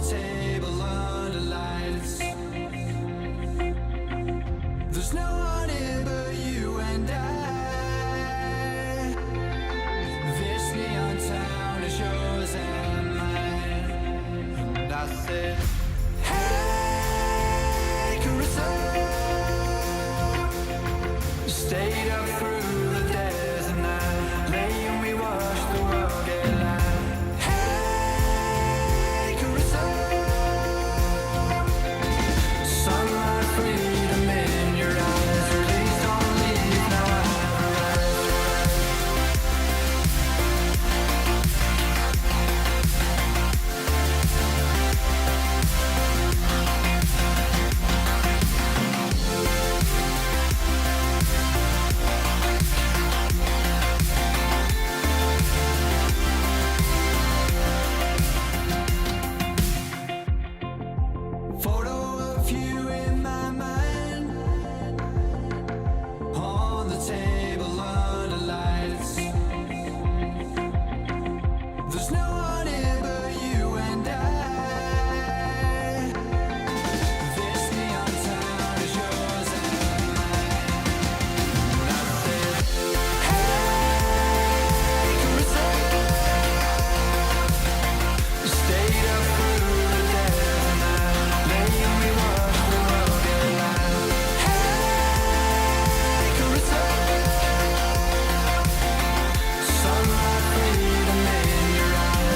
table under lights. There's no one here but you and I. This neon town is yours and mine. And I said, hey, Carissa, stayed up through the desert night, lay and we watched the world get light. Hey, Carissa, sunlight, freedom in your eyes. Please don't leave now. Photo of you in my mind, on the table under lights. There's no one here but you and I. This neon town is yours and mine. And I said, hey, Carissa, stayed up through the desert night, lay and we watched the world get light. Hey, Carissa, sunlight, freedom in your eyes.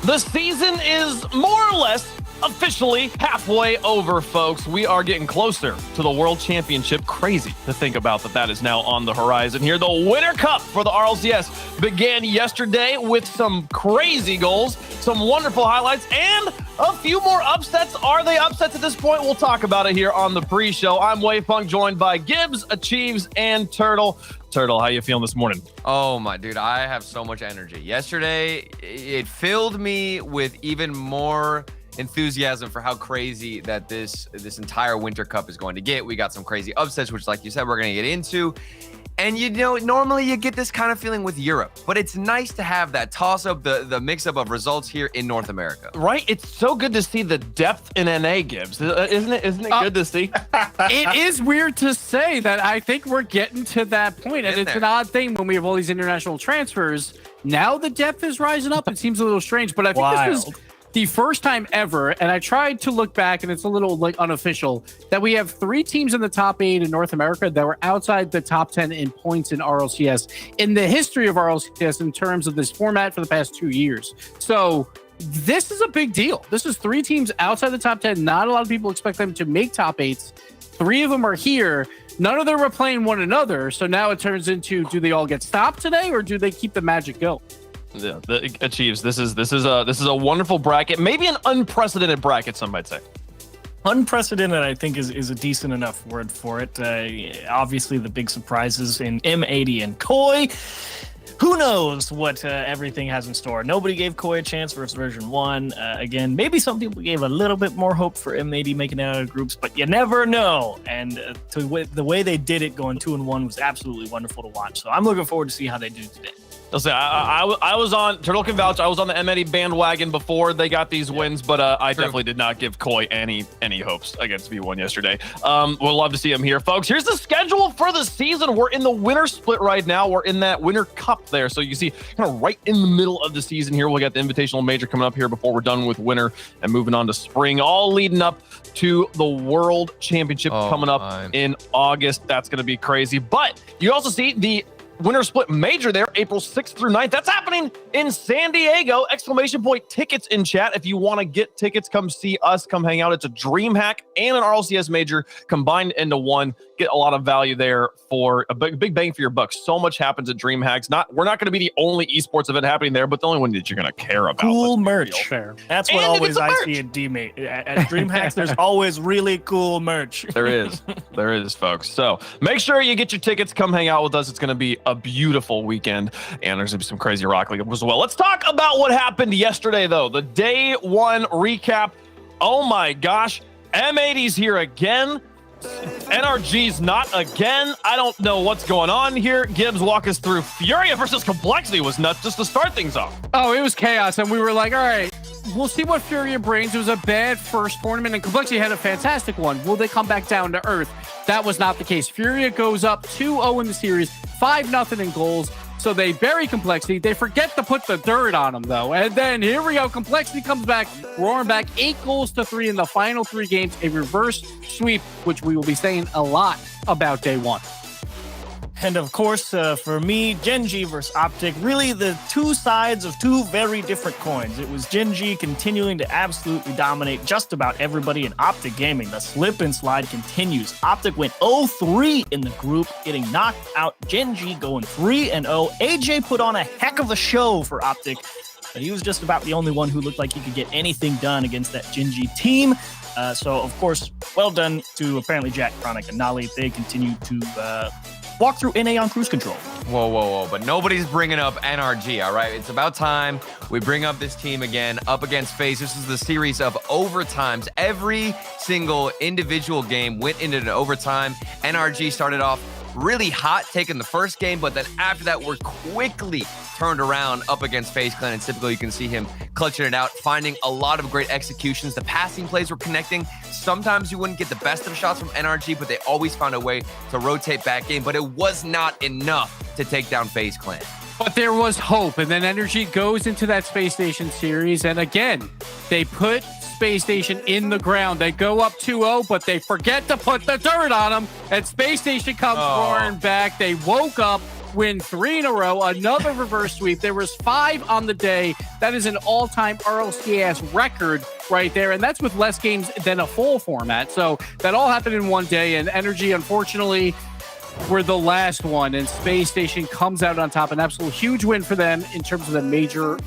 The season is more or less officially halfway over, folks. We are getting closer to the World Championship. Crazy to think about that is now on the horizon here. The Winter Cup for the RLCS began yesterday with some crazy goals, some wonderful highlights, and a few more upsets. Are they upsets at this point? We'll talk about it here on the pre-show. I'm Wavepunk, joined by Gibbs, Achieves, and Turtle. Turtle, how you feeling this morning? Oh my dude, I have so much energy. Yesterday, it filled me with even more enthusiasm for how crazy that this entire Winter Cup is going to get. We got some crazy upsets, which, like you said, we're going to get into. And you know, normally you get this kind of feeling with Europe, but it's nice to have that toss-up, the mix-up of results here in North America. Right? It's so good to see the depth in NA, Gibbs. Isn't it good to see? It is weird to say that. I think we're getting to that point, and it's an odd thing when we have all these international transfers. Now the depth is rising up. It seems a little strange, but I think this was the first time ever, and I tried to look back, and it's a little like unofficial, that we have 3 teams in the top 8 in North America that were outside the top 10 in points in RLCS in the history of RLCS in terms of this format for the past 2 years. So this is a big deal. This is 3 teams outside the top 10. Not a lot of people expect them to make top 8s. 3 of them are here. None of them are playing one another. So now it turns into, do they all get stopped today, or do they keep the magic going? Yeah, the Achieves. This is a wonderful bracket, maybe an unprecedented bracket, some might say. Unprecedented, I think, is a decent enough word for it. Obviously, the big surprises in M80 and Koi. Who knows what everything has in store? Nobody gave Koi a chance versus version 1. Again, maybe some people gave a little bit more hope for M80 making it out of groups, but you never know. And the way they did it, going 2-1, was absolutely wonderful to watch. So I'm looking forward to see how they do today. I'll say I was on, Turtle can vouch, I was on the M80 bandwagon before they got these wins, but I definitely did not give Koi any hopes against V1 yesterday. We'll love to see him here, folks. Here's the schedule for the season. We're in the winter split right now. We're in that Winter Cup there. So you see kind of right in the middle of the season here. We'll get the Invitational Major coming up here before we're done with winter and moving on to spring, all leading up to the World Championship coming up in August. That's going to be crazy. But you also see the Winter Split Major there, April 6th through 9th. That's happening in San Diego. Exclamation point tickets in chat. If you want to get tickets, come see us, come hang out. It's a dream hack and an RLCS Major combined into one. Get a lot of value there for a big bang for your buck. So much happens at Dream Hacks. We're not going to be the only esports event happening there, but the only one that you're going to care about. Cool merch. That's what always I see at DMate. At Dream Hacks, there's always really cool merch. There is, folks. So make sure you get your tickets. Come hang out with us. It's going to be a beautiful weekend, and there's going to be some crazy Rock League as well. Let's talk about what happened yesterday, though. The day 1 recap. Oh my gosh. M80's here again. NRG's not again. I don't know what's going on here. Gibbs, walk us through. Furia versus Complexity was nuts just to start things off. Oh, it was chaos, and we were like, all right, we'll see what Furia brings. It was a bad first tournament, and Complexity had a fantastic one. Will they come back down to earth? That was not the case. Furia goes up 2-0 in the series, 5-0 in goals. So they bury Complexity. They forget to put the dirt on them, though. And then here we go. Complexity comes back, roaring back 8-3 in the final 3 games. A reverse sweep, which we will be saying a lot about day 1. And of course, for me, Gen.G versus Optic, really the 2 sides of 2 very different coins. It was Gen.G continuing to absolutely dominate just about everybody in Optic Gaming. The slip and slide continues. Optic went 0-3 in the group, getting knocked out. Gen.G going 3-0. AJ put on a heck of a show for Optic, but he was just about the only one who looked like he could get anything done against that Gen.G team. So, of course, well done to apparently Jack, Chronic, and Nolly. They continue to walk through NA on cruise control. Whoa. But nobody's bringing up NRG, all right? It's about time we bring up this team again, up against FaZe. This is the series of overtimes. Every single individual game went into an overtime. NRG started off really hot, taking the first game, but then after that, we're quickly turned around up against FaZe Clan, and typically you can see him clutching it out, finding a lot of great executions. The passing plays were connecting. Sometimes you wouldn't get the best of the shots from NRG, but they always found a way to rotate back in, but it was not enough to take down FaZe Clan. But there was hope, and then Energy goes into that Space Station series, and again, they put Space Station in the ground. They go up 2-0, but they forget to put the dirt on them, and Space Station comes roaring back. They woke up, win 3 in a row, another reverse sweep. There was 5 on the day. That is an all-time RLCS record right there, and that's with less games than a full format. So that all happened in one day, and Gen.G, unfortunately, were the last one, and Space Station comes out on top. An absolute huge win for them in terms of the major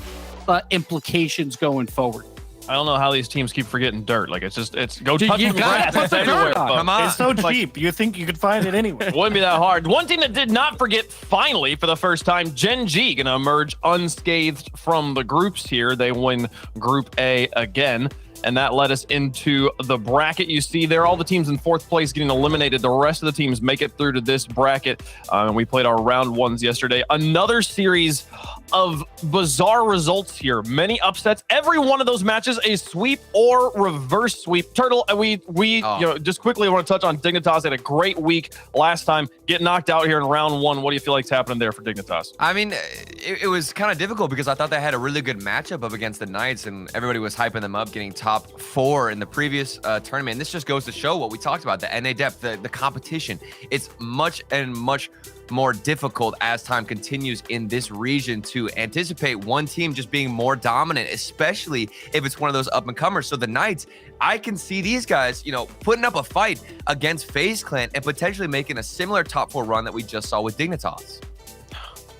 implications going forward. I don't know how these teams keep forgetting dirt. Like, it's go Dude, touch you the gotta grass. put It's the everywhere. dirt on. folks. Come on. It's so cheap. You think you could find it anywhere. Wouldn't be that hard. One team that did not forget, finally, for the first time, Gen.G going to emerge unscathed from the groups here. They win Group A again, and that led us into the bracket. You see there, all the teams in 4th place getting eliminated. The rest of the teams make it through to this bracket. We played our round 1s yesterday. Another series of bizarre results here. Many upsets. Every one of those matches a sweep or reverse sweep. Turtle, we you know, just quickly want to touch on Dignitas. Had a great week last time. Get knocked out here in round 1. What do you feel like is happening there for Dignitas? I mean, it was kind of difficult because I thought they had a really good matchup up against the Knights, and everybody was hyping them up, getting top 4 in the previous tournament. And this just goes to show what we talked about, the NA depth, the competition. It's much more difficult as time continues in this region to anticipate one team just being more dominant, especially if it's one of those up-and-comers. So the Knights, I can see these guys, you know, putting up a fight against FaZe Clan and potentially making a similar top 4 run that we just saw with Dignitas.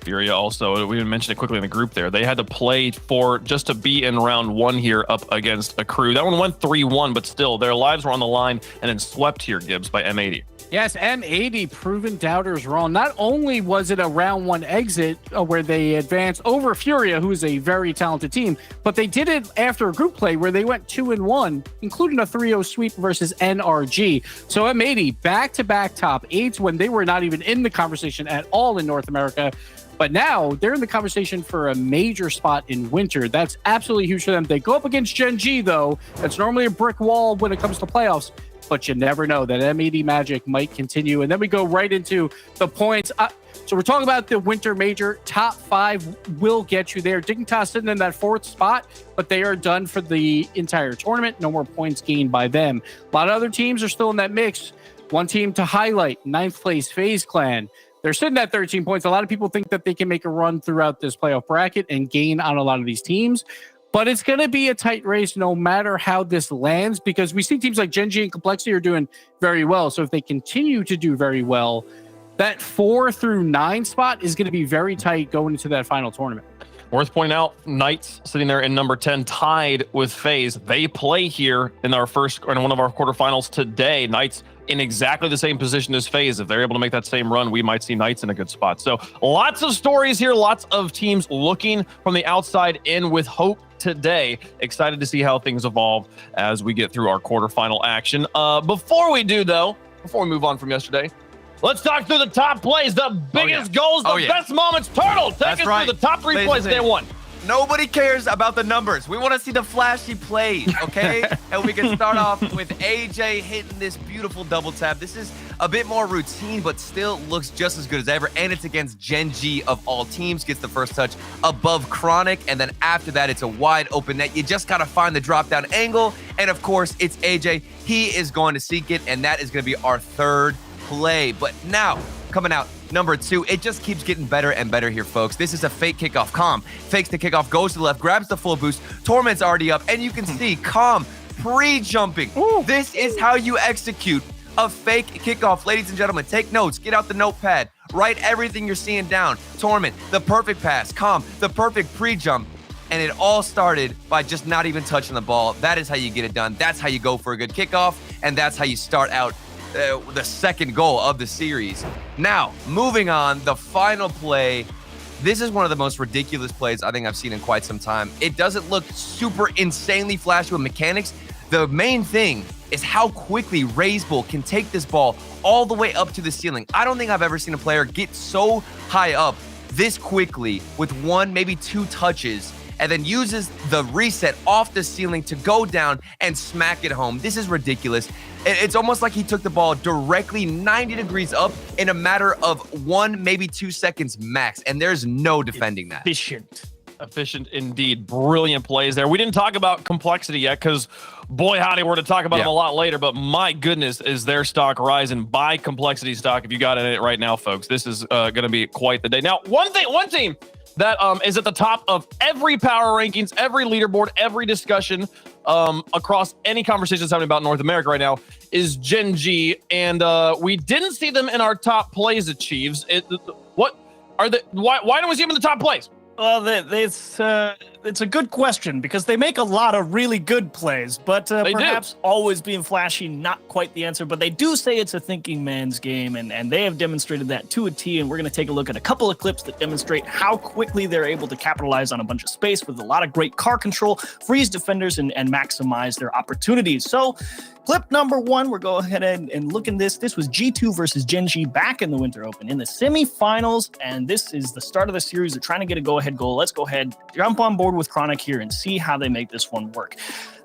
Furia also, we mentioned it quickly in the group there. They had to play for just to be in round 1 here up against a crew. That one went 3-1, but still their lives were on the line and then swept here, Gibbs, by M80. Yes, M80 proven doubters wrong. Not only was it a round 1 exit where they advanced over Furia, who is a very talented team, but they did it after a group play where they went 2-1, including a 3-0 sweep versus NRG. So M80 back-to-back top 8s when they were not even in the conversation at all in North America. But now they're in the conversation for a major spot in winter. That's absolutely huge for them. They go up against Gen.G, though. That's normally a brick wall when it comes to playoffs. But you never know. That M80 magic might continue. And then we go right into the points. So we're talking about the winter major. Top 5 will get you there. Dignitas sitting in that 4th spot, but they are done for the entire tournament. No more points gained by them. A lot of other teams are still in that mix. One team to highlight, 9th place FaZe Clan. They're sitting at 13 points. A lot of people think that they can make a run throughout this playoff bracket and gain on a lot of these teams. But it's going to be a tight race no matter how this lands, because we see teams like Gen.G and Complexity are doing very well. So if they continue to do very well, that 4 through 9 spot is going to be very tight going into that final tournament. Worth pointing out, Knights sitting there in number 10, tied with FaZe. They play here in one of our quarterfinals today. Knights in exactly the same position as FaZe. If they're able to make that same run, we might see Knights in a good spot. So lots of stories here, lots of teams looking from the outside in with hope today. Excited to see how things evolve as we get through our quarterfinal action. Before we move on from yesterday, let's talk through the top plays, the biggest goals, the best moments. Turtle, take us through the top 3 plays day 1. Nobody cares about the numbers. We want to see the flashy plays, okay? And we can start off with AJ hitting this beautiful double tap. This is a bit more routine, but still looks just as good as ever. And it's against Gen.G of all teams. Gets the first touch above Chronic. And then after that, it's a wide open net. You just got to find the drop down angle. And of course, it's AJ. He is going to seek it. And that is going to be our 3rd play. But now, coming out number 2, it just keeps getting better and better here, folks. This is a fake kickoff. Calm fakes the kickoff, goes to the left, grabs the full boost. Torment's already up, and you can see Calm pre-jumping. This is how you execute a fake kickoff. Ladies and gentlemen, take notes. Get out the notepad. Write everything you're seeing down. Torment, the perfect pass. Calm, the perfect pre-jump. And it all started by just not even touching the ball. That is how you get it done. That's how you go for a good kickoff, and that's how you start out the second goal of the series. Now, moving on, the final play. This is one of the most ridiculous plays I think I've seen in quite some time. It doesn't look super insanely flashy with mechanics. The main thing is how quickly RazeBull can take this ball all the way up to the ceiling. I don't think I've ever seen a player get so high up this quickly with 1, maybe 2 touches, and then uses the reset off the ceiling to go down and smack it home. This is ridiculous. It's almost like he took the ball directly 90 degrees up in a matter of 1, maybe 2 seconds max, and there's no defending that. Efficient. Efficient indeed. Brilliant plays there. We didn't talk about complexity yet because, boy, howdy, we're to talk about them a lot later. But my goodness, is their stock rising? Buy complexity stock if you got in it right now, folks. This is going to be quite the day. Now, one team that is at the top of every power rankings, every leaderboard, every discussion across any conversations happening about North America right now is Gen.G. And we didn't see them in our top plays achieves. Why don't we see them in the top plays? Well, it's a good question because they make a lot of really good plays, but perhaps always being flashy, not quite the answer. But they do say it's a thinking man's game, and they have demonstrated that to a T. And we're going to take a look at a couple of clips that demonstrate how quickly they're able to capitalize on a bunch of space with a lot of great car control, freeze defenders, and maximize their opportunities. So clip number one, we're going ahead and look at this. This was G2 versus Gen.G back in the Winter Open in the semifinals, and this is the start of the series. They're trying to get a go-ahead goal. Let's go ahead, jump on board with Chronic here and see how they make this one work.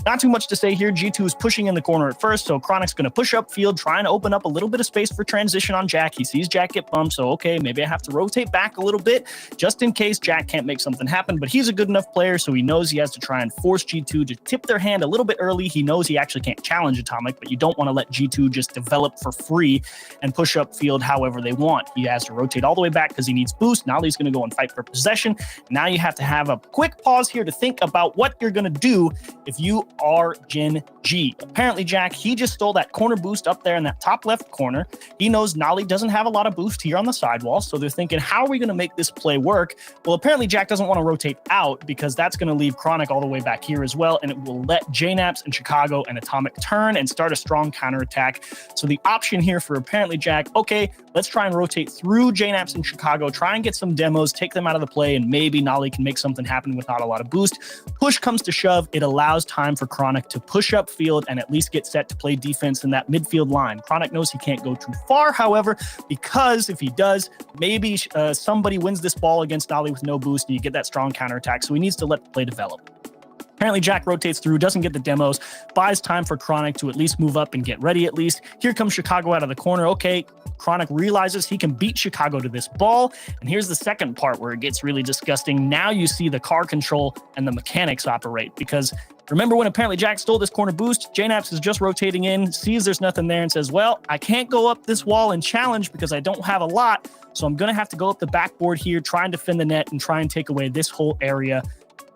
Not too much to say here. G2 is pushing in the corner at first, so Chronic's going to push up field, trying to open up a little bit of space for transition on Jack. He sees Jack get bumped, so okay, maybe I have to rotate back a little bit just in case Jack can't make something happen, but he's a good enough player, so he knows he has to try and force G2 to tip their hand a little bit early. He knows he actually can't challenge Atomic, but you don't want to let G2 just develop for free and push up field however they want. He has to rotate all the way back because he needs boost. Now he's going to go and fight for possession. Now you have to have a quick pause here to think about what you're going to do if you are Gen.G. Apparently, Jack, he just stole that corner boost up there in that top left corner. He knows Nolly doesn't have a lot of boost here on the sidewall, so they're thinking, how are we going to make this play work? Well, apparently Jack doesn't want to rotate out because that's going to leave Chronic all the way back here as well, and it will let JNaps and Chicago and Atomic turn and start a strong counterattack. So the option here for apparently Jack, okay, let's try and rotate through JNaps and Chicago, try and get some demos, take them out of the play, and maybe Nolly can make something happen without a lot of boost. Push comes to shove, it allows time for Chronic to push up field and at least get set to play defense in that midfield line. Chronic knows he can't go too far, however, because if he does, maybe somebody wins this ball against Nolly with no boost and you get that strong counterattack, so he needs to let the play develop. Apparently, Jack rotates through, doesn't get the demos, buys time for Chronic to at least move up and get ready at least. Here comes Chicago out of the corner. Okay, Chronic realizes he can beat Chicago to this ball. And here's the second part where it gets really disgusting. Now you see the car control and the mechanics operate, because remember when apparently Jack stole this corner boost, JNaps is just rotating in, sees there's nothing there and says, well, I can't go up this wall and challenge because I don't have a lot. So I'm going to have to go up the backboard here, try and defend the net and try and take away this whole area.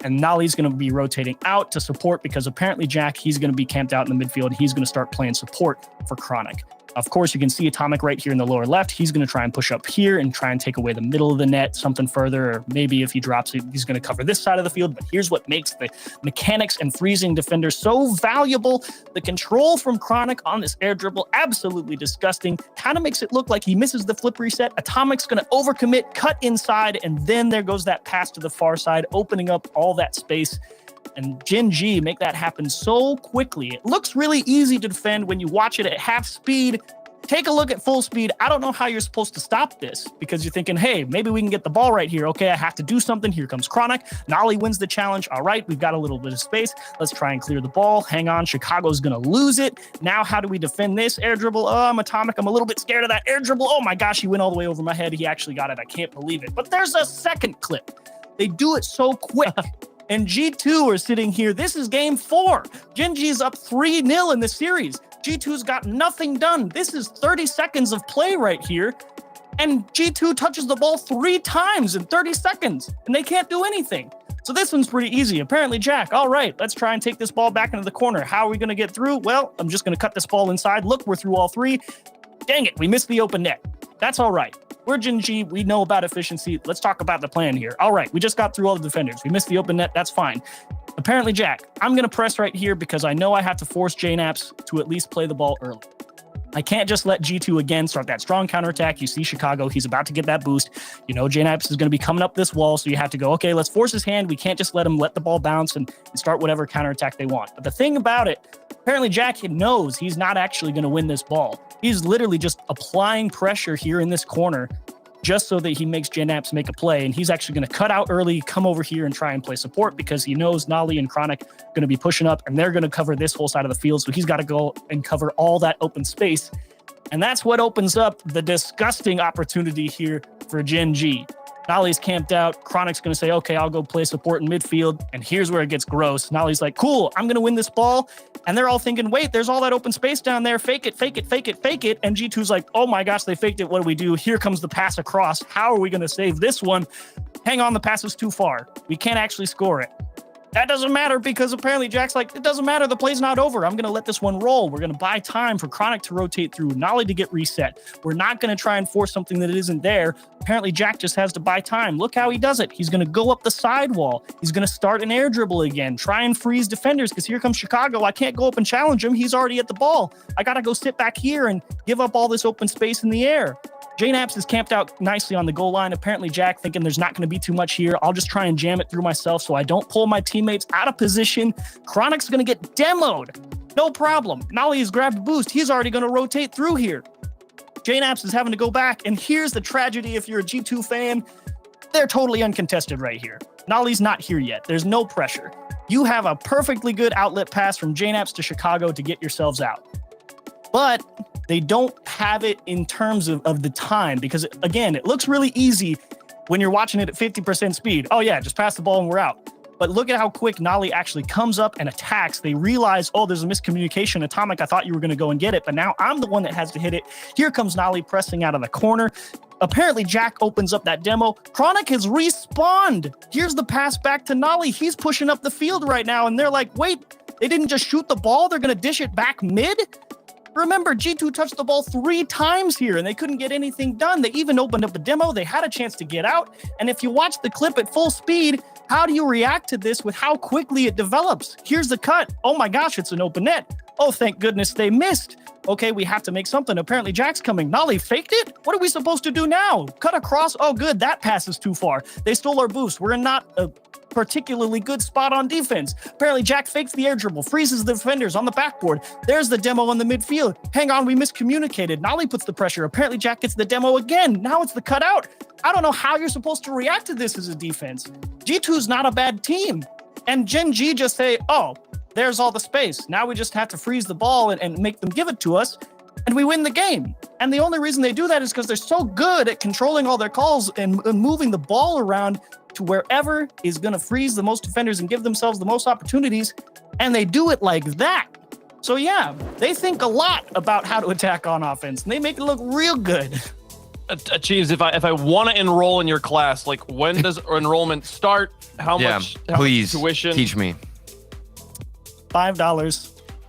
And Nolly's going to be rotating out to support because apparently Jack, he's going to be camped out in the midfield. He's going to start playing support for Chronic. Of course, you can see Atomic right here in the lower left. He's going to try and push up here and try and take away the middle of the net, something further, or maybe if he drops it, he's going to cover this side of the field. But here's what makes the mechanics and freezing defender so valuable. The control from Chronic on this air dribble, absolutely disgusting. Kind of makes it look like he misses the flip reset. Atomic's going to overcommit, cut inside, and then there goes that pass to the far side, opening up all that space. And Gen.G make that happen so quickly. It looks really easy to defend when you watch it at half speed. Take a look at full speed. I don't know how you're supposed to stop this because you're thinking, hey, maybe we can get the ball right here. Okay, I have to do something. Here comes Chronic. Nolly wins the challenge. All right, we've got a little bit of space. Let's try and clear the ball. Hang on, Chicago's going to lose it. Now, how do we defend this air dribble? Oh, I'm Atomic. I'm a little bit scared of that air dribble. Oh my gosh, he went all the way over my head. He actually got it. I can't believe it. But there's a second clip. They do it so quick. And G2 are sitting here. This is game 4. Gen.G is up 3-0 in the series. G2's got nothing done. This is 30 seconds of play right here. And G2 touches the ball 3 times in 30 seconds. And they can't do anything. So this one's pretty easy. Apparently, Jack, all right, let's try and take this ball back into the corner. How are we going to get through? Well, I'm just going to cut this ball inside. Look, we're through all 3. Dang it, we missed the open net. That's all right. We're Gen.G. We know about efficiency. Let's talk about the plan here. All right, we just got through all the defenders. We missed the open net. That's fine. Apparently, Jack, I'm going to press right here because I know I have to force JNaps to at least play the ball early. I can't just let G2 again start that strong counterattack. You see Chicago. He's about to get that boost. You know JNaps is going to be coming up this wall, so you have to go, okay, let's force his hand. We can't just let him let the ball bounce and start whatever counterattack they want. But the thing about it, apparently Jack knows he's not actually going to win this ball. He's literally just applying pressure here in this corner just so that he makes JNaps make a play. And he's actually going to cut out early, come over here and try and play support because he knows Nolly and Chronic are going to be pushing up and they're going to cover this whole side of the field. So he's got to go and cover all that open space. And that's what opens up the disgusting opportunity here for Gen.G. Nolly's camped out. Chronic's going to say, okay, I'll go play support in midfield. And here's where it gets gross. Nolly's like, cool, I'm going to win this ball. And they're all thinking, wait, there's all that open space down there. Fake it, fake it, fake it, fake it. And G2's like, oh my gosh, they faked it. What do we do? Here comes the pass across. How are we going to save this one? Hang on, the pass is too far. We can't actually score it. That doesn't matter because apparently Jack's like, it doesn't matter. The play's not over. I'm going to let this one roll. We're going to buy time for Chronic to rotate through, Nolly to get reset. We're not going to try and force something that isn't there. Apparently Jack just has to buy time. Look how he does it. He's going to go up the sidewall. He's going to start an air dribble again, try and freeze defenders because here comes Chicago. I can't go up and challenge him. He's already at the ball. I got to go sit back here and give up all this open space in the air. JNaps is camped out nicely on the goal line. Apparently Jack thinking there's not going to be too much here. I'll just try and jam it through myself so I don't pull my teammates out of position. Chronic's going to get demoed. No problem. Nolly has grabbed a boost. He's already going to rotate through here. JNaps is having to go back. And here's the tragedy if you're a G2 fan. They're totally uncontested right here. Nolly's not here yet. There's no pressure. You have a perfectly good outlet pass from JNaps to Chicago to get yourselves out. But they don't have it in terms of the time because, again, it looks really easy when you're watching it at 50% speed. Oh, yeah, just pass the ball and we're out. But look at how quick Nolly actually comes up and attacks. They realize, oh, there's a miscommunication. Atomic, I thought you were going to go and get it, but now I'm the one that has to hit it. Here comes Nolly pressing out of the corner. Apparently, Jack opens up that demo. Chronic has respawned. Here's the pass back to Nolly. He's pushing up the field right now, and they're like, wait, they didn't just shoot the ball? They're going to dish it back mid? Remember, G2 touched the ball 3 times here, and they couldn't get anything done. They even opened up a demo. They had a chance to get out. And if you watch the clip at full speed, how do you react to this with how quickly it develops? Here's the cut. Oh my gosh, it's an open net. Oh, thank goodness they missed. Okay, we have to make something. Apparently, Jack's coming. Nolly faked it? What are we supposed to do now? Cut across? Oh, good. That pass is too far. They stole our boost. We're in not a particularly good spot on defense. Apparently, Jack fakes the air dribble, freezes the defenders on the backboard. There's the demo on the midfield. Hang on, we miscommunicated. Nolly puts the pressure. Apparently, Jack gets the demo again. Now it's the cutout. I don't know how you're supposed to react to this as a defense. G2's not a bad team. And Gen.G just say, oh, there's all the space. Now we just have to freeze the ball and make them give it to us, and we win the game. And the only reason they do that is because they're so good at controlling all their calls and moving the ball around to wherever is going to freeze the most defenders and give themselves the most opportunities, and they do it like that. So yeah, they think a lot about how to attack on offense, and they make it look real good. Cheese, if I want to enroll in your class, like when does enrollment start? How much? Please tuition? teach me. $5.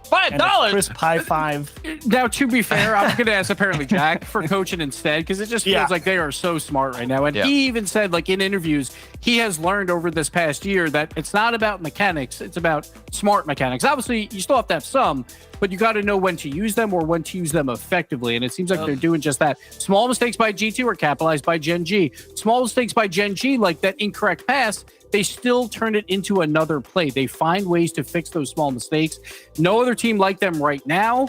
$5. Crisp high five. Now, to be fair, I'm going to ask apparently Jack for coaching instead because it just feels like they are so smart right now. And he even said, like in interviews, he has learned over this past year that it's not about mechanics, it's about smart mechanics. Obviously, you still have to have some, but you got to know when to use them or when to use them effectively. And it seems like they're doing just that. Small mistakes by G2 are capitalized by Gen.G. Small mistakes by Gen.G, like that incorrect pass, they still turn it into another play. They find ways to fix those small mistakes. No other team like them right now,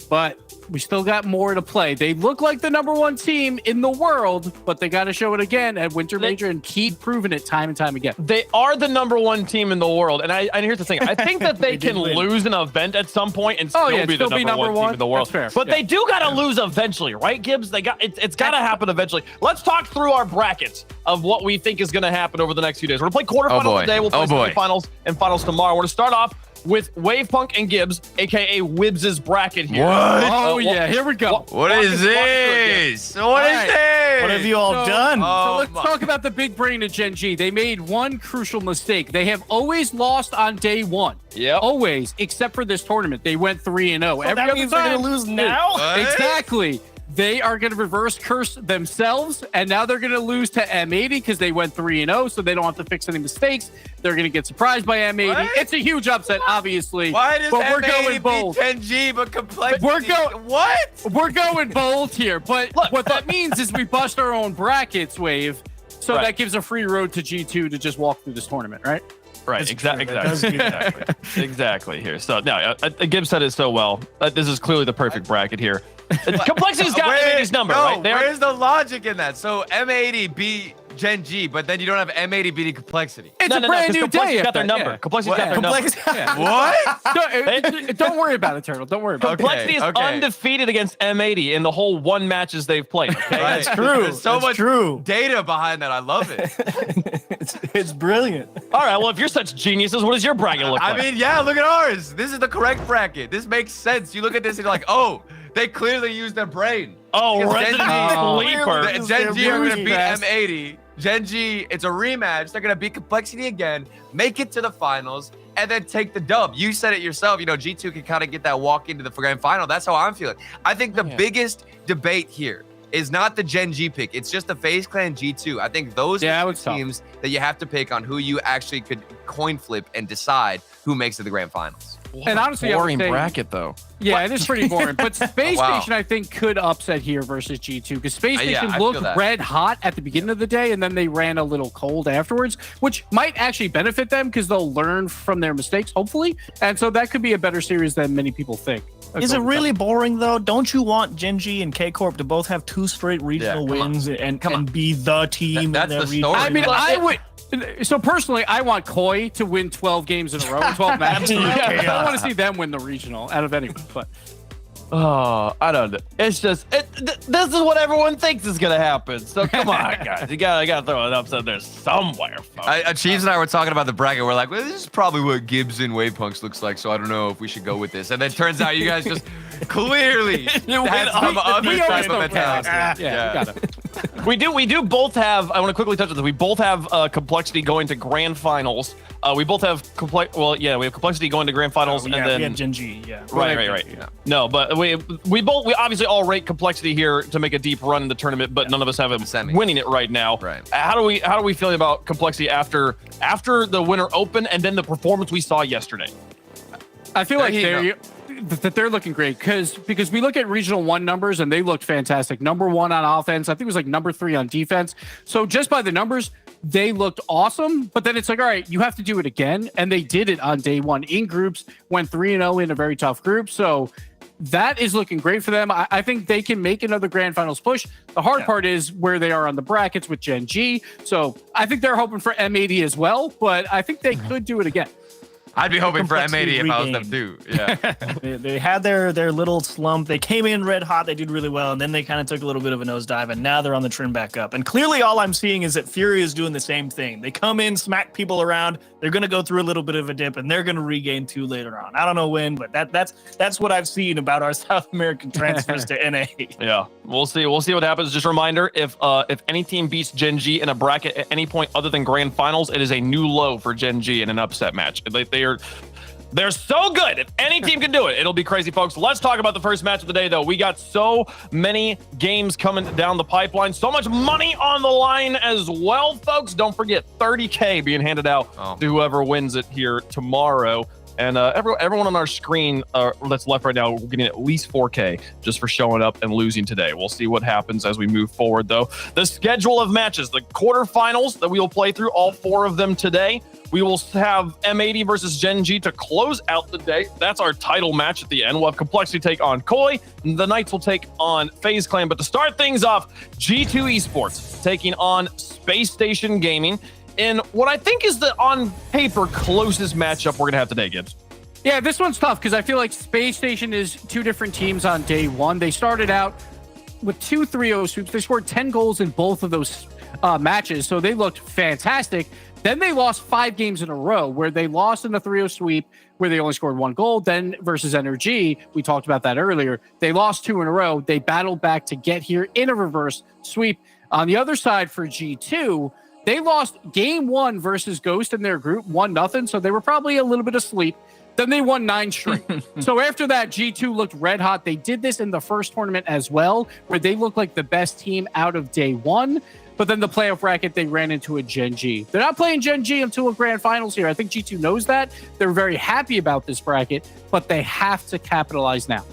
but we still got more to play. They look like the #1 team in the world, but they got to show it again at Winter Major and keep proving it time and time again. They are the #1 team in the world. And here's the thing. I think that they can lose an event at some point and still be the number one team in the world. Fair. But they do got to lose eventually, right, Gibbs? It's got to happen eventually. Let's talk through our brackets of what we think is going to happen over the next few days. We're going to play quarterfinals today. We'll play semifinals and finals tomorrow. We're going to start off with Wavepunk and Gibbs, aka Wibbs' bracket here. What? Oh, yeah, here we go. What is this? What is this? What have you all done? So let's talk about the big brain of Gen.G. They made one crucial mistake. They have always lost on day one. Yep. Always, except for this tournament. They went 3-0. So that means they're going to lose now? What? Exactly. They are going to reverse curse themselves, and now they're going to lose to M80 because they went 3-0, so they don't have to fix any mistakes. They're going to get surprised by M80. What? It's a huge upset, obviously. Why does but we're M80 going bold. beat Gen.G but complexity? What? We're going bold here, but what that means is we bust our own brackets, Wave, so that gives a free road to G2 to just walk through this tournament, right? Right, exactly here. So now, Gibbs said it so well. This is clearly the perfect bracket here. Complexity's got M80's number, right? Where's the logic in that? So M80 beat Gen.G, but then you don't have M80 beating Complexity. It's a brand new day. Got their number. Complexity's got their number. What? Don't worry about it, Turtle. Don't worry about it. Complexity is okay. undefeated against M80 in the whole 1 matches they've played. Okay? Right. That's true. There's so much true. data behind that. I love it. It's brilliant. All right, well, if you're such geniuses, what does your bracket look like? I mean, yeah, look at ours. This is the correct bracket. This makes sense. You look at this and you're like, oh, they clearly used their brain. oh, Because Resident Gen.G Sleeper. Gen.G are going to beat fast. M80. Gen.G, it's a rematch. They're going to beat Complexity again, make it to the finals, and then take the dub. You said it yourself. You know, G2 can kind of get that walk into the grand final. That's how I'm feeling. I think the biggest debate here is not the Gen.G pick. It's just the FaZe Clan G2. I think those are the teams that you have to pick on who you actually could coin flip and decide who makes it to the grand finals. And honestly, boring I would say, bracket though. Yeah, it is pretty boring. But Space Wow. Station, I think, could upset here versus G2 because Space Yeah, Station I feel looked that. red hot at the beginning of the day, and then they ran a little cold afterwards, which might actually benefit them because they'll learn from their mistakes, hopefully. And so that could be a better series than many people think. Is it really boring though? Don't you want Gen.G and K Corp to both have 2 straight regional come on. wins and be the team? That's in their the region? story. I mean, I would. So personally, I want Koi to win 12 games in a row, 12 matches. I don't want to see them win the regional out of anyone. But Oh, I don't know. It's just this is what everyone thinks is gonna happen. So come on, guys, you gotta throw an upset there somewhere. Folks. Chiefs and I were talking about the bracket. We're like, well, this is probably what Gibbs and Wavepunks looks like. So I don't know if we should go with this. And then turns out you guys just clearly had some other type of mentality. yeah, we got it. We do both have. I want to quickly touch on this. We both have Complexity going to grand finals. We both have we have Complexity going to grand finals, Yeah, and we then had Gen.G, yeah. right. Yeah. No, but we obviously all rate Complexity here to make a deep run in the tournament, but none of us have him Semi. winning it right now. Right. How do we feel about Complexity after the Winter Open and then the performance we saw yesterday? I feel like There they're looking great because we look at regional 1 numbers and they looked fantastic. Number 1 on offense, I think it was like number 3 on defense. So just by the numbers, they looked awesome. But then it's like, all right, you have to do it again, and they did it on day 1 in groups. Went 3-0 in a very tough group. So that is looking great for them. I think they can make another grand finals push. The hard part is where they are on the brackets with Gen.G. So I think they're hoping for M80 as well, but I think they could do it again. I'd be hoping for Complexity M80 if I was them regained. too. Yeah. They had their little slump. They came in red hot. They did really well, and then they kind of took a little bit of a nosedive, and now they're on the trim back up. And clearly, all I'm seeing is that Fury is doing the same thing. They come in, smack people around. They're going to go through a little bit of a dip, and they're going to regain 2 later on. I don't know when, but that's what I've seen about our South American transfers to NA. Yeah, we'll see. We'll see what happens. Just a reminder: if any team beats Gen.G in a bracket at any point other than grand finals, it is a new low for Gen.G in an upset match. They're so good. If any team can do it, it'll be crazy, folks. Let's talk about the first match of the day, though. We got so many games coming down the pipeline. So much money on the line as well, folks. Don't forget, $30K being handed out to whoever wins it here tomorrow. And everyone on our screen that's left right now, we're getting at least 4K just for showing up and losing today. We'll see what happens as we move forward, though. The schedule of matches, the quarterfinals that we will play through, all 4 of them today. We will have M80 versus Gen.G to close out the day. That's our title match at the end. We'll have Complexity take on Koi. And the Knights will take on FaZe Clan. But to start things off, G2 Esports taking on Space Station Gaming in what I think is the, on paper, closest matchup we're going to have today, Gibbs. Yeah, this one's tough because I feel like Space Station is 2 different teams on day 1. They started out with 2 3-0 sweeps. They scored 10 goals in both of those matches, so they looked fantastic. Then they lost 5 games in a row where they lost in the 3-0 sweep where they only scored 1 goal. Then versus Gen.G, we talked about that earlier. They lost 2 in a row. They battled back to get here in a reverse sweep. On the other side for G2, they lost game 1 versus Ghost in their group, 1-0. So they were probably a little bit asleep. Then they won 9 straight. So after that, G2 looked red hot. They did this in the first tournament as well, where they looked like the best team out of day 1. But then the playoff bracket, they ran into a Gen.G. They're not playing Gen.G until a grand finals here. I think G2 knows that. They're very happy about this bracket, but they have to capitalize now.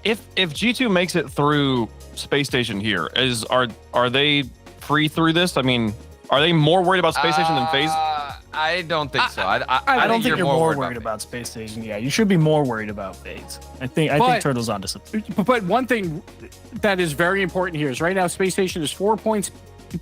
If G2 makes it through Space Station here, are they free through this? I mean, are they more worried about Space Station than FaZe? I don't think so. I I don't think you're more worried FaZe. about Space Station. Yeah, you should be more worried about FaZe. I think Turtle's onto something. But one thing that is very important here is right now Space Station is 4 points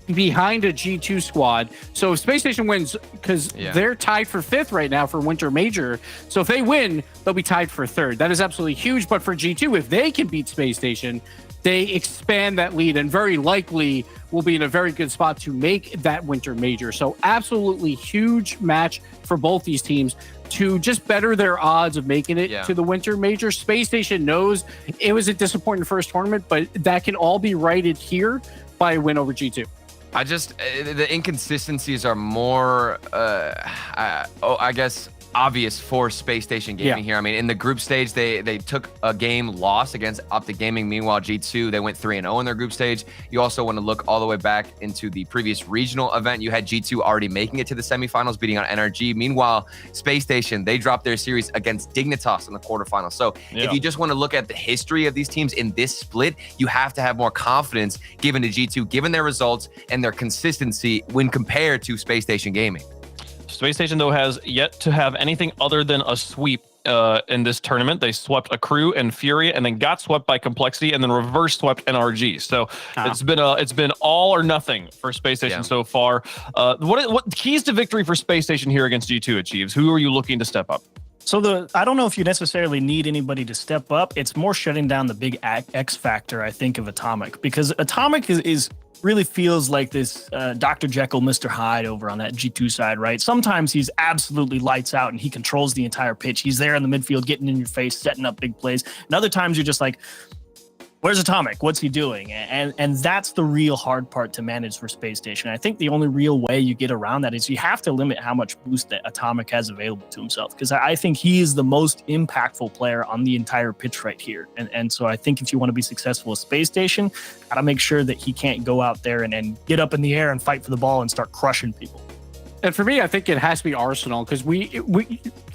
behind a G2 squad. So if Space Station wins, because they're tied for 5th right now for Winter Major. So if they win, they'll be tied for 3rd. That is absolutely huge. But for G2, if they can beat Space Station, they expand that lead and very likely will be in a very good spot to make that Winter Major. So absolutely huge match for both these teams to just better their odds of making it to the Winter Major. Space Station knows it was a disappointing first tournament, but that can all be righted here by a win over G2. The inconsistencies are more, I guess, obvious for Space Station Gaming here. I mean, in the group stage, they took a game loss against Optic Gaming. Meanwhile, G2, they went 3-0 in their group stage. You also want to look all the way back into the previous regional event. You had G2 already making it to the semifinals, beating on NRG. Meanwhile, Space Station, they dropped their series against Dignitas in the quarterfinals. So if you just want to look at the history of these teams in this split, you have to have more confidence given to G2, given their results and their consistency when compared to Space Station Gaming. Space Station, though, has yet to have anything other than a sweep in this tournament. They swept Accru and Fury, and then got swept by Complexity, and then reverse swept NRG. So it's been all or nothing for Space Station so far. What keys to victory for Space Station here against G2 achieves? Who are you looking to step up? So I don't know if you necessarily need anybody to step up. It's more shutting down the big X factor, I think, of Atomic, because Atomic is really feels like this Dr. Jekyll, Mr. Hyde over on that G2 side, right? Sometimes he's absolutely lights out and he controls the entire pitch. He's there in the midfield, getting in your face, setting up big plays. And other times you're just like, where's Atomic? What's he doing? And that's the real hard part to manage for Space Station. I think the only real way you get around that is you have to limit how much boost that Atomic has available to himself, because I think he is the most impactful player on the entire pitch right here. And so I think if you want to be successful with Space Station, gotta make sure that he can't go out there and get up in the air and fight for the ball and start crushing people. And for me, I think it has to be Arsenal, because we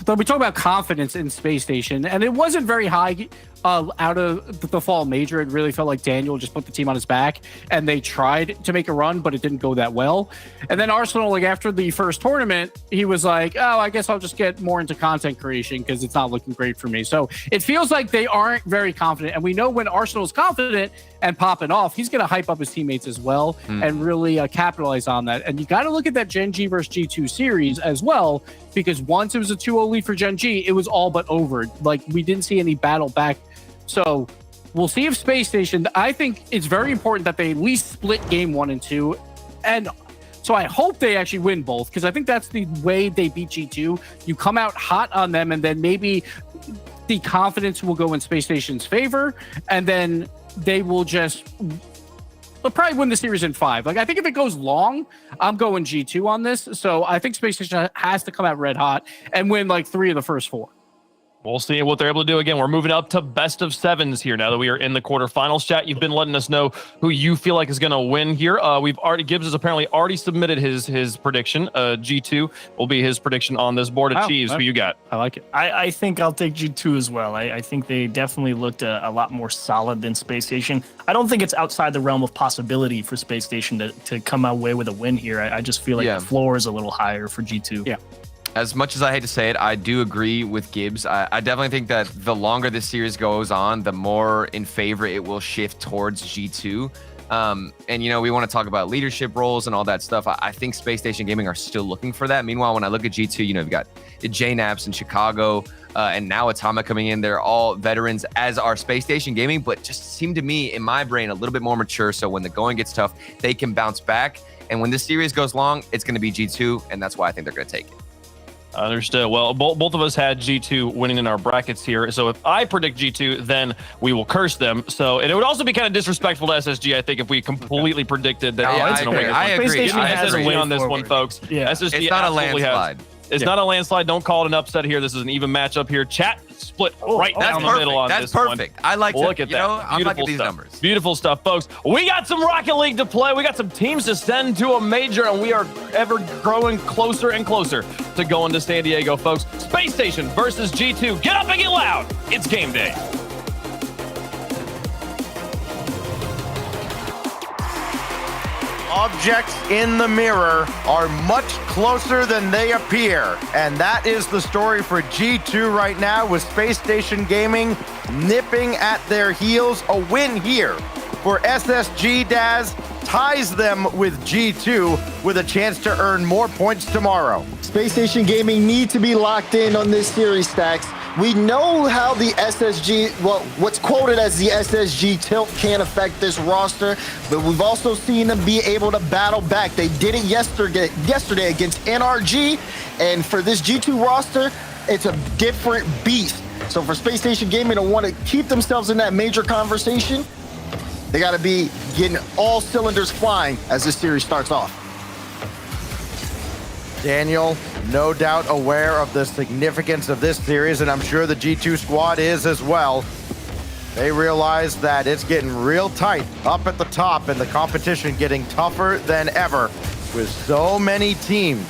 talk about confidence in Space Station, and it wasn't very high out of the fall major. It really felt like Daniel just put the team on his back, and they tried to make a run, but it didn't go that well. And then Arsenal, like after the first tournament, he was like, oh, I guess I'll just get more into content creation because it's not looking great for me. So it feels like they aren't very confident. And we know when Arsenal's confident and popping off, he's going to hype up his teammates as well and really capitalize on that. And you got to look at that Gen.G versus G2 series as well, because once it was a 2-0 lead for Gen.G, it was all but over. Like, we didn't see any battle back. So we'll see if Space Station, I think it's very important that they at least split game 1 and 2. And so I hope they actually win both, because I think that's the way they beat G2. You come out hot on them, and then maybe the confidence will go in Space Station's favor, and then they will just... they'll probably win the series in 5. Like, I think if it goes long, I'm going G2 on this. So I think Space Station has to come out red hot and win like 3 of the first 4. We'll see what they're able to do. Again, we're moving up to best of 7s here now that we are in the quarterfinals. Chat, you've been letting us know who you feel like is going to win here. Gibbs has apparently already submitted his prediction. G2 will be his prediction on this board. Achieves, who you got? I like it. I think I'll take G2 as well. I think they definitely looked a lot more solid than Space Station. I don't think it's outside the realm of possibility for Space Station to come away with a win here. I just feel like the floor is a little higher for G2. Yeah. As much as I hate to say it, I do agree with Gibbs. I definitely think that the longer this series goes on, the more in favor it will shift towards G2. And, you know, we want to talk about leadership roles and all that stuff. I think Space Station Gaming are still looking for that. Meanwhile, when I look at G2, you know, you've got JNaps in Chicago, and now Atomic coming in. They're all veterans, as are Space Station Gaming, but just seem to me, in my brain, a little bit more mature. So when the going gets tough, they can bounce back. And when this series goes long, it's going to be G2, and that's why I think they're going to take it. Understood. Well, both of us had G2 winning in our brackets here. So if I predict G2, then we will curse them. So, and it would also be kind of disrespectful to SSG, I think, if we completely predicted that. I agree. I agree on this one, folks. Yeah. SSG it's not a landslide. It's not a landslide. Don't call it an upset here. This is an even matchup here. Chat split right down the middle on this one. That's perfect. I like Look at that. I'm liking these numbers. Beautiful stuff, folks. We got some Rocket League to play. We got some teams to send to a major, and we are ever growing closer and closer to going to San Diego, folks. Space Station versus G2. Get up and get loud. It's game day. Objects in the mirror are much closer than they appear. And that is the story for G2 right now, with Space Station Gaming nipping at their heels. A win here for SSG, Daz, ties them with G2 with a chance to earn more points tomorrow. Space Station Gaming need to be locked in on this series, Stacks. We know how the SSG, well, what's quoted as the SSG tilt can affect this roster, but we've also seen them be able to battle back. They did it yesterday against NRG, and for this G2 roster, it's a different beast. So for Space Station Gaming to want to keep themselves in that major conversation, they got to be getting all cylinders flying as this series starts off. Daniel, no doubt aware of the significance of this series, and I'm sure the G2 squad is as well. They realize that it's getting real tight up at the top and the competition getting tougher than ever, with so many teams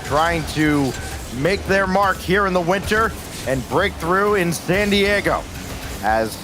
trying to make their mark here in the winter and break through in San Diego. As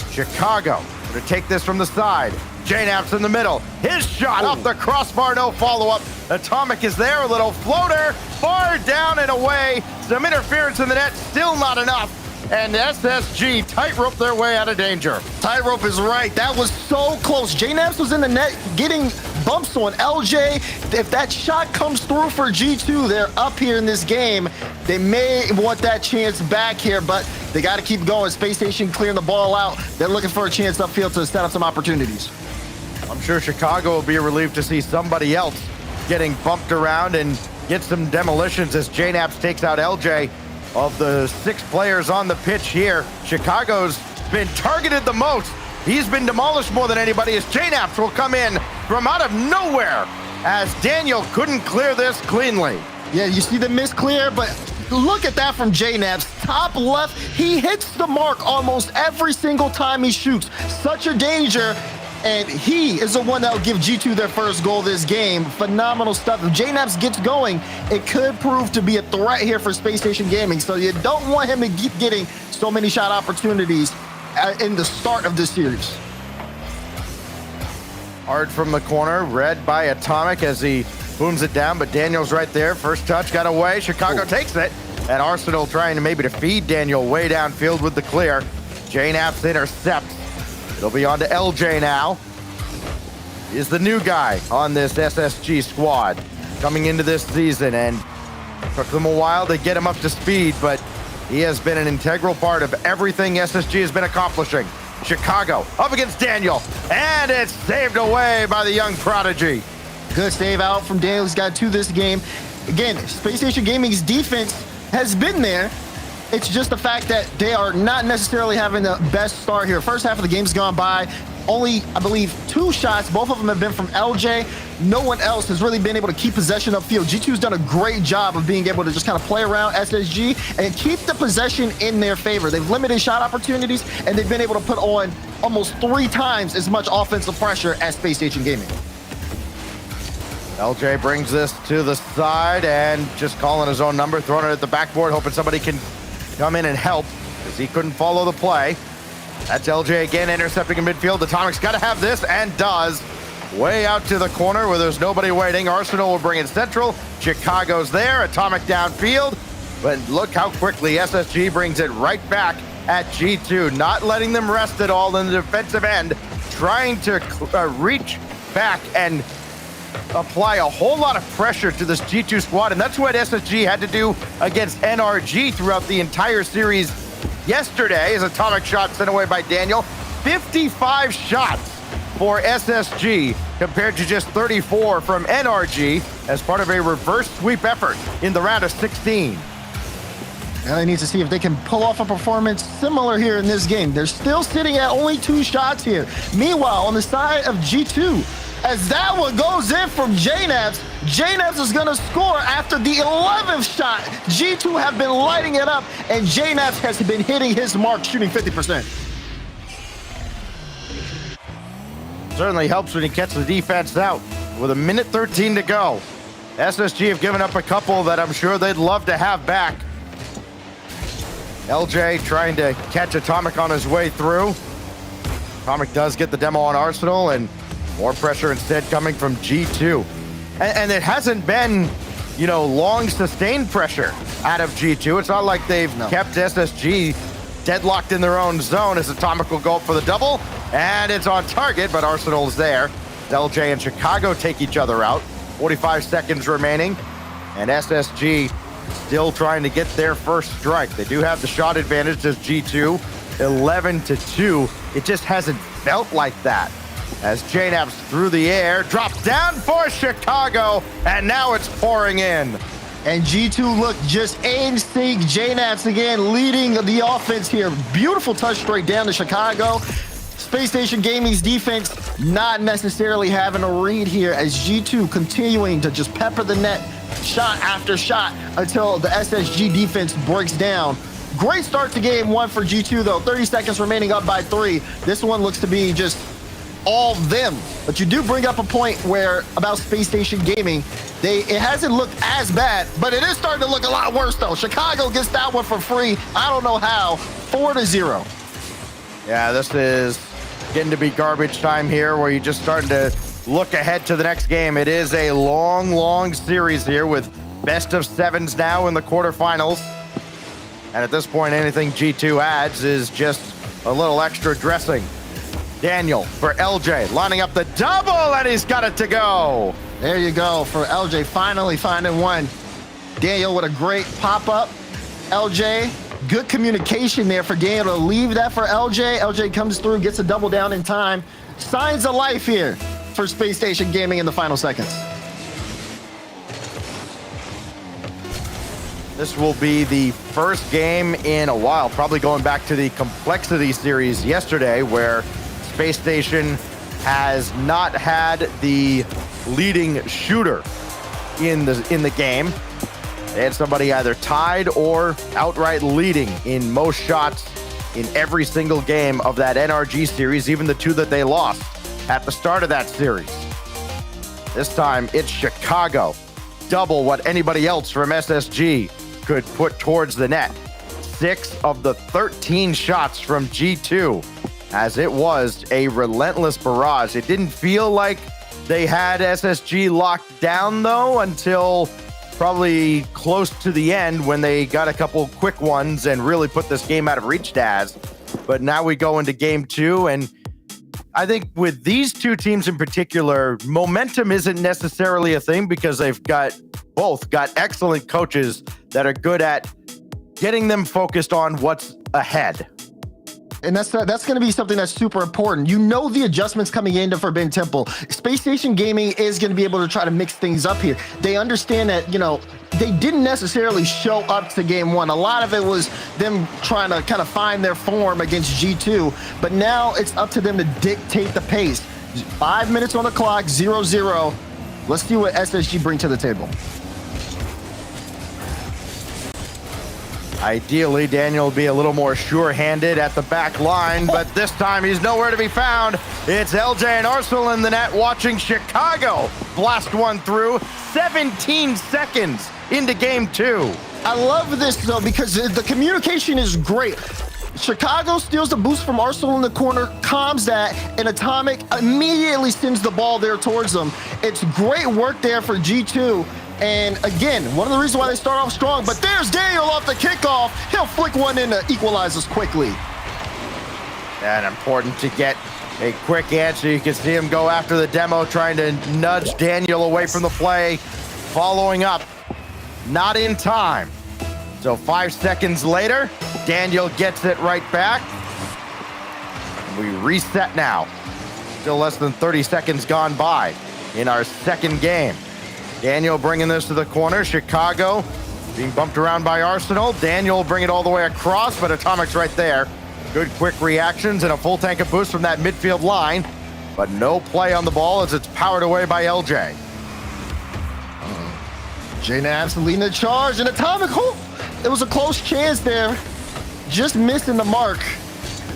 Chicago going to take this from the side. J-Naps in the middle. His shot off the crossbar, no follow-up. Atomic is there, a little floater, far down and away. Some interference in the net, still not enough. And SSG tightrope their way out of danger. Tightrope is right. That was so close. J-Naps was in the net getting bumps on LJ. If that shot comes through for G2, they're up here in this game. They may want that chance back here, but they got to keep going. Space Station clearing the ball out. They're looking for a chance upfield to set up some opportunities. I'm sure Chicago will be relieved to see somebody else getting bumped around and get some demolitions as J-Naps takes out LJ. Of the 6 players on the pitch here, Chicago's been targeted the most. He's been demolished more than anybody as J-Naps will come in from out of nowhere as Daniel couldn't clear this cleanly. Yeah, you see the miss clear, but look at that from J-Naps. Top left, he hits the mark almost every single time he shoots. Such a danger. And he is the one that will give G2 their first goal this game. Phenomenal stuff. If J-Naps gets going, it could prove to be a threat here for Space Station Gaming. So you don't want him to keep getting so many shot opportunities in the start of this series. Hard from the corner, read by Atomic as he booms it down, but Daniel's right there. First touch got away. Chicago takes it. And Arsenal trying to maybe to feed Daniel way downfield with the clear. J-Naps intercepts. It'll be on to LJ now. He's the new guy on this SSG squad coming into this season, and took them a while to get him up to speed, but he has been an integral part of everything SSG has been accomplishing. Chicago up against Daniel, and it's saved away by the young prodigy. Good save out from Daniel. He's got 2 this game. Again, Space Station Gaming's defense has been there. It's just the fact that they are not necessarily having the best start here. First half of the game's gone by. Only, I believe, 2 shots. Both of them have been from LJ. No one else has really been able to keep possession upfield. G2's done a great job of being able to just kind of play around SSG and keep the possession in their favor. They've limited shot opportunities, and they've been able to put on almost 3 times as much offensive pressure as Space Station Gaming. LJ brings this to the side and just calling his own number, throwing it at the backboard, hoping somebody can come in and help because he couldn't follow the play. That's LJ again intercepting in midfield. Atomic's got to have this and does. Way out to the corner where there's nobody waiting. Arsenal will bring it central. Chicago's there. Atomic downfield. But look how quickly SSG brings it right back at G2. Not letting them rest at all in the defensive end. Trying to reach back and apply a whole lot of pressure to this G2 squad, and that's what SSG had to do against NRG throughout the entire series yesterday as Atomic shot sent away by Daniel. 55 shots for SSG compared to just 34 from NRG as part of a reverse sweep effort in the round of 16. Now they need to see if they can pull off a performance similar here in this game. They're still sitting at only 2 shots here. Meanwhile, on the side of G2, as that one goes in from J-Naps, J-Naps is going to score after the 11th shot. G2 have been lighting it up, and J-Naps has been hitting his mark, shooting 50%. Certainly helps when he gets the defense out. With 1:13 to go, SSG have given up a couple that I'm sure they'd love to have back. LJ trying to catch Atomic on his way through. Atomic does get the demo on Arsenal, and more pressure instead coming from G2. And it hasn't been, you know, long sustained pressure out of G2. It's not like they've kept SSG deadlocked in their own zone as Atomic will go up for the double. And it's on target, but Arsenal is there. LJ and Chicago take each other out. 45 seconds remaining, and SSG still trying to get their first strike. They do have the shot advantage as G2, 11-2. It just hasn't felt like that. As JNAP's through the air, drops down for Chicago, and now it's pouring in. And G2 look just in sync. JNAP's again leading the offense here. Beautiful touch straight down to Chicago. Space Station Gaming's defense not necessarily having a read here as G2 continuing to just pepper the net shot after shot until the SSG defense breaks down. Great start to game one for G2 though. 30 seconds remaining, up by 3. This one looks to be just all them. But you do bring up a point where about Space Station Gaming, it hasn't looked as bad, but it is starting to look a lot worse though. Chicago gets that one for free. I don't know how. 4-0. Yeah, this is getting to be garbage time here where you're just starting to look ahead to the next game. It is a long series here with best of 7s now in the quarterfinals. And at this point, anything G2 adds is just a little extra dressing. Daniel for LJ, lining up the double, and he's got it to go. There you go for LJ, finally finding one. Daniel with a great pop-up. LJ, good communication there for Daniel to leave that for LJ. LJ comes through, gets a double down in time. Signs of life here for Space Station Gaming in the final seconds. This will be the first game in a while, probably going back to the Complexity series yesterday, where Space Station has not had the leading shooter in the game. They had somebody either tied or outright leading in most shots in every single game of that NRG series, even the 2 that they lost at the start of that series. This time it's Chicago, double what anybody else from SSG could put towards the net. 6 of the 13 shots from G2, as it was a relentless barrage. It didn't feel like they had SSG locked down though until probably close to the end when they got a couple quick ones and really put this game out of reach, Daz. But now we go into game 2, and I think with these 2 teams in particular, momentum isn't necessarily a thing because they've both got excellent coaches that are good at getting them focused on what's ahead. And that's going to be something that's super important. You know the adjustments coming into Forbidden Temple. Space Station Gaming is going to be able to try to mix things up here. They understand that, they didn't necessarily show up to game 1. A lot of it was them trying to kind of find their form against G2. But now it's up to them to dictate the pace. 5 minutes on the clock, 0-0. Let's see what SSG bring to the table. Ideally, Daniel will be a little more sure-handed at the back line, but this time he's nowhere to be found. It's LJ and Arsenal in the net watching Chicago blast one through. 17 seconds into game 2. I love this, though, because the communication is great. Chicago steals the boost from Arsenal in the corner, calms that, and Atomic immediately sends the ball there towards them. It's great work there for G2. And again, one of the reasons why they start off strong, but there's Daniel off the kickoff. He'll flick one in to equalize us quickly. And important to get a quick answer. You can see him go after the demo, trying to nudge Daniel away from the play. Following up, not in time. So 5 seconds later, Daniel gets it right back. We reset now. Still less than 30 seconds gone by in our second game. Daniel bringing this to the corner. Chicago being bumped around by Arsenal. Daniel bring it all the way across, but Atomic's right there. Good quick reactions and a full tank of boost from that midfield line, but no play on the ball as it's powered away by LJ. JNAV's leading the charge, and Atomic, it was a close chance there. Just missing the mark.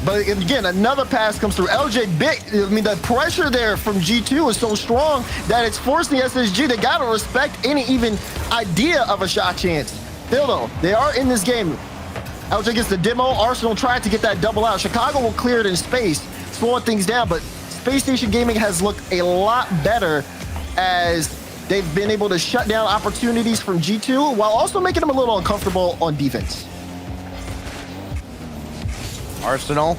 But again, another pass comes through. LJ big. I mean, the pressure there from G2 is so strong that it's forcing SSG. They got to respect any even idea of a shot chance. Still, though, they are in this game. LJ gets the demo. Arsenal tried to get that double out. Chicago will clear it in space, slowing things down. But Space Station Gaming has looked a lot better as they've been able to shut down opportunities from G2 while also making them a little uncomfortable on defense. Arsenal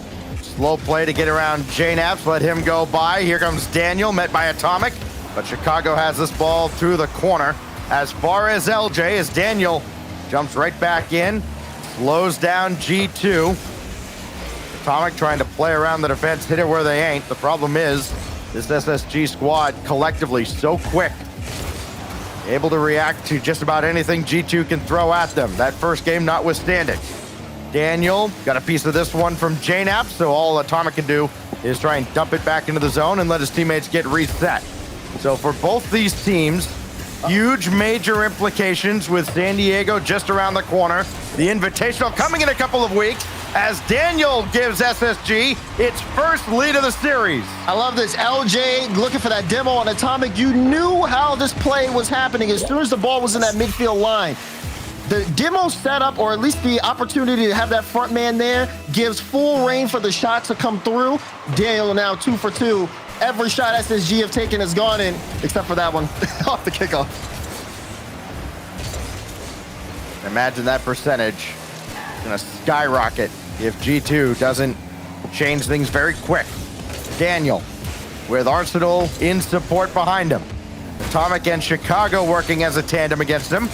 Slow play to get around J-Naps, let him go by. Here comes Daniel, met by Atomic, but Chicago has this ball through the corner. As far as LJ, as Daniel jumps right back in, slows down G2. Atomic trying to play around the defense, hit it where they ain't. The problem is, this SSG squad collectively so quick, able to react to just about anything G2 can throw at them. That first game notwithstanding. Daniel got a piece of this one from J-Nap, so all Atomic can do is try and dump it back into the zone and let his teammates get reset. So for both these teams, huge major implications with San Diego just around the corner. The Invitational coming in a couple of weeks as Daniel gives SSG its first lead of the series. I love this. LJ looking for that demo on Atomic. You knew how this play was happening as soon as the ball was in that midfield line. The demo setup, or at least the opportunity to have that front man there, gives full reign for the shot to come through. Daniel now 2 for 2. Every shot SSG have taken has gone in, except for that one off the kickoff. Imagine that percentage gonna skyrocket if G2 doesn't change things very quick. Daniel with Arsenal in support behind him. Atomic and Chicago working as a tandem against him.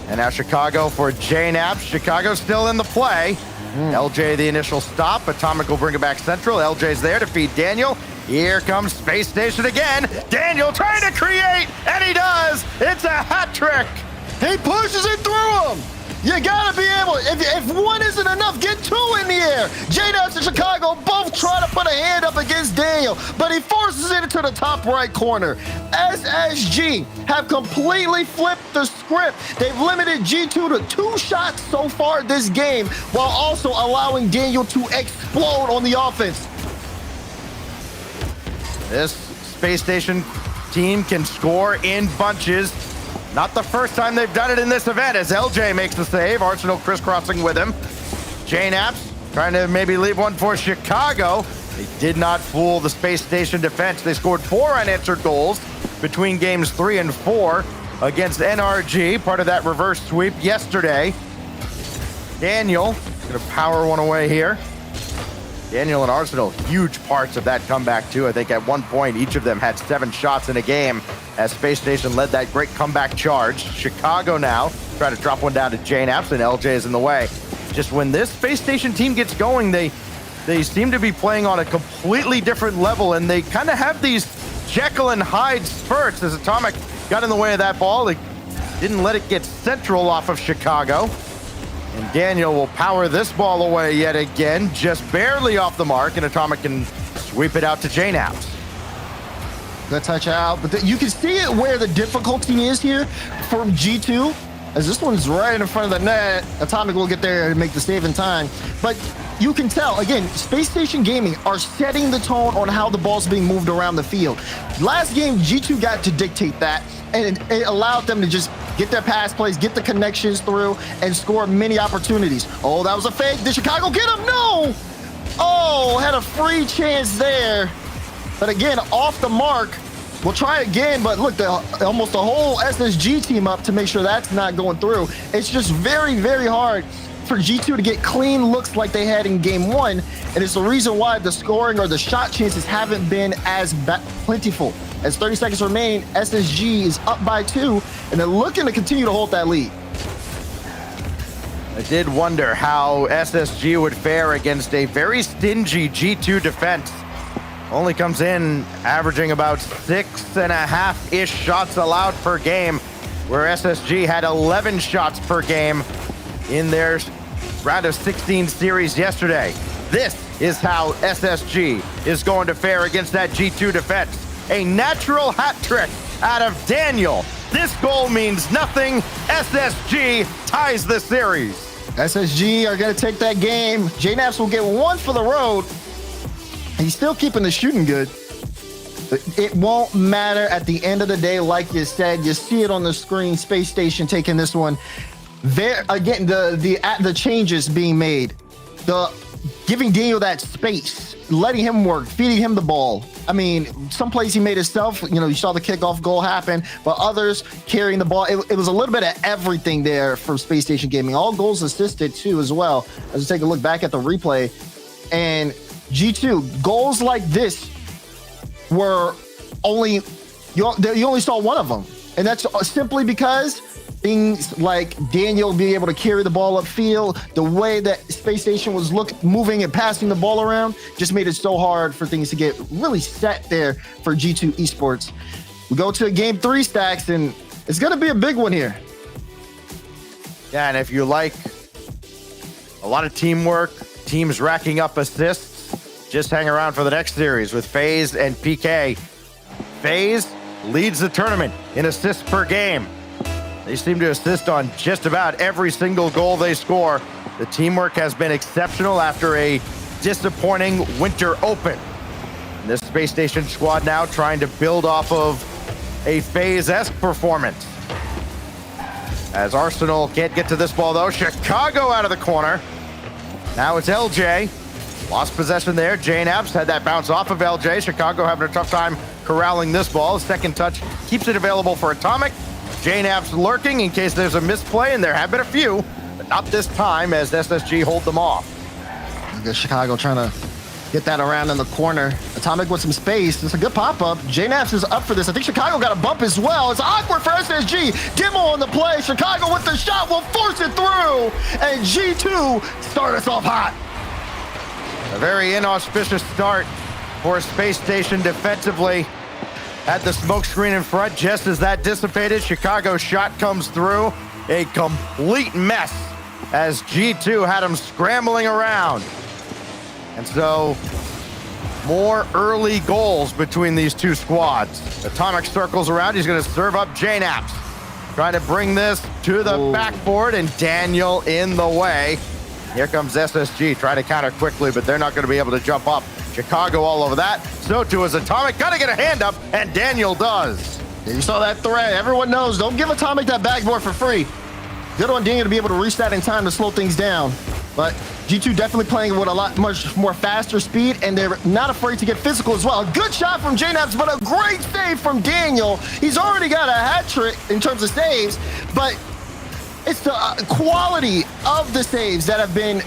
And now Chicago for J-Naps. Chicago's still in the play. LJ the initial stop. Atomic will bring it back central. LJ's there to feed Daniel. Here comes Space Station again. Daniel trying to create, and he does. It's a hat trick. He pushes it through him. You gotta be able, if one isn't enough, get 2 in the air. J-Naps and Chicago both try to put a hand up against Daniel, but he forces it into the top right corner. SSG have completely flipped the script. They've limited G2 to 2 shots so far this game, while also allowing Daniel to explode on the offense. This Space Station team can score in bunches. Not the first time they've done it in this event as LJ makes the save. Arsenal crisscrossing with him. J-Naps trying to maybe leave one for Chicago. They did not fool the Space Station defense. They scored 4 unanswered goals between games 3 and 4 against NRG, part of that reverse sweep yesterday. Daniel gonna power one away here. Daniel and Arsenal, huge parts of that comeback too. I think at one point, each of them had 7 shots in a game as Space Station led that great comeback charge. Chicago now try to drop one down to J-Naps, and LJ is in the way. Just when this Space Station team gets going, they seem to be playing on a completely different level, and they kind of have these Jekyll and Hyde spurts as Atomic got in the way of that ball. They didn't let it get central off of Chicago. And Daniel will power this ball away yet again, just barely off the mark, and Atomic can sweep it out to J-Naps. Good touch out, but you can see it where the difficulty is here for G2, as this one's right in front of the net. Atomic will get there and make the save in time, but you can tell, again, Space Station Gaming are setting the tone on how the ball's being moved around the field. Last game, G2 got to dictate that, and it allowed them to just get their pass plays, get the connections through, and score many opportunities. Oh, that was a fake. Did Chicago get him? No! Oh, had a free chance there. But again, off the mark. We'll try again, but look, almost the whole SSG team up to make sure that's not going through. It's just very, very hard for G2 to get clean looks like they had in game 1, and it's the reason why the scoring or the shot chances haven't been as plentiful. As 30 seconds remain, SSG is up by 2, and they're looking to continue to hold that lead. I did wonder how SSG would fare against a very stingy G2 defense. Only comes in averaging about 6.5-ish shots allowed per game, where SSG had 11 shots per game in their round of 16 series yesterday. This is how SSG is going to fare against that G2 defense. A natural hat trick out of Daniel. This goal means nothing. SSG ties the series. SSG are going to take that game. J-Naps will get 1 for the road. He's still keeping the shooting good. It won't matter at the end of the day, like you said. You see it on the screen. Space Station taking this one. There again, the changes being made. Giving Daniel that space, letting him work, feeding him the ball. I mean, some plays he made himself. You know, you saw the kickoff goal happen, but others carrying the ball. It was a little bit of everything there for Space Station Gaming. All goals assisted too as well. As we take a look back at the replay, and G2, goals like this were only, you only saw one of them. And that's simply because things like Daniel being able to carry the ball upfield, the way that Space Station was moving and passing the ball around just made it so hard for things to get really set there for G2 Esports. We go to game 3 stacks, and it's going to be a big one here. Yeah, and if you like a lot of teamwork, teams racking up assists, just hang around for the next series with FaZe and PK. FaZe leads the tournament in assists per game. They seem to assist on just about every single goal they score. The teamwork has been exceptional after a disappointing winter open. And this Space Station squad now trying to build off of a FaZe-esque performance. As Arsenal can't get to this ball though, Chicago out of the corner. Now it's LJ. Lost possession there. J-Naps had that bounce off of LJ. Chicago having a tough time corralling this ball. Second touch keeps it available for Atomic. J-Naps lurking in case there's a misplay, and there have been a few, but not this time as SSG hold them off. I guess Chicago trying to get that around in the corner. Atomic with some space. It's a good pop-up. J-Naps is up for this. I think Chicago got a bump as well. It's awkward for SSG. Demo on the play. Chicago with the shot will force it through, and G2 start us off hot. A very inauspicious start for Space Station defensively. Had the smoke screen in front just as that dissipated. Chicago's shot comes through. A complete mess as G2 had them scrambling around. And so, more early goals between these two squads. Atomic circles around. He's going to serve up J-Naps. Trying to bring this to the backboard, and Daniel in the way. Here comes SSG, trying to counter quickly, but they're not going to be able to jump up. Chicago all over that. So too is Atomic. Got to get a hand up, and Daniel does. You saw that threat. Everyone knows, don't give Atomic that backboard for free. Good on Daniel to be able to reach that in time to slow things down. But G2 definitely playing with a much more faster speed, and they're not afraid to get physical as well. A good shot from J-Naps, but a great save from Daniel. He's already got a hat trick in terms of saves, but it's the quality of the saves that have been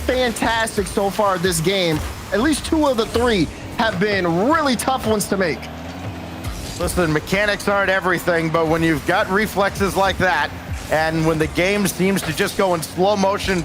fantastic so far this game. At least 2 of the 3 have been really tough ones to make. Listen, mechanics aren't everything, but when you've got reflexes like that, and when the game seems to just go in slow motion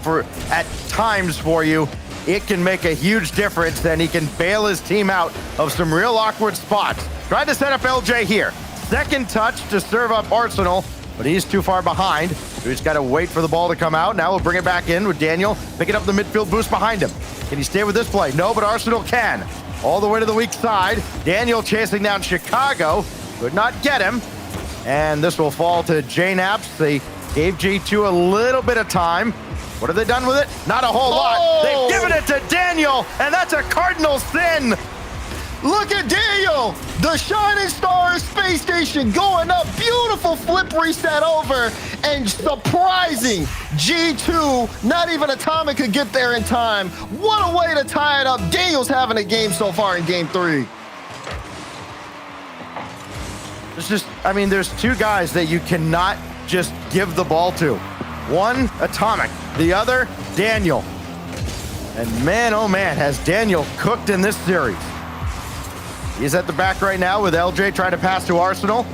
at times for you, it can make a huge difference, and he can bail his team out of some real awkward spots. Tried to set up LJ here. Second touch to serve up Arsenal, but he's too far behind. So he's got to wait for the ball to come out. Now we'll bring it back in with Daniel picking up the midfield boost behind him. Can he stay with this play? No, but Arsenal can. All the way to the weak side. Daniel chasing down Chicago. Could not get him. And this will fall to J-Naps. They gave G2 a little bit of time. What have they done with it? Not a whole lot. They've given it to Daniel, and that's a cardinal sin. Look at Daniel, the shining star of Space Station going up. Beautiful flip reset over, and surprising. G2, not even Atomic could get there in time. What a way to tie it up. Daniel's having a game so far in game 3. There's 2 guys that you cannot just give the ball to. One, Atomic. The other, Daniel. And man, oh man, has Daniel cooked in this series. He's at the back right now with LJ trying to pass to Arsenal.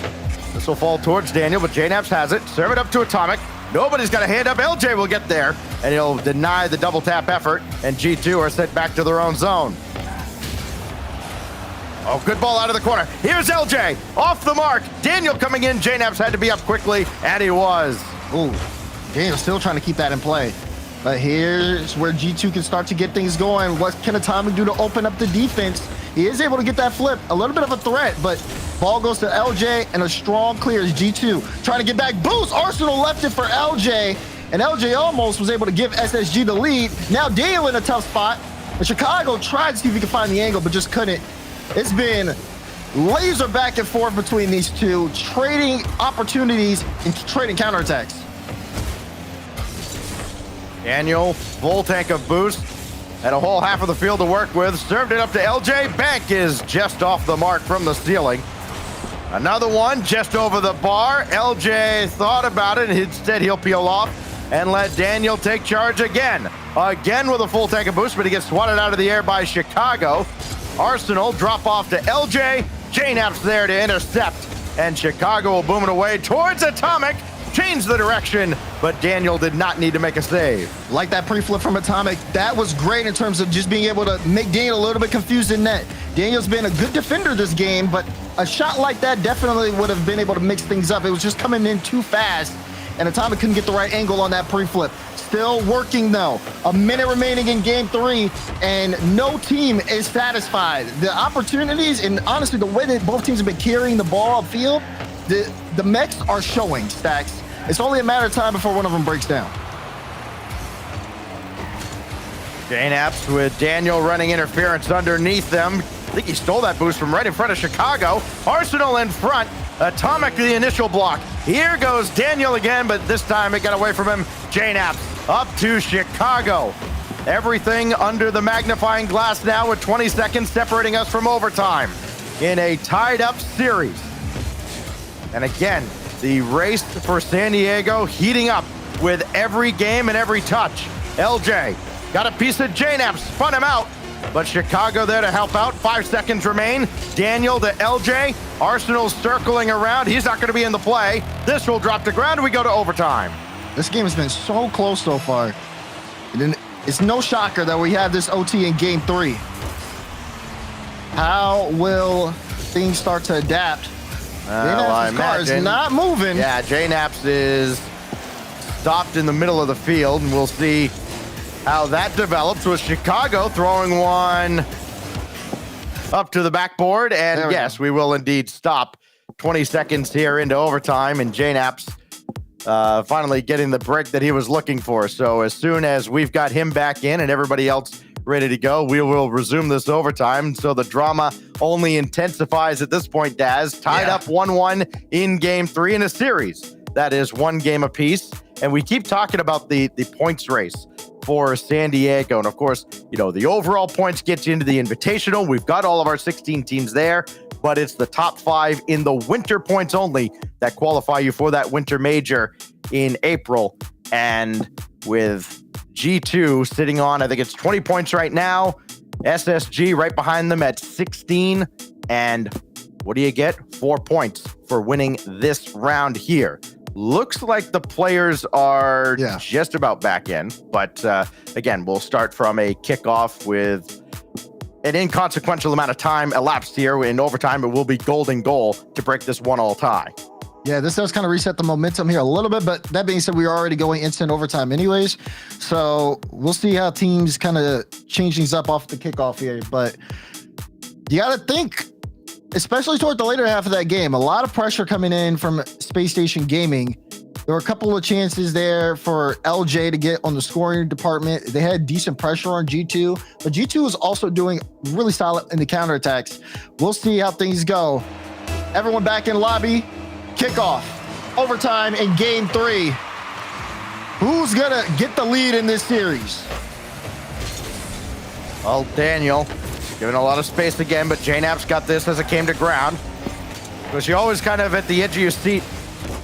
This will fall towards Daniel, but J-Naps has it. Serve it up to Atomic. Nobody's got a hand up. LJ will get there, and he'll deny the double tap effort, and G2 are sent back to their own zone. Oh, good ball out of the corner. Here's LJ, off the mark. Daniel coming in. J-Naps had to be up quickly, and he was. Ooh, Daniel still trying to keep that in play. But here's where G2 can start to get things going. What can Atomic do to open up the defense? He is able to get that flip. A little bit of a threat, but ball goes to LJ, and a strong clear is G2. Trying to get back. Boost! Arsenal left it for LJ, and LJ almost was able to give SSG the lead. Now Daniel in a tough spot. And Chicago tried to see if he could find the angle, but just couldn't. It's been laser back and forth between these two, trading opportunities and trading counterattacks. Daniel, full tank of boost. Had a whole half of the field to work with. Served it up to LJ. Bank is just off the mark from the ceiling. Another one just over the bar. LJ thought about it. Instead, he'll peel off and let Daniel take charge again. again with a full tank of boost, but he gets swatted out of the air by Chicago. Arsenal drop off to LJ. J-Nap's there to intercept, and Chicago will boom it away towards Atomic. Change the direction, but Daniel did not need to make a save. Like that pre-flip from Atomic, that was great in terms of just being able to make Daniel a little bit confused in net. Daniel's been a good defender this game, but a shot like that definitely would have been able to mix things up. It was just coming in too fast, and Atomic couldn't get the right angle on that pre-flip. Still working though. A minute remaining in game 3, and no team is satisfied. The opportunities, and honestly, the way that both teams have been carrying the ball upfield, the mechs are showing, Stacks. It's only a matter of time before one of them breaks down. J-Naps with Daniel running interference underneath them. I think he stole that boost from right in front of Chicago. Arsenal in front. Atomic the initial block. Here goes Daniel again, but this time it got away from him. J-Naps up to Chicago. Everything under the magnifying glass now with 20 seconds separating us from overtime in a tied-up series. And again, the race for San Diego heating up with every game and every touch. LJ got a piece of J-Nap, spun him out, but Chicago there to help out. 5 seconds remain. Daniel to LJ. Arsenal's circling around. He's not going to be in the play. This will drop to ground and we go to overtime. This game has been so close so far. And it's no shocker that we have this OT in game 3. How will things start to adapt? J-Nap's car is not moving. Yeah, J-Naps is stopped in the middle of the field, and we'll see how that develops with Chicago throwing one up to the backboard. And yes, we will indeed stop. 20 seconds here into overtime, and J-Naps finally getting the break that he was looking for. So as soon as we've got him back in and everybody else ready to go, we will resume this overtime. So the drama only intensifies at this point, Daz. Tied up 1-1 in game 3 in a series. That is 1 game apiece. And we keep talking about the points race for San Diego. And of course, you know, the overall points get you into the Invitational. We've got all of our 16 teams there, but it's the top 5 in the winter points only that qualify you for that winter major in April. And with G2 sitting on, I think it's 20 points right now. SSG right behind them at 16. And what do you get? 4 points for winning this round here. Looks like the players are just about back in. But again, we'll start from a kickoff with an inconsequential amount of time elapsed here. In overtime, it will be golden goal to break this 1-1 tie. Yeah, this does kind of reset the momentum here a little bit, but that being said, we are already going instant overtime anyways. So we'll see how teams kind of change things up off the kickoff here. But you got to think, especially toward the later half of that game, a lot of pressure coming in from Space Station Gaming. There were a couple of chances there for LJ to get on the scoring department. They had decent pressure on G2, but G2 is also doing really solid in the counterattacks. We'll see how things go. Everyone back in lobby. Kickoff, overtime in game 3. Who's gonna get the lead in this series? Well, Daniel giving a lot of space again, but J-Nap's got this as it came to ground. Because you're always kind of at the edge of your seat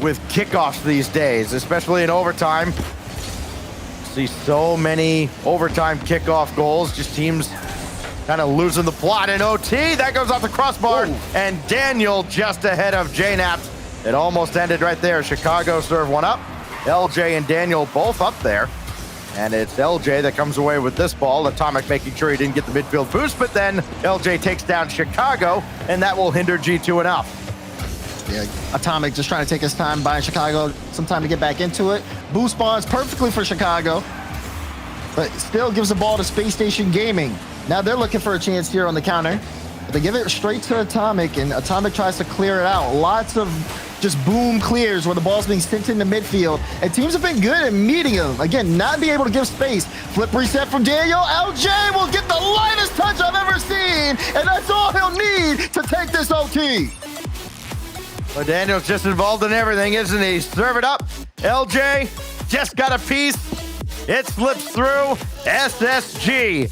with kickoffs these days, especially in overtime. See so many overtime kickoff goals, just teams kind of losing the plot in OT. That goes off the crossbar, and Daniel just ahead of J-Nap. It almost ended right there. Chicago serve one up. LJ and Daniel both up there. And it's LJ that comes away with this ball. Atomic making sure he didn't get the midfield boost, but then LJ takes down Chicago, and that will hinder G2 enough. Yeah, Atomic just trying to take his time, buying Chicago some time to get back into it. Boost spawns perfectly for Chicago, but still gives the ball to Space Station Gaming. Now they're looking for a chance here on the counter. But they give it straight to Atomic, and Atomic tries to clear it out. Lots of just boom clears where the ball's being sent into midfield, and teams have been good at meeting them. Again, not being able to give space. Flip reset from Daniel. LJ will get the lightest touch I've ever seen, and that's all he'll need to take this OT. Well, Daniel's just involved in everything, isn't he? Serve it up. LJ just got a piece. It slips through. SSG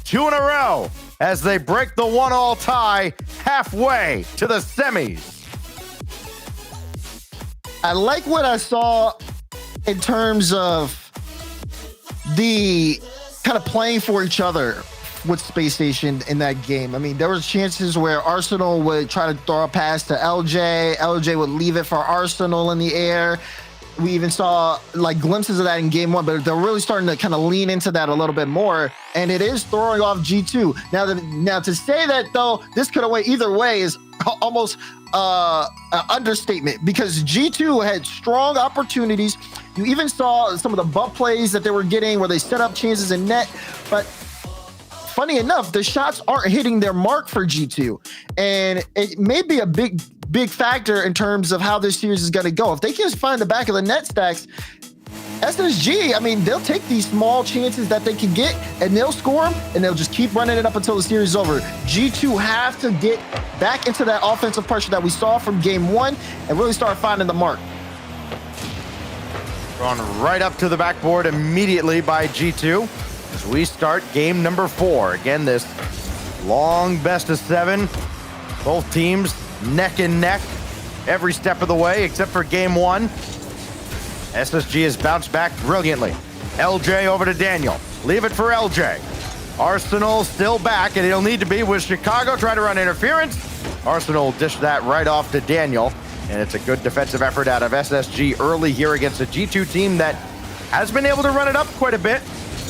2 in a row as they break the 1-1 tie halfway to the semis. I like what I saw in terms of the kind of playing for each other with Space Station in that game. I mean, there was chances where Arsenal would try to throw a pass to LJ. LJ would leave it for Arsenal in the air. We even saw like glimpses of that in game 1, but they're really starting to kind of lean into that a little bit more, and it is throwing off G2. Now to say that though, this could have went either way is almost an understatement, because G2 had strong opportunities. You even saw some of the bump plays that they were getting where they set up chances in net, but funny enough, the shots aren't hitting their mark for G2, and it may be a big factor in terms of how this series is going to go. If they can find the back of the net stacks, SSG, I mean, they'll take these small chances that they can get and they'll score them, and they'll just keep running it up until the series is over. G2 have to get back into that offensive pressure that we saw from game 1 and really start finding the mark. Drawn right up to the backboard immediately by G2 as we start game number 4. Again, this long best of 7. Both teams neck and neck every step of the way except for game 1. SSG has bounced back brilliantly. LJ over to Daniel. Leave it for LJ. Arsenal still back, and he'll need to be with Chicago trying to run interference. Arsenal dished that right off to Daniel, and it's a good defensive effort out of SSG early here against a G2 team that has been able to run it up quite a bit.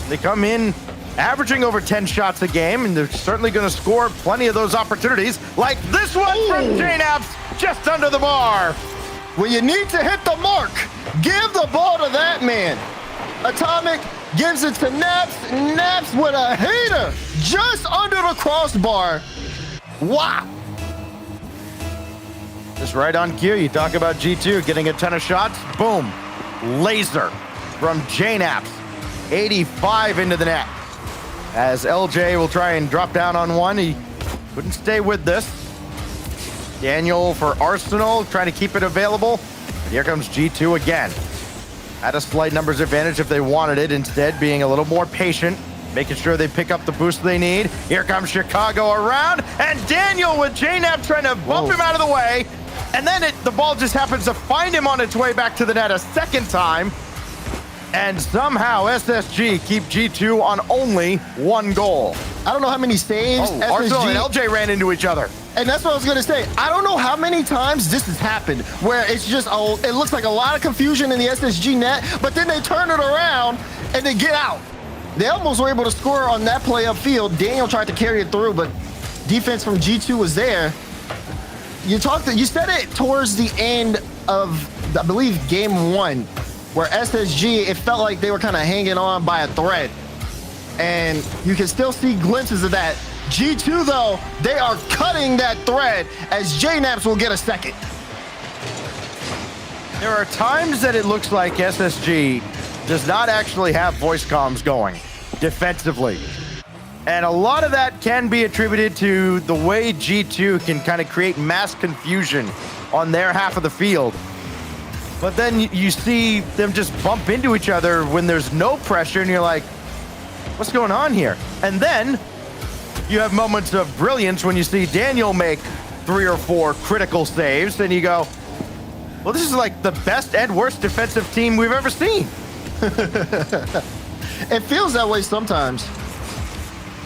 They come in averaging over 10 shots a game, and they're certainly going to score plenty of those opportunities, like this one from JNAPS, just under the bar. When you need to hit the mark, give the ball to that man. Atomic gives it to Naps. Naps with a hater just under the crossbar. Wow. Just right on cue. You talk about G2 getting a ton of shots. Boom. Laser from JNAPS. 85 into the net. As LJ will try and drop down on one. He couldn't stay with this. Daniel for Arsenal, trying to keep it available. Here comes G2 again. Had a slight numbers advantage if they wanted it, instead being a little more patient, making sure they pick up the boost they need. Here comes Chicago around, and Daniel with JNAP trying to bump him out of the way. And then the ball just happens to find him on its way back to the net a second time. And somehow SSG keep G2 on only 1 goal. I don't know how many saves SSG... Arsenal and LJ ran into each other. And that's what I was going to say. I don't know how many times this has happened where it's just, it looks like a lot of confusion in the SSG net, but then they turn it around and they get out. They almost were able to score on that play upfield. Daniel tried to carry it through, but defense from G2 was there. You said it towards the end of, I believe, game 1, where SSG, it felt like they were kind of hanging on by a thread. And you can still see glimpses of that. G2, though, they are cutting that thread as JNAPS will get a second. There are times that it looks like SSG does not actually have voice comms going defensively. And a lot of that can be attributed to the way G2 can kind of create mass confusion on their half of the field. But then you see them just bump into each other when there's no pressure, and you're like, what's going on here? And then you have moments of brilliance when you see Daniel make 3 or 4 critical saves, and you go, well, this is like the best and worst defensive team we've ever seen. It feels that way sometimes.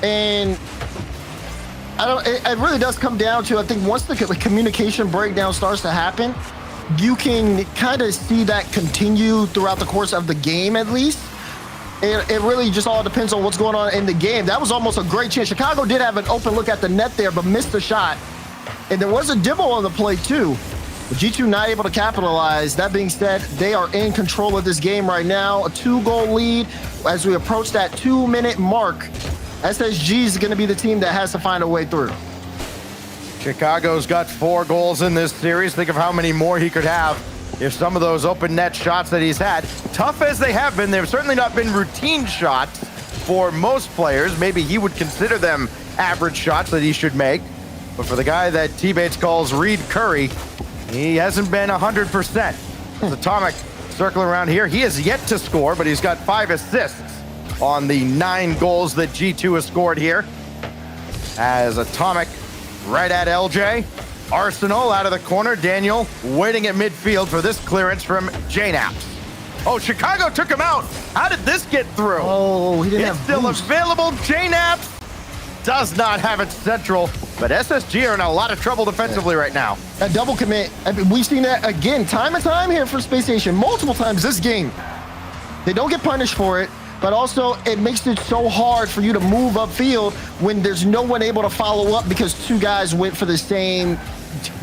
And it really does come down to, I think once the communication breakdown starts to happen, you can kind of see that continue throughout the course of the game, at least. It really just all depends on what's going on in the game. That was almost a great chance. Chicago did have an open look at the net there, but missed the shot. And there was a dibble on the play too. But G2 not able to capitalize. That being said, they are in control of this game right now. A 2-goal lead as we approach that 2-minute mark. SSG is going to be the team that has to find a way through. Chicago's got 4 goals in this series. Think of how many more he could have if some of those open net shots that he's had, tough as they have been, they've certainly not been routine shots for most players. Maybe he would consider them average shots that he should make. But for the guy that T-Bates calls Reed Curry, he hasn't been 100%. As Atomic circling around here, he has yet to score, but he's got 5 assists on the 9 goals that G2 has scored here. As Atomic right at LJ. Arsenal out of the corner. Daniel waiting at midfield for this clearance from JNAPS. Oh, Chicago took him out. How did this get through? Oh, he didn't It's have still boost. available. JNAP does not have it central, but SSG are in a lot of trouble defensively right now. A double commit. I mean, we've seen that again, time and time here for Space Station, multiple times this game. They don't get punished for it, but also it makes it so hard for you to move upfield when there's no one able to follow up because two guys went for the same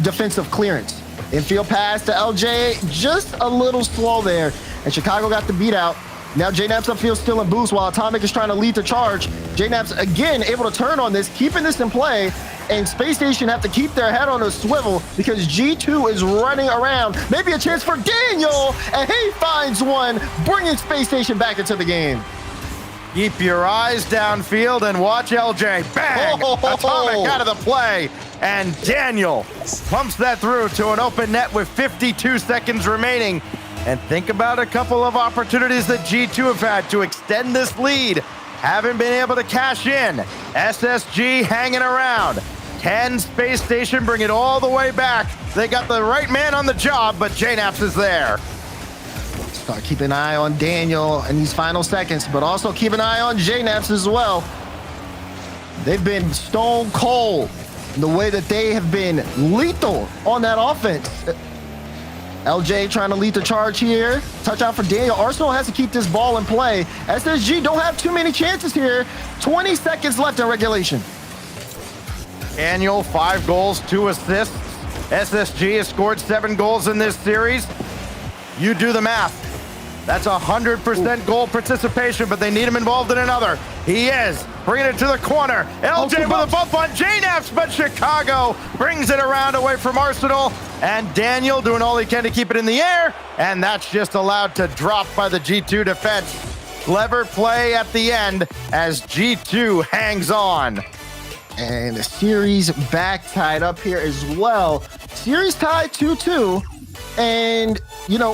defensive clearance. Infield pass to LJ, just a little slow there, and Chicago got the beat out. Now JNAP's upfield still in boost while Atomic is trying to lead the charge. JNAP's again able to turn on this, keeping this in play, and Space Station have to keep their head on a swivel because G2 is running around. Maybe a chance for Daniel, and he finds one, bringing Space Station back into the game. Keep your eyes downfield and watch LJ. Bang! Atomic out of the play. And Daniel pumps that through to an open net with 52 seconds remaining. And think about a couple of opportunities that G2 have had to extend this lead. Haven't been able to cash in. SSG hanging around. Can Space Station bring it all the way back? They got the right man on the job, but JNAPS is there. Start keeping an eye on Daniel in these final seconds, but also keep an eye on JNAPS as well. They've been stone cold in the way that they have been lethal on that offense. LJ trying to lead the charge here. Touch out for Daniel. Arsenal has to keep this ball in play. SSG don't have too many chances here. 20 seconds left in regulation. Daniel, 5 goals, 2 assists. SSG has scored 7 goals in this series. You do the math. That's 100% goal participation, but they need him involved in another. He is bringing it to the corner. LJ with a bump on JNAPS, but Chicago brings it around away from Arsenal. And Daniel doing all he can to keep it in the air, and that's just allowed to drop by the G2 defense. Clever play at the end as G2 hangs on. And the series back tied up here as well. Series tied 2-2. And, you know,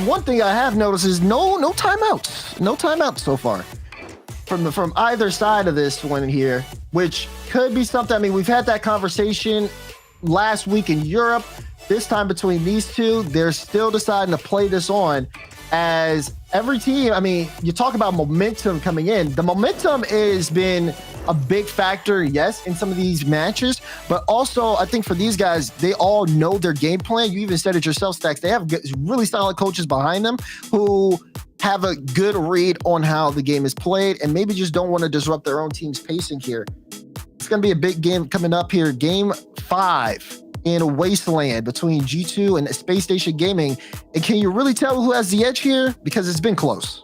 one thing I have noticed is no timeouts. No timeouts so far from either side of this one here, which could be something. I mean, we've had that conversation last week in Europe. This time between these two, they're still deciding to play this on as every team. I mean, you talk about momentum coming in. The momentum has been a big factor, yes, in some of these matches, but also I think for these guys, they all know their game plan. You even said it yourself, Stacks. They have really solid coaches behind them who have a good read on how the game is played and maybe just don't want to disrupt their own team's pacing here. It's going to be a big game coming up here. Game 5 in a wasteland between G2 and Space Station Gaming. And can you really tell who has the edge here? Because it's been close.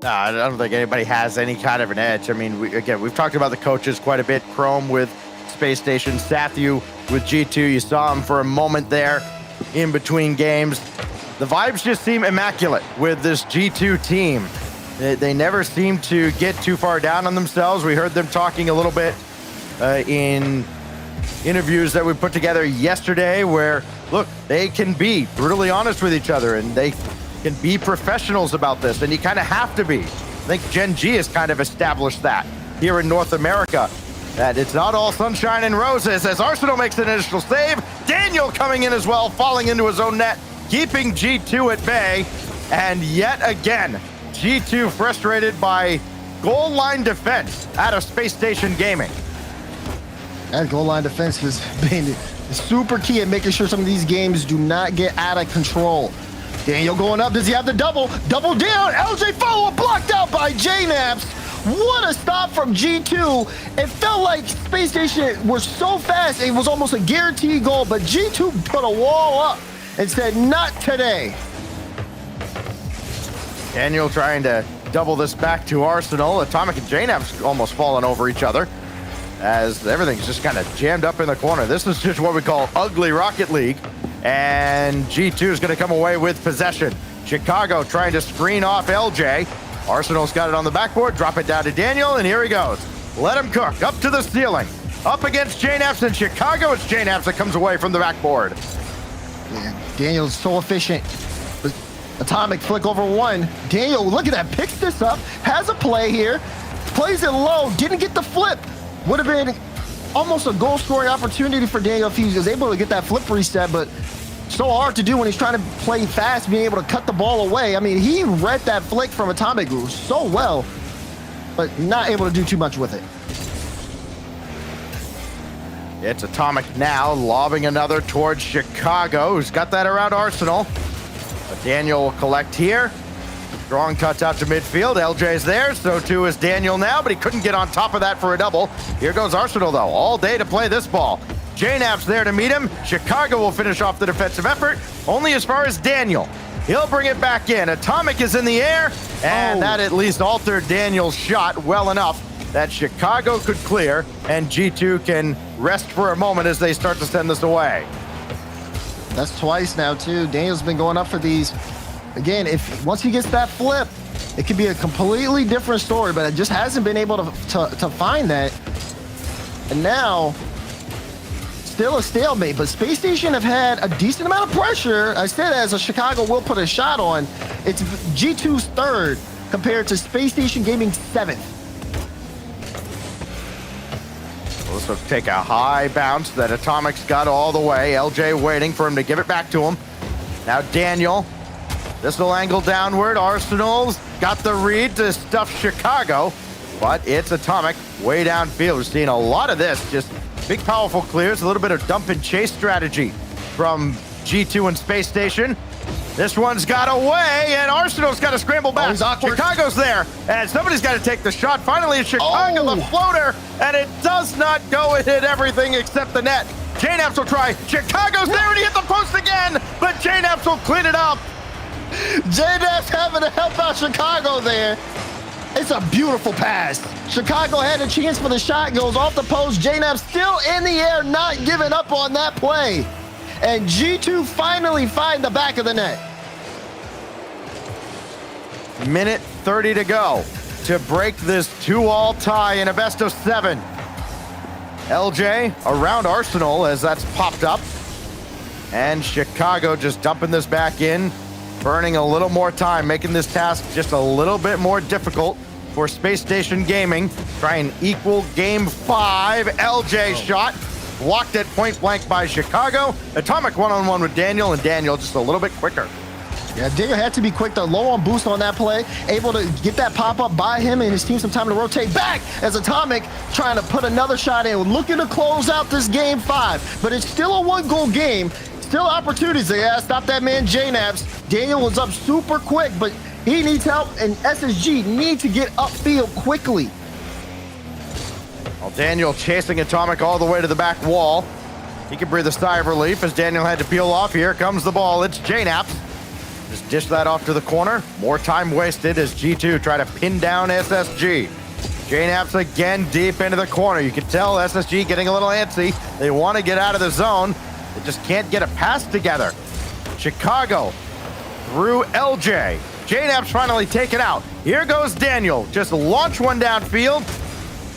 Nah, I don't think anybody has any kind of an edge. I mean, we've talked about the coaches quite a bit. Chrome with Space Station, Sathu with G2. You saw him for a moment there in between games. The vibes just seem immaculate with this G2 team. They never seem to get too far down on themselves. We heard them talking a little bit in interviews that we put together yesterday where, look, they can be brutally honest with each other and they can be professionals about this, and you kind of have to be. I think Gen.G has kind of established that here in North America, that it's not all sunshine and roses as Arsenal makes an initial save. Daniel coming in as well, falling into his own net, keeping G2 at bay. And yet again, G2 frustrated by goal line defense out of Space Station Gaming. That goal line defense has been super key at making sure some of these games do not get out of control. Daniel going up. Does he have the double? Double down. LJ follow-up blocked out by JNAPS. What a stop from G2. It felt like Space Station was so fast, it was almost a guaranteed goal, but G2 put a wall up and said, not today. Daniel trying to double this back to Arsenal. Atomic and JNAP's almost falling over each other as everything's just kind of jammed up in the corner. This is just what we call ugly Rocket League. And G2 is going to come away with possession. Chicago trying to screen off LJ. Arsenal's got it on the backboard. Drop it down to Daniel, and here he goes. Let him cook. Up to the ceiling. Up against JNAPS in Chicago. It's JNAPS that comes away from the backboard. Yeah, Daniel's so efficient. Atomic flick over one. Daniel, look at that. Picks this up. Has a play here. Plays it low. Didn't get the flip. Would have been almost a goal-scoring opportunity for Daniel if he was able to get that flip reset, but so hard to do when he's trying to play fast, being able to cut the ball away. I mean, he read that flick from Atomic so well, but not able to do too much with it. It's Atomic now, lobbing another towards Chicago, who's got that around Arsenal. But Daniel will collect here. Strong touch out to midfield. LJ's there, so too is Daniel now, but he couldn't get on top of that for a double. Here goes Arsenal, though, all day to play this ball. JNAP's there to meet him. Chicago will finish off the defensive effort, only as far as Daniel. He'll bring it back in. Atomic is in the air, and that at least altered Daniel's shot well enough that Chicago could clear, and G2 can rest for a moment as they start to send this away. That's twice now, too. Daniel's been going up for these. Again, once he gets that flip, it could be a completely different story, but it just hasn't been able to find that. And now, still a stalemate, but Space Station have had a decent amount of pressure. I said as a Chicago will put a shot on. It's G2's third compared to Space Station Gaming's 7th. This will take a high bounce that Atomic's got all the way. LJ waiting for him to give it back to him. Now Daniel, this will angle downward. Arsenal's got the read to stuff Chicago, but it's Atomic way downfield. We're seeing a lot of this, just big powerful clears, a little bit of dump and chase strategy from G2 and Space Station. This one's got away, and Arsenal's got to scramble back. Chicago's there, and somebody's got to take the shot. Finally, it's Chicago, the floater, and it does not go. It hit everything except the net. JNAPS will try. Chicago's there, and he hit the post again, but JNAPS will clean it up. JNAPS having to help out Chicago there. It's a beautiful pass. Chicago had a chance for the shot, goes off the post. JNAPS still in the air, not giving up on that play. And G2 finally find the back of the net. Minute 30 to go to break this 2-all tie in a best of 7. LJ around Arsenal as that's popped up. And Chicago just dumping this back in, burning a little more time, making this task just a little bit more difficult for Space Station Gaming. Try and equal game 5. LJ shot. Blocked at point blank by Chicago. Atomic one-on-one with Daniel, and Daniel just a little bit quicker. Yeah, Daniel had to be quick. They're low on boost on that play. Able to get that pop-up, buy him and his team some time to rotate back as Atomic trying to put another shot in. Looking to close out this game 5, but it's still a 1-goal game. Still opportunities. They gotta stop that man JNAPS. Daniel was up super quick, but he needs help, and SSG need to get upfield quickly. Well, Daniel chasing Atomic all the way to the back wall. He can breathe a sigh of relief as Daniel had to peel off. Here comes the ball. It's JNAPS. Just dish that off to the corner. More time wasted as G2 try to pin down SSG. JNAPS again deep into the corner. You can tell SSG getting a little antsy. They want to get out of the zone. They just can't get a pass together. Chicago through LJ. JNAPS finally taken out. Here goes Daniel. Just launch one downfield.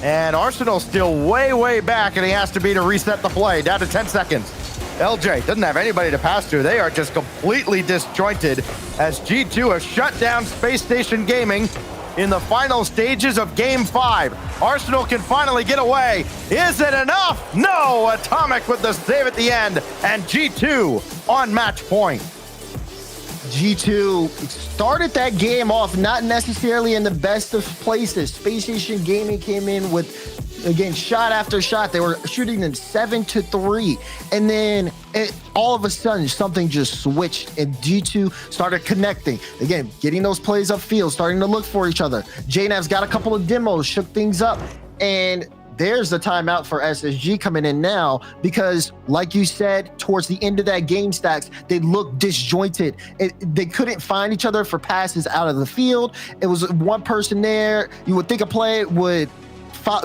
And Arsenal's still way, way back, and he has to be to reset the play. Down to 10 seconds. LJ doesn't have anybody to pass to. They are just completely disjointed as G2 have shut down Space Station Gaming in the final stages of Game 5. Arsenal can finally get away. Is it enough? No! Atomic with the save at the end, and G2 on match point. G2 started that game off not necessarily in the best of places. Space Station Gaming came in with, again, shot after shot. They were shooting them 7-3. And then all of a sudden, something just switched and G2 started connecting. Again, getting those plays upfield, starting to look for each other. JNAV's got a couple of demos, shook things up. And there's the timeout for SSG coming in now because, like you said, towards the end of that game stacks, they looked disjointed. They couldn't find each other for passes out of the field. It was one person there. You would think a play would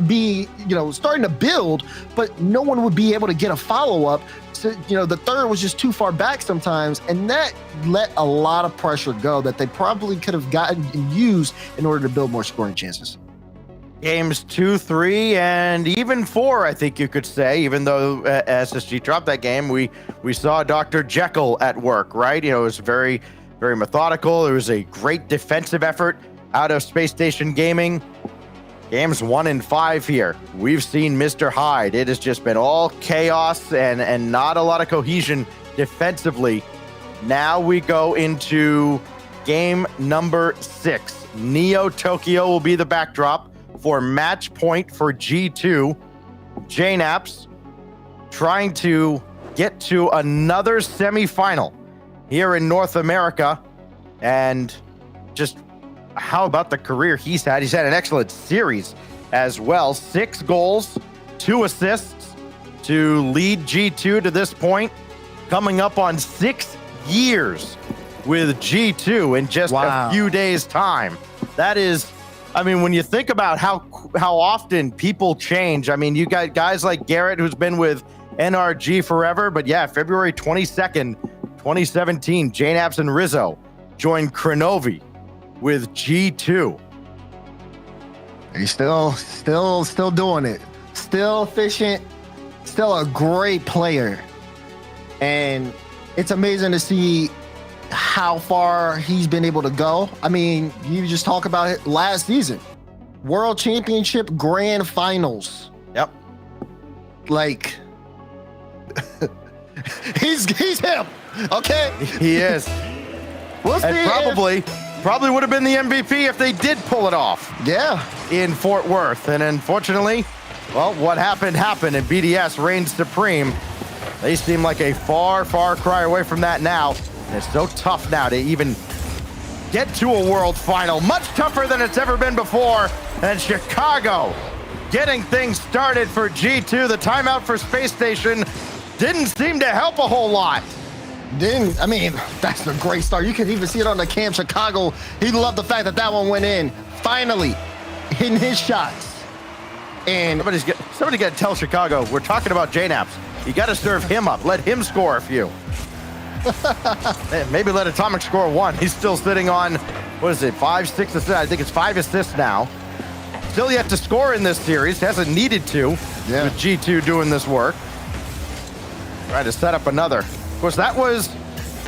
be, starting to build, but no one would be able to get a follow-up. So, the third was just too far back sometimes, and that let a lot of pressure go that they probably could have gotten and used in order to build more scoring chances. Games 2, 3, and even 4, I think you could say, even though SSG dropped that game, we saw Dr. Jekyll at work, right? It was very, very methodical. It was a great defensive effort out of Space Station Gaming. Games 1 and 5 here. We've seen Mr. Hyde. It has just been all chaos and not a lot of cohesion defensively. Now we go into game number 6. Neo Tokyo will be the backdrop for match point for G2. JNAPS trying to get to another semifinal here in North America. And just how about the career he's had? He's had an excellent series as well. 6 goals, 2 assists to lead G2 to this point. Coming up on 6 years with G2 in just a few days' time. That is, I mean, when you think about how often people change, I mean, you got guys like Garrett, who's been with NRG forever, but yeah, February 22nd, 2017, JNAPS and Rizzo joined Kronovi with G2. He's still doing it. Still efficient. Still a great player. And it's amazing to see how far he's been able to go. I mean, you just talk about it last season. World Championship Grand Finals. Yep. Like, he's him. Okay? He is. We'll see. And probably would have been the MVP if they did pull it off. Yeah. In Fort Worth. And unfortunately, well, what happened, and BDS reigned supreme. They seem like a far, far cry away from that now. And it's so tough now to even get to a world final. Much tougher than it's ever been before. And Chicago getting things started for G2. The timeout for Space Station didn't seem to help a whole lot. I mean, that's a great start. You can even see it on the cam. Chicago, he loved the fact that one went in. Finally, hitting his shots. And somebody got to tell Chicago, we're talking about JNAPS. You got to serve him up. Let him score a few. Maybe let Atomic score 1. He's still sitting on, what is it, 5, 6 assists? I think it's 5 assists now. Still yet to score in this series. Hasn't needed to with G2 doing this work. Trying to set up another. Of course, that was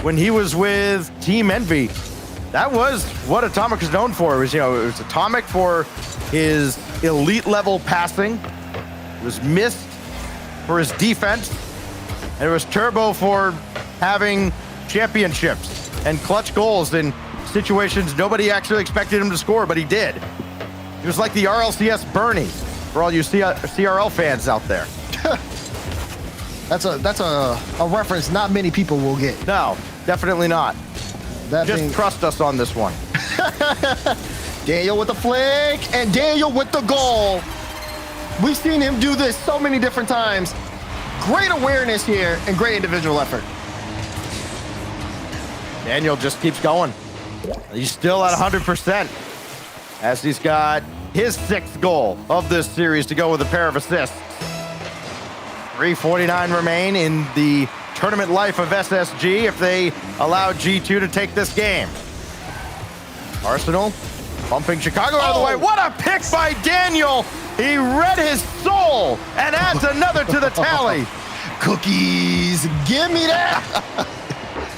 when he was with Team Envy. That was what Atomic is known for. It was Atomic for his elite level passing. It was Mist for his defense. And it was Turbo for having championships and clutch goals in situations nobody actually expected him to score, but he did. He was like the RLCS Bernie for all you CRL fans out there. That's a reference not many people will get. No, definitely not. Just trust us on this one. Daniel with the flick and Daniel with the goal. We've seen him do this so many different times. Great awareness here and great individual effort. Daniel just keeps going. He's still at 100% as he's got his 6th goal of this series to go with a pair of assists. 3:49 remain in the tournament life of SSG if they allow G2 to take this game. Arsenal bumping Chicago out of the way. What a pick by Daniel. He read his soul and adds another to the tally. Cookies, give me that.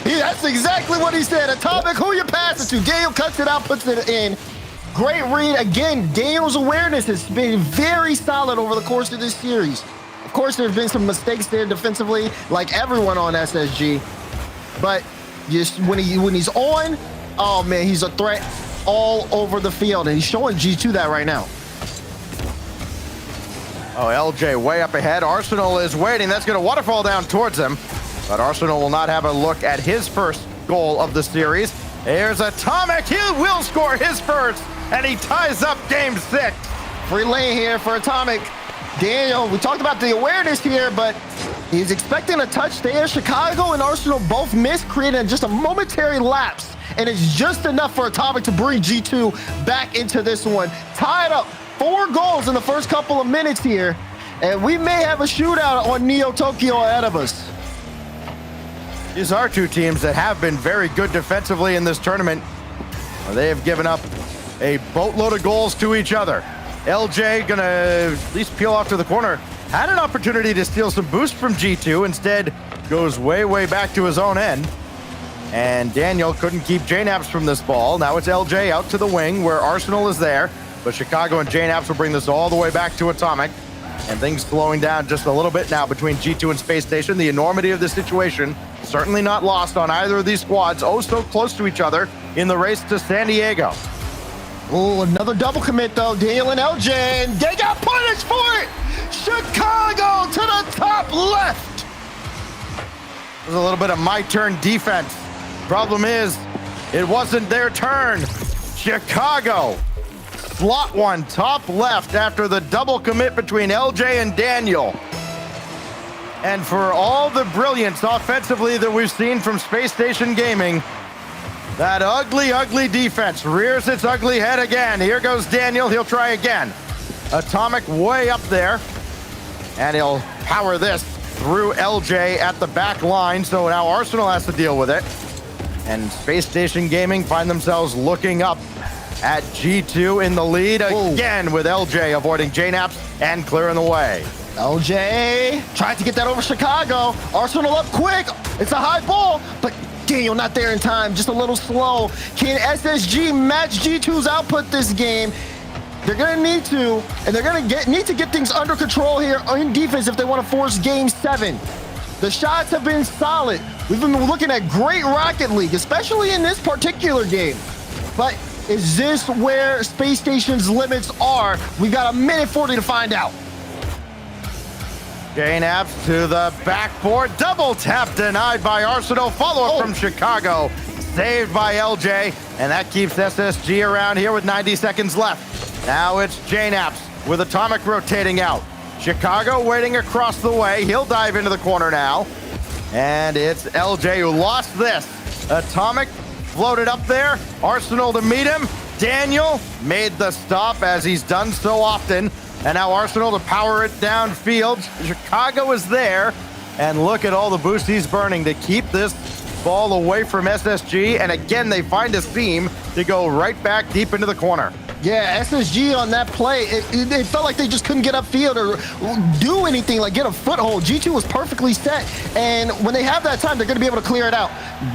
That's exactly what he said. Atomic, who you pass it to? Daniel cuts it out, puts it in. Great read. Again, Daniel's awareness has been very solid over the course of this series. Of course, there have been some mistakes there defensively, like everyone on SSG. But just when he's on, oh man, he's a threat all over the field, and he's showing G2 that right now. Oh, LJ way up ahead. Arsenal is waiting. That's going to waterfall down towards him. But Arsenal will not have a look at his first goal of the series. Here's Atomic. He will score his first, and he ties up game 6. Free lane here for Atomic. Daniel, we talked about the awareness here, but he's expecting a touch there. Chicago and Arsenal both missed, creating just a momentary lapse. And it's just enough for Atomic to bring G2 back into this one. Tied up 4 goals in the first couple of minutes here. And we may have a shootout on Neo Tokyo ahead of us. These are 2 teams that have been very good defensively in this tournament. They have given up a boatload of goals to each other. LJ gonna at least peel off to the corner. Had an opportunity to steal some boost from G2. Instead, goes way, way back to his own end. And Daniel couldn't keep JNAPS from this ball. Now it's LJ out to the wing where Arsenal is there. But Chicago and JNAPS will bring this all the way back to Atomic. And things slowing down just a little bit now between G2 and Space Station. The enormity of the situation certainly not lost on either of these squads. Oh, so close to each other in the race to San Diego. Oh, another double commit though. Daniel and LJ, and they got punished for it. Chicago to the top left. There's a little bit of my turn defense. Problem is, it wasn't their turn. Chicago, slot one, top left after the double commit between LJ and Daniel. And for all the brilliance offensively that we've seen from Space Station Gaming, that ugly, ugly defense rears its ugly head again. Here goes Daniel, he'll try again. Atomic way up there, and he'll power this through LJ at the back line, so now Arsenal has to deal with it. And Space Station Gaming find themselves looking up at G2 in the lead again with LJ avoiding J-Naps and clearing the way. LJ tried to get that over Chicago. Arsenal up quick. It's a high ball, but Daniel not there in time, just a little slow. Can SSG match G2's output this game? They're gonna need to, and they're gonna need to get things under control here in defense if they want to force game 7. The shots have been solid. We've been looking at great Rocket League, especially in this particular game. But is this where Space Station's limits are? We've got a minute 40 to find out. J-Naps to the backboard. Double tap denied by Arsenal. Follow-up from Chicago. Saved by LJ. And that keeps SSG around here with 90 seconds left. Now it's J-Naps with Atomic rotating out. Chicago waiting across the way. He'll dive into the corner now. And it's LJ who lost this. Atomic floated up there. Arsenal to meet him. Daniel made the stop as he's done so often. And now Arsenal to power it downfield. Chicago is there. And look at all the boost he's burning to keep this ball away from SSG. And again, they find a seam to go right back deep into the corner. Yeah, SSG on that play, it felt like they just couldn't get upfield or do anything, like get a foothold. G2 was perfectly set, and when they have that time, they're going to be able to clear it out.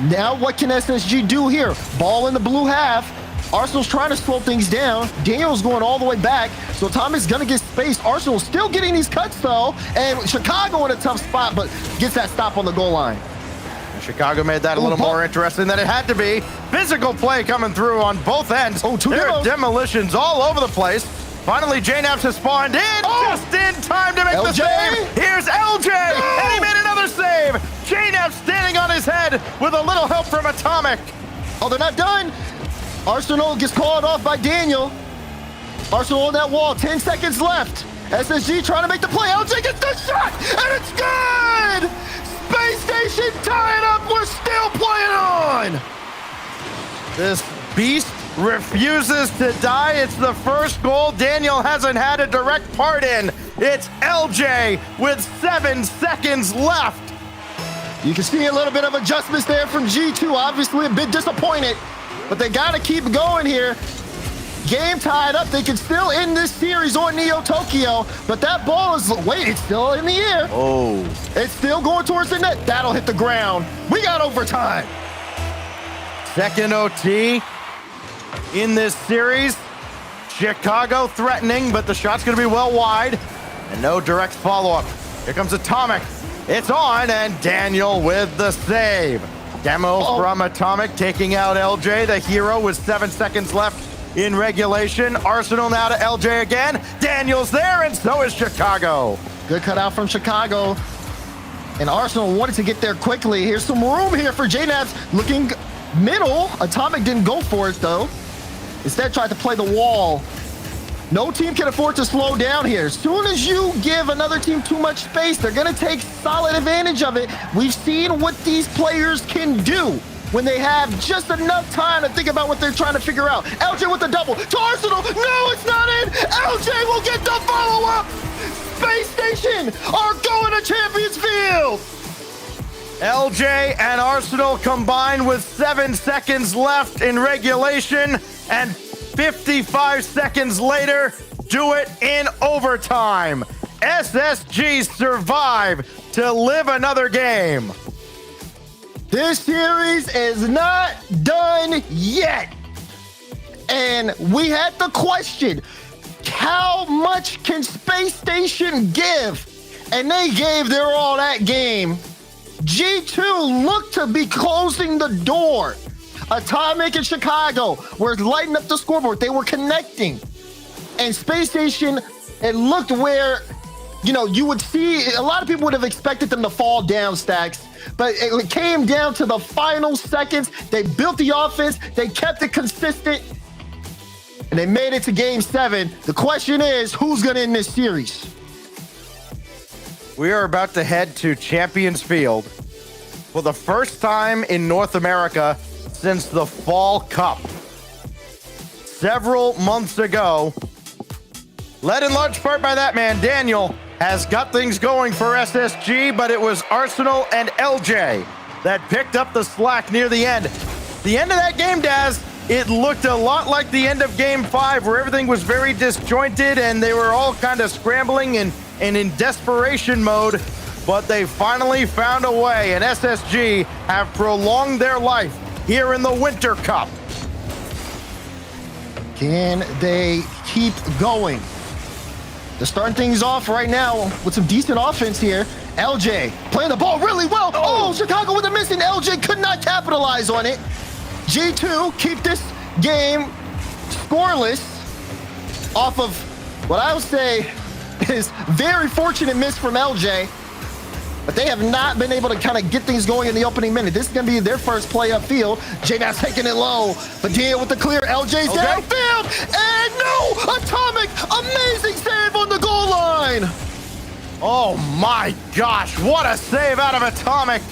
Now, what can SSG do here? Ball in the blue half. Arsenal's trying to slow things down. Daniel's going all the way back, so Tommy's going to get space. Arsenal's still getting these cuts, though, and Chicago in a tough spot, but gets that stop on the goal line. Chicago made that a little more interesting than it had to be. Physical play coming through on both ends. There are demolitions all over the place. Finally, J-Naps has spawned in just in time to make the save. Here's LJ, and he made another save. J-Naps standing on his head with a little help from Atomic. Oh, they're not done. Arsenal gets called off by Daniel. Arsenal on that wall, 10 seconds left. SSG trying to make the play. LJ gets the shot, and it's good! Space Station tie it up. We're still playing on. This beast refuses to die. It's the first goal Daniel hasn't had a direct part in. It's LJ with 7 seconds left. You can see a little bit of adjustments there from G2. Obviously a bit disappointed, but they got to keep going here. Game tied up. They can still end this series on Neo Tokyo, but that ball is, wait, it's still in the air. Oh. It's still going towards the net. That'll hit the ground. We got overtime. Second OT in this series. Chicago threatening, but the shot's going to be well wide, and no direct follow-up. Here comes Atomic. It's on, and Daniel with the save. Demo from Atomic taking out LJ, the hero, with 7 seconds left in regulation. Arsenal now to LJ again. Daniel's there, and so is Chicago. Good cutout from Chicago. And Arsenal wanted to get there quickly. Here's some room here for J-Naps. Looking middle. Atomic didn't go for it, though. Instead, tried to play the wall. No team can afford to slow down here. As soon as you give another team too much space, they're going to take solid advantage of it. We've seen what these players can do when they have just enough time to think about what they're trying to figure out. LJ with the double to Arsenal. No, it's not in. LJ will get the follow-up. Space Station are going to Champions Field. LJ and Arsenal combined with 7 seconds left in regulation, and 55 seconds later, do it in overtime. SSG survive to live another game. This series is not done yet. And we had the question, how much can Space Station give? And they gave their all that game. G2 looked to be closing the door. Atomic and Chicago were lighting up the scoreboard. They were connecting. And Space Station, it looked where, you know, you would see, a lot of people would have expected them to fall down, Stacks. But it came down to the final seconds. They built the offense. They kept it consistent. And they made it to game 7. The question is, who's going to end this series? We are about to head to Champions Field for the first time in North America since the Fall Cup. Several months ago, led in large part by that man, Daniel, has got things going for SSG, but it was Arsenal and LJ that picked up the slack near the end. The end of that game, Daz, it looked a lot like the end of Game 5, where everything was very disjointed and they were all kind of scrambling and in desperation mode, but they finally found a way, and SSG have prolonged their life here in the Winter Cup. Can they keep going? They're starting things off right now with some decent offense here. LJ playing the ball really well. Oh, Chicago with a miss, and LJ could not capitalize on it. G2 keep this game scoreless off of what I would say is very fortunate miss from LJ, but they have not been able to kind of get things going in the opening minute. This is going to be their first play upfield. J-Now's taking it low, but Dean with the clear. LJ's downfield, and no! Atomic, amazing save on the goal line! Oh my gosh, what a save out of Atomic!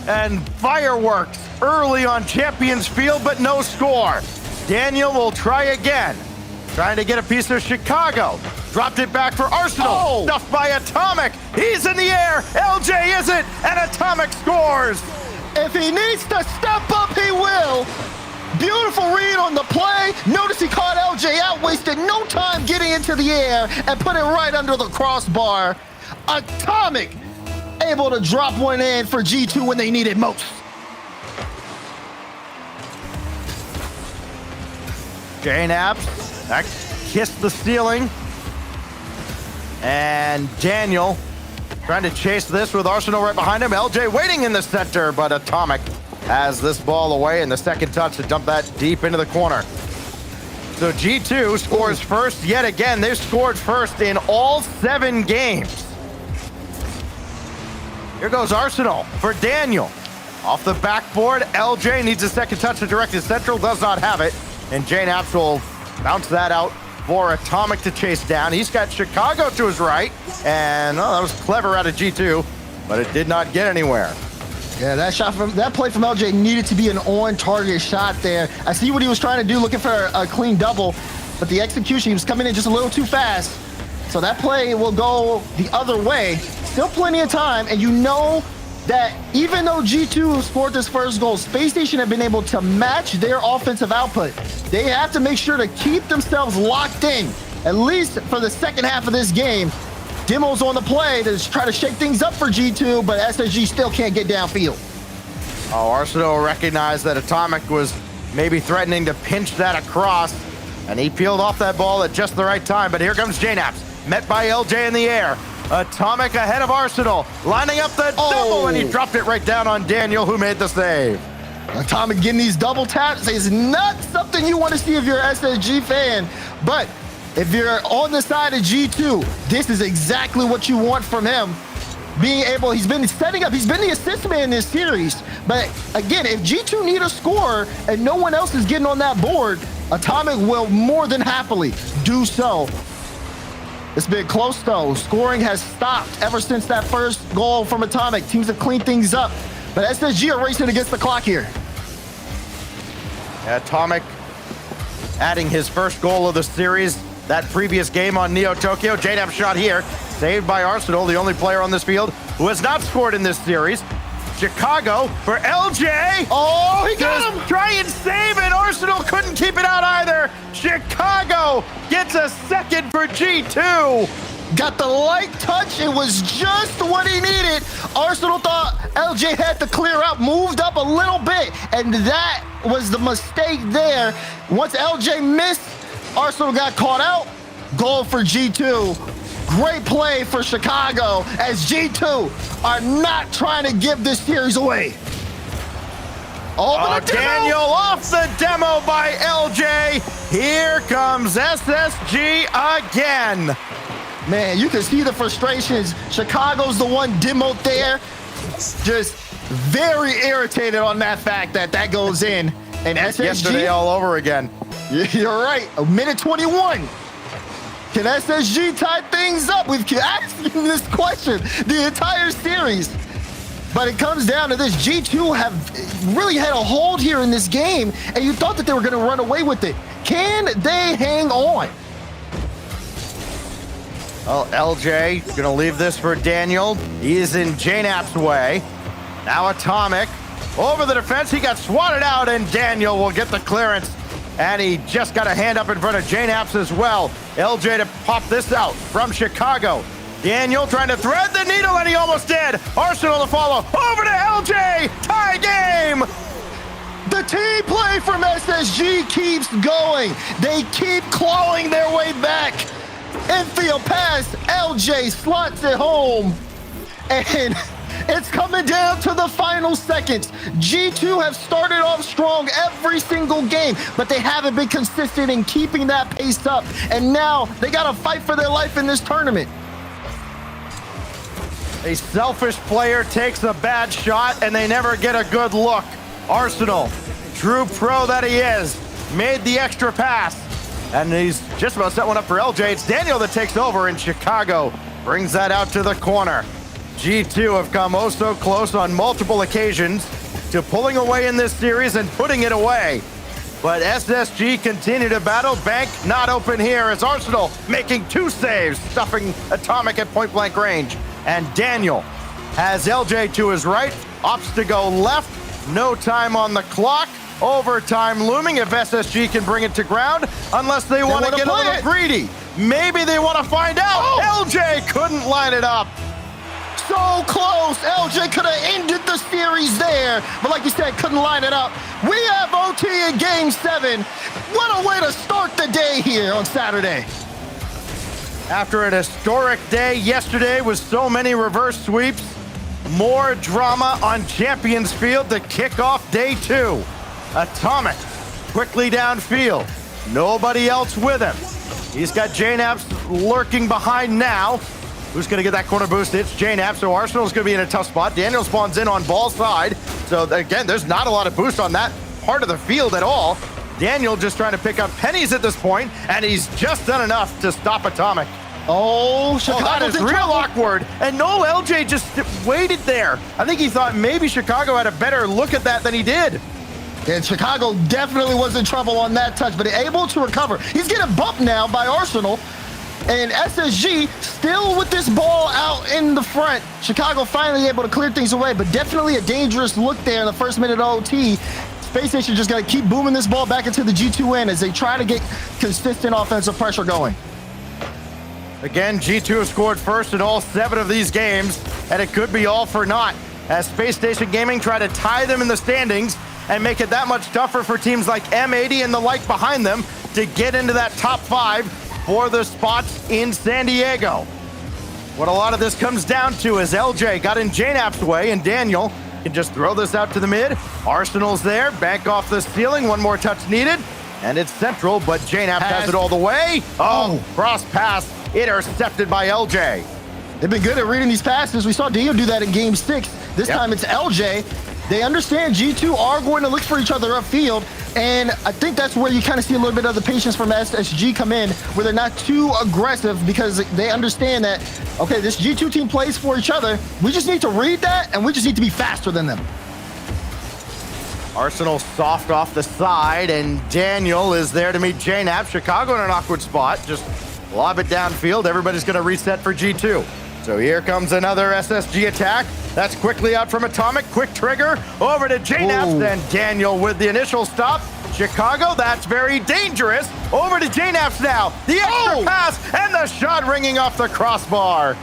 And fireworks early on Champions Field, but no score. Daniel will try again, trying to get a piece of Chicago. Dropped it back for Arsenal. Stuffed by Atomic. He's in the air. LJ isn't, and Atomic scores. If he needs to step up, he will. Beautiful read on the play. Notice he caught LJ out, wasted no time getting into the air and put it right under the crossbar. Atomic able to drop one in for G2 when they need it most. J-Naps, that kissed the ceiling. And Daniel trying to chase this with Arsenal right behind him. LJ waiting in the center, but Atomic has this ball away, and the second touch to dump that deep into the corner. So G2 scores first yet again. They've scored first in all 7 games. Here goes Arsenal for Daniel. Off the backboard, LJ needs a second touch to direct his central, does not have it. And J-Naps will bounce that out for Atomic to chase down. He's got Chicago to his right, and that was clever out of G2, but it did not get anywhere. Yeah, that play from LJ needed to be an on-target shot there. I see what he was trying to do, looking for a clean double, but the execution, he was coming in just a little too fast. So that play will go the other way. Still plenty of time, and you know that even though G2 scored this first goal, Space Station have been able to match their offensive output. They have to make sure to keep themselves locked in, at least for the second half of this game. Demo's on the play to try to shake things up for G2, but SSG still can't get downfield. Oh, Arsenal recognized that Atomic was maybe threatening to pinch that across, and he peeled off that ball at just the right time. But here comes J-Naps, met by LJ in the air. Atomic ahead of Arsenal, lining up the double, and he dropped it right down on Daniel, who made the save. Atomic getting these double taps is not something you want to see if you're an SSG fan, but if you're on the side of G2, this is exactly what you want from him. Being able, he's been setting up, he's been the assist man in this series, but again, if G2 need a score and no one else is getting on that board, Atomic will more than happily do so. It's been close though. Scoring has stopped ever since that first goal from Atomic. Teams have cleaned things up, but SSG are racing against the clock here. Atomic adding his first goal of the series. That previous game on Neo Tokyo. J-Nap shot here, saved by Arsenal, the only player on this field who has not scored in this series. Chicago for LJ. Oh, he got him! Try and save it. Arsenal couldn't keep it out either. Chicago gets a second for G2. Got the light touch. It was just what he needed. Arsenal thought LJ had to clear out, moved up a little bit, and that was the mistake there. Once LJ missed, Arsenal got caught out, goal for G2. Great play for Chicago as G2 are not trying to give this series away. Daniel off the demo by LJ. Here comes SSG again. Man, you can see the frustrations. Chicago's the one demoed there. Just very irritated on that fact that goes in. And SSG... Yesterday all over again. You're right. A minute 21. Can SSG tie things up? We've asked you this question the entire series. But it comes down to this. G2 have really had a hold here in this game, and you thought that they were going to run away with it. Can they hang on? Well, LJ going to leave this for Daniel. He's in JNAP's way. Now Atomic over the defense. He got swatted out, and Daniel will get the clearance. And he just got a hand up in front of JNAP's as well. LJ to pop this out from Chicago. Daniel trying to thread the needle, and he almost did. Arsenal to follow. Over to LJ. Tie game. The team play from SSG keeps going. They keep clawing their way back. Infield pass. LJ slots it home. And it's coming down to the final seconds. G2 have started off strong every single game, but they haven't been consistent in keeping that pace up. And now they got to fight for their life in this tournament. A selfish player takes a bad shot, and they never get a good look. Arsenal, true pro that he is, made the extra pass. And he's just about set one up for LJ. It's Daniel that takes over, and Chicago brings that out to the corner. G2 have come oh so close on multiple occasions to pulling away in this series and putting it away. But SSG continue to battle. Bank not open here as Arsenal making 2 saves, stuffing Atomic at point-blank range. And Daniel has LJ to his right, opts to go left. No time on the clock. Overtime looming if SSG can bring it to ground, unless they want to get a little greedy. Maybe they want to find out. LJ couldn't line it up. So close. LJ could have ended the series there, but like you said, couldn't line it up. We have OT in Game 7. What a way to start the day here on Saturday. After an historic day yesterday with so many reverse sweeps, more drama on Champions Field to kick off day 2. Atomic quickly downfield. Nobody else with him. He's got JNAPS lurking behind now. Who's going to get that corner boost? It's JNAP, so Arsenal's going to be in a tough spot. Daniel spawns in on ball side. So again, there's not a lot of boost on that part of the field at all. Daniel just trying to pick up pennies at this point, and he's just done enough to stop Atomic. Oh, Chicago, that is real awkward. And no, LJ just waited there. I think he thought maybe Chicago had a better look at that than he did. And Chicago definitely was in trouble on that touch, but able to recover. He's getting bumped now by Arsenal. And SSG still with this ball out in the front. Chicago finally able to clear things away, but definitely a dangerous look there in the first minute of OT. Space Station just got to keep booming this ball back into the G2 end as they try to get consistent offensive pressure going. Again, G2 have scored first in all 7 of these games, and it could be all for naught as Space Station Gaming try to tie them in the standings and make it that much tougher for teams like M80 and the like behind them to get into that top 5 for the spots in San Diego. What a lot of this comes down to is LJ got in JNAP's way, and Daniel can just throw this out to the mid. Arsenal's there, bank off the ceiling, one more touch needed, and it's central, but JNAP has it all the way. Oh, cross pass intercepted by LJ. They've been good at reading these passes. We saw Dio do that in Game 6. This time it's LJ. They understand G2 are going to look for each other upfield, and I think that's where you kind of see a little bit of the patience from SSG come in, where they're not too aggressive because they understand that, okay, this G2 team plays for each other. We just need to read that, and we just need to be faster than them. Arsenal soft off the side, and Daniel is there to meet JNAP. Chicago in an awkward spot. Just lob it downfield. Everybody's going to reset for G2. So here comes another SSG attack. That's quickly out from Atomic. Quick trigger over to JNAP. Then Daniel with the initial stop. Chicago, that's very dangerous. Over to JNAP now. The extra pass and the shot ringing off the crossbar.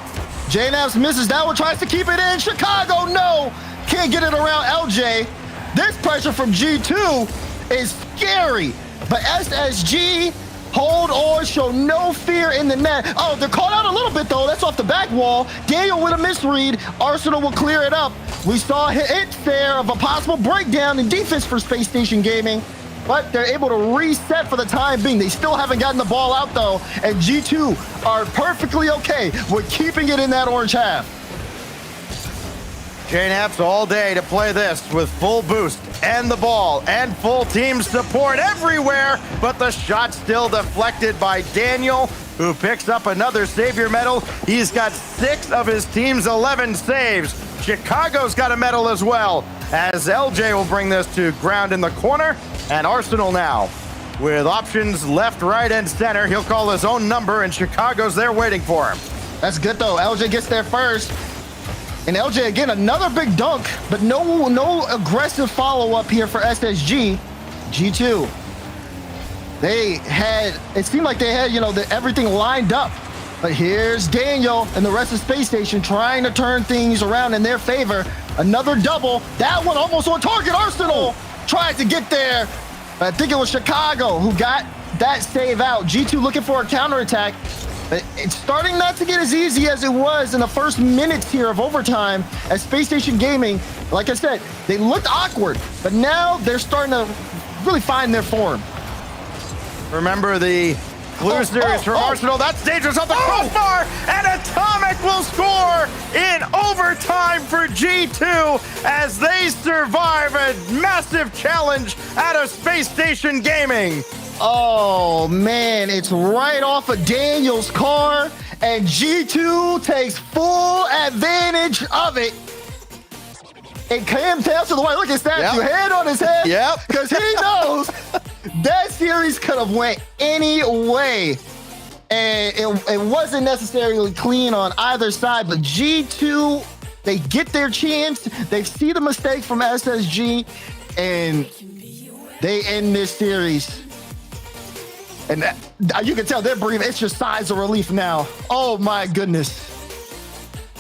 JNAP misses that one, tries to keep it in. Chicago, no. Can't get it around LJ. This pressure from G2 is scary. But SSG Hold on, show no fear in the net. Oh, they're caught out a little bit, though. That's off the back wall. Daniel with a misread. Arsenal will clear it up. We saw a hit there of a possible breakdown in defense for Space Station Gaming, but they're able to reset for the time being. They still haven't gotten the ball out, though, and G2 are perfectly okay with keeping it in that orange half. Jane Haps all day to play this with full boost and the ball and full team support everywhere, but the shot still deflected by Daniel, who picks up another savior medal. He's got 6 of his team's 11 saves. Chicago's got a medal as well, as LJ will bring this to ground in the corner, and Arsenal now with options left, right, and center. He'll call his own number, and Chicago's there waiting for him. That's good, though. LJ gets there first. And LJ, again, another big dunk, but no aggressive follow-up here for SSG. G2. It seemed like they had, everything lined up. But here's Daniel and the rest of Space Station trying to turn things around in their favor. Another double. That one almost on target. Arsenal tried to get there. But I think it was Chicago who got that save out. G2 looking for a counterattack. It's starting not to get as easy as it was in the first minutes here of overtime as Space Station Gaming, like I said, they looked awkward, but now they're starting to really find their form. Remember the Blue series from Arsenal. That's dangerous off the crossbar, and Atomic will score in overtime for G2 as they survive a massive challenge out of Space Station Gaming. Oh, man, it's right off of Daniel's car, and G2 takes full advantage of it. And Cam tails to the right. Look at that. Yep. Hand on his head. Yep. Because he knows that series could have went any way. And it wasn't necessarily clean on either side, but G2, they get their chance. They see the mistake from SSG, and they end this series. And you can tell they're breathing. It's just sighs of relief now. Oh, my goodness.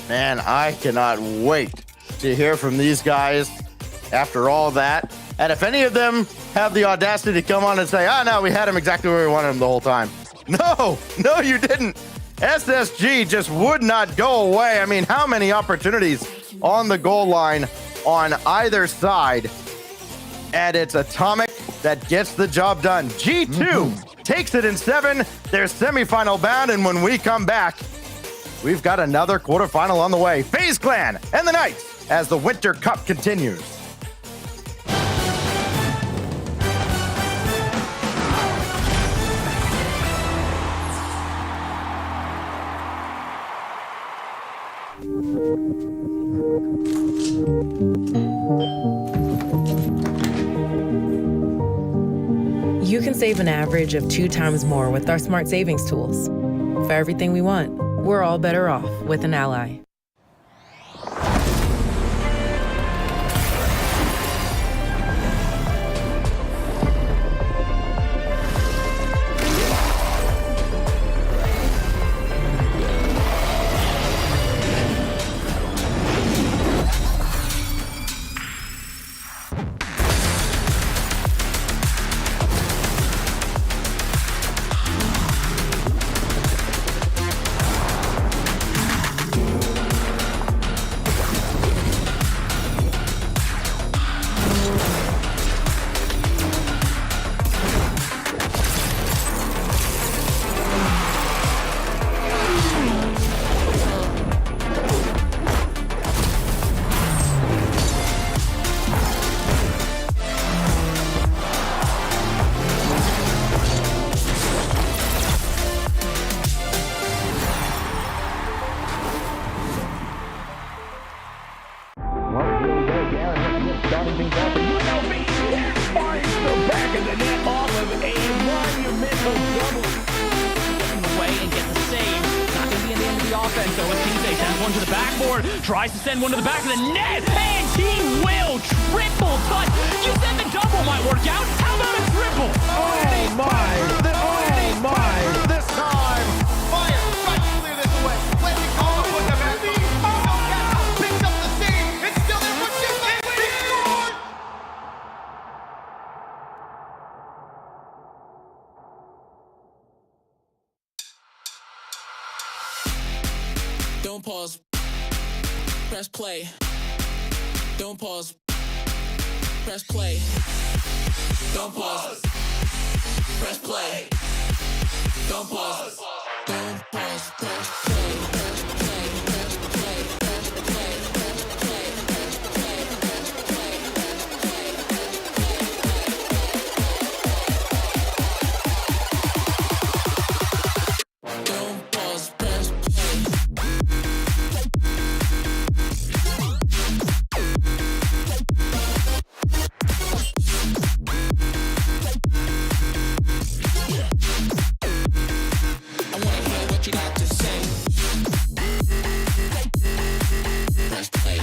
Man, I cannot wait to hear from these guys after all that. And if any of them have the audacity to come on and say, no, we had him exactly where we wanted him the whole time. No, you didn't. SSG just would not go away. I mean, how many opportunities on the goal line on either side? And it's Atomic that gets the job done. G2 takes it in 7. They're semifinal bound, and when we come back, we've got another quarterfinal on the way. FaZe Clan and the Knights as the Winter Cup continues. You can save an average of 2 times more with our smart savings tools. For everything we want, we're all better off with an ally. Tries to send one to the back of the net, and he will triple touch. You said the double might work out. How about a triple? Oh my! This time, fire! Try to clear this away. Let me call it with the back. Picked up the save. It's still there for Jim. He scored. pause. Press play. Don't pause. Press play. Don't pause. Press play. Don't pause. Don't pause. Press play. Press play. Press play. Press play. Press play. Press play. Press play. Press play. Don't pause. Press play. I wanna hear what you got to say. Press play.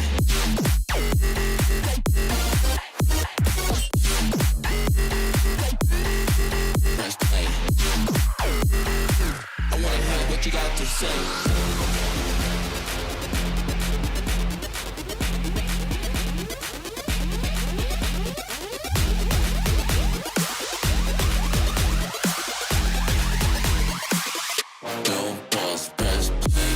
Press play. I wanna hear what you got to say. Don't pause, press play.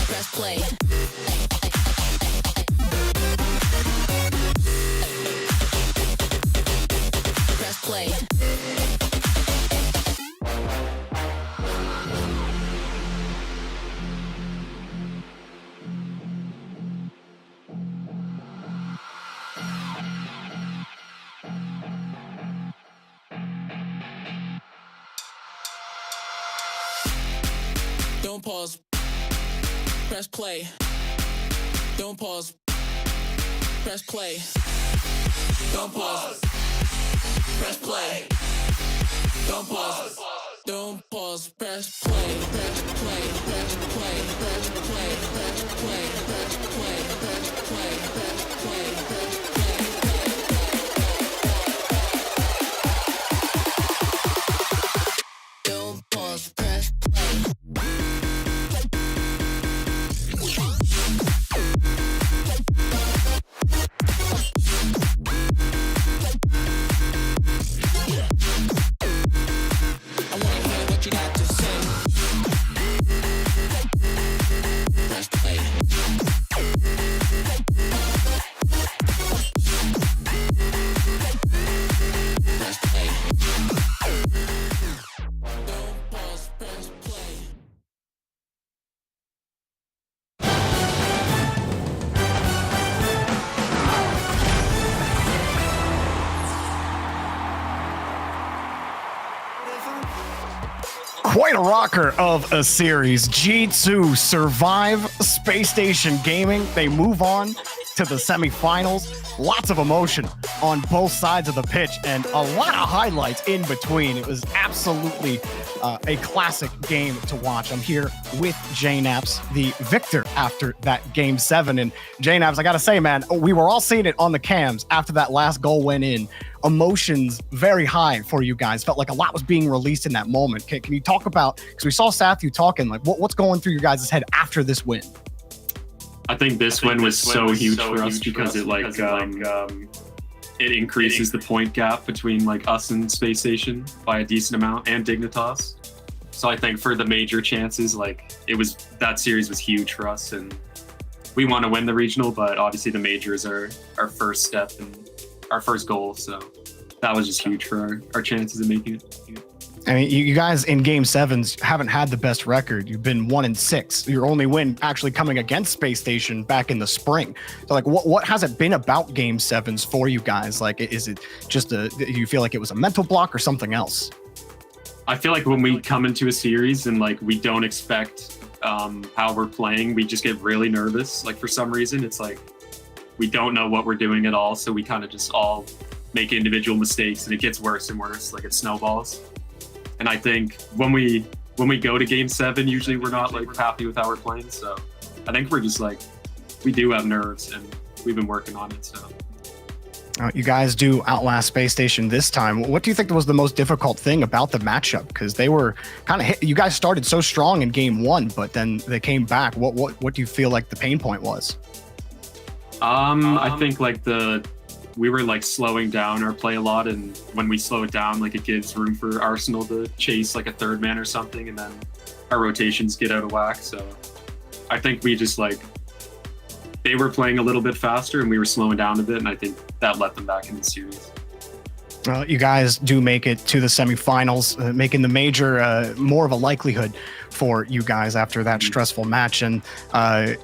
Press play. Press play. Don't pause. Press play. Don't pause. Press play. Don't pause. Press play. Don't pause. Don't pause. Press play. Press play. Press play. Press play. Press play. Press play. Press play. Press play. Press play. Don't pause. Press play. I wanna hear what you got to say. Press play. Press play. Don't pause, press play. Quite a rocker of a series. G2 survive Space Station Gaming. They move on to the semifinals. Lots of emotion on both sides of the pitch and a lot of highlights in between. It was absolutely a classic game to watch. I'm here with JNaps, the victor after that Game 7. And JNaps, I got to say, man, we were all seeing it on the cams after that last goal went in. Emotions very high for you guys. Felt like a lot was being released in that moment. Can you talk about, because we saw Sathu talking, like what's going through your guys' head after this win? I think this win was so huge for us because it it increases the point gap between like us and Space Station by a decent amount, and Dignitas. So I think for the major chances, like that series was huge for us, and we want to win the regional, but obviously the majors are our first step and our first goal. So that was just huge for our chances of making it. I mean, you guys in Game 7s haven't had the best record. You've been 1-6. Your only win actually coming against Space Station back in the spring. So, like, what has it been about Game 7s for you guys? Like, is it just do you feel like it was a mental block or something else? I feel like when we come into a series and like we don't expect how we're playing, we just get really nervous. Like for some reason, it's like we don't know what we're doing at all. So we kind of just all make individual mistakes, and it gets worse and worse. Like it snowballs. And I think when we go to Game 7, usually we're not like happy with how we're playing. So I think we're just like, we do have nerves, and we've been working on it. So You guys do outlast Space Station this time. What do you think was the most difficult thing about the matchup? Because they were kind of you guys started so strong in game 1, but then they came back. What do you feel like the pain point was? I think like we were like slowing down our play a lot, and when we slow it down, like it gives room for Arsenal to chase like a third man or something, and then our rotations get out of whack. So I think we just like they were playing a little bit faster and we were slowing down a bit, and I think that let them back in the series. You guys do make it to the semifinals, making the major more of a likelihood for you guys after that stressful match. And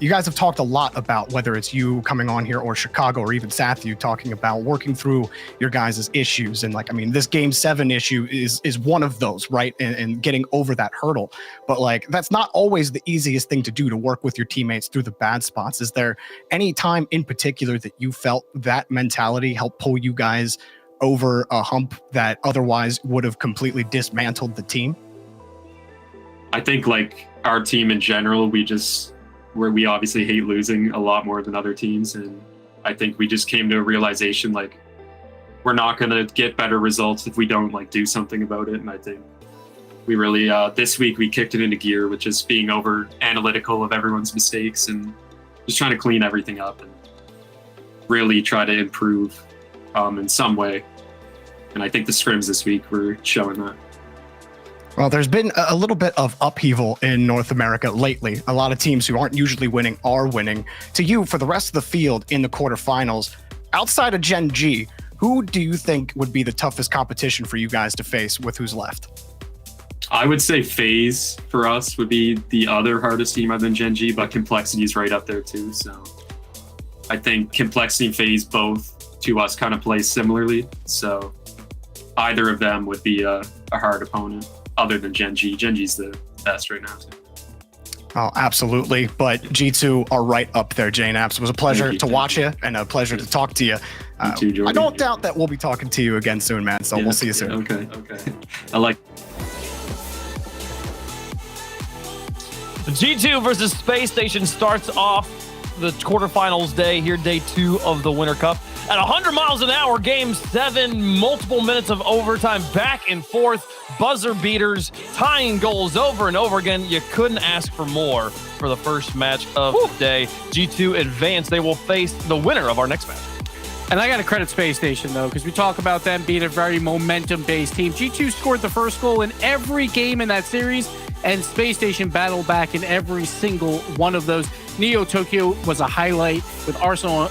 you guys have talked a lot about whether it's you coming on here or Chicago or even Sathu talking about working through your guys' issues. And like, I mean, this game 7 issue is one of those, right? And getting over that hurdle. But like, that's not always the easiest thing to do, to work with your teammates through the bad spots. Is there any time in particular that you felt that mentality helped pull you guys over a hump that otherwise would have completely dismantled the team? I think like our team in general, we obviously hate losing a lot more than other teams. And I think we just came to a realization, like, we're not going to get better results if we don't like do something about it. And I think we really, this week we kicked it into gear with just being over analytical of everyone's mistakes and just trying to clean everything up and really try to improve in some way. And I think the scrims this week were showing that. Well, there's been a little bit of upheaval in North America lately. A lot of teams who aren't usually winning are winning. To you, for the rest of the field in the quarterfinals, outside of Gen.G, who do you think would be the toughest competition for you guys to face with who's left? I would say FaZe for us would be the other hardest team other than Gen.G, but Complexity is right up there too. So I think Complexity and FaZe both to us kind of play similarly. So either of them would be a hard opponent other than Gen.G. Gen.G's the best right now too. Oh, absolutely. But G2 are right up there, Jane Apps. It was a pleasure to watch you and a pleasure to talk to you. You too, Jordan. I don't doubt that we'll be talking to you again soon, man. So we'll see you soon. Okay. I like G2 versus Space Station starts off the quarterfinals day here, day 2 of the Winter Cup. At 100 miles an hour, game 7, multiple minutes of overtime, back and forth, buzzer beaters, tying goals over and over again. You couldn't ask for more for the first match of the day. G2 advance. They will face the winner of our next match. And I got to credit Space Station, though, because we talk about them being a very momentum-based team. G2 scored the first goal in every game in that series, and Space Station battled back in every single one of those. Neo Tokyo was a highlight with Arsenal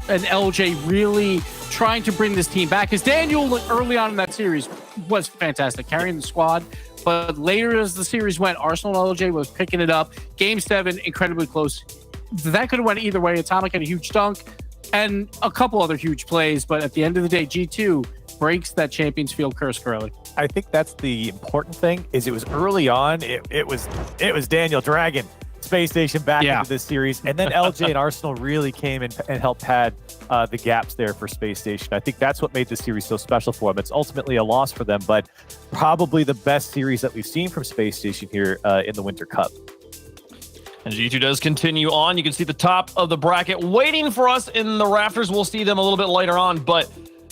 and LJ really trying to bring this team back. Because Daniel, early on in that series, was fantastic, carrying the squad. But later as the series went, Arsenal and LJ was picking it up. Game 7, incredibly close. That could have went either way. Atomic had a huge dunk and a couple other huge plays. But at the end of the day, G2 breaks that Champions Field curse, Corelli. I think that's the important thing, is it was early on. It was Daniel Dragon Space Station back into this series, and then LJ and Arsenal really came and helped pad the gaps there for Space Station. I think that's what made this series so special for them. It's ultimately a loss for them, but probably the best series that we've seen from Space Station here in the Winter Cup. And G2 does continue on. You can see the top of the bracket waiting for us in the rafters. We'll see them a little bit later on, but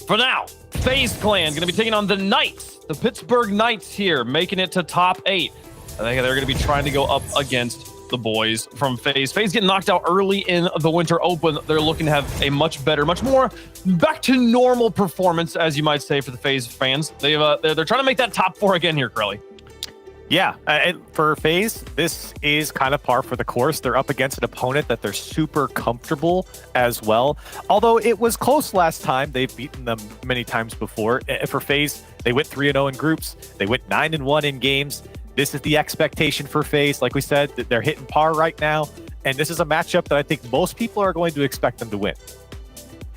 for now, FaZe Clan going to be taking on the Knights, the Pittsburgh Knights here, making it to top 8. I think they're going to be trying to go up against the boys from FaZe. FaZe getting knocked out early in the Winter Open. They're looking to have a much better, much more back to normal performance, as you might say, for the FaZe fans. They're trying to make that top 4 again here, Crowley. Yeah, for FaZe, this is kind of par for the course. They're up against an opponent that they're super comfortable as well. Although it was close last time, they've beaten them many times before. For FaZe, they went 3-0 in groups. They went 9-1 in games. This is the expectation for FaZe. Like we said, they're hitting par right now. And this is a matchup that I think most people are going to expect them to win.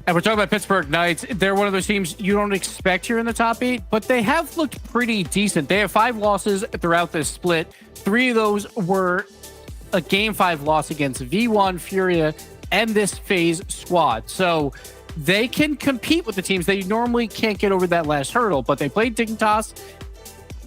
And we're talking about Pittsburgh Knights. They're one of those teams you don't expect here in the top 8, but they have looked pretty decent. They have 5 losses throughout this split. 3 of those were a Game 5 loss against V1, Furia, and this FaZe squad. So they can compete with the teams. They normally can't get over that last hurdle, but they played Dignitas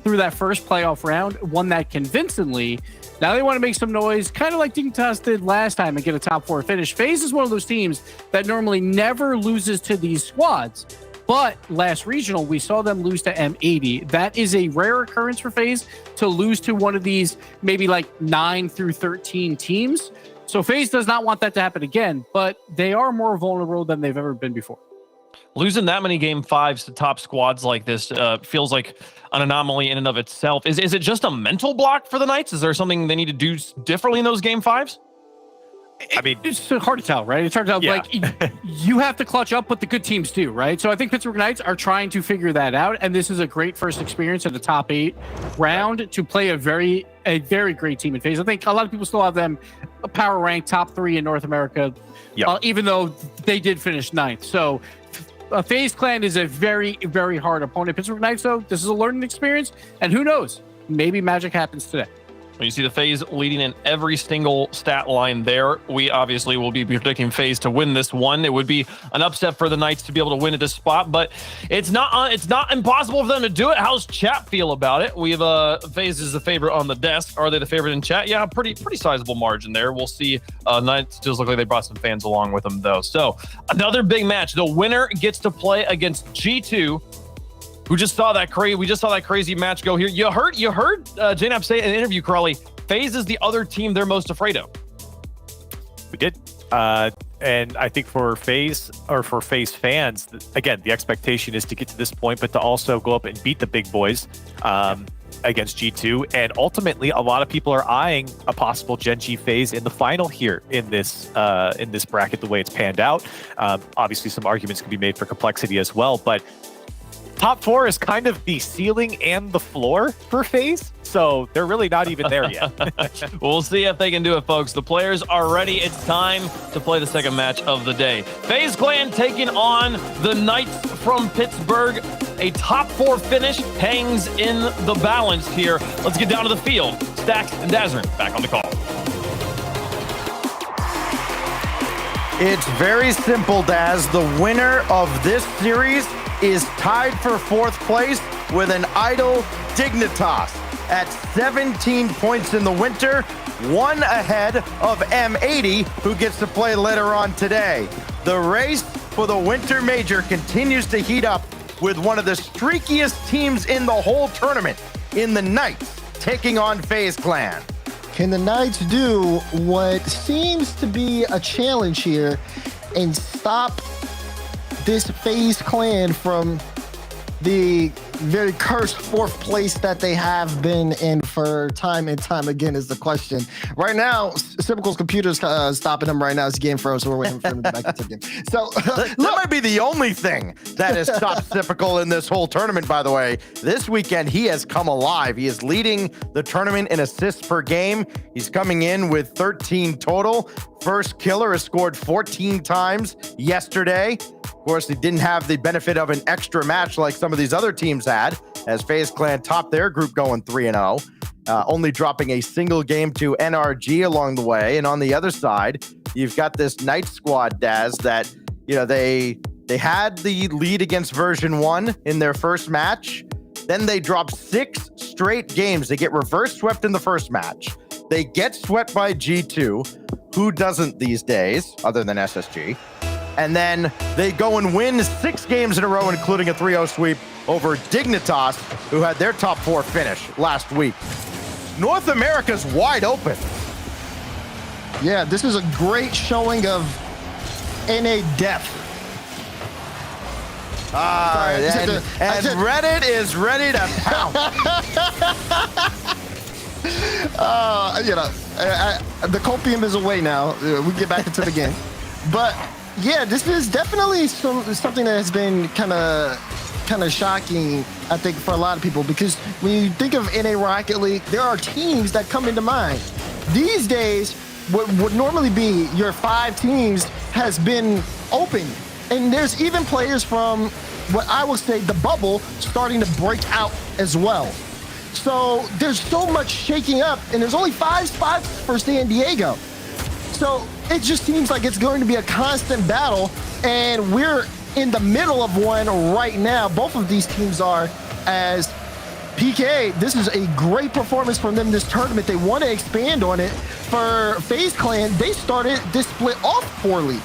through that first playoff round, won that convincingly. Now they want to make some noise, kind of like Dignitas did last time and get a top 4 finish. FaZe is one of those teams that normally never loses to these squads. But last regional, we saw them lose to M80. That is a rare occurrence for FaZe to lose to one of these maybe like 9 through 13 teams. So FaZe does not want that to happen again, but they are more vulnerable than they've ever been before. Losing that many game 5s to top squads like this feels like an anomaly in and of itself. Is it just a mental block for the Knights? Is there something they need to do differently in those game 5s? I mean, it's hard to tell, right? It's hard to tell. Yeah. Like, you have to clutch up what the good teams do, right? So I think Pittsburgh Knights are trying to figure that out, and this is a great first experience in the top 8 round to play a very great team in FaZe. I think a lot of people still have them power ranked top 3 in North America, even though they did finish 9th. So FaZe Clan is a very, very hard opponent. Pittsburgh Knights, though, this is a learning experience, and who knows? Maybe magic happens today. When you see the FaZe leading in every single stat line there, we obviously will be predicting FaZe to win this one. It would be an upset for the Knights to be able to win at this spot, but it's not impossible for them to do it. How's chat feel about it? We have FaZe is the favorite on the desk. Are they the favorite in chat? Yeah, pretty sizable margin there. We'll see. Knights just look like they brought some fans along with them though. So another big match. The winner gets to play against G2. We just saw that crazy match go here. You heard J-Nap say in an interview, Crawley, FaZe is the other team they're most afraid of. We did. And I think for FaZe fans, again, the expectation is to get to this point, but to also go up and beat the big boys against G2. And ultimately, a lot of people are eyeing a possible Gen.G FaZe in the final here in this bracket, the way it's panned out. Obviously, some arguments can be made for complexity as well, but top 4 is kind of the ceiling and the floor for FaZe, so they're really not even there yet. We'll see if they can do it, folks. The players are ready. It's time to play the second match of the day. FaZe Clan taking on the Knights from Pittsburgh. A top 4 finish hangs in the balance here. Let's get down to the field. Stacks and Dazzrin back on the call. It's very simple, Daz. The winner of this series is tied for 4th place with an idle Dignitas at 17 points in the winter, 1 ahead of M80, who gets to play later on today. The race for the winter major continues to heat up with one of the streakiest teams in the whole tournament in the Knights, taking on FaZe Clan. Can the Knights do what seems to be a challenge here and stop this FaZe Clan from the very cursed 4th place that they have been in for time and time again is the question. Right now, Cybical's computer's stopping him right now. It's game froze, so we're waiting for him to get back into the game. So that might be the only thing that has stopped Cybical in this whole tournament, by the way. This weekend, he has come alive. He is leading the tournament in assists per game. He's coming in with 13 total. First killer has scored 14 times yesterday. Of course, he didn't have the benefit of an extra match like some of these other teams had, as FaZe Clan topped their group going 3-0, only dropping a single game to NRG along the way. And on the other side, you've got this Knight squad, Daz, that, you know, they had the lead against version 1 in their first match. Then they dropped 6 straight games. They get reverse swept in the first match. They get swept by G2. Who doesn't these days, other than SSG? And then they go and win 6 games in a row, including a 3-0 sweep over Dignitas, who had their top 4 finish last week. North America's wide open. Yeah, this is a great showing of NA depth. And Reddit is ready to pound. The copium is away now. We get back into the game. But yeah, this is definitely something that has been kind of shocking, I think, for a lot of people, because when you think of NA Rocket League, there are teams that come into mind. These days, what would normally be your 5 teams has been open. And there's even players from what I would say the bubble starting to break out as well. So there's so much shaking up, and there's only 5 spots for San Diego. So it just seems like it's going to be a constant battle, and we're in the middle of one right now. Both of these teams are, as PK, this is a great performance from them this tournament. They want to expand on it. For FaZe Clan, they started this split off poorly.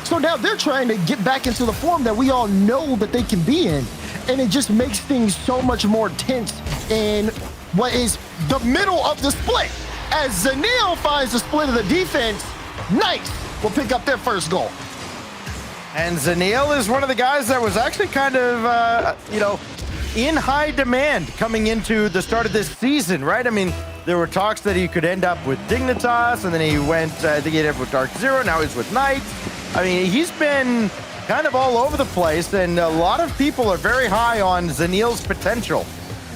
So now they're trying to get back into the form that we all know that they can be in. And it just makes things so much more tense in what is the middle of the split. As Zanil finds the split of the defense, Knights will pick up their first goal. And Zanil is one of the guys that was actually kind of, in high demand coming into the start of this season, right? I mean, there were talks that he could end up with Dignitas, and then he went, I think he ended up with Dark Zero, now he's with Knights. I mean, he's been kind of all over the place, and a lot of people are very high on Zanil's potential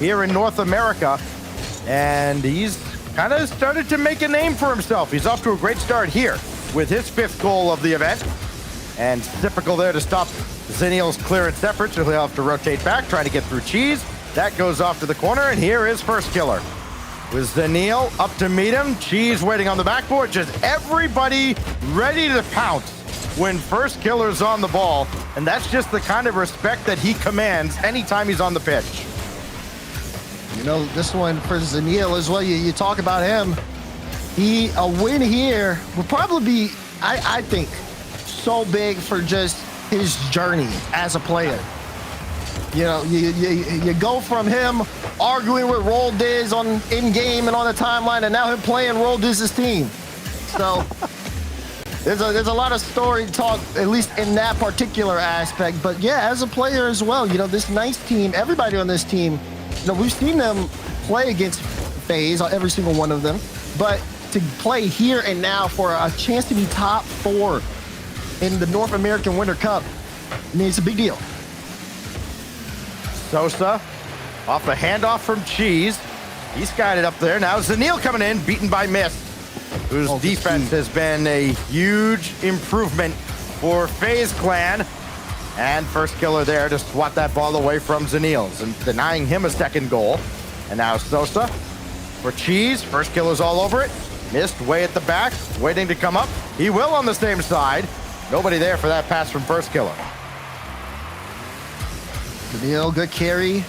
here in North America, and he's kind of started to make a name for himself. He's off to a great start here with his 5th goal of the event, and typical there to stop Zanil's clearance efforts, so he'll have to rotate back, trying to get through Cheese. That goes off to the corner, and here is first killer. With Zanil up to meet him, Cheese waiting on the backboard, just everybody ready to pounce when first killer's on the ball, and that's just the kind of respect that he commands anytime he's on the pitch. You know, this one for Zanil as well, you talk about him. A win here would probably be, I think, so big for just his journey as a player. You know, you go from him arguing with Roll Diz on in-game and on the timeline, and now him playing Roll Diz's team. So there's a lot of story talk, at least in that particular aspect. But yeah, as a player as well, you know, this Knights team, everybody on this team, you know, we've seen them play against FaZe, every single one of them. But to play here and now for a chance to be top 4 in the North American Winter Cup, I mean, it's a big deal. Sosa off the handoff from Cheese. He's got it up there. Now Zanil coming in, beaten by Mist, whose defense has been a huge improvement for FaZe Clan. And first killer there to swat that ball away from Zanil, and denying him a second goal. And now Sosa for Cheese. First killer's all over it. Mist way at the back, waiting to come up. He will on the same side. Nobody there for that pass from first killer. Zanil, good carry.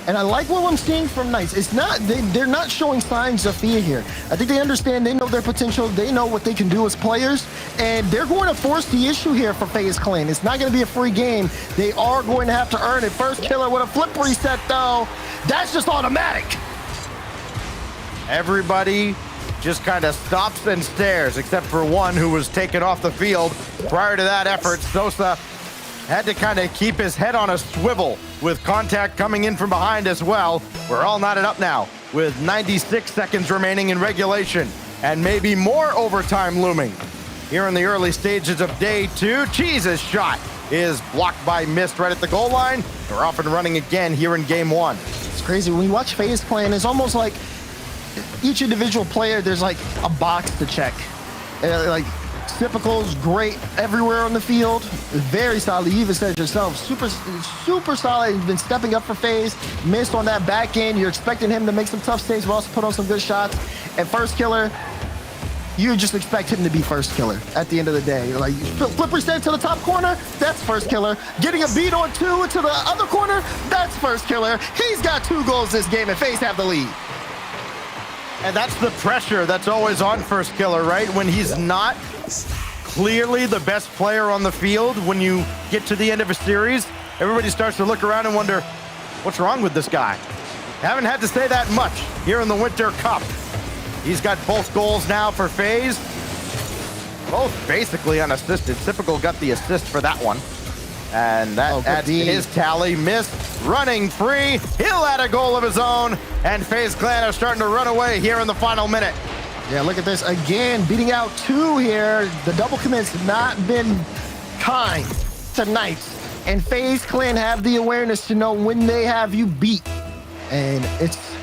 And I like what I'm seeing from Knights. It's not, they're not showing signs of fear here. I think they understand, they know their potential, they know what they can do as players, and they're going to force the issue here for FaZe Clan. It's not going to be a free game. They are going to have to earn it. First killer with a flip reset, though. That's just automatic. Everybody just kind of stops and stares, except for one who was taken off the field. Prior to that effort, Sosa had to kind of keep his head on a swivel with contact coming in from behind as well. We're all knotted up now with 96 seconds remaining in regulation and maybe more overtime looming. Here in the early stages of day 2, Cheese's shot is blocked by Mist right at the goal line. We're off and running again here in game 1. It's crazy. When you watch FaZe Clan, it's almost like each individual player, there's like a box to check. Like, Typical's great everywhere on the field. Very solid. You even said it yourself. Super solid. He's been stepping up for FaZe. Missed on that back end. You're expecting him to make some tough saves, but also put on some good shots. And first killer, you just expect him to be first killer at the end of the day. Like, flip reset to the top corner, that's first killer. Getting a beat on 2 to the other corner, that's first killer. He's got 2 goals this game, and FaZe have the lead. And that's the pressure that's always on first killer, right? When he's not clearly the best player on the field, when you get to the end of a series, everybody starts to look around and wonder, what's wrong with this guy? Haven't had to say that much here in the Winter Cup. He's got both goals now for FaZe. Both basically unassisted. Typical got the assist for that one. And that adds to his tally. Mist running free. He'll add a goal of his own. And FaZe Clan are starting to run away here in the final minute. Yeah, look at this. Again, beating out 2 here. The double commit's not been kind tonight. And FaZe Clan have the awareness to know when they have you beat. And it's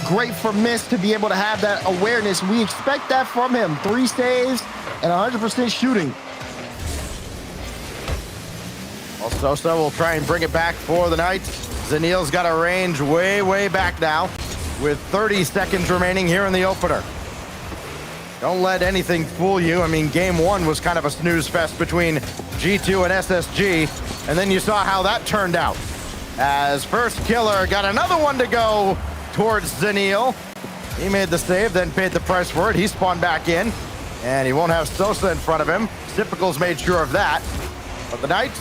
great for Mist to be able to have that awareness. We expect that from him. 3 saves and 100% shooting. Well, Sosa will try and bring it back for the Knights. Zanil's got a range way back now with 30 seconds remaining here in the opener. Don't let anything fool you. I mean, game 1 was kind of a snooze fest between G2 and SSG, and then you saw how that turned out. As first killer got another one to go towards Zenil. He made the save, then paid the price for it. He spawned back in, and he won't have Sosa in front of him. Typical's made sure of that. But the Knights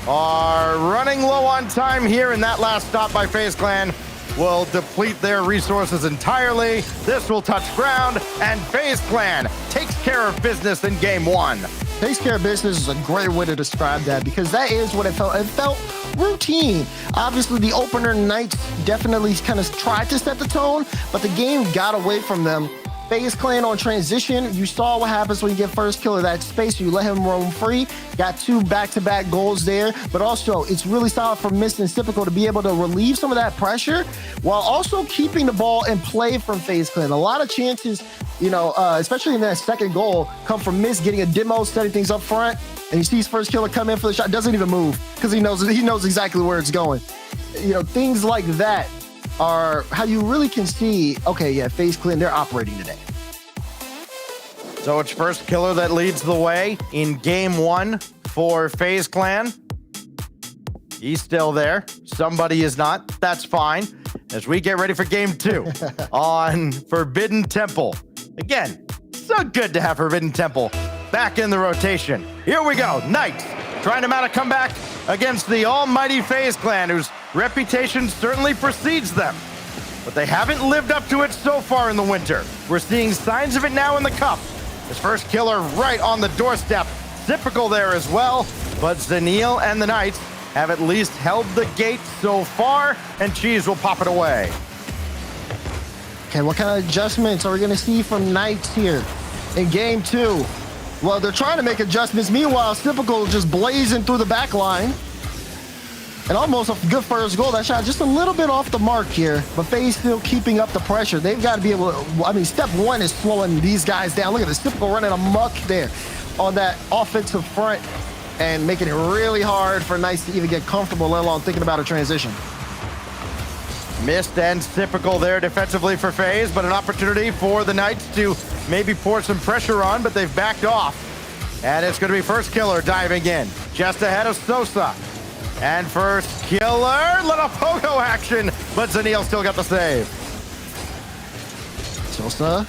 are running low on time here, and that last stop by FaZe Clan will deplete their resources entirely. This will touch ground, and FaZe Clan takes care of business in game 1. Takes care of business is a great way to describe that, because that is what it felt. It felt routine. Obviously, the opener Knights definitely kind of tried to set the tone, but the game got away from them. FaZe Clan on transition, you saw what happens when you get first kill of that space. You let him roam free. Got 2 back-to-back goals there, but also it's really solid for Mist and Typical to be able to relieve some of that pressure while also keeping the ball in play from FaZe Clan. A lot of chances, you know, especially in that second goal, come from Mist getting a demo, setting things up front, and he sees first killer come in for the shot, doesn't even move because he knows exactly where it's going. You know, things like that are how you really can see, okay, yeah, FaZe Clan, they're operating today. So it's first killer that leads the way in game 1 for FaZe Clan. He's still there. Somebody is not. That's fine. As we get ready for game 2 on Forbidden Temple. Again, so good to have Forbidden Temple back in the rotation. Here we go. Knights trying to mount a comeback against the almighty FaZe Clan, whose reputation certainly precedes them. But they haven't lived up to it so far in the winter. We're seeing signs of it now in the cup. His first killer right on the doorstep. Typical there as well. But Zenil and the Knights have at least held the gate so far, and Cheese will pop it away. Okay, what kind of adjustments are we going to see from Knights here in game 2? Well, they're trying to make adjustments. Meanwhile, Typical just blazing through the back line. And almost a good first goal. That shot just a little bit off the mark here, but FaZe still keeping up the pressure. They've got to be able to, I mean, step 1 is slowing these guys down. Look at this, Typical running amok there on that offensive front and making it really hard for Knights to even get comfortable, let alone thinking about a transition. Mist and Typical there defensively for FaZe, but an opportunity for the Knights to maybe pour some pressure on, but they've backed off. And it's going to be first killer diving in, just ahead of Sosa. And first killer, little pogo action, but Zenil still got the save. Sosa,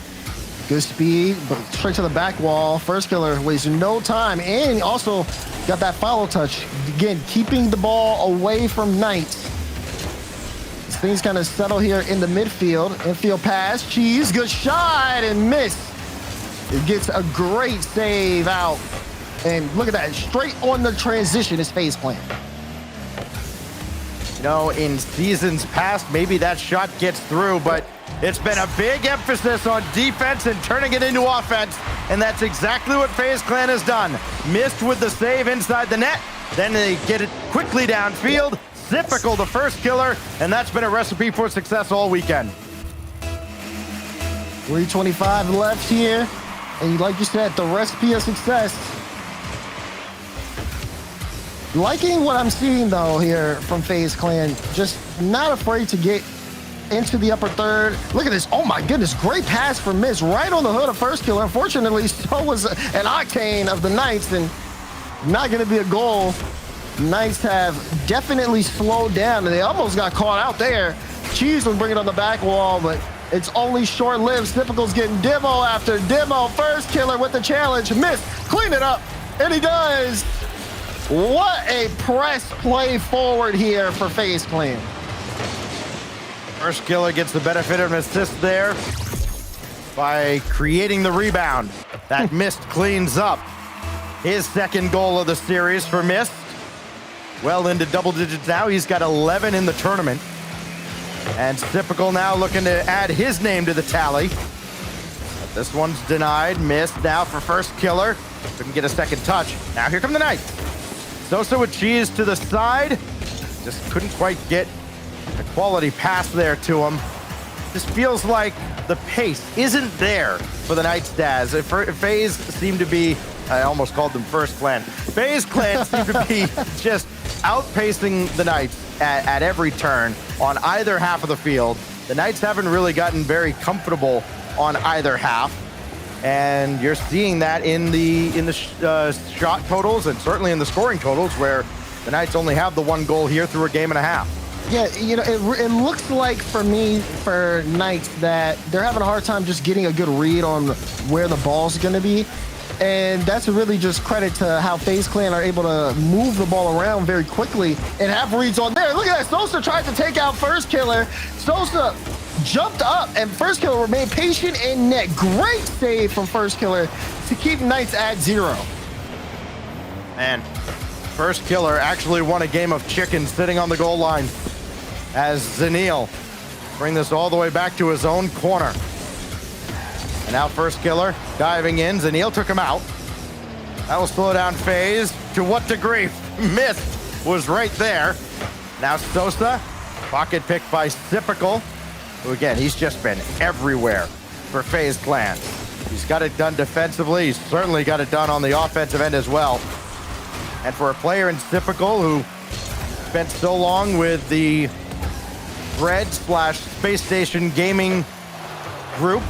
good speed, but straight to the back wall. First killer wasting no time, and he also got that follow touch. Again, keeping the ball away from Knights. Things kind of settle here in the midfield. Infield pass, Cheese, good shot, and miss. It gets a great save out. And look at that, straight on the transition is FaZe Clan. You know, in seasons past, maybe that shot gets through, but it's been a big emphasis on defense and turning it into offense, and that's exactly what FaZe Clan has done. Missed with the save inside the net, then they get it quickly downfield. Typical, the first killer, and that's been a recipe for success all weekend. 3:25 left here, and like you said, the recipe of success. Liking what I'm seeing, though, here from FaZe Clan. Just not afraid to get into the upper third. Look at this. Oh, my goodness. Great pass from Mist right on the hood of first killer. Unfortunately, so was an Octane of the Knights, and not going to be a goal. Knights have definitely slowed down, and they almost got caught out there. Cheese was bringing it on the back wall, but it's only short-lived. Typical's getting demo after demo. First killer with the challenge. Mist, clean it up, and he does. What a press play forward here for FaZe Clan. First killer gets the benefit of an assist there by creating the rebound. That Mist cleans up. His second goal of the series for Mist. Well into double digits now. He's got 11 in the tournament. And Typical now looking to add his name to the tally. But this one's denied. Mist now for first killer. Couldn't get a second touch. Now here come the Knights. Sosa with Cheese to the side. Just couldn't quite get a quality pass there to him. Just feels like the pace isn't there for the Knights, Daz. FaZe seem to be, I almost called them First Clan. FaZe Clan seem to be just outpacing the Knights at every turn on either half of the field. The Knights haven't really gotten very comfortable on either half. And you're seeing that in the shot totals and certainly in the scoring totals, where the Knights only have the 1 goal here through a game and a half. Yeah, you know, it looks like for me, for Knights, that they're having a hard time just getting a good read on where the ball's going to be. And that's really just credit to how FaZe Clan are able to move the ball around very quickly and have reads on there. Look at that. Sosa tried to take out First Killer. Sosa jumped up, and First Killer remained patient in net. Great save from First Killer to keep Knights at 0. And First Killer actually won a game of chicken sitting on the goal line as Zenil bring this all the way back to his own corner. And now First Killer diving in. Zenil took him out. That will slow down FaZe. To what degree? Myth was right there. Now Sosa, pocket pick by Sipical, who again, he's just been everywhere for FaZe Clan. He's got it done defensively. He's certainly got it done on the offensive end as well. And for a player in Sipical who spent so long with the Bread/Space Station Gaming group,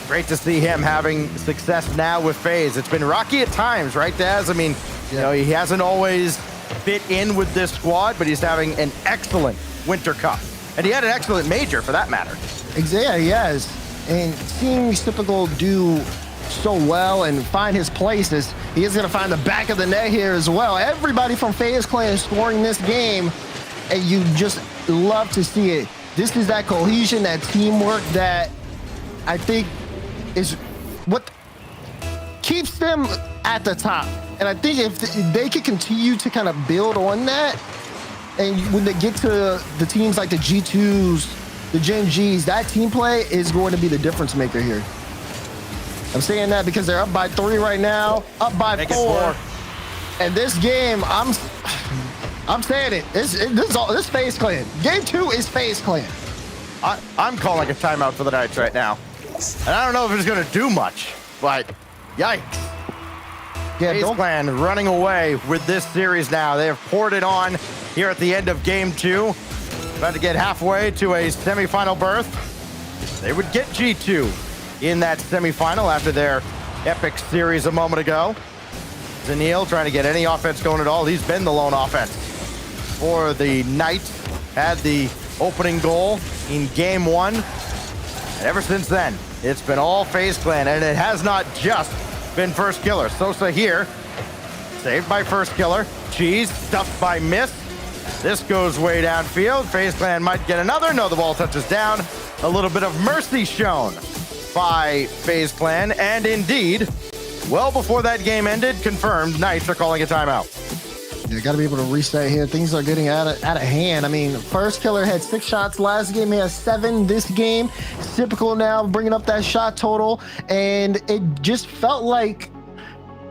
great to see him having success now with FaZe. It's been rocky at times, right, Daz? I mean, you know, he hasn't always fit in with this squad, but he's having an excellent Winter Cup. And he had an excellent major, for that matter. Yeah, he has. And seeing Sipical do so well and find his places, he is going to find the back of the net here as well. Everybody from FaZe Clan is scoring this game, and you just love to see it. This is that cohesion, that teamwork that I think is what keeps them at the top. And I think if they could continue to kind of build on that, and when they get to the teams like the G2s, the Gen.Gs, that team play is going to be the difference maker here. I'm saying that because they're up by 3 right now, up by 4. And this game, I'm saying it. This is FaZe Clan. Game 2 is FaZe Clan. I'm calling a timeout for the Knights right now. And I don't know if it's going to do much, but yikes. Yeah, FaZe Clan running away with this series now. They have poured it on here at the end of Game 2. About to get halfway to a semifinal berth. They would get G2 in that semifinal after their epic series a moment ago. Zenil trying to get any offense going at all. He's been the lone offense for the Knights. Had the opening goal in Game 1. And ever since then, it's been all FaZe Clan, and it has not just been First Killer. Sosa here, saved by First Killer. Cheese, stuffed by Myth. This goes way downfield. FaZe Clan might get another. No, the ball touches down. A little bit of mercy shown by FaZe Clan, and indeed, well before that game ended, confirmed Knights are calling a timeout. You got to be able to reset here. Things are getting out of hand. I mean, First Killer had 6 shots last game. He has 7 this game. Typical now, bringing up that shot total. And it just felt like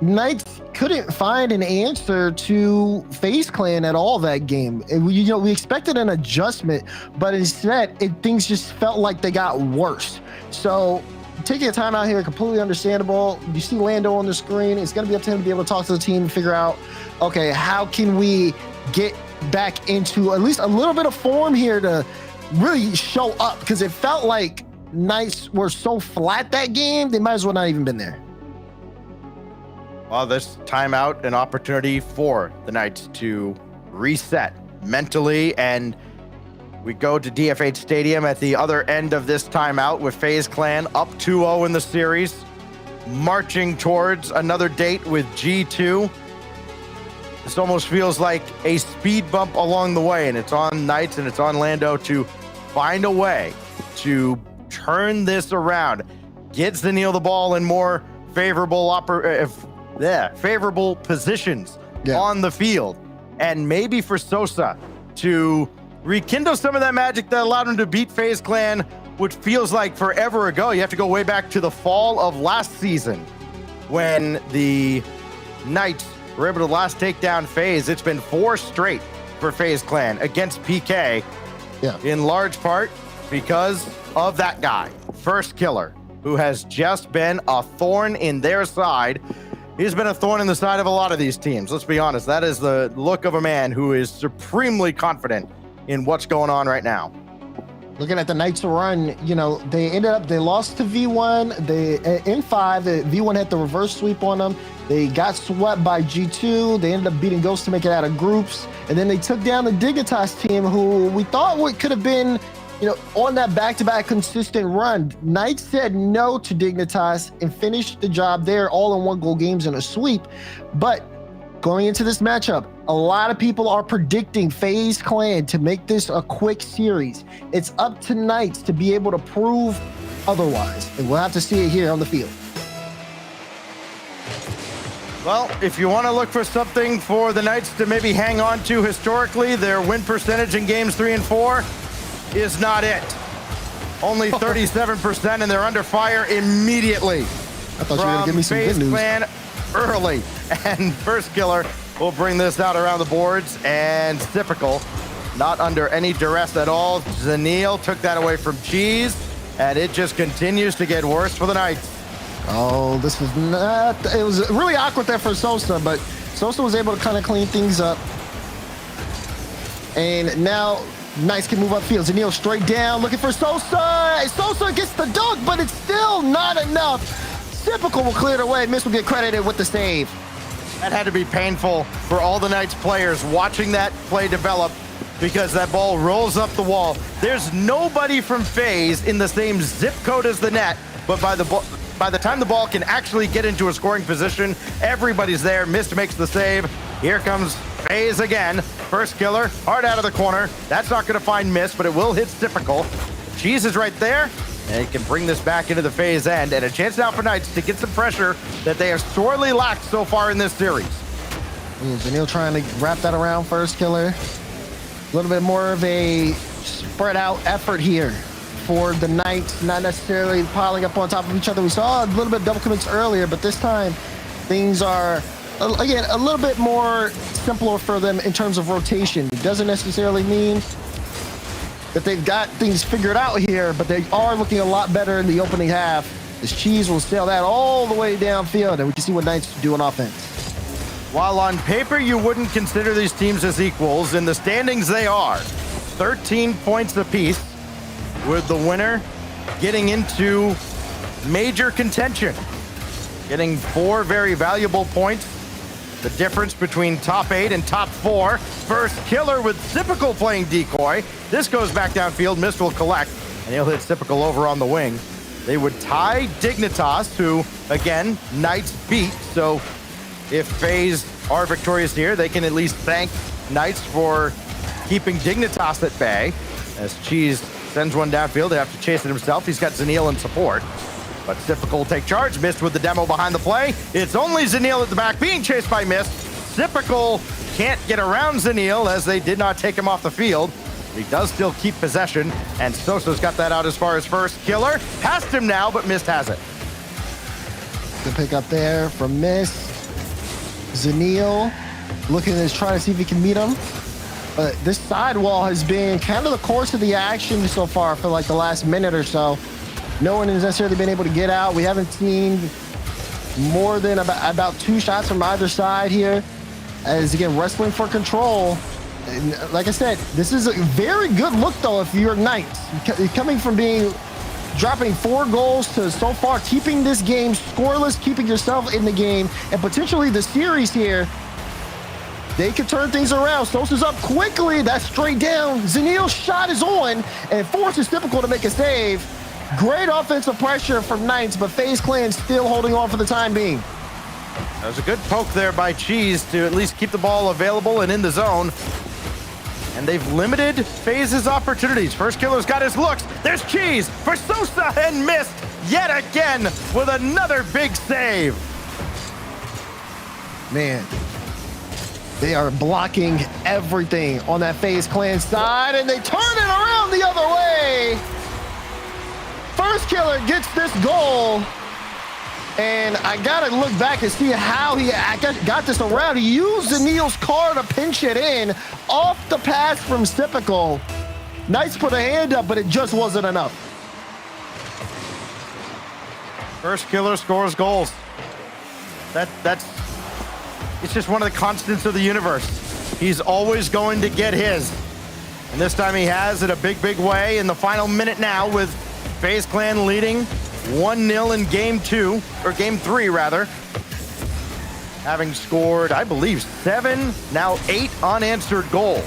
Knights couldn't find an answer to FaZe Clan at all that game. And we expected an adjustment, but instead, things just felt like they got worse. So taking a timeout here, completely understandable. You see Lando on the screen. It's going to be up to him to be able to talk to the team and figure out, okay, how can we get back into at least a little bit of form here to really show up? Because it felt like Knights were so flat that game, they might as well not even been there. Well, this timeout, an opportunity for the Knights to reset mentally, and we go to DF8 Stadium at the other end of this timeout with FaZe Clan up 2-0 in the series, marching towards another date with G2. This almost feels like a speed bump along the way, and it's on Knights and it's on Lando to find a way to turn this around, get Zenil the ball in more favorable favorable positions on the field, and maybe for Sosa to rekindle some of that magic that allowed him to beat FaZe Clan, which feels like forever ago. You have to go way back to the fall of last season when the Knights were able to last take down FaZe. It's been 4 straight for FaZe Clan against PK, in large part because of that guy, First Killer, who has just been a thorn in their side. He's been a thorn in the side of a lot of these teams. Let's be honest. That is the look of a man who is supremely confident in what's going on right now. looking at the Knights run, you know, they lost to V1. In 5, V1 had the reverse sweep on them. They got swept by G2. They ended up beating Ghost to make it out of groups. And then they took down the Dignitas team, who we thought could have been, you know, on that back-to-back consistent run. Knights said no to Dignitas and finished the job there, all in 1-goal games and a sweep. But going into this matchup, a lot of people are predicting FaZe Clan to make this a quick series. It's up to Knights to be able to prove otherwise, and we'll have to see it here on the field. Well, if you want to look for something for the Knights to maybe hang on to historically, their win percentage in games 3 and 4 is not it. Only 37%, and they're under fire immediately. I thought you were going to give me some good news. Clan early, and First Killer will bring this out around the boards, and typical, not under any duress at all. Zanil took that away from Cheese, and it just continues to get worse for the Knights. Oh, this was not... It was really awkward there for Sosa, but Sosa was able to kind of clean things up. And now Knights can move upfield. Zanil straight down, looking for Sosa. Sosa gets the dunk, but it's still not enough. Typical will clear it away. Miss will get credited with the save. That had to be painful for all the Knights players watching that play develop, because that ball rolls up the wall. There's nobody from FaZe in the same zip code as the net, but by the time the ball can actually get into a scoring position, everybody's there. Mist makes the save. Here comes FaZe again. First Killer, hard out of the corner. That's not going to find Mist, but it will hit Typical. Cheese is right there, and he can bring this back into the FaZe end, and a chance now for Knights to get some pressure that they have sorely lacked so far in this series. Zanil trying to wrap that around First Killer. A little bit more of a spread out effort here for the Knights, not necessarily piling up on top of each other. We saw a little bit of double commits earlier, but this time things are, again, a little bit more simpler for them in terms of rotation. It doesn't necessarily mean that they've got things figured out here, but they are looking a lot better in the opening half. This Cheese will sail that all the way downfield, and we can see what Knights do on offense. While on paper you wouldn't consider these teams as equals, in the standings they are. 13 points apiece, with the winner getting into major contention, getting 4 very valuable points. The difference between top 8 and top 4. First Killer with Typical playing decoy. This goes back downfield. Mist will collect, and he'll hit Typical over on the wing. They would tie Dignitas, who, again, Knights beat. So if FaZe are victorious here, they can at least thank Knights for keeping Dignitas at bay. As Cheese sends one downfield, they have to chase it himself. He's got Zanil in support. But Typical will take charge. Mist with the demo behind the play. It's only Zanil at the back being chased by Mist. Typical can't get around Zanil as they did not take him off the field. He does still keep possession, and Sosa's got that out as far as First Killer. Past him now, but Mist has it. Good pick up there from Mist. Zanil looking at trying to see if he can meet him. But this sidewall has been kind of the course of the action so far for like the last minute or so. No one has necessarily been able to get out. We haven't seen more than about 2 shots from either side here. As again, wrestling for control. And like I said, this is a very good look though if you're Knights. Coming from dropping 4 goals to so far keeping this game scoreless, keeping yourself in the game, and potentially the series here. They could turn things around. Sosa's up quickly. That's straight down. Zanil's shot is on and forces Typical to make a save. Great offensive pressure from Knights, but FaZe Clan still holding on for the time being. That was a good poke there by Cheese to at least keep the ball available and in the zone. And they've limited FaZe's opportunities. First Killer's got his looks. There's Cheese for Sosa, and Mist yet again with another big save. Man, they are blocking everything on that FaZe Clan side, and they turn it around the other way. First Killer gets this goal, and I gotta look back and see how he got this around. He used Zanil's car to pinch it in off the pass from Typical. Knights put a hand up, but it just wasn't enough. First Killer scores goals. It's just one of the constants of the universe. He's always going to get his. And this time he has it a big, big way in the final minute now with FaZe Clan leading 1-0 in game 2, or game 3 rather. Having scored, I believe, 7, now 8 unanswered goals.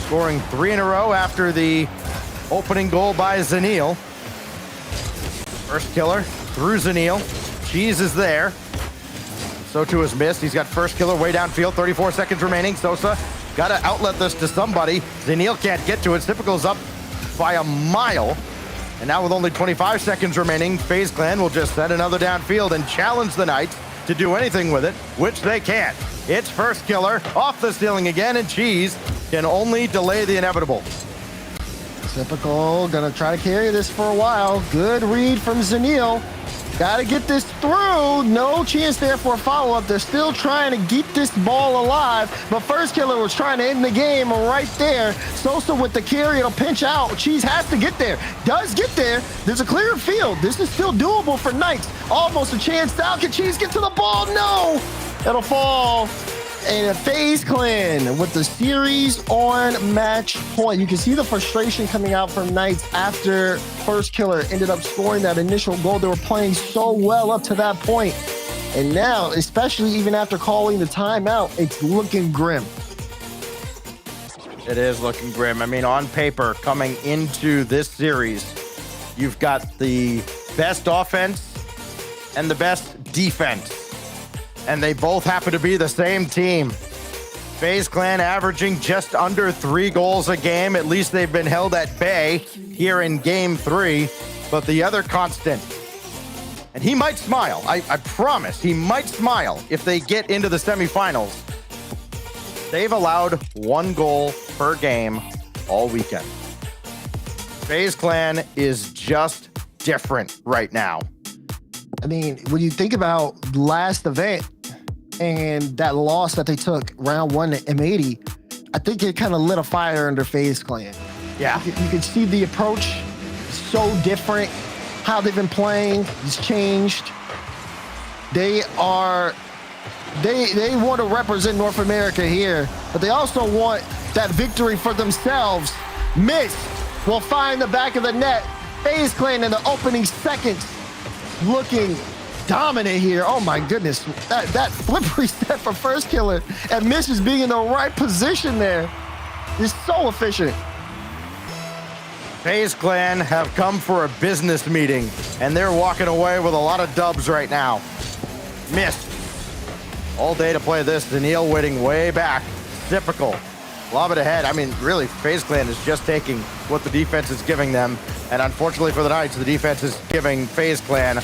Scoring 3 in a row after the opening goal by Zanil. First killer through Zanil. Cheese is there. So2 has missed. He's got first killer way downfield, 34 seconds remaining. Sosa got to outlet this to somebody. Zanil can't get to it. Typical's up by a mile. And now with only 25 seconds remaining, FaZe Clan will just send another downfield and challenge the Knights to do anything with it, which they can't. It's first killer off the ceiling again, and Cheese can only delay the inevitable. Typical, gonna try to carry this for a while. Good read from Zanil. Gotta get this through. No chance there for a follow-up. They're still trying to keep this ball alive, but first killer was trying to end the game right there. Sosa with the carry, it'll pinch out. Cheese has to get there. Does get there. There's a clear field. This is still doable for Knights. Almost a chance down. Can Cheese get to the ball? No! It'll fall. And a FaZe Clan with the series on match point. You can see the frustration coming out from Knights after first killer ended up scoring that initial goal. They were playing so well up to that point. And now, especially even after calling the timeout, it's looking grim. It is looking grim. I mean, on paper, coming into this series, you've got the best offense and the best defense. And they both happen to be the same team. FaZe Clan averaging just under 3 goals a game. At least they've been held at bay here in game 3. But the other constant, and he might smile, I promise, he might smile if they get into the semifinals. They've allowed 1 goal per game all weekend. FaZe Clan is just different right now. I mean, when you think about last event and that loss that they took round 1 to M80, I think it kind of lit a fire under FaZe Clan. Yeah. You can see the approach so different. How they've been playing has changed. They want to represent North America here, but they also want that victory for themselves. Missed will find the back of the net. FaZe Clan in the opening seconds looking dominant here. Oh my goodness. That flip reset for first killer and Misses being in the right position there is so efficient. FaZe Clan have come for a business meeting, and they're walking away with a lot of dubs right now. Missed. All day to play this. Zanil waiting way back. Typical. Lob it ahead. I mean, really, FaZe Clan is just taking what the defense is giving them. And unfortunately for the Knights, the defense is giving FaZe Clan a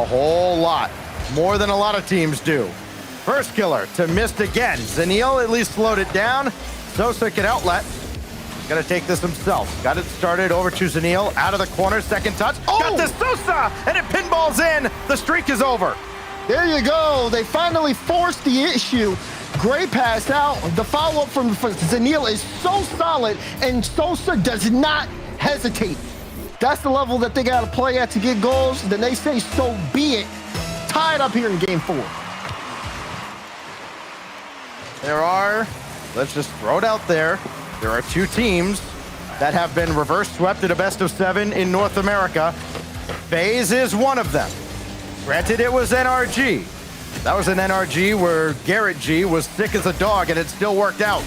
whole lot. More than a lot of teams do. First killer to missed again. Zanil at least slowed it down. Sosa can outlet. Gonna take this himself. Got it started over to Zanil. Out of the corner, second touch. Oh! Got this Sosa! And it pinballs in. The streak is over. There you go. They finally forced the issue. Great pass out. The follow-up from Zanil is so solid, and Sosa does not hesitate. That's the level that they got to play at to get goals. Then they say, so be it. Tied up here in game 4. Let's just throw it out there. There are 2 teams that have been reverse swept at a best of 7 in North America. FaZe is one of them. Granted, it was NRG. That was an NRG where Garrett G was sick as a dog, and it still worked out.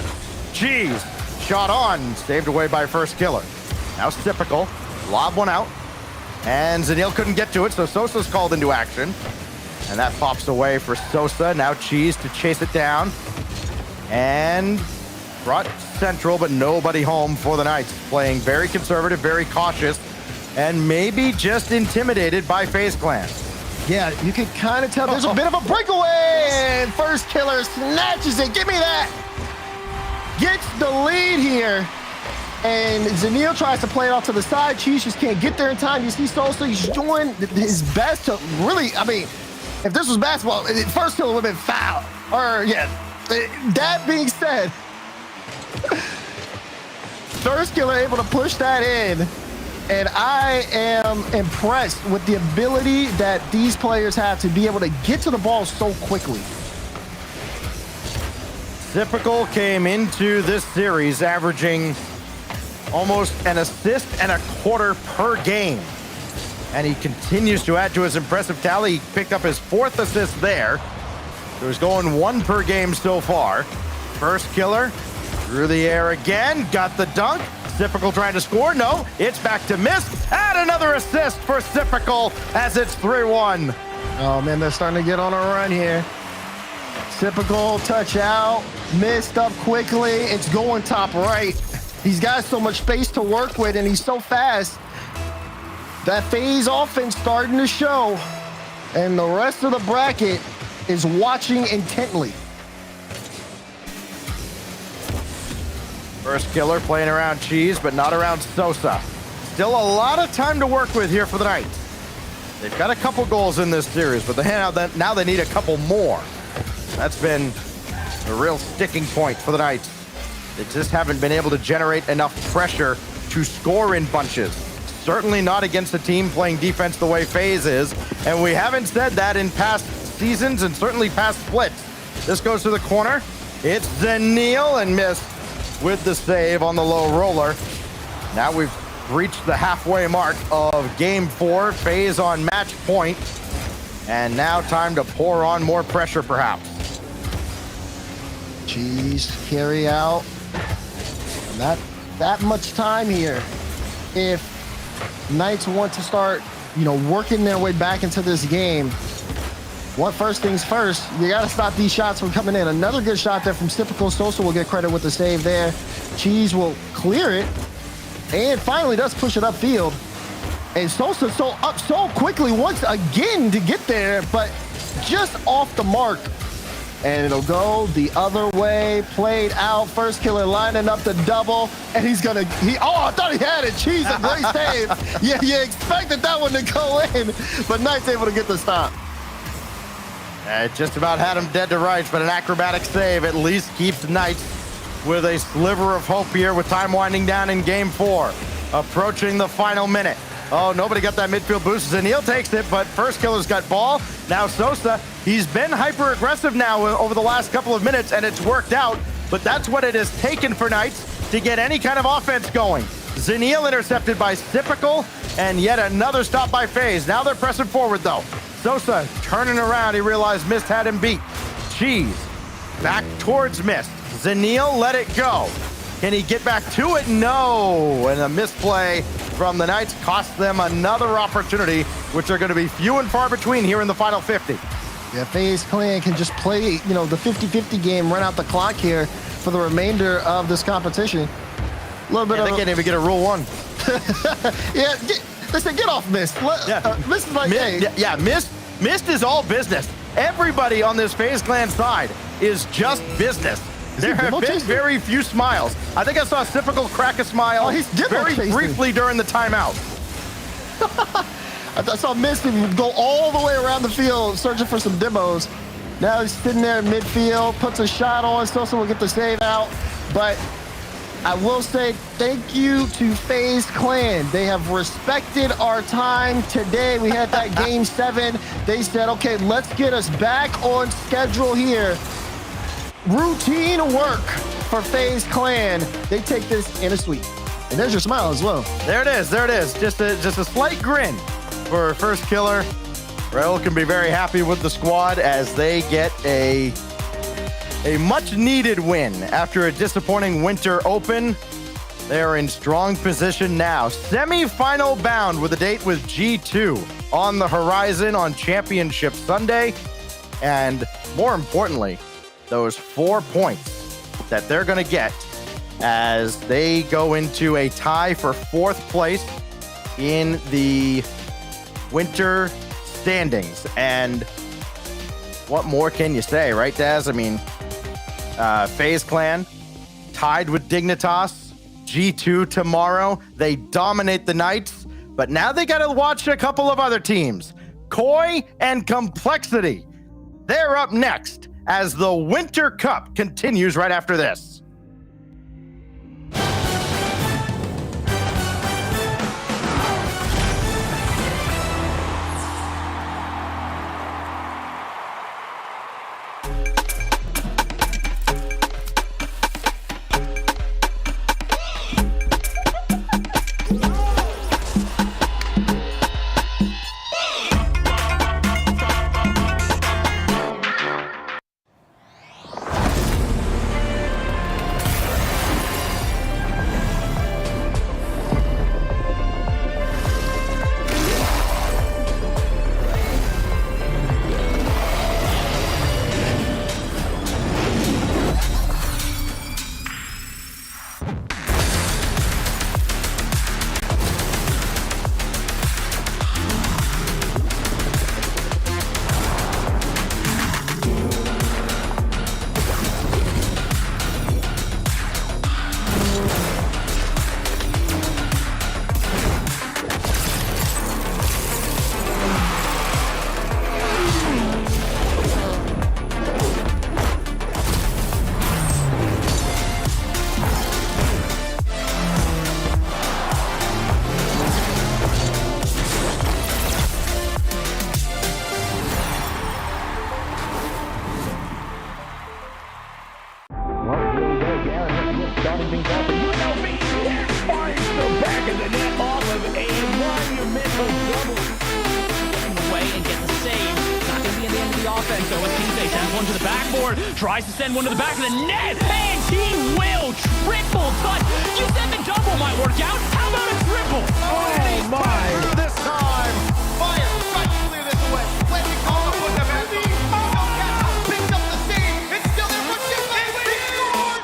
G's shot on, saved away by first killer. Now it's typical. Lob one out, and Zanil couldn't get to it, so Sosa's called into action. And that pops away for Sosa. Now Cheese to chase it down. And brought central, but nobody home for the Knights. Playing very conservative, very cautious, and maybe just intimidated by FaZe Clan. Yeah, you can kind of tell there's a bit of a breakaway, and first killer snatches it. Give me that. Gets the lead here, and Zanil tries to play it off to the side. Cheese just can't get there in time. You see Sosa, he's doing his best to really, I mean, if this was basketball, first killer would have been fouled. Or, yeah, that being said, first killer able to push that in. And I am impressed with the ability that these players have to be able to get to the ball so quickly. Typical came into this series averaging almost an assist and a quarter per game. And he continues to add to his impressive tally. He picked up his 4th assist there. So he's going 1 per game so far. First killer, through the air again, got the dunk. Typical trying to score, no, it's back to Mist. Add another assist for Typical as it's 3-1. Oh man, they're starting to get on a run here. Typical touch out, Mist up quickly, it's going top right. He's got so much space to work with and he's so fast. That FaZe offense starting to show, and the rest of the bracket is watching intently. First killer playing around Cheese, but not around Sosa. Still a lot of time to work with here for the Knights. They've got a couple goals in this series, but now they need a couple more. That's been a real sticking point for the Knights. They just haven't been able to generate enough pressure to score in bunches. Certainly not against a team playing defense the way FaZe is, and we haven't said that in past seasons and certainly past splits. This goes to the corner. It's Zenil and Mist with the save on the low roller. Now we've reached the halfway mark of Game 4. FaZe on match point, and now time to pour on more pressure perhaps. Jeez, carry out. Not that much time here. If Knights want to start, working their way back into this game, first things first, you got to stop these shots from coming in. Another good shot there from Typical. Sosa will get credit with the save there. Cheese will clear it, and finally does push it upfield. And Sosa up so quickly once again to get there, but just off the mark. And it'll go the other way, played out. First killer lining up the double, and I thought he had it. Cheese, a great save. Yeah, you expected that one to go in, but Knight's able to get the stop. It just about had him dead to rights, but an acrobatic save at least keeps Knights with a sliver of hope here with time winding down in Game 4. Approaching the final minute. Oh, nobody got that midfield boost. Zenil takes it, but first killer's got ball. Now Sosa, he's been hyper-aggressive now over the last couple of minutes, and it's worked out, but that's what it has taken for Knights to get any kind of offense going. Zenil intercepted by Typical, and yet another stop by FaZe. Now they're pressing forward, though. Sosa turning around, he realized Mist had him beat. Cheese back towards Mist. Zenil let it go. Can he get back to it? No, and a misplay from the Knights cost them another opportunity, which are going to be few and far between here in the final 50. Yeah, FaZe Clan can just play, the 50-50 game, run out the clock here for the remainder of this competition. A little bit they can't even get a rule 1. Yeah, they said get off Mist. Mist is like, hey. Mist is all business. Everybody on this FaZe Clan side is just business. There have been very few smiles. I think I saw Typical crack a smile very briefly during the timeout. I saw Mist go all the way around the field searching for some demos. Now he's sitting there in midfield, puts a shot on. Sosa will get the save out. But I will say thank you to FaZe Clan. They have respected our time today. We had that Game 7. They said, okay, let's get us back on schedule here. Routine work for FaZe Clan. They take this in a sweep. And there's your smile as well. There it is. Just a slight grin for first killer. Raul can be very happy with the squad as they get a much needed win after a disappointing winter open. They are in strong position now. Semi-final bound with a date with G2 on the horizon on Championship Sunday. And more importantly, those 4 points that they're going to get as they go into a tie for 4th place in the winter standings. And what more can you say, right, Daz? I mean, FaZe Clan tied with Dignitas, G2 tomorrow. They dominate the Knights, but now they got to watch a couple of other teams. Koi and Complexity. They're up next as the Winter Cup continues right after this. things up. UNLV, there finds the back of the net off of a monumental double. Getting away and gets a save. Not going to be in the end of the offense, though. Kingsley sends one to the backboard, tries to send one to the back of the net, and he will triple touch. You said the double might work out. How about a triple? Oh my! This time, fire! Try to clear this away. Let me call the foot of it. Picks up the steam. It's still there for Kingsley. He scored!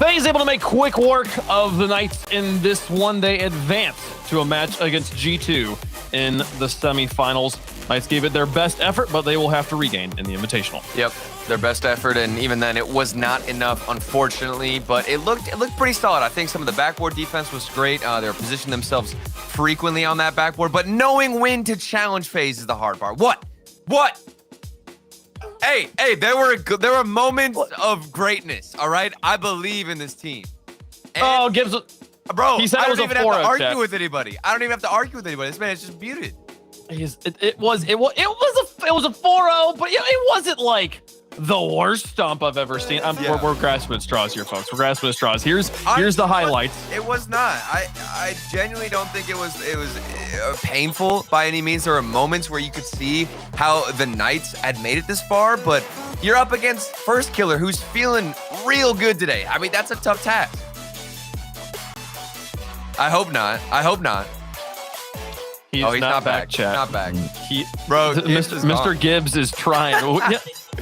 FaZe able to make quick work of the Knights in this one-day advance to a match against G2 in the semifinals. Knights gave it their best effort, but they will have to regain in the Invitational. Yep, their best effort, and even then, it was not enough, unfortunately. But it looked pretty solid. I think some of the backboard defense was great. They were positioning themselves frequently on that backboard, but knowing when to challenge FaZe is the hard part. What? Hey, there were moments of greatness. All right, I believe in this team. And Gibbs. Bro, he said I it was don't even a have to 4-0 argue check. with anybody. I don't even have to argue with anybody. This man is just muted. It was a 4-0, but it wasn't like the worst stomp I've ever seen. We're grasping at straws here, folks. We're grasping at straws. Here's the highlights. It was not. I genuinely don't think it was painful by any means. There were moments where you could see how the Knights had made it this far, but you're up against First Killer, who's feeling real good today. I mean, that's a tough task. I hope not. He's not back. chat. Not back. Bro, Gibbs is Mr. gone. Gibbs is trying.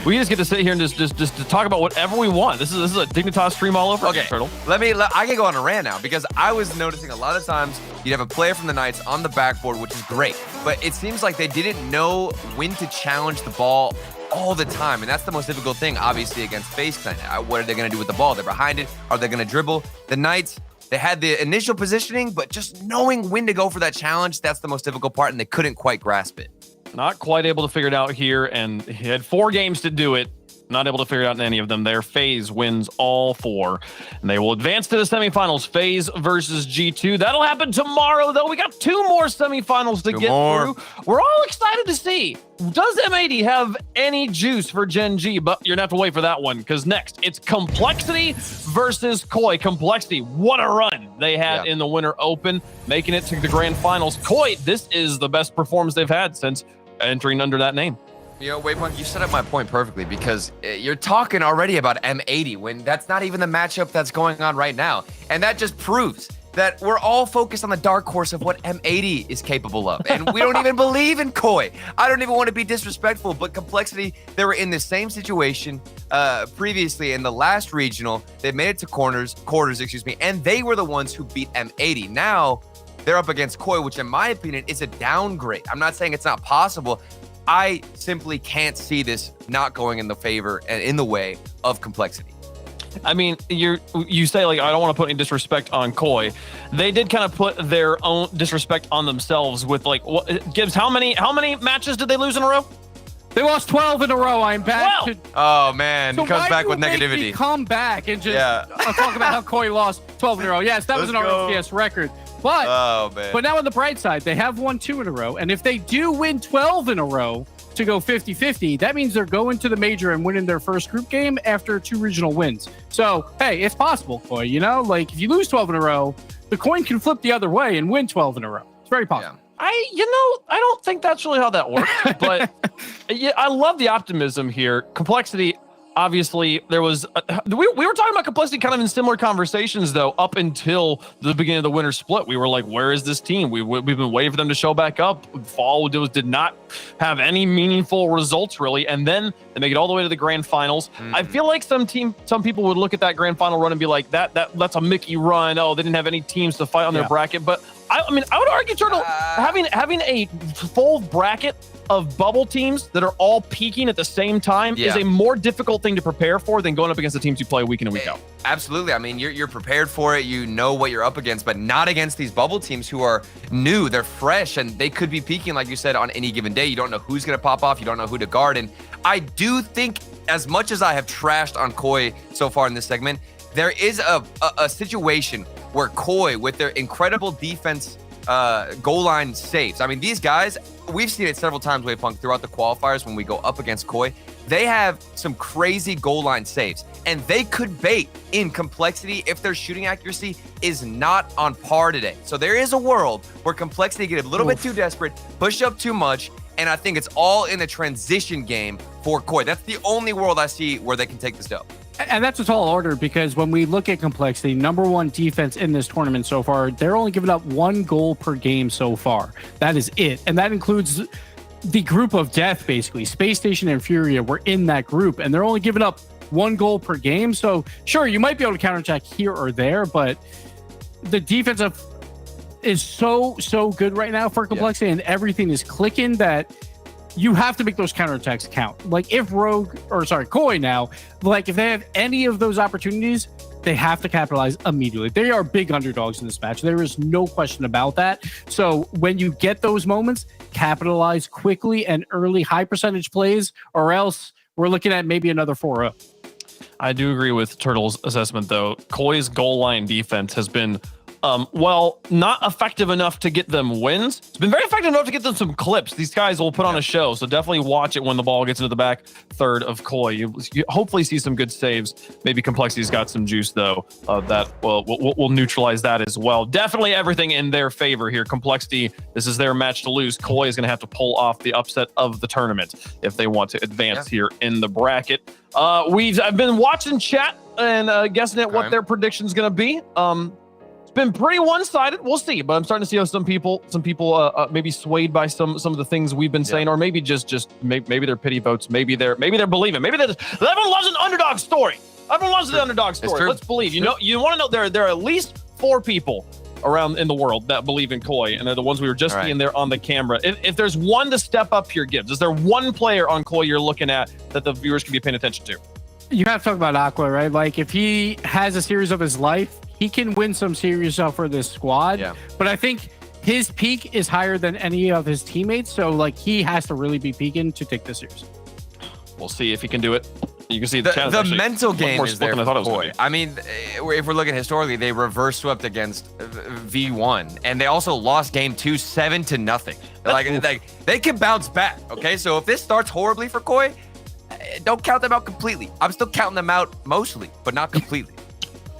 We just get to sit here and just to talk about whatever we want. This is a Dignitas stream all over. Okay, again, Turtle. I can go on a rant now because I was noticing a lot of times you'd have a player from the Knights on the backboard, which is great, but it seems like they didn't know when to challenge the ball all the time, and that's the most difficult thing, obviously, against FaZe. What are they going to do with the ball? They're behind it. Are they going to dribble? The Knights, they had the initial positioning, but just knowing when to go for that challenge, that's the most difficult part, and they couldn't quite grasp it. Not quite able to figure it out here, and he had 4 games to do it. Not able to figure it out in any of them there. FaZe wins all 4, and they will advance to the semifinals. FaZe versus G2. That'll happen tomorrow, though. We got 2 more semifinals to get through. We're all excited to see, does M80 have any juice for Gen.G? But you're going to have to wait for that one, because next, it's Complexity versus Koi. Complexity, what a run they had in the Winter Open, making it to the grand finals. Koi, this is the best performance they've had since entering under that name. You know, Waypunk, you set up my point perfectly because you're talking already about M80 when that's not even the matchup that's going on right now. And that just proves that we're all focused on the dark horse of what M80 is capable of. And we don't even believe in Koi. I don't even want to be disrespectful, but Complexity, they were in the same situation previously in the last regional. They made it to quarters, and they were the ones who beat M80. Now, they're up against Koi, which in my opinion is a downgrade. I'm not saying it's not possible. I simply can't see this not going in the favor and in the way of Complexity. I mean, you say, like, I don't want to put any disrespect on Koi. They did kind of put their own disrespect on themselves with, like, what Gibbs, how many matches did they lose in a row? They lost 12 in a row. I'm back. Oh, man. So he comes back with make negativity. me come back and just talk about how Koi lost 12 in a row. Yes, that was an RLCS record. But now on the bright side, they have won 2 in a row. And if they do win 12 in a row to go 50-50, that means they're going to the major and winning their first group game after 2 regional wins. So, hey, it's possible, Koi. You know, like, if you lose 12 in a row, the coin can flip the other way and win 12 in a row. It's very possible. Yeah. I don't think that's really how that works. But yeah, I love the optimism here. Complexity, obviously, there was we were talking about Complexity kind of in similar conversations, though, up until the beginning of the winter split. We were like, where is this team? We've been waiting for them to show back up. Fall did not have any meaningful results, really, and then they make it all the way to the grand finals. I feel like some people would look at that grand final run and be like, that's a Mickey run. Oh, they didn't have any teams to fight on their bracket. But I mean, I would argue, Turtle, having a full bracket of bubble teams that are all peaking at the same time is a more difficult thing to prepare for than going up against the teams you play week in and week out. Absolutely. I mean, you're prepared for it. You know what you're up against, but not against these bubble teams who are new. They're fresh, and they could be peaking, like you said, on any given day. You don't know who's going to pop off. You don't know who to guard. And I do think, as much as I have trashed on Koi so far in this segment, there is a situation where Koi, with their incredible defense, goal line saves. I mean, these guys, we've seen it several times, Waypunk, throughout the qualifiers when we go up against Koi. They have some crazy goal line saves, and they could bait in Complexity if their shooting accuracy is not on par today. So there is a world where Complexity get a little bit too desperate, push up too much, and I think it's all in the transition game for Koi. That's the only world I see where they can take this dub. And that's a tall order, because when we look at Complexity, #1 defense in this tournament so far, they're only giving up 1 goal per game so far. That is it. And that includes the group of death, basically. Space Station and Furia were in that group, and they're only giving up 1 goal per game. So sure, you might be able to counterattack here or there, but the defense is so good right now for Complexity, and everything is clicking that you have to make those counterattacks count. Like, if Koi now, like, if they have any of those opportunities, they have to capitalize immediately. They are big underdogs in this match. There is no question about that. So when you get those moments, capitalize quickly and early, high percentage plays, or else we're looking at maybe another 4-0. I do agree with Turtle's assessment, though. Koi's goal line defense has been not effective enough to get them wins. It's been very effective enough to get them some clips. These guys will put on a show, so definitely watch it when the ball gets into the back third of Koi. You hopefully see some good saves. Maybe Complexity's got some juice, though. We'll neutralize that as well. Definitely everything in their favor here. Complexity, this is their match to lose. Koi is going to have to pull off the upset of the tournament if they want to advance here in the bracket. I've been watching chat and guessing at what their prediction's going to be. It's been pretty one-sided. We'll see, but I'm starting to see how some people maybe swayed by some of the things we've been saying, or maybe maybe they're pity votes, maybe they're believing, maybe everyone loves an underdog story. Everyone loves the underdog story. Let's believe. You want to know there are at least 4 people around in the world that believe in Koi, and they're the ones we were just seeing there on the camera. If there's one to step up your gives, is there one player on Koi you're looking at that the viewers can be paying attention to? You have to talk about Aqua, right? Like, if he has a series of his life, he can win some series for this squad. Yeah. But I think his peak is higher than any of his teammates, so like he has to really be peaking to take this series. We'll see if he can do it. You can see the mental game is there for Koi. I mean, if we're looking historically, they reverse swept against V1, and they also lost game 2 7-0. Like they can bounce back. Okay, so if this starts horribly for Koi, don't count them out completely. I'm still counting them out mostly, but not completely.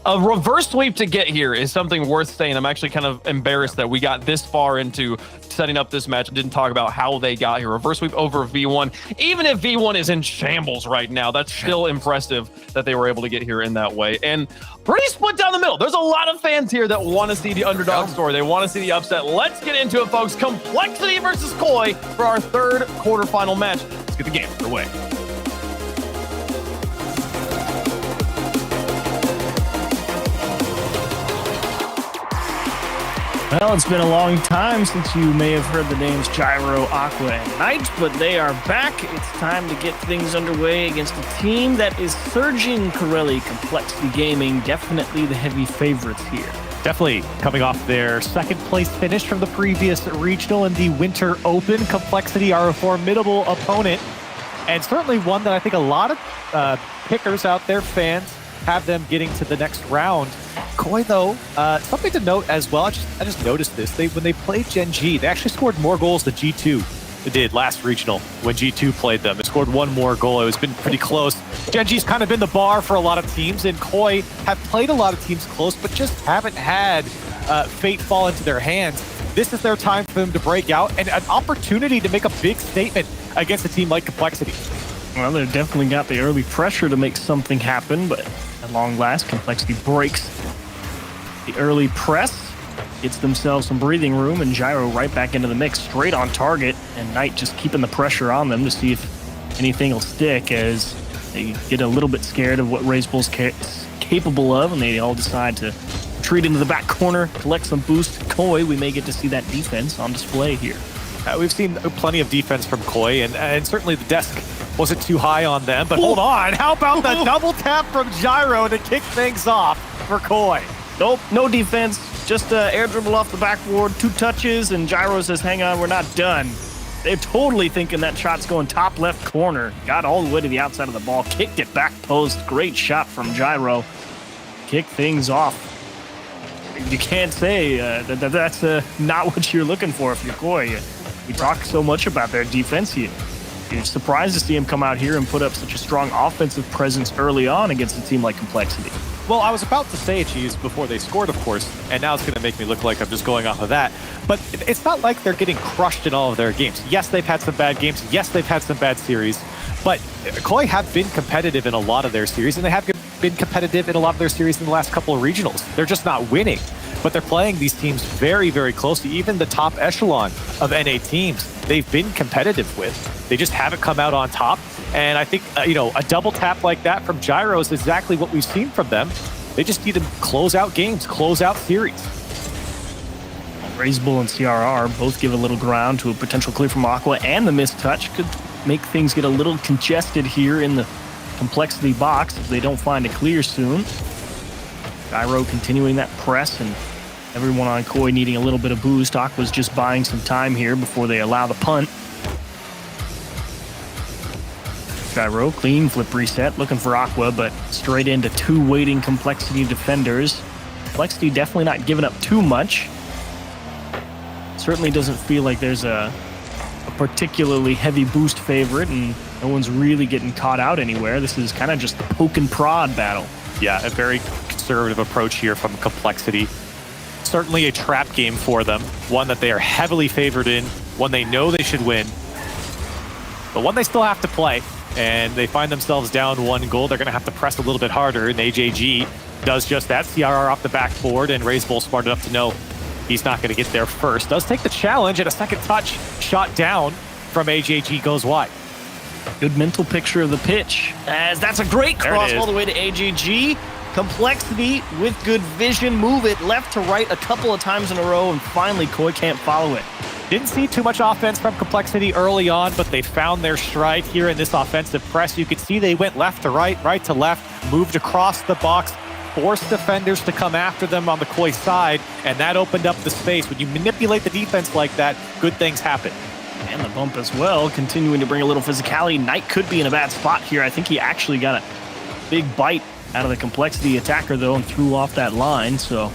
A reverse sweep to get here is something worth saying. I'm actually kind of embarrassed that we got this far into setting up this match and didn't talk about how they got here. Reverse sweep over V1. Even if V1 is in shambles right now, that's still impressive that they were able to get here in that way. And pretty split down the middle. There's a lot of fans here that want to see the underdog story. They want to see the upset. Let's get into it, folks. Complexity versus Koi for our 3rd quarterfinal match. Let's get the game underway. Well, it's been a long time since you may have heard the names Gyro, Aqua, and Knight, but they are back. It's time to get things underway against a team that is surging. Corelli Complexity Gaming, definitely the heavy favorites here. Definitely coming off their 2nd place finish from the previous regional in the Winter Open. Complexity are a formidable opponent, and certainly one that I think a lot of pickers out there, fans, have them getting to the next round. Koi, though, something to note as well. I just noticed this. When they played Gen.G, they actually scored more goals than G2 did last regional when G2 played them. They scored 1 more goal. It's been pretty close. Gen.G's kind of been the bar for a lot of teams, and Koi have played a lot of teams close, but just haven't had fate fall into their hands. This is their time for them to break out and an opportunity to make a big statement against a team like Complexity. Well, they've definitely got the early pressure to make something happen, but at long last, Complexity breaks the early press, gets themselves some breathing room, and Gyro right back into the mix, straight on target, and Knight just keeping the pressure on them to see if anything will stick as they get a little bit scared of what RazeBull's capable of, and they all decide to retreat into the back corner, collect some boost. Koi, we may get to see that defense on display here. We've seen plenty of defense from Koi, and certainly the desk wasn't too high on them, but hold on. How about the double tap from Gyro to kick things off for Koi? Nope, no defense. Just air dribble off the backboard, 2 touches, and Gyro says, hang on, we're not done. They're totally thinking that shot's going top left corner. Got all the way to the outside of the ball, kicked it back post. Great shot from Gyro. Kick things off. You can't say that's not what you're looking for if you're Koi. We talk so much about their defense here. You're surprised to see him come out here and put up such a strong offensive presence early on against a team like Complexity. Well, I was about to say Cheese before they scored, of course, and now it's going to make me look like I'm just going off of that. But it's not like they're getting crushed in all of their games. Yes, they've had some bad games. Yes, they've had some bad series. But Koi have been competitive in a lot of their series, and they have been competitive in a lot of their series in the last couple of regionals. They're just not winning. But they're playing these teams very, very closely. Even the top echelon of NA teams, they've been competitive with. They just haven't come out on top. And I think, a double tap like that from Gyro is exactly what we've seen from them. They just need to close out games, close out series. RazeBull and CRR both give a little ground to a potential clear from Aqua, and the missed touch could make things get a little congested here in the Complexity box if they don't find a clear soon. Gyro continuing that press, and everyone on Koi needing a little bit of boost. Aqua's just buying some time here before they allow the punt. Gyro, clean flip reset, looking for Aqua, but straight into 2 waiting Complexity defenders. Complexity definitely not giving up too much. Certainly doesn't feel like there's a particularly heavy boost favorite, and no one's really getting caught out anywhere. This is kind of just the poke and prod battle. Yeah, a very conservative approach here from Complexity. Certainly a trap game for them, one that they are heavily favored in, one they know they should win, but one they still have to play. and they find themselves down 1 goal. They're going to have to press a little bit harder, and AJG does just that. CRR off the backboard, and RazeBull smart enough to know he's not going to get there first. Does take the challenge, and a second touch shot down from AJG goes wide. Good mental picture of the pitch, as that's a great cross all the way to AJG. Complexity with good vision, move it left to right a couple of times in a row, and finally Koi can't follow it. Didn't see too much offense from Complexity early on, but they found their stride here in this offensive press. You could see they went left to right, right to left, moved across the box, forced defenders to come after them on the Koi side, and that opened up the space. When you manipulate the defense like that, good things happen. And the bump as well, continuing to bring a little physicality. Knight could be in a bad spot here. I think he actually got a big bite out of the Complexity attacker, though, and threw off that line. So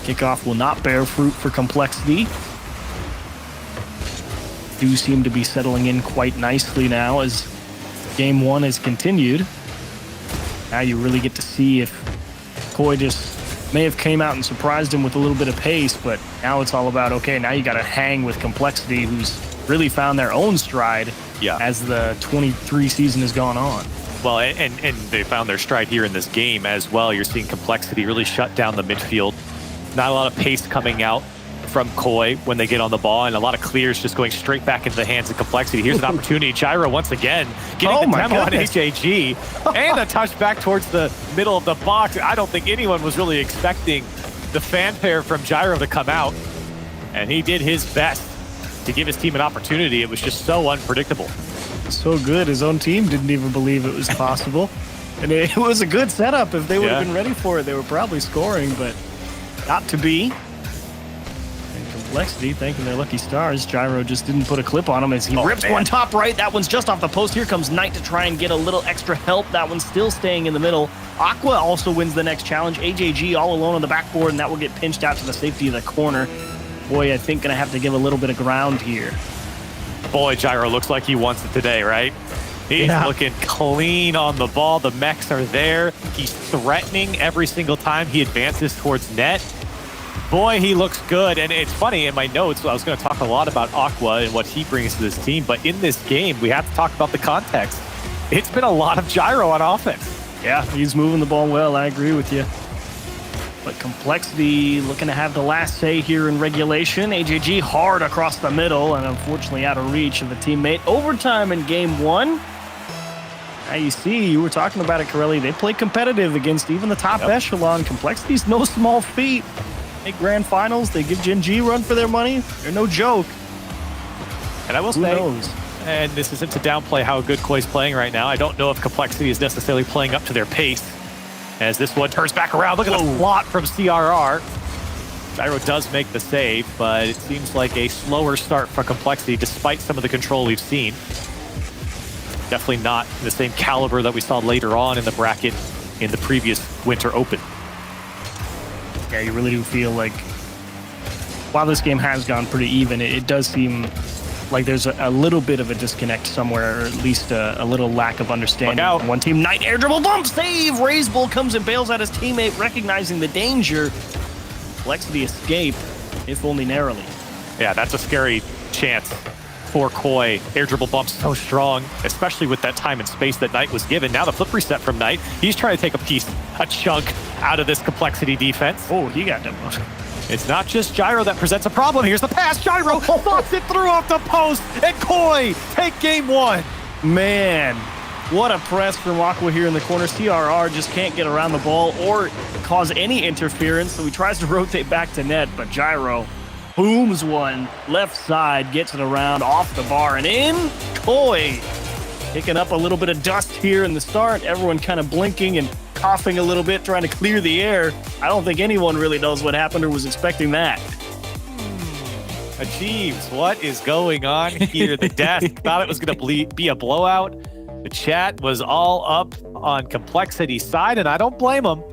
kickoff will not bear fruit for Complexity. Do seem to be settling in quite nicely now as game 1 has continued. Now you really get to see if Koi just may have came out and surprised him with a little bit of pace, but now it's all about, okay, now you got to hang with Complexity, who's really found their own stride as the 23 season has gone on. Well, and they found their stride here in this game as well. You're seeing Complexity really shut down the midfield. Not a lot of pace coming out from Koi when they get on the ball, and a lot of clears just going straight back into the hands of Complexity. Here's an opportunity. Gyro once again getting the demo on HAG, and a touch back towards the middle of the box. I don't think anyone was really expecting the fanfare from Gyro to come out, and he did his best to give his team an opportunity. It was just so unpredictable. So good, his own team didn't even believe it was possible. And it was a good setup. If they would have been ready for it, they were probably scoring, but not to be. And Complexity, thanking their lucky stars, Gyro just didn't put a clip on him as he rips one top right. That one's just off the post. Here comes Knight to try and get a little extra help. That one's still staying in the middle. Aqua also wins the next challenge. AJG all alone on the backboard, and that will get pinched out to the safety of the corner. Boy, I think gonna have to give a little bit of ground here. Boy, Gyro looks like he wants it today, right? He's looking clean on the ball. The mechs are there. He's threatening every single time he advances towards net. Boy, he looks good. And it's funny, in my notes, I was going to talk a lot about Aqua and what he brings to this team. But in this game, we have to talk about the context. It's been a lot of Gyro on offense. Yeah, he's moving the ball well. I agree with you. But Complexity looking to have the last say here in regulation. AJG hard across the middle and unfortunately out of reach of a teammate. Overtime in game 1. Now you see, you were talking about it, Corelli. They play competitive against even the top echelon. Complexity's no small feat. Make grand finals. They give Gen.G run for their money. They're no joke. And I will say, and this isn't to downplay how good Koi's playing right now. I don't know if Complexity is necessarily playing up to their pace. As this one turns back around, look at the slot from CRR. Gyro does make the save, but it seems like a slower start for Complexity despite some of the control we've seen. Definitely not the same caliber that we saw later on in the bracket in the previous Winter Open. Yeah, you really do feel like while this game has gone pretty even, it does seem like there's a little bit of a disconnect somewhere, or at least a little lack of understanding. One team, Knight air dribble bump save. RazeBull comes and bails out his teammate, recognizing the danger. Complexity escape, if only narrowly. Yeah, that's a scary chance for Koi. Air dribble bump so strong, especially with that time and space that Knight was given. Now the flip reset from Knight. He's trying to take a chunk out of this Complexity defense. Oh, he got demoed. It's not just Gyro that presents a problem. Here's the pass. Gyro thoughts it through off the post, and Koi take game 1. Man, what a press from Aqua here in the corner. CRR just can't get around the ball or cause any interference, so he tries to rotate back to net, but Gyro booms one left side, gets it around off the bar and in. Koi picking up a little bit of dust here in the start. Everyone kind of blinking and coughing a little bit, trying to clear the air. I don't think anyone really knows what happened or was expecting that. Achieves, what is going on here? The desk thought it was going to be a blowout. The chat was all up on Complexity's side, and I don't blame them.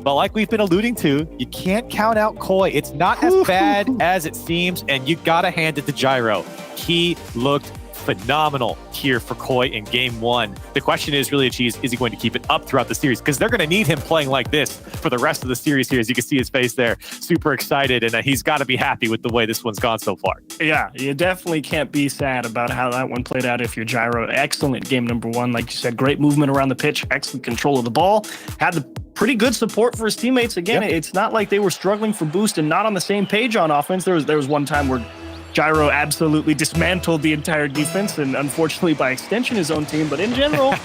But like we've been alluding to, you can't count out Koi. It's not as bad as it seems, and you got to hand it to Gyro. He looked phenomenal here for Koi in game 1. The question is really, is he going to keep it up throughout the series? Because they're going to need him playing like this for the rest of the series here. As you can see his face there, super excited, and he's got to be happy with the way this one's gone so far. Yeah, you definitely can't be sad about how that one played out if you're Gyro. Excellent game number 1. Like you said, great movement around the pitch, excellent control of the ball, had the pretty good support for his teammates. Again, It's not like they were struggling for boost and not on the same page on offense. There was one time where Gyro absolutely dismantled the entire defense, and unfortunately by extension his own team. But in general,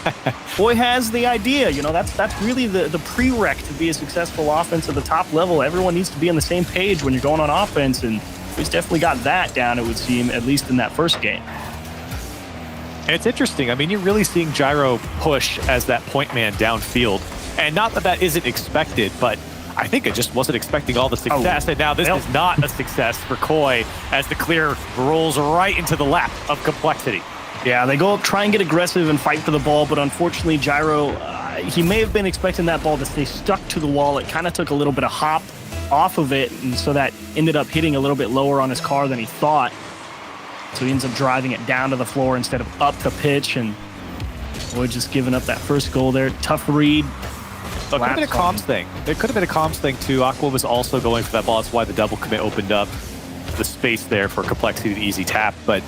Koi has the idea. That's really the prereq to be a successful offense at the top level. Everyone needs to be on the same page when you're going on offense, and he's definitely got that down, it would seem, at least in that first game. And it's interesting. I mean, you're really seeing Gyro push as that point man downfield. And not that isn't expected, but I think it just wasn't expecting all the success. And now this is not a success for Koi as the clear rolls right into the lap of Complexity. Yeah, they go up, try and get aggressive and fight for the ball, but unfortunately Gyro, he may have been expecting that ball to stay stuck to the wall. It kind of took a little bit of hop off of it, and so that ended up hitting a little bit lower on his car than he thought. So he ends up driving it down to the floor instead of up the pitch, and Koi just giving up that first goal there. Tough read. So it could have been a comms thing. It could have been a comms thing too. Aqua was also going for that ball. That's why the double commit opened up the space there for Complexity to easy tap. But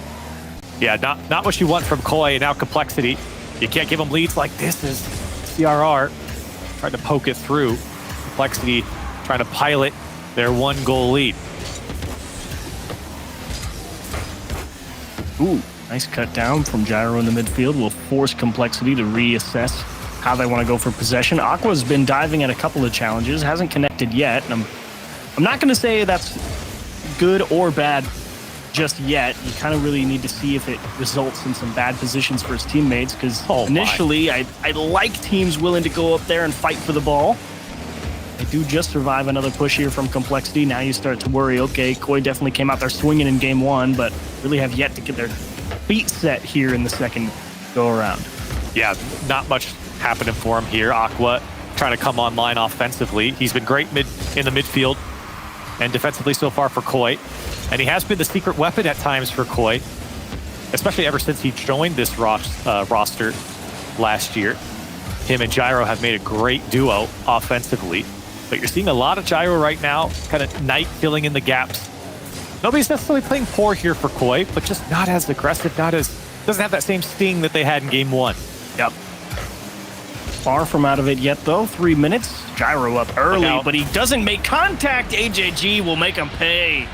yeah, not what you want from Koi. And now Complexity, you can't give them leads like this. Is CRR trying to poke it through. Complexity trying to pilot their 1-goal lead. Ooh, nice cut down from Gyro in the midfield. Will force Complexity to reassess how they want to go for possession. Aqua's been diving at a couple of challenges, hasn't connected yet. And I'm not going to say that's good or bad just yet. You kind of really need to see if it results in some bad positions for his teammates, because initially I like teams willing to go up there and fight for the ball. They do just survive another push here from Complexity. Now you start to worry, okay, Koi definitely came out there swinging in game 1, but really have yet to get their feet set here in the second go-around. Yeah, not much happening for him here. Aqua trying to come online offensively. He's been great in the midfield and defensively so far for Koi. And he has been the secret weapon at times for Koi, especially ever since he joined this roster last year. Him and Gyro have made a great duo offensively. But you're seeing a lot of Gyro right now, kind of Knight filling in the gaps. Nobody's necessarily playing poor here for Koi, but just not as aggressive, doesn't have that same sting that they had in game 1. Yep. Far from out of it yet, though. 3 minutes. Gyro up early, but he doesn't make contact. AJG will make him pay.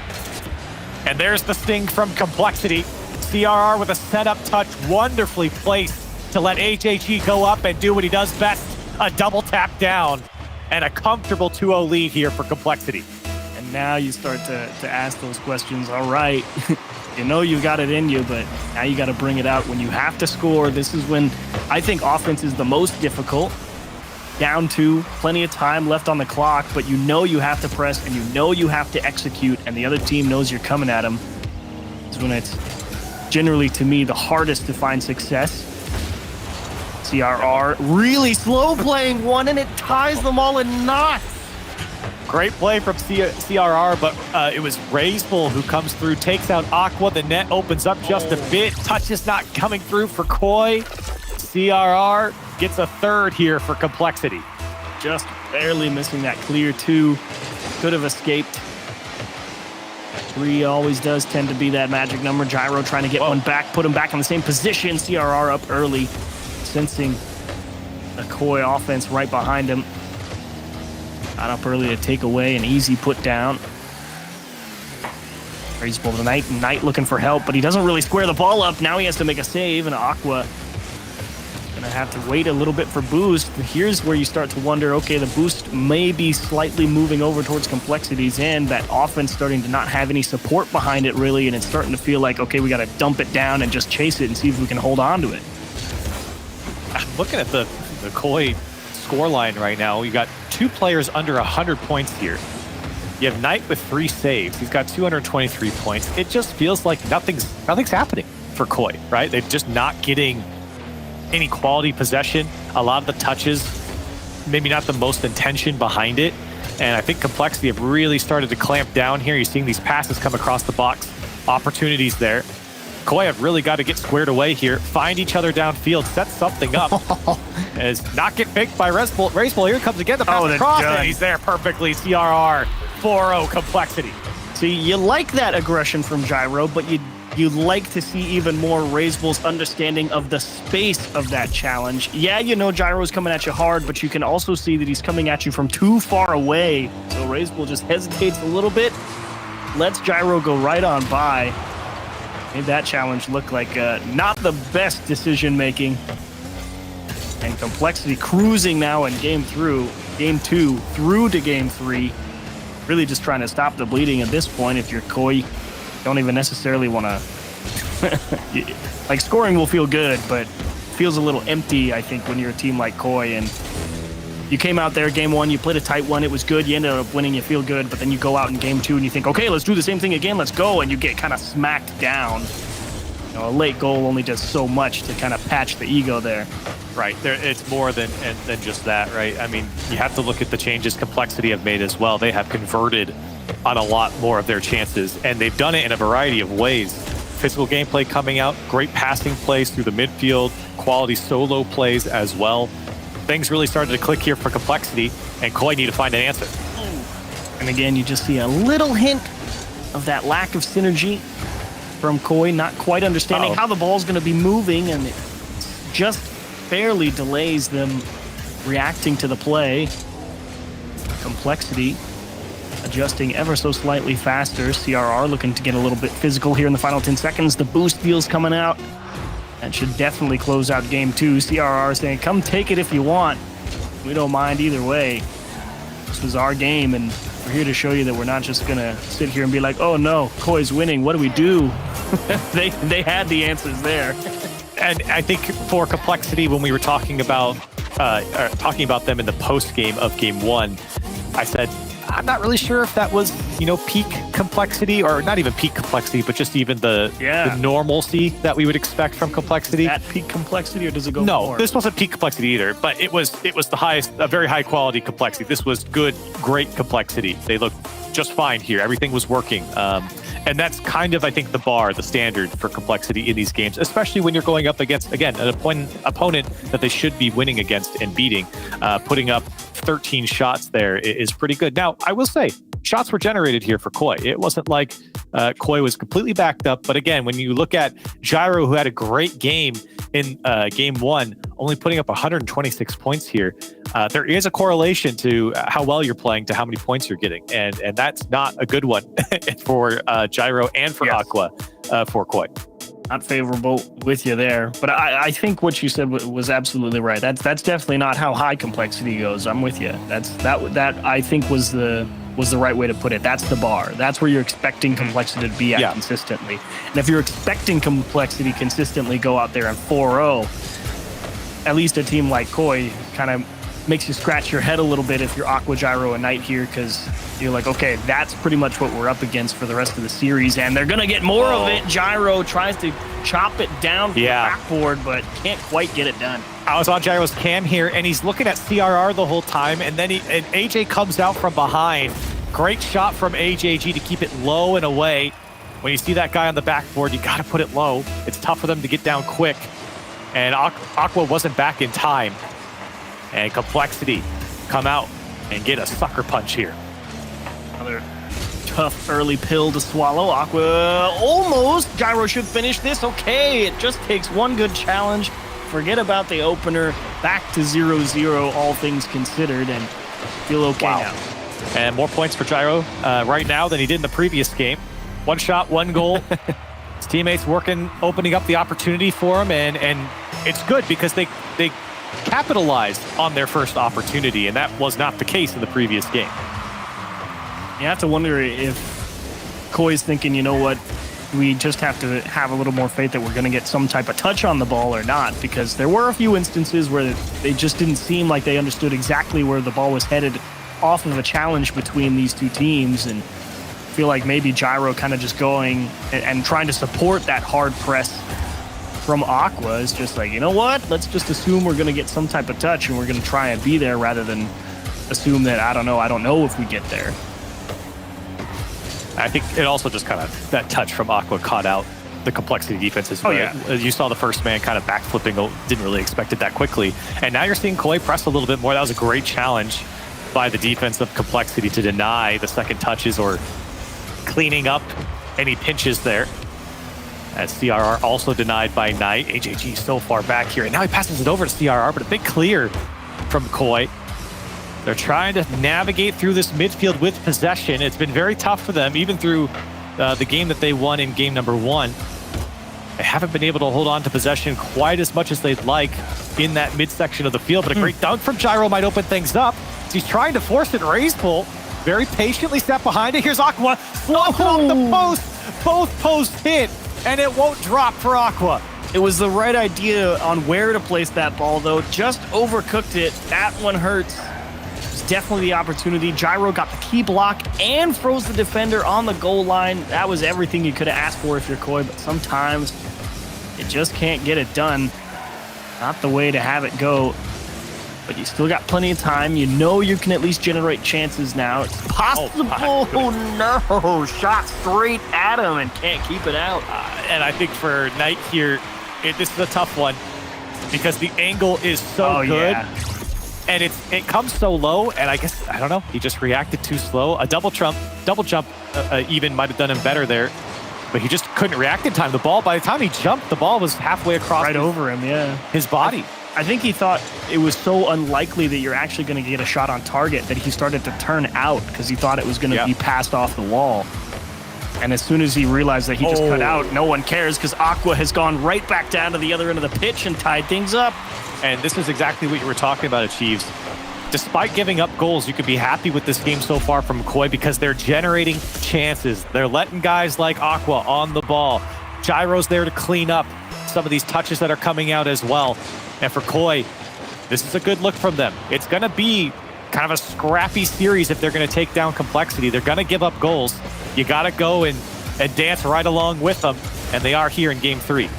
And there's the sting from Complexity. CRR with a setup touch, wonderfully placed to let AJG go up and do what he does best, a double tap down, and a comfortable 2-0 lead here for Complexity. And now you start to ask those questions. All right, you know you got it in you, but now you got to bring it out when you have to score. This is when I think offense is the most difficult. Down 2, plenty of time left on the clock, but you know you have to press and you know you have to execute, and the other team knows you're coming at them. It's when it's generally, to me, the hardest to find success. CRR really slow playing one, and it ties them all in knots. Great play from CRR, but it was Raiseful who comes through, takes out Aqua. The net opens up just a bit. Touch is not coming through for Koi. CRR gets a third here for Complexity. Just barely missing that clear 2. Could have escaped. 3 always does tend to be that magic number. Gyro trying to get one back, put him back in the same position. CRR up early, sensing a Koi offense right behind him. Got up early to take away an easy put down. Raiseful to Knight. Knight looking for help, but he doesn't really square the ball up. Now he has to make a save, and Aqua gonna have to wait a little bit for boost. Here's where you start to wonder, okay, the boost may be slightly moving over towards Complexity's end. That offense starting to not have any support behind it, really, and it's starting to feel like, okay, we got to dump it down and just chase it and see if we can hold on to it. I'm looking at the Koi scoreline right now. You got 2 players under 100 points here. You have Knight with 3 saves. He's got 223 points. It just feels like nothing's happening for Koi, right? They're just not getting any quality possession. A lot of the touches, maybe not the most intention behind it. And I think Complexity have really started to clamp down here. You're seeing these passes come across the box, opportunities there. Koi have really got to get squared away here, find each other downfield, set something up. As not get faked by Raceball. Here comes again the pass across, and he's there perfectly. CRR 4-0 Complexity. See, you like that aggression from Gyro, but you like to see even more Raceball's understanding of the space of that challenge. Yeah, you know Gyro's coming at you hard, but you can also see that he's coming at you from too far away. So Raceball just hesitates a little bit, lets Gyro go right on by. Made that challenge look like not the best decision making. And Complexity cruising now in game 2 through to game 3. Really just trying to stop the bleeding at this point. If you're Koi, don't even necessarily want to... like, scoring will feel good, but feels a little empty, I think, when you're a team like Koi. And you came out there game 1, you played a tight one, it was good, you ended up winning, you feel good, but then you go out in game 2 and you think, okay, let's do the same thing again, let's go, and you get kind of smacked down. You know, a late goal only does so much to kind of patch the ego there. Right, it's more than just that, right? I mean, you have to look at the changes Complexity have made as well. They have converted on a lot more of their chances, and they've done it in a variety of ways. Physical gameplay coming out, great passing plays through the midfield, quality solo plays as well. Things really started to click here for Complexity, and Koi need to find an answer. And again, you just see a little hint of that lack of synergy from Koi, not quite understanding how the ball's going to be moving, and it just barely delays them reacting to the play. Complexity adjusting ever so slightly faster. CRR looking to get a little bit physical here in the final 10 seconds. The boost deal's coming out. That should definitely close out game 2. CRR saying, come take it if you want. We don't mind either way. This was our game, and we're here to show you that we're not just gonna sit here and be like, oh no, Koi's winning, what do we do? They had the answers there. And I think for Complexity, when we were talking about them in the post game of game 1, I said, I'm not really sure if that was, peak Complexity, or not even peak Complexity, but just even the normalcy that we would expect from Complexity. Is that peak Complexity, or does it go No, more? this wasn't peak Complexity either, but it was the highest, a very high quality Complexity. This was good, great Complexity. They looked just fine here. Everything was working. And that's kind of, I think, the bar, the standard for Complexity in these games, especially when you're going up against, again, an opponent that they should be winning against and beating. Putting up 13 shots there is pretty good. Now, I will say, shots were generated here for Koi. It wasn't like Koi was completely backed up. But again, when you look at Gyro, who had a great game in game 1, only putting up 126 points here, there is a correlation to how well you're playing to how many points you're getting. And that's not a good one for Gyro and for Aqua for Koi. Not favorable with you there, but I think what you said was absolutely right. That's definitely not how high Complexity goes. I'm with you. That I think was the right way to put it. That's the bar. That's where you're expecting Complexity to be at consistently. And if you're expecting Complexity consistently go out there and 4-0, at least a team like Koi kind of makes you scratch your head a little bit if you're Aqua, Gyro, and Knight here, because you're like, okay, that's pretty much what we're up against for the rest of the series, and they're going to get more of it. Gyro tries to chop it down from the backboard, but can't quite get it done. I was on Gyro's cam here, and he's looking at CRR the whole time, and then AJ comes out from behind. Great shot from AJG to keep it low and away. When you see that guy on the backboard, you got to put it low. It's tough for them to get down quick, and Aqua wasn't back in time. And Complexity come out and get a sucker punch here. Another tough early pill to swallow. Aqua almost. Gyro should finish this. Okay, it just takes one good challenge. Forget about the opener. Back to 0-0, all things considered, and feel okay now. And more points for Gyro right now than he did in the previous game. One shot, one goal. His teammates opening up the opportunity for him, and it's good because they capitalized on their first opportunity, and that was not the case in the previous game. You have to wonder if Koi's thinking, you know what, we just have to have a little more faith that we're going to get some type of touch on the ball or not, because there were a few instances where they just didn't seem like they understood exactly where the ball was headed off of a challenge between these two teams, and I feel like maybe Gyro kind of just going and trying to support that hard press from Aqua is just like, you know what, let's just assume we're going to get some type of touch and we're going to try and be there rather than assume that, I don't know if we get there. I think it also just kind of, that touch from Aqua caught out the complexity defense is. Oh, yeah. You saw the first man kind of backflipping. Didn't really expect it that quickly. And now you're seeing Koi press a little bit more. That was a great challenge by the defense of complexity to deny the second touches or cleaning up any pinches there. As CRR also denied by Knight. AJG so far back here. And now he passes it over to CRR, but a big clear from Koi. They're trying to navigate through this midfield with possession. It's been very tough for them, even through the game that they won in game number 1. They haven't been able to hold on to possession quite as much as they'd like in that midsection of the field, but a great dunk from Gyro might open things up. He's trying to force it. Razebull very patiently step behind it. Here's Aqua, slopping off the post. Both posts hit, and it won't drop for Aqua. It was the right idea on where to place that ball, though. Just overcooked it. That one hurts. It's definitely the opportunity. Gyro got the key block and froze the defender on the goal line. That was everything you could have asked for if you're Koi, but sometimes you just can't get it done. Not the way to have it go. But you still got plenty of time. You know you can at least generate chances now. It's possible. Oh, no. Shot straight at him and can't keep it out. And I think for Knight here, this is a tough one because the angle is so good. Yeah. And it comes so low, and I guess, I don't know, he just reacted too slow. A double jump even might have done him better there, but he just couldn't react in time. The ball, by the time he jumped, the ball was halfway across over him, yeah. His body. I think he thought it was so unlikely that you're actually going to get a shot on target that he started to turn out because he thought it was going to be passed off the wall. And as soon as he realized that he just cut out, no one cares because Aqua has gone right back down to the other end of the pitch and tied things up. And this is exactly what you were talking about, Achieves. Despite giving up goals, you could be happy with this game so far from Koi because they're generating chances. They're letting guys like Aqua on the ball. Gyro's there to clean up some of these touches that are coming out as well. And for Koi, this is a good look from them. It's going to be kind of a scrappy series if they're going to take down complexity. They're going to give up goals. You got to go and dance right along with them. And they are here in game 3.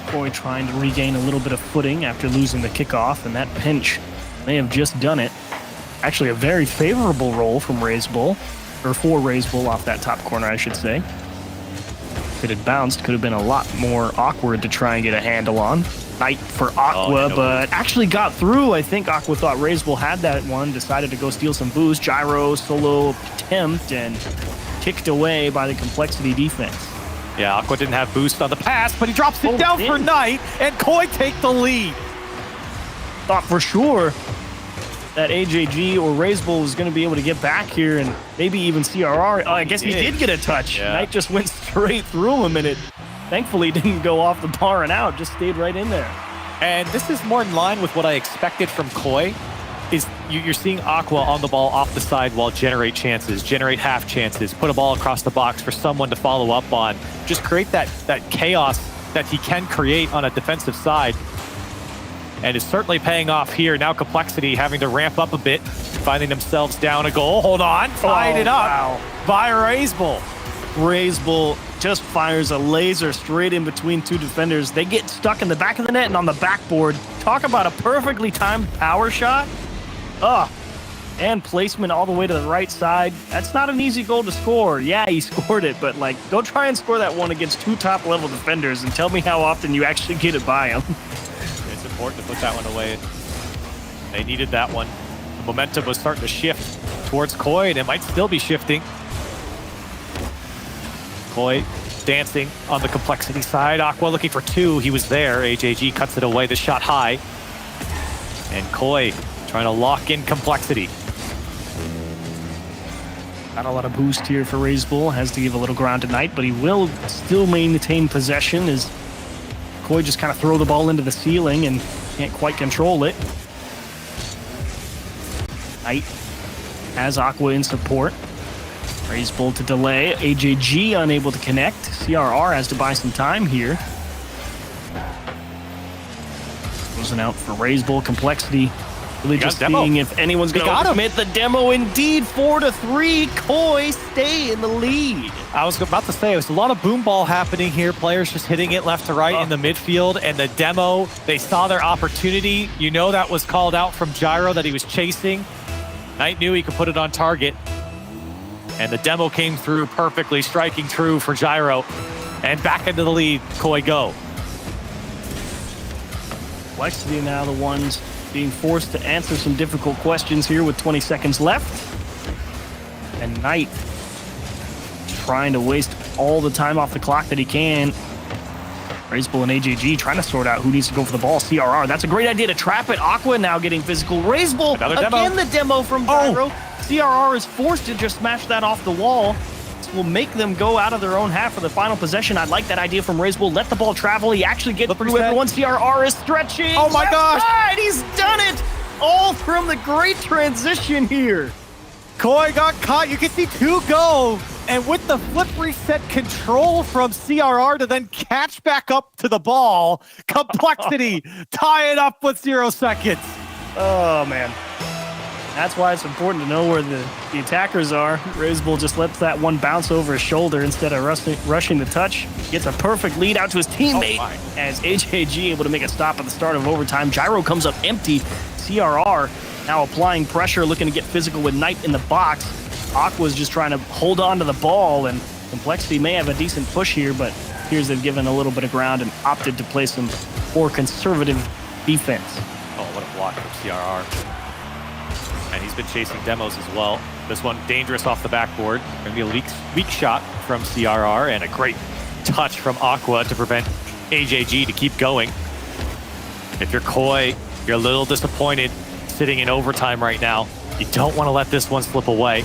Koi trying to regain a little bit of footing after losing the kickoff, and that pinch may have just done it. Actually, a very favorable roll from Razebull, or for Razebull off that top corner, I should say. If it had bounced, could have been a lot more awkward to try and get a handle on. Knight for Aqua, but actually got through. I think Aqua thought Razebull had that one, decided to go steal some boost. Gyro solo attempt and kicked away by the complexity defense. Yeah, Aqua didn't have boost on the pass, but he drops it down for Knight, and Koi take the lead. Thought for sure that AJG or Razebull was going to be able to get back here and maybe even CRR. Oh, I guess he did get a touch. Yeah. Knight just went straight through him, and it thankfully didn't go off the bar and out, just stayed right in there. And this is more in line with what I expected from Koi. Is you're seeing Aqua on the ball off the side while generate chances, generate half chances, put a ball across the box for someone to follow up on. Just create that chaos that he can create on a defensive side. And it's certainly paying off here. Now complexity having to ramp up a bit, finding themselves down a goal. Hold on, tied it up by Razebull. Razebull just fires a laser straight in between two defenders. They get stuck in the back of the net and on the backboard. Talk about a perfectly timed power shot. And placement all the way to the right side. That's not an easy goal to score. Yeah, he scored it, but like, go try and score that one against two top-level defenders and tell me how often you actually get it by them. It's important to put that one away. They needed that one. The momentum was starting to shift towards Koi, and it might still be shifting. Koi dancing on the complexity side. Aqua looking for 2. He was there. AJG cuts it away. The shot high. And Koi trying to lock in complexity. Not a lot of boost here for Razebull. Has to give a little ground to Knight, but he will still maintain possession as Koi just kind of throw the ball into the ceiling and can't quite control it. Knight has Aqua in support. Razebull to delay. AJG unable to connect. CRR has to buy some time here. Closing out for Razebull. Complexity really just seeing if anyone's going to commit the demo. Indeed, 4-3. Koi stay in the lead. I was about to say, there's a lot of boom ball happening here. Players just hitting it left to right in the midfield. And the demo, they saw their opportunity. You know that was called out from Gyro that he was chasing. Knight knew he could put it on target. And the demo came through perfectly, striking true for Gyro. And back into the lead, Koi go. Complexity now the ones being forced to answer some difficult questions here with 20 seconds left. And Knight trying to waste all the time off the clock that he can. RazeBull and AJG trying to sort out who needs to go for the ball. CRR, that's a great idea to trap it. Aqua now getting physical. RazeBull, again the demo from Gyro. CRR is forced to just smash that off the wall. This will make them go out of their own half for the final possession. I like that idea from RazeBull. Let the ball travel. He actually gets through everyone. CRR is stretching. Oh my gosh. Side. He's done it. All from the great transition here. Koi got caught. You can see 2 go. And with the flip reset control from CRR to then catch back up to the ball, Complexity tie it up with 0 seconds. Oh, man. That's why it's important to know where the attackers are. RazeBull just lets that one bounce over his shoulder instead of rushing the touch. Gets a perfect lead out to his teammate as AJG able to make a stop at the start of overtime. Gyro comes up empty. CRR now applying pressure, looking to get physical with Knight in the box. Aqua's just trying to hold on to the ball, and Complexity may have a decent push here, but here's they've given a little bit of ground and opted to play some more conservative defense. Oh, what a block from CRR. And he's been chasing demos as well. This one dangerous off the backboard. Gonna be a weak shot from CRR and a great touch from Aqua to prevent AJG to keep going. If you're Koi, you're a little disappointed sitting in overtime right now. You don't want to let this one slip away.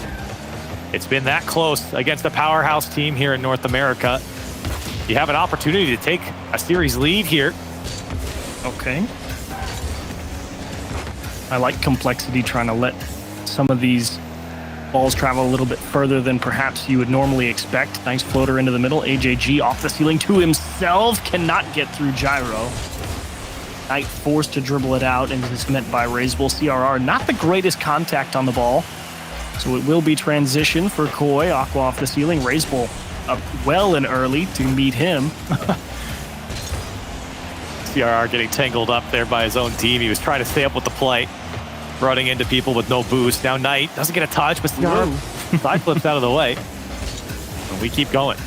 It's been that close against the powerhouse team here in North America. You have an opportunity to take a series lead here. Okay. I like Complexity trying to let some of these balls travel a little bit further than perhaps you would normally expect. Nice floater into the middle. AJG off the ceiling to himself. Cannot get through Gyro. Knight forced to dribble it out, and it's meant by RazeBull. CRR, not the greatest contact on the ball. So it will be transition for Koi. Aqua off the ceiling. RazeBull up well and early to meet him. CRR getting tangled up there by his own team. He was trying to stay up with the play, running into people with no boost. Now Knight doesn't get a touch, but CRR side flips out of the way. And we keep going.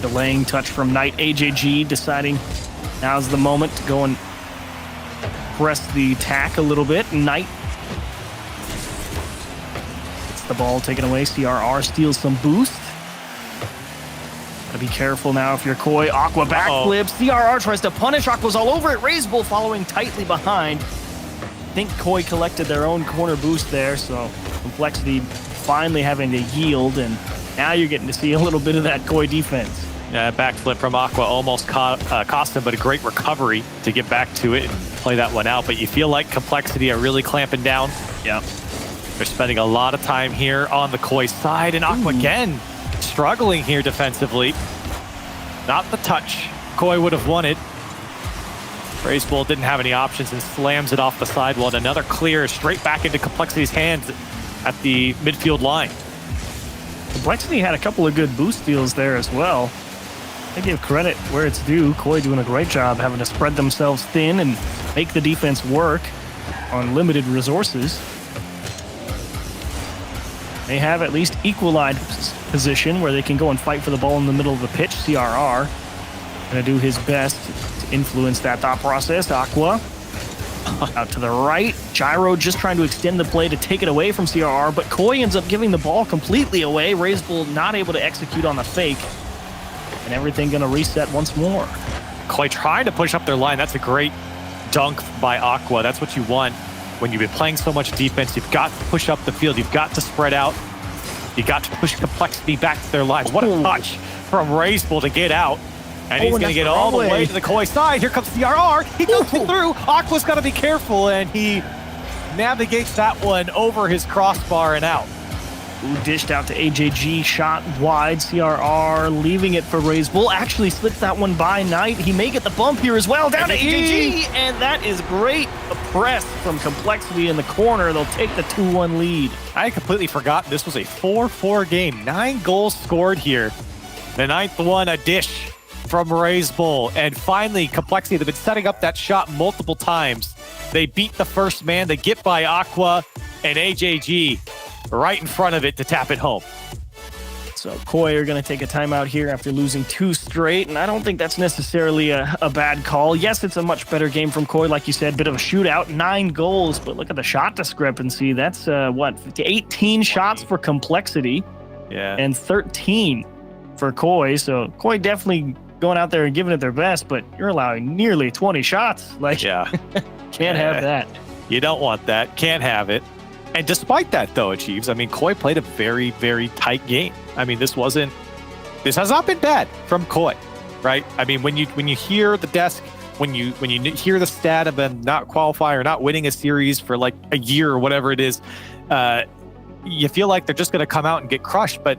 Delaying touch from Knight. AJG deciding now's the moment to go and press the attack a little bit. Knight gets the ball taken away. CRR steals some boost. Gotta be careful now if you're Koi. Aqua backflips. CRR tries to punish. Aqua's all over it. RazeBull following tightly behind. I think Koi collected their own corner boost there, so Complexity finally having to yield, and now you're getting to see a little bit of that Koi defense. Yeah, backflip from Aqua almost cost him, but a great recovery to get back to it and play that one out. But you feel like Complexity are really clamping down. Yeah. They're spending a lot of time here on the Koi side, and Aqua again struggling here defensively. Not the touch Koi would have wanted. RazeBull didn't have any options and slams it off the sidewall. And another clear straight back into Complexity's hands at the midfield line. Complexity had a couple of good boost steals there as well. I give credit where it's due. Koi doing a great job having to spread themselves thin and make the defense work on limited resources. They have at least equalized position where they can go and fight for the ball in the middle of the pitch. CRR gonna do his best to influence that thought process. Aqua out to the right. Gyro just trying to extend the play to take it away from CRR, but Koi ends up giving the ball completely away. RazeBull not able to execute on the fake, and everything gonna reset once more. Koi trying to push up their line. That's a great dunk by Aqua. That's what you want. When you've been playing so much defense, you've got to push up the field. You've got to spread out. You got to push Complexity back to their line. What a touch from RazeBull to get out. And he's going to get all the way to the Koi side. Here comes CRR. He goes through. Aqua's got to be careful, and he navigates that one over his crossbar and out. Ooh, dished out to AJG, shot wide. CRR leaving it for RazeBull. Actually slips that one by Knight. He may get the bump here as well. Down to AJG, and that is great. A press from Complexity in the corner. They'll take the 2-1 lead. I had completely forgotten this was a 4-4 game. 9 goals scored here. The 9th one, a dish from RazeBull. And finally, Complexity, they've been setting up that shot multiple times. They beat the first man. They get by Aqua. and AJG right in front of it to tap it home. So Koi are going to take a timeout here after losing 2 straight, and I don't think that's necessarily a bad call. Yes, it's a much better game from Koi, like you said, bit of a shootout, 9 goals, but look at the shot discrepancy. That's 18 shots for Complexity, and 13 for Koi. So Koi definitely going out there and giving it their best, but you're allowing nearly 20 shots. Like, can't have that. You don't want that. Can't have it. And despite that, though, Achieves, I mean, Koi played a very, very tight game. I mean, this has not been bad from Koi, right? I mean, when you hear the desk, when you hear the stat of them not qualifying or not winning a series for like a year or whatever it is, you feel like they're just going to come out and get crushed. But,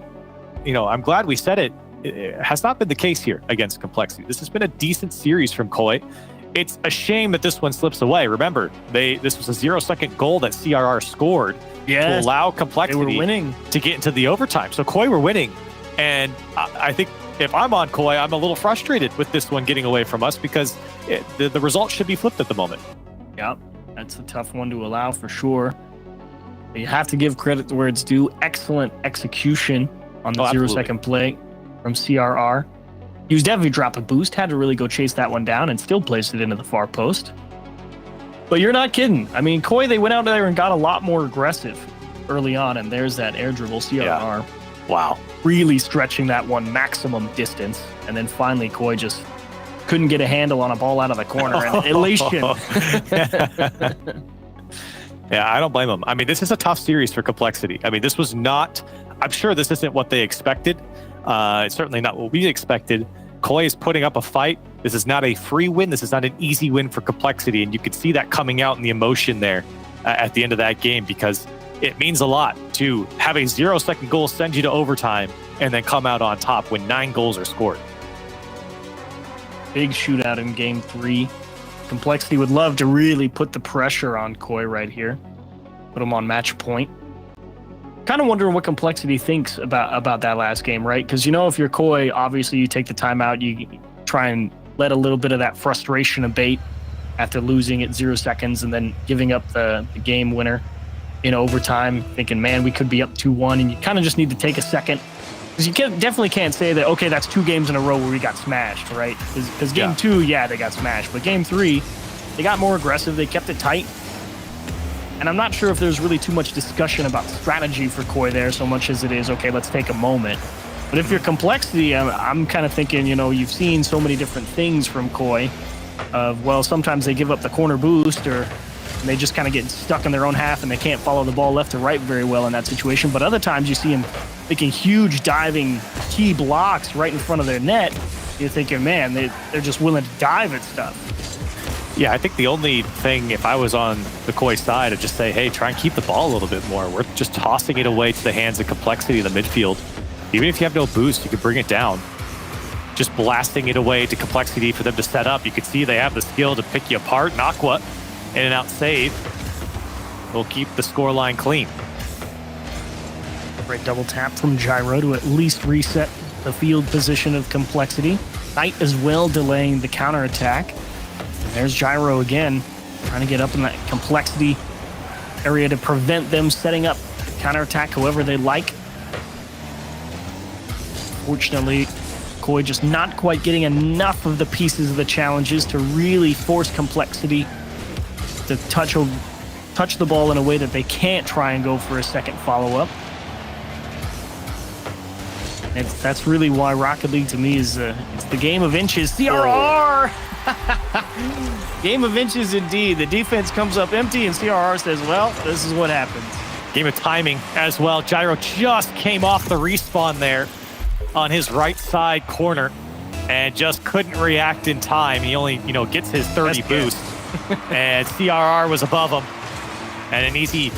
you know, I'm glad we said it. It has not been the case here against Complexity. This has been a decent series from Koi. It's a shame that this one slips away. Remember, this was a 0-second goal that CRR scored to allow Complexity to get into the overtime. So Koi were winning, and I think if I'm on Koi, I'm a little frustrated with this one getting away from us because the result should be flipped at the moment. Yep, that's a tough one to allow for sure. You have to give credit where it's due. Excellent execution on the 0-second play from CRR. He was definitely dropping boost, had to really go chase that one down and still placed it into the far post. But you're not kidding. I mean, Koi, they went out there and got a lot more aggressive early on, and there's that air dribble CRR. Yeah. Wow. Really stretching that one maximum distance. And then finally, Koi just couldn't get a handle on a ball out of the corner. And elation. Yeah, I don't blame them. I mean, this is a tough series for Complexity. I mean, this was not, I'm sure this isn't what they expected. It's certainly not what we expected. Koi is putting up a fight. This is not a free win. This is not an easy win for Complexity. And you could see that coming out in the emotion there at the end of that game, because it means a lot to have a 0-second goal send you to overtime and then come out on top when 9 goals are scored. Big shootout in game 3. Complexity would love to really put the pressure on Koi right here. Put him on match point. Kind of wondering what Complexity thinks about that last game, right? Because, you know, if you're Koi, obviously you take the timeout, you try and let a little bit of that frustration abate after losing at 0 seconds and then giving up the game winner in overtime, thinking, man, we could be up 2-1, and you kind of just need to take a second. Because you definitely can't say that, okay, that's 2 games in a row where we got smashed, right? Because game 2, they got smashed. But game 3, they got more aggressive. They kept it tight. And I'm not sure if there's really too much discussion about strategy for Koi there, so much as it is, okay, let's take a moment. But if you're Complexity, I'm kind of thinking, you know, you've seen so many different things from Koi. Well, sometimes they give up the corner boost, or they just kind of get stuck in their own half and they can't follow the ball left or right very well in that situation. But other times you see them making huge diving key blocks right in front of their net. You're thinking, man, they're just willing to dive at stuff. Yeah, I think the only thing, if I was on the Koi side, I'd just say, hey, try and keep the ball a little bit more. We're just tossing it away to the hands of Complexity in the midfield. Even if you have no boost, you can bring it down. Just blasting it away to Complexity for them to set up. You can see they have the skill to pick you apart. And Aqua, in and out save, will keep the scoreline clean. Great double tap from Gyro to at least reset the field position of Complexity. Knight as well delaying the counterattack. And there's Gyro again, trying to get up in that Complexity area to prevent them setting up counterattack however they like. Fortunately, Koi just not quite getting enough of the pieces of the challenges to really force Complexity to touch the ball in a way that they can't try and go for a second follow-up. And that's really why Rocket League to me is it's the game of inches. CRR! Game of inches indeed. The defense comes up empty and CRR says, well, this is what happens. Game of timing as well. Gyro just came off the respawn there on his right side corner and just couldn't react in time. He only, gets his 30 boost. And CRR was above him. And an easy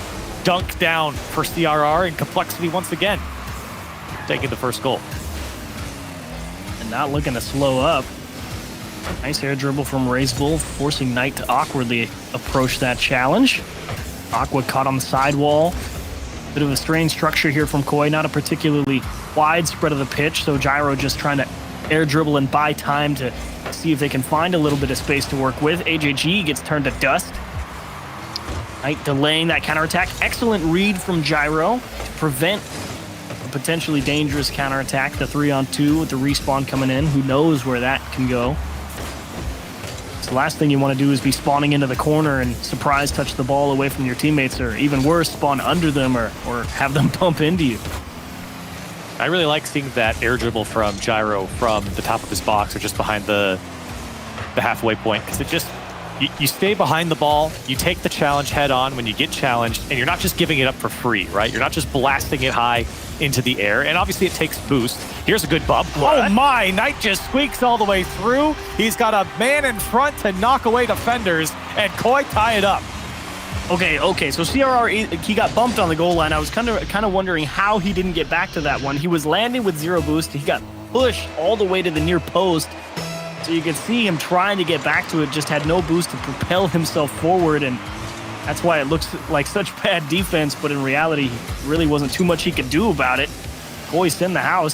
dunk down for CRR, and Complexity once again taking the first goal. And not looking to slow up. Nice air dribble from Razebull, forcing Knight to awkwardly approach that challenge. Aqua caught on the sidewall. Bit of a strange structure here from Koi, not a particularly wide spread of the pitch, so Gyro just trying to air dribble and buy time to see if they can find a little bit of space to work with. AJG gets turned to dust. Knight delaying that counterattack. Excellent read from Gyro to prevent a potentially dangerous counterattack. The 3-on-2 with the respawn coming in. Who knows where that can go. So the last thing you want to do is be spawning into the corner and surprise touch the ball away from your teammates, or even worse, spawn under them or have them bump into you. I really like seeing that air dribble from Gyro from the top of his box or just behind the halfway point, because it just, you stay behind the ball, you take the challenge head on when you get challenged, and you're not just giving it up for free, right? You're not just blasting it high into the air, and obviously it takes boost. Here's a good bump. What? Oh my, Knight just squeaks all the way through. He's got a man in front to knock away defenders, and Koi tie it up. Okay, so CRR, he got bumped on the goal line. I was kind of wondering how he didn't get back to that one. He was landing with 0 boost. He got pushed all the way to the near post. So you could see him trying to get back to it, just had no boost to propel himself forward, and that's why it looks like such bad defense, but in reality, really wasn't too much he could do about it. Koi's in the house.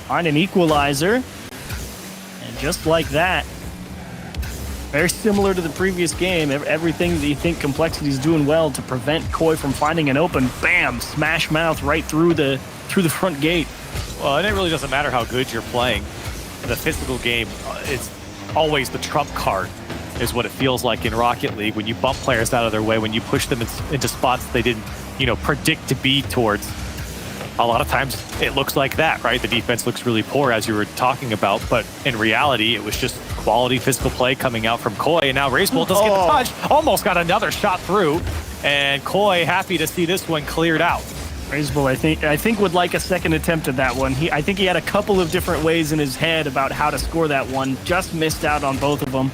Find an equalizer. And just like that, very similar to the previous game, everything that you think Complexity's doing well to prevent Koi from finding an open, bam, smash mouth right through the front gate. Well, and it really doesn't matter how good you're playing. The physical game is always the trump card, is what it feels like in Rocket League. When you bump players out of their way, when you push them into spots they didn't, predict to be towards, a lot of times it looks like that, right? The defense looks really poor, as you were talking about, but in reality, it was just quality physical play coming out from Koi, and now Racebull doesn't get the touch, almost got another shot through, and Koi happy to see this one cleared out. Racebull, I think would like a second attempt at that one. I think he had a couple of different ways in his head about how to score that one. Just missed out on both of them.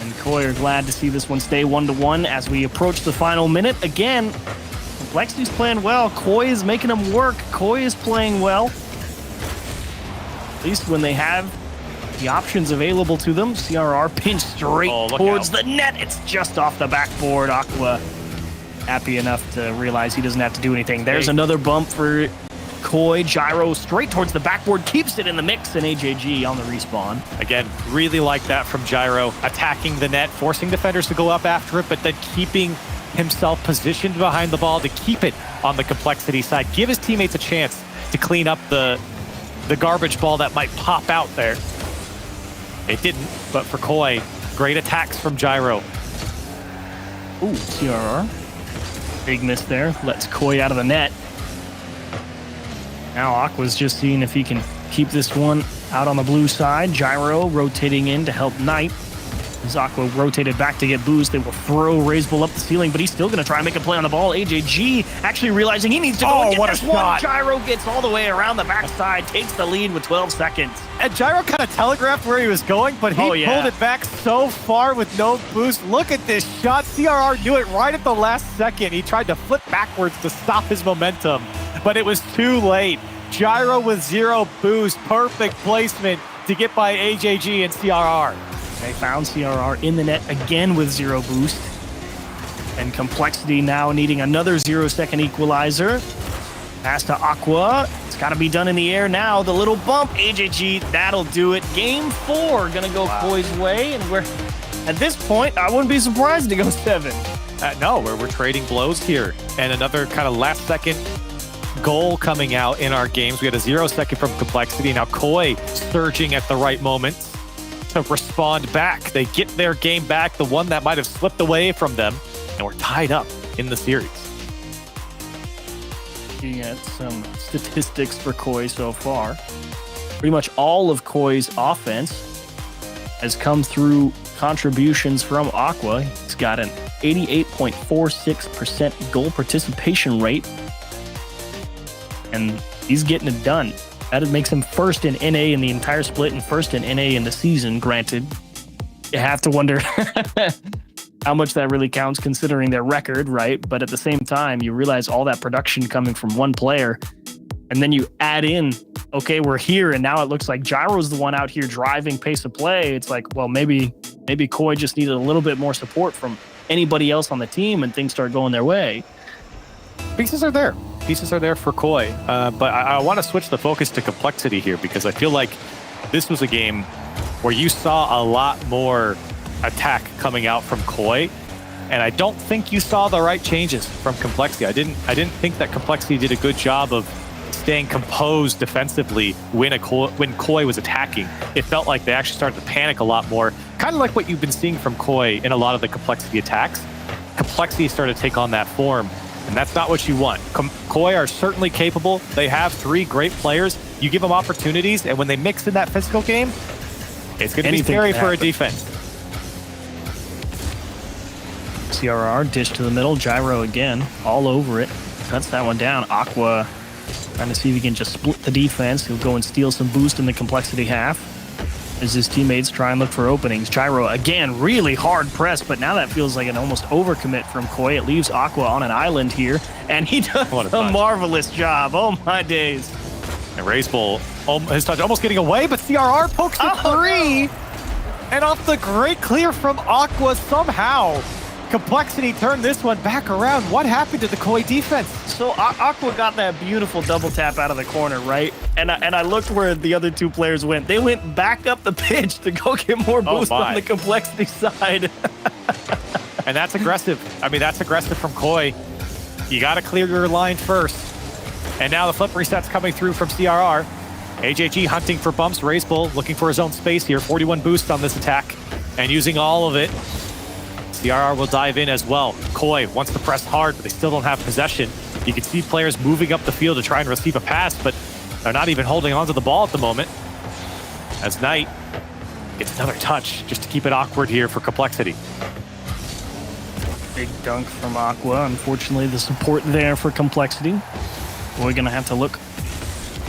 And Koi are glad to see this one stay 1-1 as we approach the final minute. Again, Complexity's playing well. Koi is making them work. Koi is playing well. At least when they have the options available to them. CRR pinched straight towards the net. It's just off the backboard. Aqua happy enough to realize he doesn't have to do anything. There's another bump for Koi. Gyro straight towards the backboard, keeps it in the mix, and AJG on the respawn. Again, really like that from Gyro, attacking the net, forcing defenders to go up after it, but then keeping himself positioned behind the ball to keep it on the Complexity side. Give his teammates a chance to clean up the garbage ball that might pop out there. It didn't, but for Koi, great attacks from Gyro. Ooh, CRR. Big miss there. Lets Koi out of the net. Now Aqua's just seeing if he can keep this one out on the blue side. Gyro rotating in to help Knight. As Aqua rotated back to get boost, they will throw Razebull up the ceiling, but he's still going to try and make a play on the ball. AJG actually realizing he needs to go and get this one. Gyro gets all the way around the backside, takes the lead with 12 seconds. And Gyro kind of telegraphed where he was going, but he pulled it back so far with no boost. Look at this shot. CRR knew it right at the last second. He tried to flip backwards to stop his momentum, but it was too late. Gyro with 0 boost. Perfect placement to get by AJG and CRR. They found CRR in the net again with 0 boost. And Complexity now needing another 0-second equalizer. Pass to Aqua. It's got to be done in the air now. The little bump. AJG, that'll do it. Game 4 going to go Koi's way. And we're, at this point, I wouldn't be surprised to go 7. No, we're trading blows here. And another kind of last-second goal coming out in our games. We had a 0-second from Complexity. Now Koi surging at the right moment to respond back. They get their game back, the one that might have slipped away from them, and we're tied up in the series. Looking at some statistics for Koi so far. Pretty much all of Koi's offense has come through contributions from Aqua. He's got an 88.46% goal participation rate, and he's getting it done. That makes him first in NA in the entire split and first in NA in the season, granted. You have to wonder how much that really counts considering their record, right? But at the same time, you realize all that production coming from one player, and then you add in, okay, we're here, and now it looks like Gyro's the one out here driving pace of play. It's like, well, maybe Koi just needed a little bit more support from anybody else on the team, and things start going their way. Pieces are there. Pieces are there for Koi, but I want to switch the focus to Complexity here because I feel like this was a game where you saw a lot more attack coming out from Koi And I don't think you saw the right changes from Complexity. I didn't think that Complexity did a good job of staying composed defensively when Koi was attacking. It felt like they actually started to panic a lot more, kind of like what you've been seeing from Koi in a lot of the Complexity attacks. Complexity started to take on that form, and that's not what you want. Koi are certainly capable. They have 3 great players. You give them opportunities, and when they mix in that physical game, it's going to be scary for a defense. CRR, dish to the middle, gyro again, all over it. Cuts that one down. Aqua trying to see if he can just split the defense. He'll go and steal some boost in the Complexity half as his teammates try and look for openings. Gyro, again, really hard press, but now that feels like an almost overcommit from Koi. It leaves Aqua on an island here, and he does a marvelous job. Oh, my days. And Razebull, his touch almost getting away, but CRR pokes the 3. And off the great clear from Aqua somehow. Complexity turned this one back around. What happened to the Koi defense? So Aqua got that beautiful double tap out of the corner, right? And I looked where the other 2 players went. They went back up the pitch to go get more boost on the Complexity side. And that's aggressive. I mean, that's aggressive from Koi. You got to clear your line first. And now the flip reset's coming through from CRR. AJG hunting for bumps. Razebull looking for his own space here. 41 boost on this attack and using all of it. CRR will dive in as well. Koi wants to press hard, but they still don't have possession. You can see players moving up the field to try and receive a pass, but they're not even holding onto the ball at the moment. As Knight gets another touch just to keep it awkward here for Complexity. Big dunk from Aqua. Unfortunately, the support there for Complexity. We're going to have to look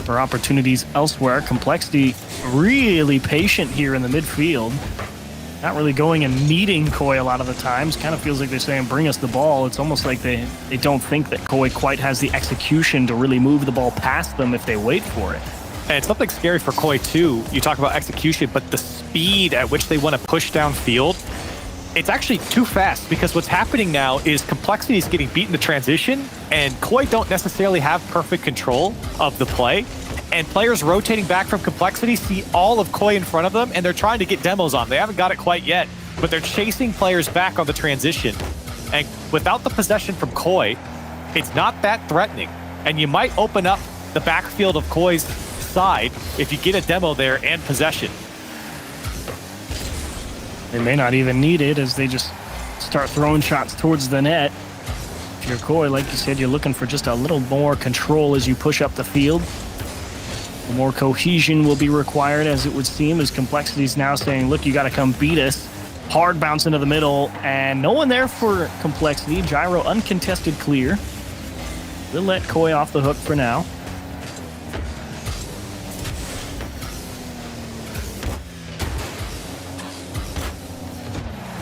for opportunities elsewhere. Complexity really patient here in the midfield. Not really going and meeting Koi a lot of the times. Kind of feels like they're saying, bring us the ball. It's almost like they don't think that Koi quite has the execution to really move the ball past them if they wait for it. And it's something scary for Koi too. You talk about execution, but the speed at which they want to push downfield, it's actually too fast, because what's happening now is Complexity is getting beaten to transition, and Koi don't necessarily have perfect control of the play. And players rotating back from Complexity see all of Koi in front of them, and they're trying to get demos on. They haven't got it quite yet, but they're chasing players back on the transition. And without the possession from Koi, it's not that threatening. And you might open up the backfield of Koi's side if you get a demo there and possession. They may not even need it as they just start throwing shots towards the net. If you're Koi, like you said, you're looking for just a little more control as you push up the field. More cohesion will be required, as it would seem, as Complexity's now saying, look, you got to come beat us. Hard bounce into the middle, and no one there for Complexity. Gyro uncontested clear. We'll let Koi off the hook for now.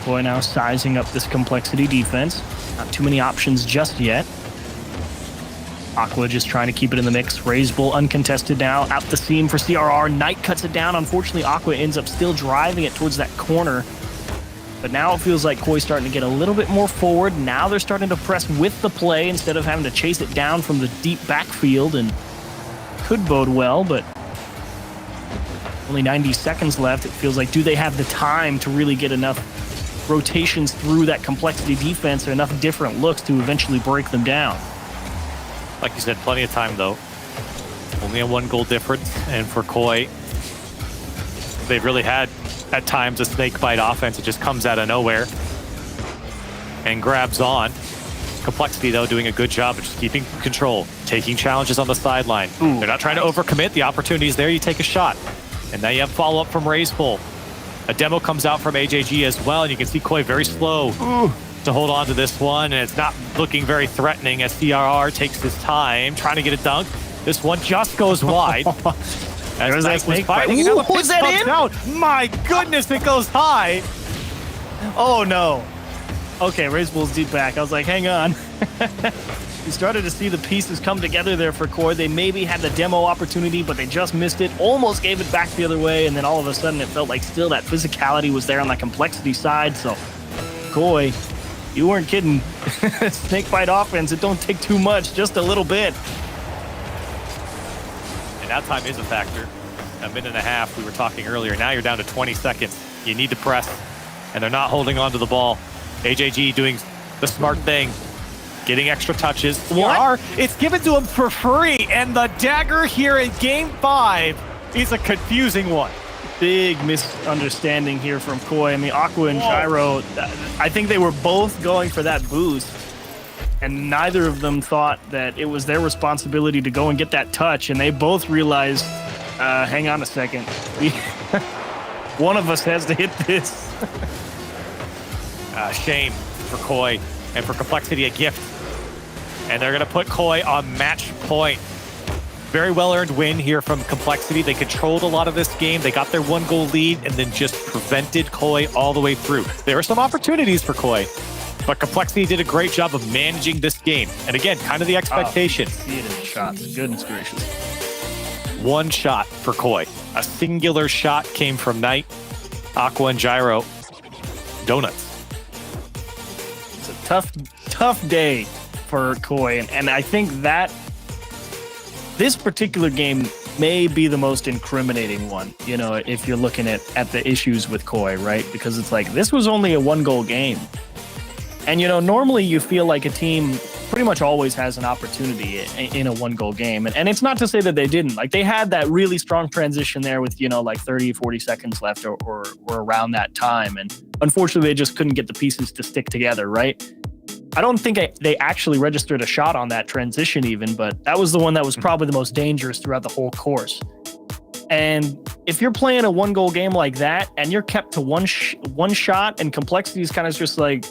Koi now sizing up this Complexity defense. Not too many options just yet. Aqua just trying to keep it in the mix. Razebull uncontested now. Out the seam for CRR. Knight cuts it down. Unfortunately, Aqua ends up still driving it towards that corner. But now it feels like Koi's starting to get a little bit more forward. Now they're starting to press with the play instead of having to chase it down from the deep backfield, and could bode well, but only 90 seconds left. It feels like, do they have the time to really get enough rotations through that Complexity defense or enough different looks to eventually break them down? Like you said, plenty of time, though. Only a 1 goal difference. And for Koi, they've really had, at times, a snake bite offense. It just comes out of nowhere and grabs on. Complexity, though, doing a good job of just keeping control, taking challenges on the sideline. They're not trying to overcommit. The opportunity is there. You take a shot. And now you have follow-up from Razebull. A demo comes out from AJG as well, and you can see Koi very slow to hold on to this one, and it's not looking very threatening as CRR takes his time trying to get a dunk. This one just goes wide. As Knight was fighting, and now the pitch comes out. My goodness, it goes high. Oh no. Okay, Razebull's deep back. I was like, hang on. We started to see the pieces come together there for Koi. They maybe had the demo opportunity, but they just missed it. Almost gave it back the other way, and then all of a sudden it felt like still that physicality was there on the Complexity side. So, Koi, you weren't kidding. Snakebite offense, it don't take too much, just a little bit. And now time is a factor. A minute and a half, we were talking earlier. Now you're down to 20 seconds. You need to press, and they're not holding on to the ball. AJG doing the smart thing. Getting extra touches. What? It's given to him for free, and the dagger here in Game 5 is a confusing one. Big misunderstanding here from Koi. I mean, Aqua and Gyro, I think they were both going for that boost, and neither of them thought that it was their responsibility to go and get that touch, and they both realized, hang on a second, one of us has to hit this. Shame for Koi, and for Complexity, a gift. And they're going to put Koi on match point. Very well-earned win here from Complexity. They controlled a lot of this game. They got their 1-goal lead and then just prevented Koi all the way through. There were some opportunities for Koi, but Complexity did a great job of managing this game. And again, kind of the expectation. See it in the shots. Goodness gracious. One shot for Koi. A singular shot came from Knight, Aqua, and Gyro. Donuts. It's a tough day for Koi, and I think that this particular game may be the most incriminating one, you know, if you're looking at the issues with Koi, right? Because it's like, this was only a 1-goal game. And, you know, normally you feel like a team pretty much always has an opportunity in a 1-goal game. And it's not to say that they didn't. Like, they had that really strong transition there with, you know, like 30, 40 seconds left or around that time. And unfortunately, they just couldn't get the pieces to stick together, right? I don't think they actually registered a shot on that transition even, but that was the one that was probably the most dangerous throughout the whole course. And if you're playing a 1-goal game like that and you're kept to one shot, and Complexity is kind of just like,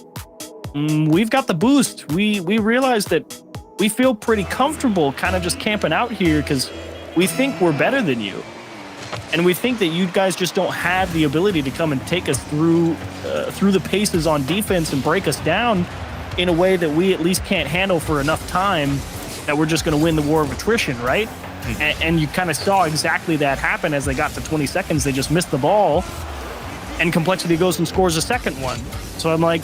we've got the boost. We realize that we feel pretty comfortable kind of just camping out here because we think we're better than you. And we think that you guys just don't have the ability to come and take us through the paces on defense and break us down in a way that we at least can't handle for enough time that we're just going to win the war of attrition, right? And you kind of saw exactly that happen as they got to 20 seconds. They just missed the ball, and Complexity goes and scores a second one. So I'm like,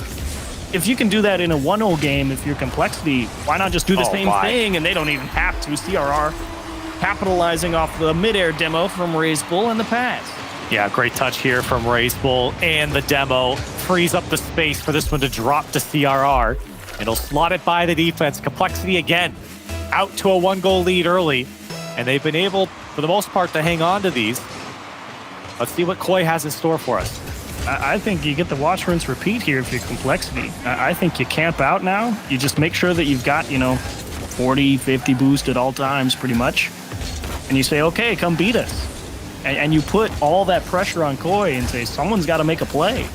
if you can do that in a 1-0 game, if you're Complexity, why not just do the same thing? And they don't even have to. CRR capitalizing off the midair demo from Raise Bull and the pass. Yeah, great touch here from Raise Bull, and the demo frees up the space for this one to drop to CRR. It'll slot it by the defense. Complexity again, out to a 1-goal lead early, and they've been able, for the most part, to hang on to these. Let's see what Koi has in store for us. I think you get the watch, rinse, repeat here if you're Complexity. I think you camp out now. You just make sure that you've got, you know, 40, 50 boost at all times pretty much. And you say, okay, come beat us. And you put all that pressure on Koi and say, someone's got to make a play.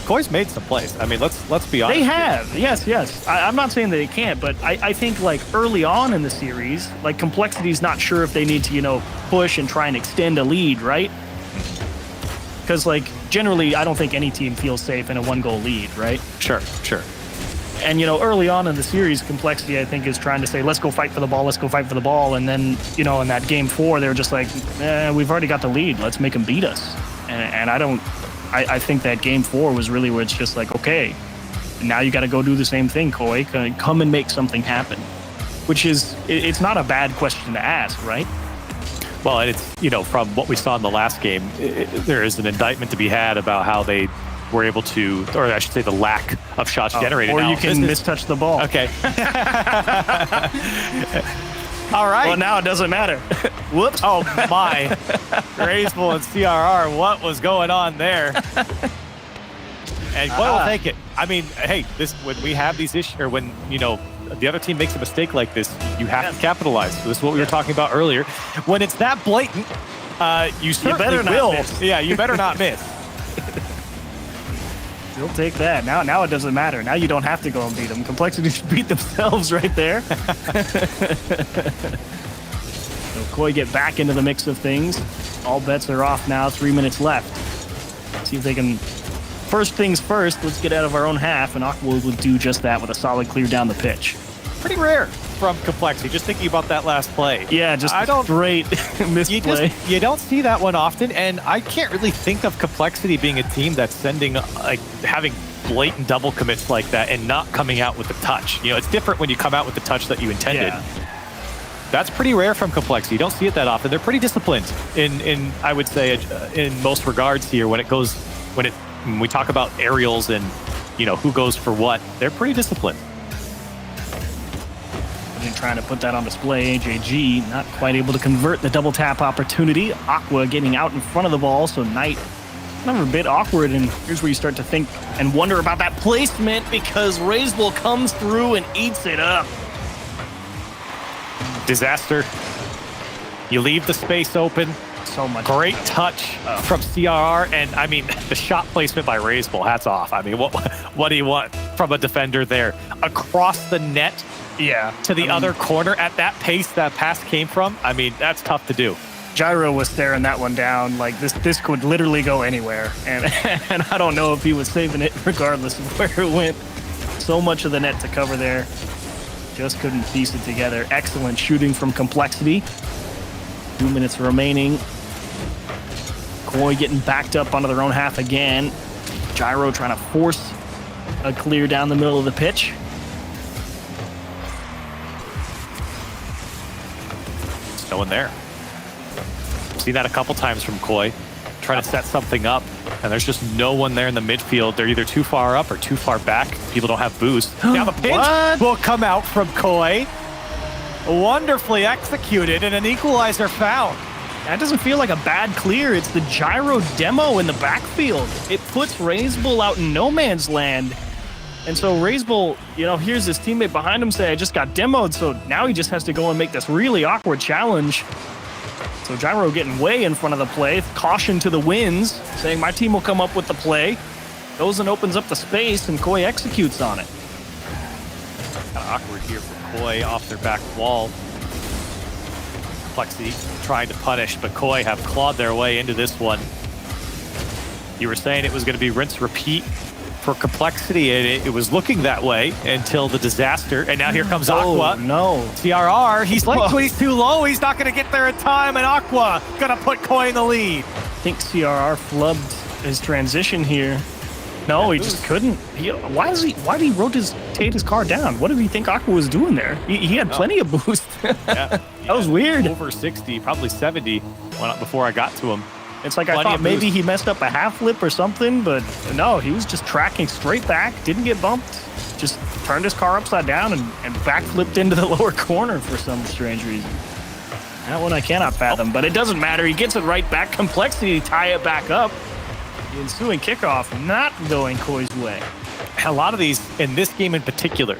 Koi's made some plays. I mean, let's be honest. They have, yes. I'm not saying that they can't, but I think like early on in the series, like Complexity's not sure if they need to, you know, push and try and extend a lead, right? Because like generally, I don't think any team feels safe in a 1-goal lead, right? Sure. And, you know, early on in the series, Complexity, I think, is trying to say, let's go fight for the ball. And then, you know, in that game 4, they're just like, we've already got the lead. Let's make them beat us. And I think that game 4 was really where it's just like, okay, now you got to go do the same thing, Koi. Come and make something happen. Which is, it's not a bad question to ask, right? Well, and it's, you know, from what we saw in the last game, there is an indictment to be had about how they were able to, or I should say the lack of shots generated. Or you can mistouch the ball. Okay. All right. Well, now it doesn't matter. Whoops. Oh, my. Graceful and CRR, what was going on there? And Koi will take it. I mean, hey, when we have these issues, or when, you know, the other team makes a mistake like this, you have to capitalize. So this is what we were talking about earlier. When it's that blatant, you certainly will. Yeah, you better not miss. You'll take that. Now it doesn't matter. Now you don't have to go and beat them. Complexity should beat themselves right there. So Koi get back into the mix of things. All bets are off now. 3 minutes left. See if they can... First things first, let's get out of our own half, and Aqua will do just that with a solid clear down the pitch. Pretty rare from Complexity, just thinking about that last play. Yeah, just straight misplay. You don't see that one often, and I can't really think of Complexity being a team that's sending, like, having blatant double commits like that and not coming out with the touch. You know, it's different when you come out with the touch that you intended. Yeah. That's pretty rare from Complexity. You don't see it that often. They're pretty disciplined in I would say, in most regards here when it when we talk about aerials and, who goes for what, they're pretty disciplined. And trying to put that on display, AJG not quite able to convert the double tap opportunity. Aqua getting out in front of the ball, so Knight kind of a bit awkward, and here's where you start to think and wonder about that placement because Razeball comes through and eats it up. Disaster. You leave the space open. So much. Great touch from CRR, and I mean, the shot placement by Razeball, hats off. I mean, what do you want from a defender there? Across the net to the other corner at that pace that pass came from, I mean, that's tough to do. Gyro was staring that one down like this could literally go anywhere, and I don't know if he was saving it regardless of where it went. So much of the net to cover there, just couldn't piece it together. Excellent shooting from Complexity. 2 minutes remaining. Koi getting backed up onto their own half again. Gyro trying to force a clear down the middle of the pitch. No one there. Seen that a couple times from Koi, trying to set something up, and there's just no one there in the midfield. They're either too far up or too far back. People don't have boost. Now the pinch will come out from Koi. Wonderfully executed and an equalizer found. That doesn't feel like a bad clear. It's the Gyro demo in the backfield. It puts Razeball out in no man's land. And so Razeball, here's his teammate behind him say, I just got demoed. So now he just has to go and make this really awkward challenge. So Gyro getting way in front of the play. Caution to the winds, saying my team will come up with the play. Goes and opens up the space, and Koi executes on it. Kind of awkward here for Koi off their back wall. Complexity trying to punish, but Koi have clawed their way into this one. You were saying it was going to be rinse repeat for Complexity, and it was looking that way until the disaster. And now here comes Aqua. No. CRR, he's late, he's too low. He's not going to get there in time, and Aqua going to put Koi in the lead. I think CRR flubbed his transition here. No, he just couldn't. Why did he rotate his car down? What did he think Aqua was doing there? He had plenty of boost. That was weird. Over 60, probably 70 before I got to him. It's like I thought maybe he messed up a half flip or something, but no, he was just tracking straight back, didn't get bumped, just turned his car upside down and backflipped into the lower corner for some strange reason. That one I cannot fathom, but it doesn't matter. He gets it right back. Complexity to tie it back up. The ensuing kickoff not going Koi's way. A lot of these, in this game in particular,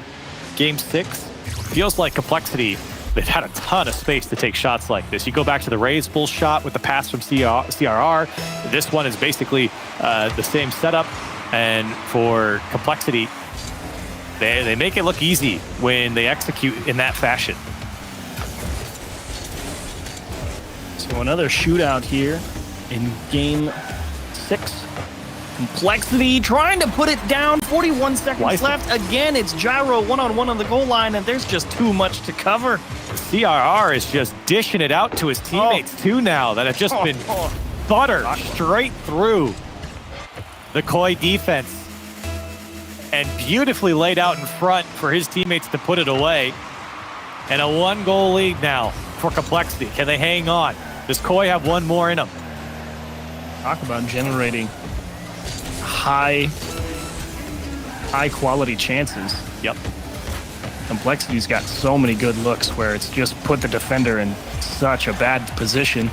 Game 6, feels like Complexity, they've had a ton of space to take shots like this. You go back to the Razeball shot with the pass from CRR. This one is basically the same setup. And for Complexity, they make it look easy when they execute in that fashion. So another shootout here in Game 6. Complexity trying to put it down. 41 seconds left. Again, it's Gyro one-on-one on the goal line, and there's just too much to cover. CRR is just dishing it out to his teammates too now that have just been buttered straight through the Koi defense and beautifully laid out in front for his teammates to put it away. And a 1-goal lead now for Complexity. Can they hang on? Does Koi have one more in them? Talk about generating high quality chances. Yep. Complexity's got so many good looks where it's just put the defender in such a bad position.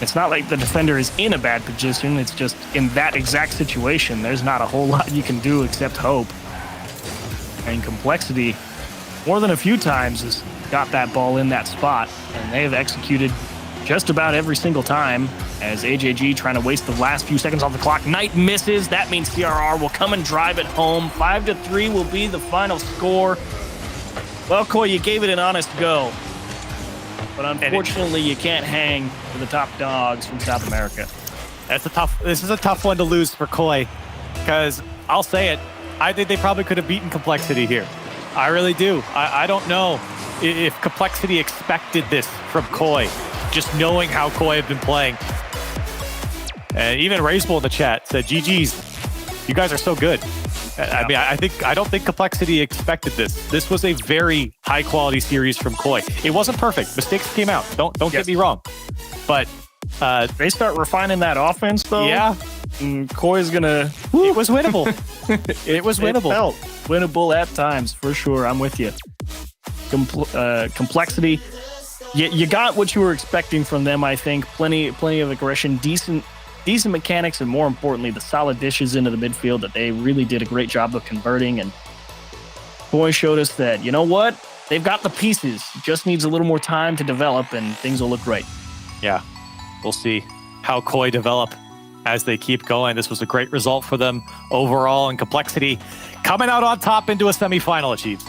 It's not like the defender is in a bad position, it's just in that exact situation. There's not a whole lot you can do except hope. And Complexity, more than a few times, has got that ball in that spot, and they have executed just about every single time. As AJG trying to waste the last few seconds off the clock. Knight misses. That means CRR will come and drive it home. 5-3 will be the final score. Well, Koi, you gave it an honest go. But unfortunately, you can't hang with the top dogs from South America. This is a tough one to lose for Koi. Because I'll say it, I think they probably could have beaten Complexity here. I really do. I don't know if Complexity expected this from Koi. Just knowing how Koi have been playing. And even Razeball in the chat said, GG's, you guys are so good. I mean, I don't think Complexity expected this. This was a very high quality series from Koi. It wasn't perfect. Mistakes came out. Don't get me wrong. But they start refining that offense though. Yeah. Koi's gonna. It was winnable. It was It winnable. felt winnable at times, for sure. I'm with you. Complexity. You got what you were expecting from them, I think. Plenty of aggression, decent mechanics, and more importantly, the solid dishes into the midfield that they really did a great job of converting. And Koi showed us that, you know what? They've got the pieces. Just needs a little more time to develop, and things will look great. Yeah, we'll see how Koi develop as they keep going. This was a great result for them overall, and Complexity coming out on top into a semifinal achieves.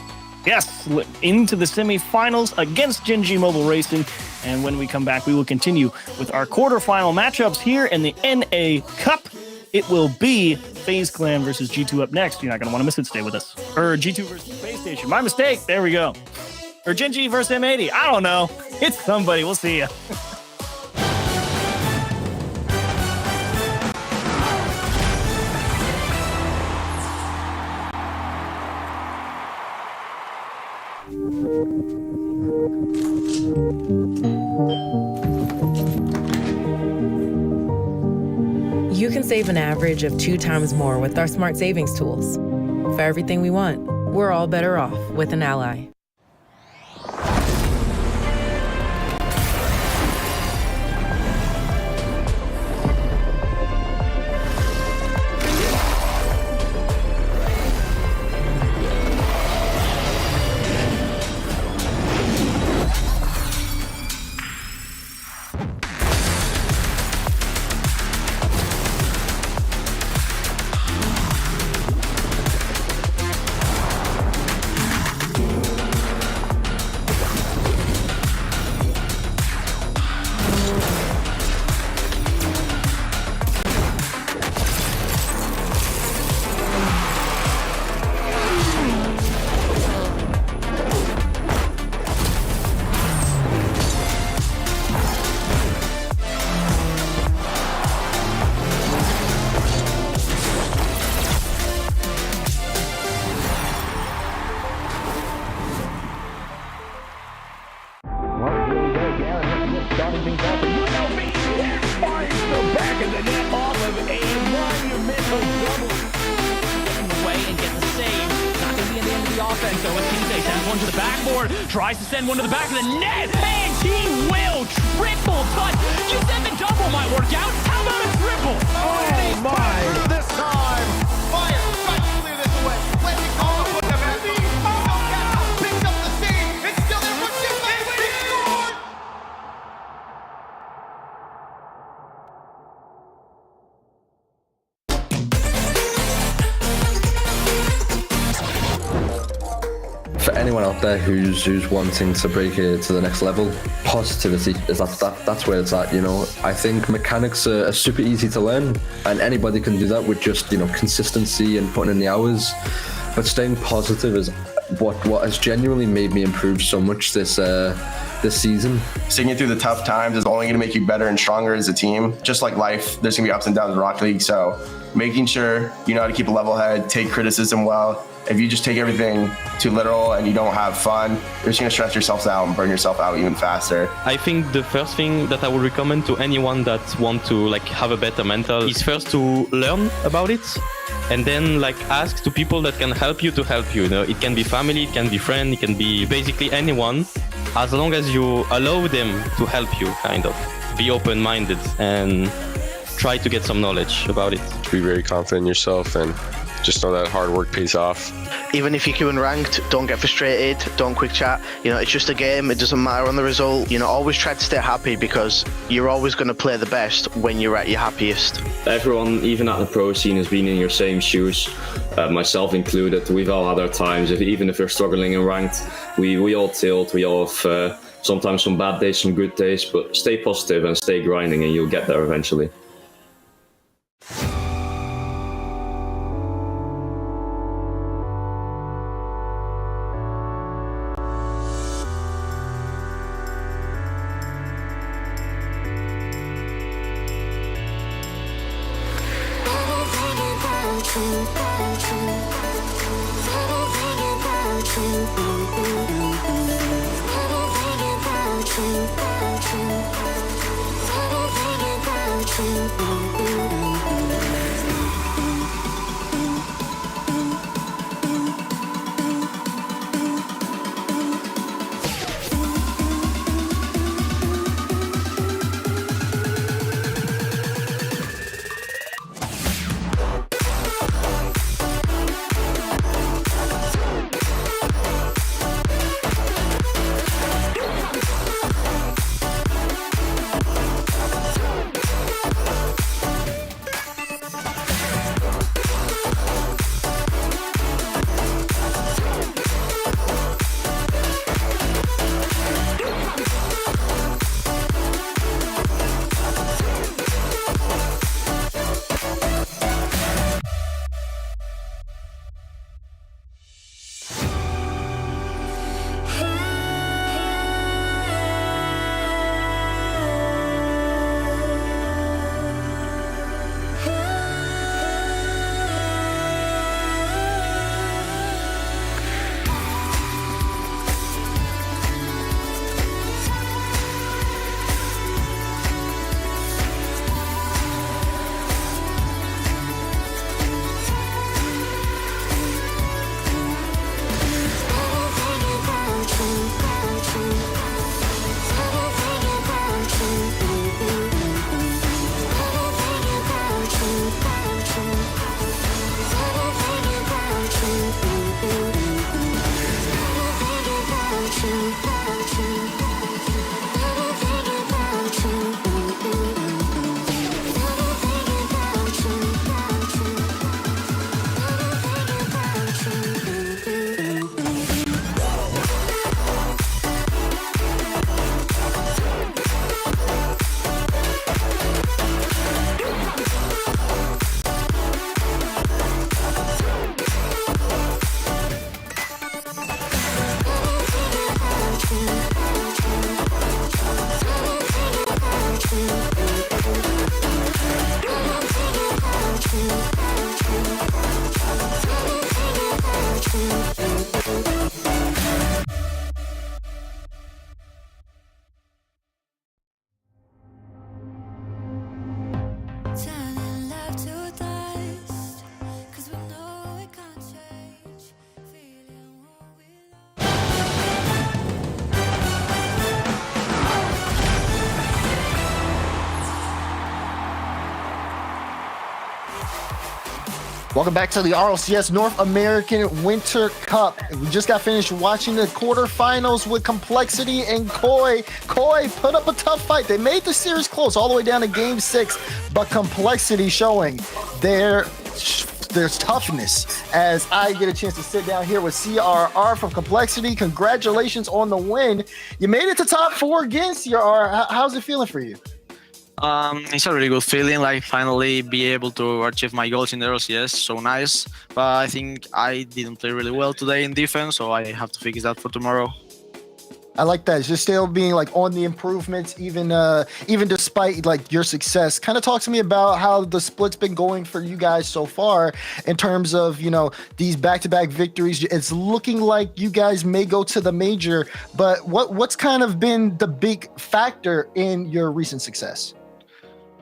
Yes, into the semifinals against Gen.G Mobile Racing. And when we come back, we will continue with our quarterfinal matchups here in the NA Cup. It will be FaZe Clan versus G2 up next. You're not going to want to miss it. Stay with us. Or G2 versus Space Station. My mistake. There we go. Or Gen.G versus M80. I don't know. It's somebody. We'll see ya. You can save an average of 2 times more with our smart savings tools. For everything we want, we're all better off with an ally. Tries to send one to the back of the net, and he will triple touch. You said the double might work out. How about a triple? Oh my! This time, fire! Try to clear this away. Let me call it. Put them at the picks up the steam. It's still there. What's your face? He scored! For anyone out there who's wanting to break it to the next level, positivity is that's where it's at. You know, I think mechanics are super easy to learn, and anybody can do that with just, you know, consistency and putting in the hours. But staying positive is what has genuinely made me improve so much this season. Sticking through the tough times is only going to make you better and stronger as a team. Just like life, there's going to be ups and downs in Rocket League. So making sure you know how to keep a level head, take criticism well. If you just take everything too literal and you don't have fun, you're just going to stress yourself out and burn yourself out even faster. I think the first thing that I would recommend to anyone that want to have a better mental is first to learn about it, and then ask to people that can help you to help you. You know, it can be family, it can be friend, it can be basically anyone, as long as you allow them to help you. Kind of be open-minded and try to get some knowledge about it. Be very confident in yourself and just know that hard work pays off. Even if you're queuing ranked, don't get frustrated, don't quick chat. You know, it's just a game, it doesn't matter on the result. You know, always try to stay happy, because you're always going to play the best when you're at your happiest. Everyone, even at the pro scene, has been in your same shoes, myself included. We've all had our times, even if we're struggling in ranked, we all tilt, we all have sometimes some bad days, some good days, but stay positive and stay grinding and you'll get there eventually. Welcome back to the RLCS North American Winter Cup. We just got finished watching the quarterfinals with Complexity and Koi. Koi put up a tough fight. They made the series close all the way down to Game 6, but Complexity showing their toughness. As I get a chance to sit down here with CRR from Complexity. Congratulations on the win. You made it to top 4 again, CRR. How's it feeling for you? It's a really good feeling, like finally be able to achieve my goals in the RLCS. So nice. But I think I didn't play really well today in defense, so I have to fix that for tomorrow. I like that. Just still being like on the improvements, even despite like your success. Kind of talk to me about how the split's been going for you guys so far in terms of, you know, these back-to-back victories. It's looking like you guys may go to the major, but what's kind of been the big factor in your recent success?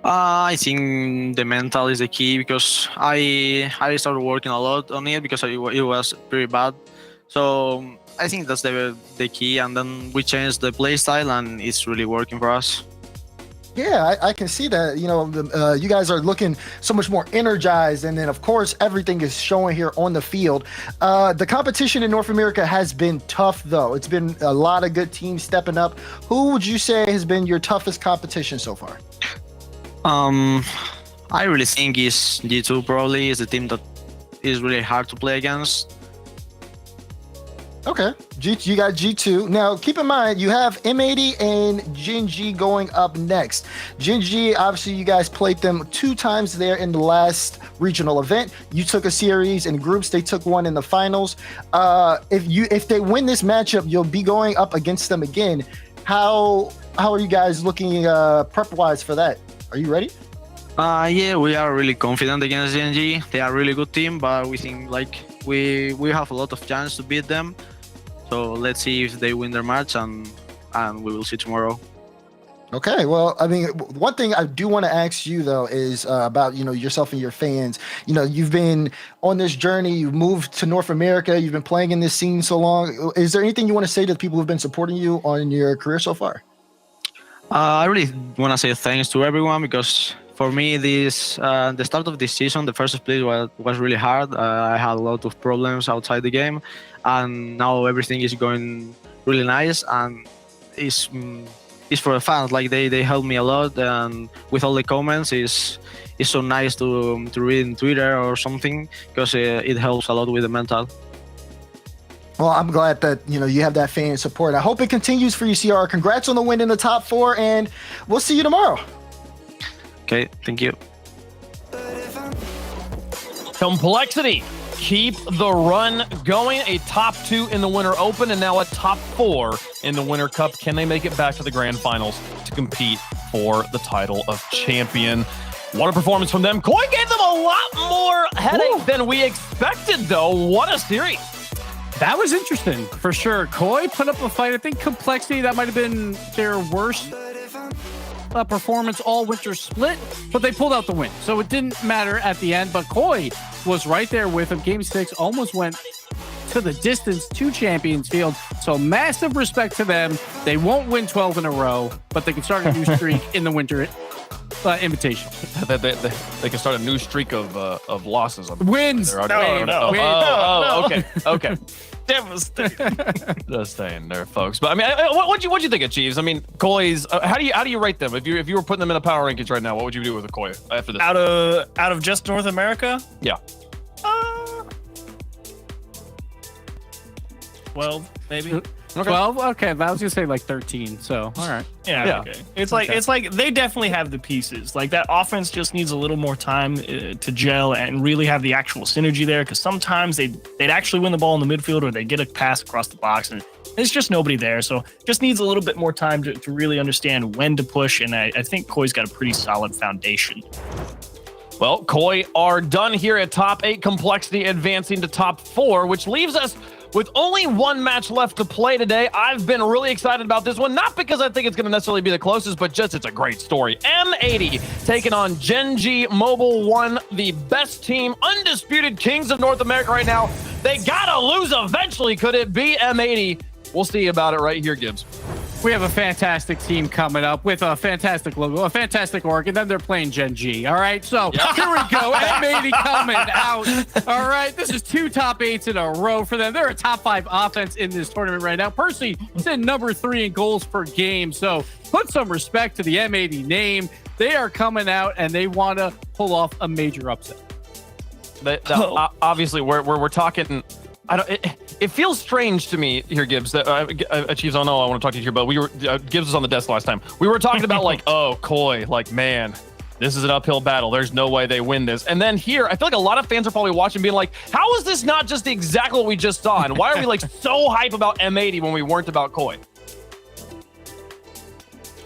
I think the mental is the key, because I started working a lot on it because it was pretty bad. So I think that's the key, and then we changed the play style and it's really working for us. Yeah, I can see that. You know, you guys are looking so much more energized, and then of course everything is showing here on the field. The competition in North America has been tough, though. It's been a lot of good teams stepping up. Who would you say has been your toughest competition so far? I really think is G2 probably is the team that is really hard to play against. Okay, you got G2. Now, keep in mind, you have M80 and Gen.G going up next. Gen.G, obviously, you guys played them 2 times there in the last regional event. You took a series in groups. They took one in the finals. If they win this matchup, you'll be going up against them again. How are you guys looking prep-wise for that? Are you ready? Yeah, we are really confident against Gen.G. They are a really good team, but we think like we have a lot of chance to beat them. So let's see if they win their match, and we will see tomorrow. Okay, well, I mean, one thing I do want to ask you though is about, you know, yourself and your fans. You know, you've been on this journey. You've moved to North America. You've been playing in this scene so long. Is there anything you want to say to the people who've been supporting you on your career so far? I really want to say thanks to everyone, because for me, the start of this season, the first split was really hard. I had a lot of problems outside the game, and now everything is going really nice, and it's for the fans. Like they help me a lot, and with all the comments, it's so nice to read in Twitter or something, because it helps a lot with the mental. Well, I'm glad that, you know, you have that fan support. I hope it continues for you, CR. Congrats on the win in the top 4, and we'll see you tomorrow. Okay, thank you. Complexity keep the run going. A top 2 in the Winter Open, and now a top 4 in the Winter Cup. Can they make it back to the Grand Finals to compete for the title of champion? What a performance from them. Koi gave them a lot more headache than we expected, though. What a series. That was interesting, for sure. Koi put up a fight. I think Complexity, that might have been their worst performance all winter split, but they pulled out the win. So it didn't matter at the end, but Koi was right there with them. Game 6 almost went to the distance to Champions Field. So massive respect to them. They won't win 12 in a row, but they can start a new streak in the winter invitation. They can start a new streak of losses. On the wins. Okay. Devastating. Just saying there, folks. But I mean, what'd you think of Chiefs? I mean, Koi's. How do you rate them? If you were putting them in a power rankings right now, what would you do with a Koi after this? Out of just North America? Yeah. 12, maybe. 12? Okay, but I was gonna say like 13. So all right. Yeah. Okay. It's like they definitely have the pieces. Like that offense just needs a little more time to gel and really have the actual synergy there. Because sometimes they'd actually win the ball in the midfield, or they get a pass across the box, and there's just nobody there. So just needs a little bit more time to really understand when to push. And I think Koi's got a pretty solid foundation. Well, Koi are done here at top 8. Complexity advancing to top 4, which leaves us with only one match left to play today. I've been really excited about this one, not because I think it's going to necessarily be the closest, but just it's a great story. M80 taking on Gen.G Mobile 1, the best team, undisputed kings of North America right now. They got to lose eventually. Could it be M80? We'll see about it right here, Gibbs. We have a fantastic team coming up with a fantastic logo, a fantastic org, and then they're playing Gen.G. All right, so here we go. M80 coming out. All right, this is 2 top 8s in a row for them. They're a top 5 offense in this tournament right now. Percy is in number 3 in goals per game, so put some respect to the M80 name. They are coming out, and they want to pull off a major upset. Obviously, we're talking. It feels strange to me here, Gibbs. That Chiefs, I know I want to talk to you here, but we were Gibbs was on the desk last time. We were talking about like, oh, Koi, like, man, this is an uphill battle. There's no way they win this. And then here, I feel like a lot of fans are probably watching, being like, how is this not just exactly what we just saw? And why are we like so hype about M80 when we weren't about Koi?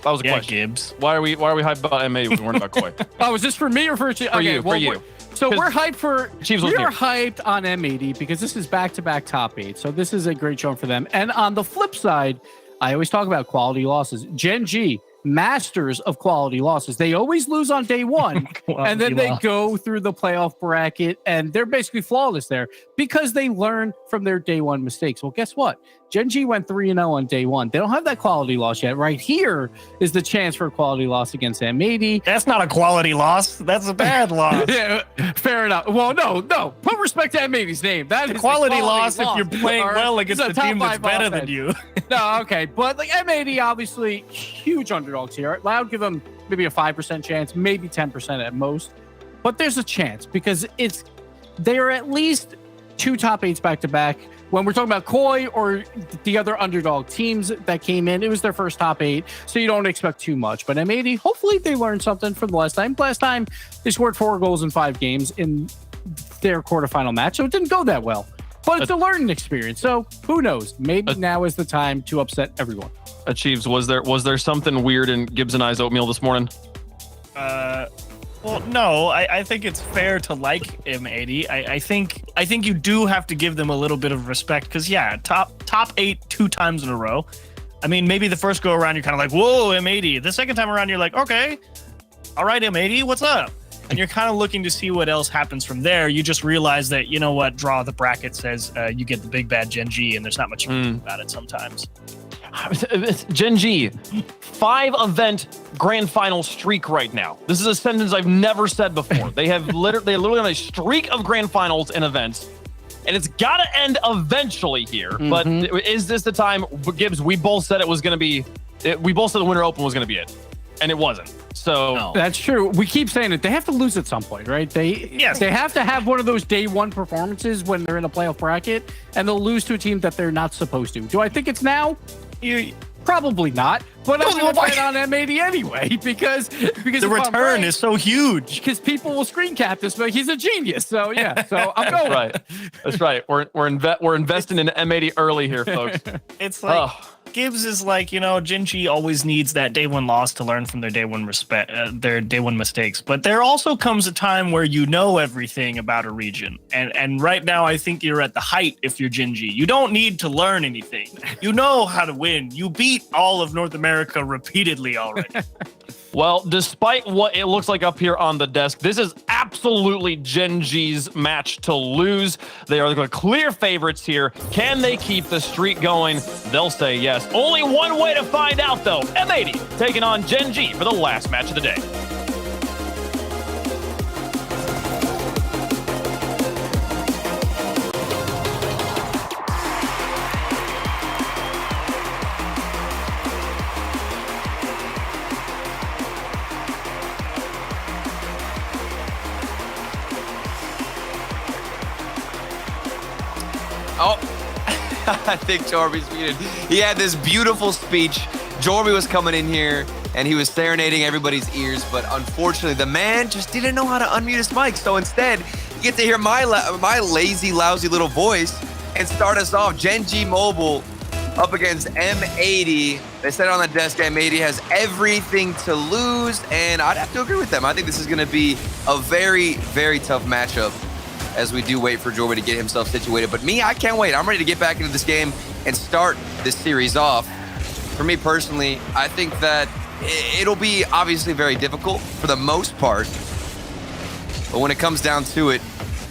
That was a question. Gibbs. Why are we hyped about M80 when we weren't about Koi? Oh, is this for me or for you? For you. For you. So we're hyped for Chiefs. We are hyped on M80 because this is back-to-back top 8. So this is a great show for them. And on the flip side, I always talk about quality losses. Gen.G, masters of quality losses. They always lose on day 1, and then they go through the playoff bracket, and they're basically flawless there because they learn from their day 1 mistakes. Well, guess what? Gen.G went 3-0 on day 1. They don't have that quality loss yet. Right here is the chance for a quality loss against M80. That's not a quality loss. That's a bad loss. Yeah, fair enough. Well, no. Put respect to M80's name. That is a quality loss if you're playing well against a team that's better than you. No, okay. But like M80, obviously, huge underdogs here. I would give them maybe a 5% chance, maybe 10% at most. But there's a chance because they are at least 2 top 8s back-to-back. When we're talking about Koi or the other underdog teams that came in, it was their first top 8, so you don't expect too much. But M80, hopefully they learned something from the last time. Last time, they scored 4 goals in 5 games in their quarterfinal match, so it didn't go that well. But it's a learning experience, so who knows? Maybe now is the time to upset everyone. Chiefs, was there something weird in Gibbs and I's oatmeal this morning? Well, no, I think it's fair to like M80. I think you do have to give them a little bit of respect because top 8 2 times in a row. I mean, maybe the first go around you're kind of like, whoa, M80. The second time around you're like, okay, all right, M80, what's up? And you're kind of looking to see what else happens from there. You just realize that, you know what, draw the bracket says you get the big bad Gen.G, and there's not much you can do about it sometimes. Gen.G, 5-event grand final streak right now. This is a sentence I've never said before. They literally on a streak of grand finals in events, and it's got to end eventually here. But is this the time, Gibbs? We both said it was going to be. We both said the Winter Open was going to be it, and it wasn't. So that's true. We keep saying it. They have to lose at some point, right? They have to have one of those day 1 performances when they're in a playoff bracket, and they'll lose to a team that they're not supposed to. Do I think it's now? Probably not, but I'm going to bet on M80 anyway because the return is so huge. Because people will screen cap this, but he's a genius. So yeah, so I'm going. That's right. We're investing in M80 early here, folks. It's like Gibbs is like, Gen.G always needs that day 1 loss to learn from their day 1 their day 1 mistakes. But there also comes a time where you know everything about a region, and right now I think you're at the height if you're Gen.G. You don't need to learn anything. You know how to win. You beat all of North America repeatedly already. Well, despite what it looks like up here on the desk, this is absolutely Gen.G's match to lose. They are the clear favorites here. Can they keep the streak going? They'll say yes. Only one way to find out, though. M80 taking on Gen.G for the last match of the day. Oh, I think Jorby's muted. He had this beautiful speech. Jorby was coming in here and he was serenading everybody's ears, but unfortunately the man just didn't know how to unmute his mic. So instead, you get to hear my lazy, lousy little voice and start us off. Gen.G Mobile up against M80. They said on the desk, M80 has everything to lose, and I'd have to agree with them. I think this is going to be a very, very tough matchup as we do wait for Jorby to get himself situated. But me, I can't wait. I'm ready to get back into this game and start this series off. For me personally, I think that it'll be obviously very difficult for the most part. But when it comes down to it,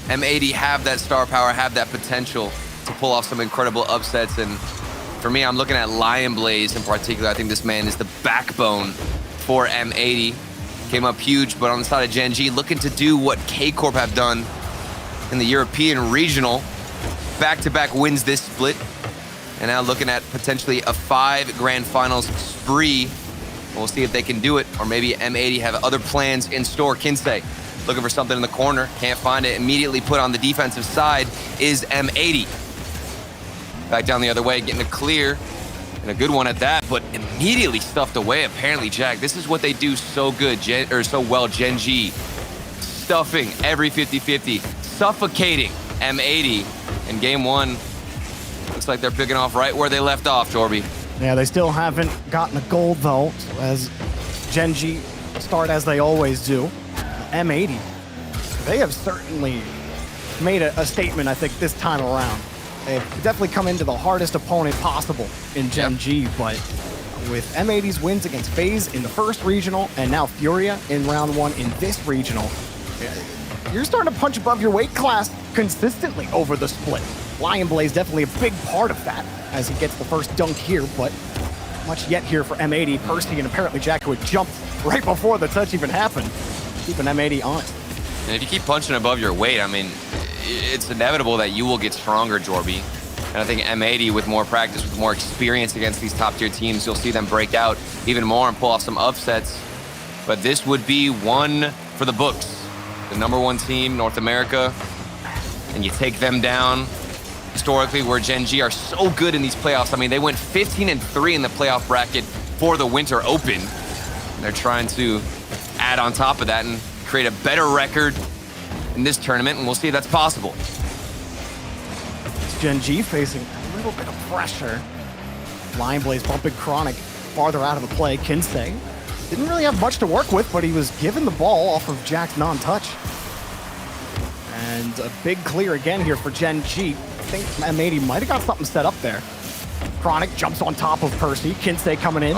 M80 have that star power, have that potential to pull off some incredible upsets. And For me, I'm looking at Lion Blaze in particular. I think this man is the backbone for M80. Came up huge, but on the side of Gen.G, looking to do what K-Corp have done in the European Regional. Back-to-back wins this split. And now looking at potentially a 5 Grand Finals spree. We'll see if they can do it, or maybe M80 have other plans in store. Kinsei looking for something in the corner, can't find it. Immediately put on the defensive side is M80. Back down the other way, getting a clear, and a good one at that, but immediately stuffed away, apparently, Jack. This is what they do so good, so well, Gen.G. Stuffing every 50-50, suffocating M80 in game 1. Looks like they're picking off right where they left off, Jorby. Yeah, they still haven't gotten a gold, though, as Gen.G start as they always do. M80, they have certainly made a statement, I think, this time around. They've definitely come into the hardest opponent possible in Gen.G, but with M80's wins against FaZe in the first regional and now Furia in round 1 in this regional, you're starting to punch above your weight class consistently over the split. Lion Blaze definitely a big part of that as he gets the first dunk here, but much yet here for M80. Percy and apparently Jack, who had jumped right before the touch even happened, keeping M80 honest. And if you keep punching above your weight, I mean, it's inevitable that you will get stronger, Jorby. And I think M80, with more practice, with more experience against these top-tier teams, you'll see them break out even more and pull off some upsets. But this would be one for the books. The #1 team, North America, and you take them down. Historically, where Gen.G are so good in these playoffs. I mean, they went 15-3 in the playoff bracket for the Winter Open. And they're trying to add on top of that and create a better record in this tournament, and we'll see if that's possible. It's Gen.G facing a little bit of pressure. Lion Blaze bumping Chronic farther out of the play. Kinsei didn't really have much to work with, but he was given the ball off of Jack's non-touch. And a big clear again here for Gen.G. I think M80 might have got something set up there. Chronic jumps on top of Percy. Kinsei coming in.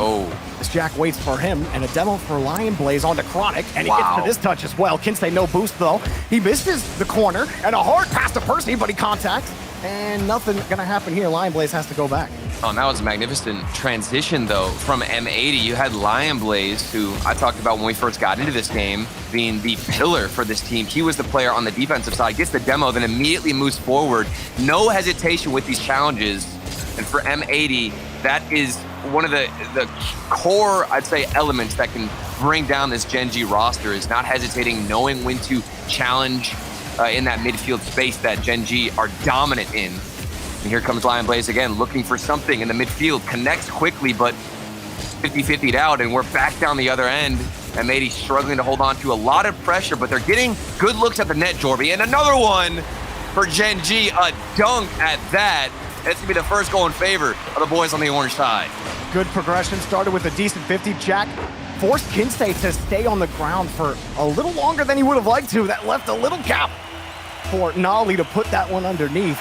As Jack waits for him, and a demo for Lion Blaze onto Chronic, and he gets to this touch as well. Kinsei no boost though. He misses the corner, and a hard pass to Percy, but he contacts, and nothing gonna happen here. Lion Blaze has to go back. Oh, and that was a magnificent transition though from M80. You had Lion Blaze, who I talked about when we first got into this game, being the pillar for this team. He was the player on the defensive side, gets the demo, then immediately moves forward. No hesitation with these challenges. And for M80, that is one of the core, I'd say, elements that can bring down this Gen.G roster, is not hesitating, knowing when to challenge in that midfield space that Gen.G are dominant in. And here comes Lion Blaze again, looking for something in the midfield, connects quickly, but 50-50'd out, and we're back down the other end. M80 struggling to hold on to a lot of pressure, but they're getting good looks at the net, Jorby. And another one for Gen.G, a dunk at that. That's going to be the first goal in favor of the boys on the orange side. Good progression, started with a decent 50. Jack forced Kinsei to stay on the ground for a little longer than he would have liked to. That left a little gap for Nolly to put that one underneath.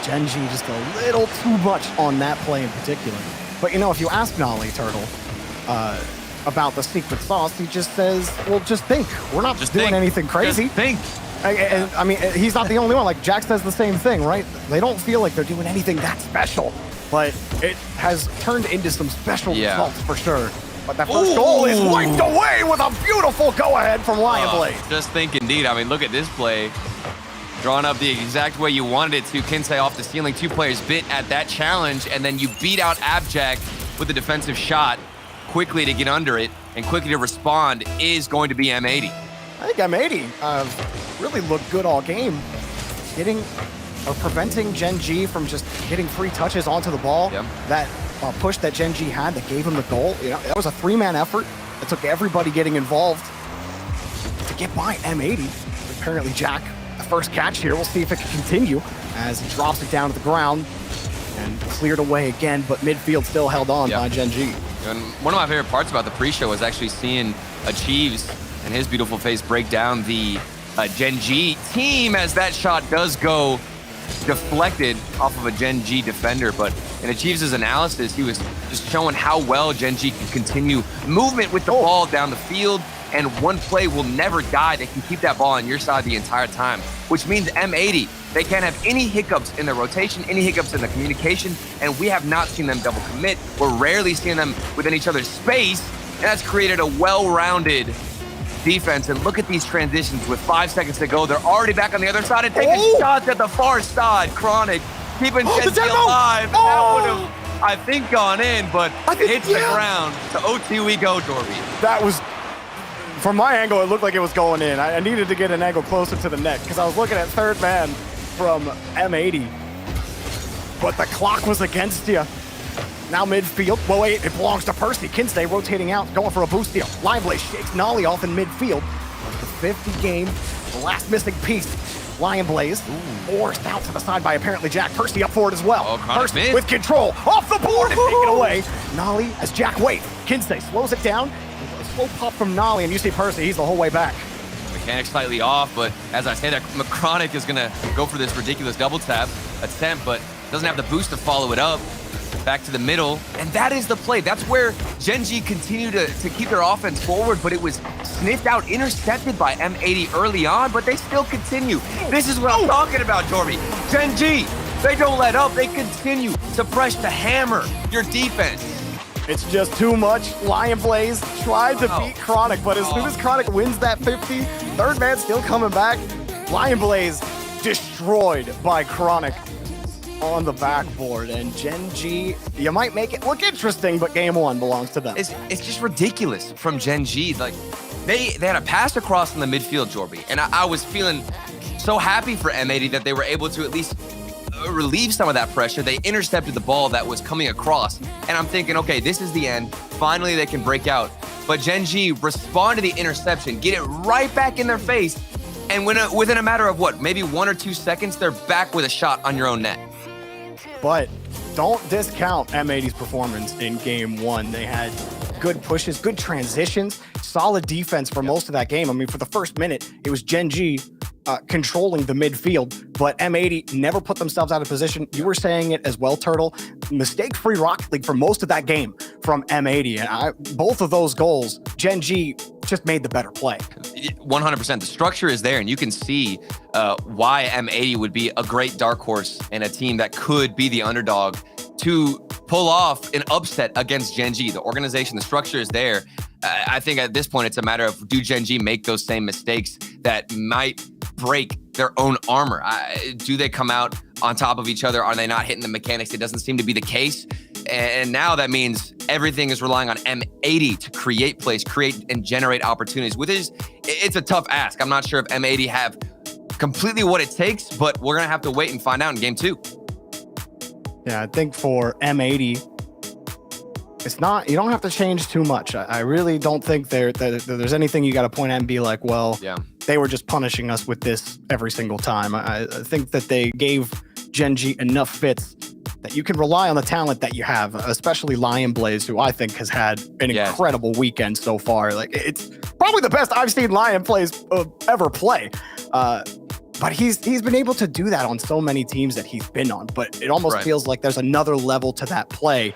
Gen.G just a little too much on that play in particular. But you know, if you ask Nolly, Turtle, about the secret sauce, he just says, well, just think. We're not just doing anything crazy. Just think. And I mean, he's not the only one. Like, Jack says the same thing, right? They don't feel like they're doing anything that special, but it has turned into some special results for sure. But that first goal is wiped away with a beautiful go-ahead from Lion Blaze. Just think indeed. I mean, look at this play. Drawn up the exact way you wanted it to. Kinsei off the ceiling. 2 players bit at that challenge, and then you beat out Abjack with a defensive shot quickly to get under it, and quickly to respond is going to be M80. I think M80 really looked good all game, getting or preventing Gen.G from just getting free touches onto the ball. That push that Gen.G had that gave him the goal, you know, that was a 3-man effort. It took everybody getting involved to get by M80. Apparently Jack, the first catch here, we'll see if it can continue as he drops it down to the ground and cleared away again, but midfield still held on by Gen.G. And one of my favorite parts about the pre-show was actually seeing Achieves and his beautiful face break down the Gen.G team, as that shot does go deflected off of a Gen.G defender. But in Achieves' analysis, he was just showing how well Gen.G can continue movement with the ball down the field, and one play will never die. They can keep that ball on your side the entire time, which means M80, they can't have any hiccups in the rotation, any hiccups in the communication, and we have not seen them double commit. We're rarely seeing them within each other's space, and that's created a well-rounded defense. And look at these transitions with 5 seconds to go. They're already back on the other side and taking shots at the far side. Chronic keeping Gen.G alive. That would have, I think, gone in, but it hits the ground. To OT we go, Dorby. That was, from my angle, it looked like it was going in. I needed to get an angle closer to the net because I was looking at third man from M80, but the clock was against you. Now midfield. Well, wait, it belongs to Percy. Kinsey rotating out, going for a boost steal. Lion Blaze shakes Nolly off in midfield. The 50 game, the last missing piece. Lion Blaze forced out to the side by apparently Jack. Percy up for it as well. Percy with control, off the board and taken away. Nolly as Jack waits. Kinsey slows it down. A slow pop from Nolly, and you see Percy, he's the whole way back. Mechanics slightly off, but as I say that, Chronic is gonna go for this ridiculous double tap attempt, but doesn't have the boost to follow it up. Back to the middle, and that is the play. That's where Gen.G continued to keep their offense forward, but it was sniffed out, intercepted by M80 early on, but they still continue. This is what I'm talking about, Dorby. Gen.G, they don't let up. They continue to press to hammer your defense. It's just too much. Lion Blaze tried to beat Chronic, but as soon as Chronic wins that 50, third man still coming back. Lion Blaze destroyed by Chronic on the backboard, and Gen.G, you might make it look interesting, but game one belongs to them. It's just ridiculous from Gen.G. Like, they had a pass across in the midfield, Jorby, and I was feeling so happy for M80 that they were able to at least relieve some of that pressure. They intercepted the ball that was coming across, and I'm thinking, okay, this is the end. Finally, they can break out. But Gen.G respond to the interception, get it right back in their face, and within a matter of what, maybe 1 or 2 seconds, they're back with a shot on your own net. But don't discount M80's performance in game one. They had good pushes, good transitions, solid defense for most of that game. I mean, for the first minute, it was Gen.G controlling the midfield, but M80 never put themselves out of position. You were saying it as well, Turtle. Mistake-free Rocket League for most of that game from M80. And both of those goals, Gen.G just made the better play. 100%. The structure is there, and you can see why M80 would be a great dark horse and a team that could be the underdog to pull off an upset against Gen.G. The organization, the structure is there. I think at this point, it's a matter of, do Gen.G make those same mistakes that might break their own armor? Do they come out on top of each other? Are they not hitting the mechanics? It doesn't seem to be the case. And now that means everything is relying on M80 to create plays, create and generate opportunities. It's a tough ask. I'm not sure if M80 have completely what it takes, but we're going to have to wait and find out in game two. Yeah, I think for M80, it's not, you don't have to change too much. I really don't think there's anything you got to point at and be like, well, they were just punishing us with this every single time. I think that they gave Gen.G enough fits that you can rely on the talent that you have, especially Lion Blaze, who I think has had an incredible weekend so far. Like, it's probably the best I've seen Lion Blaze ever play. But he's been able to do that on so many teams that he's been on. But it almost feels like there's another level to that play.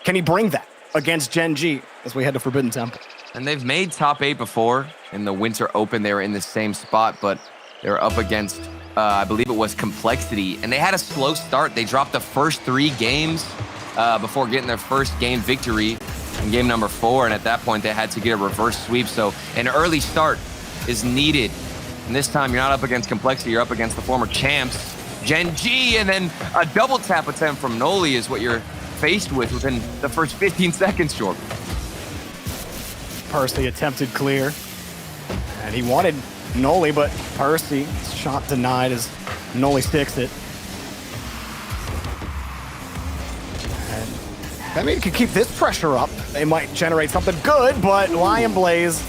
Can he bring that against Gen.G as we head to Forbidden Temple? And they've made top 8 before. In the Winter Open, they were in the same spot, but they were up against, I believe it was Complexity. And they had a slow start. They dropped the first 3 games before getting their first game victory in game number 4. And at that point, they had to get a reverse sweep. So an early start is needed. And this time, you're not up against Complexity. You're up against the former champs, Gen.G. And then a double tap attempt from Noli is what you're faced with within the first 15 seconds, Jordan. Percy attempted clear, and he wanted Noli, but Percy, shot denied as Noli sticks it. And I mean, could keep this pressure up. They might generate something good, but Lion Blaze,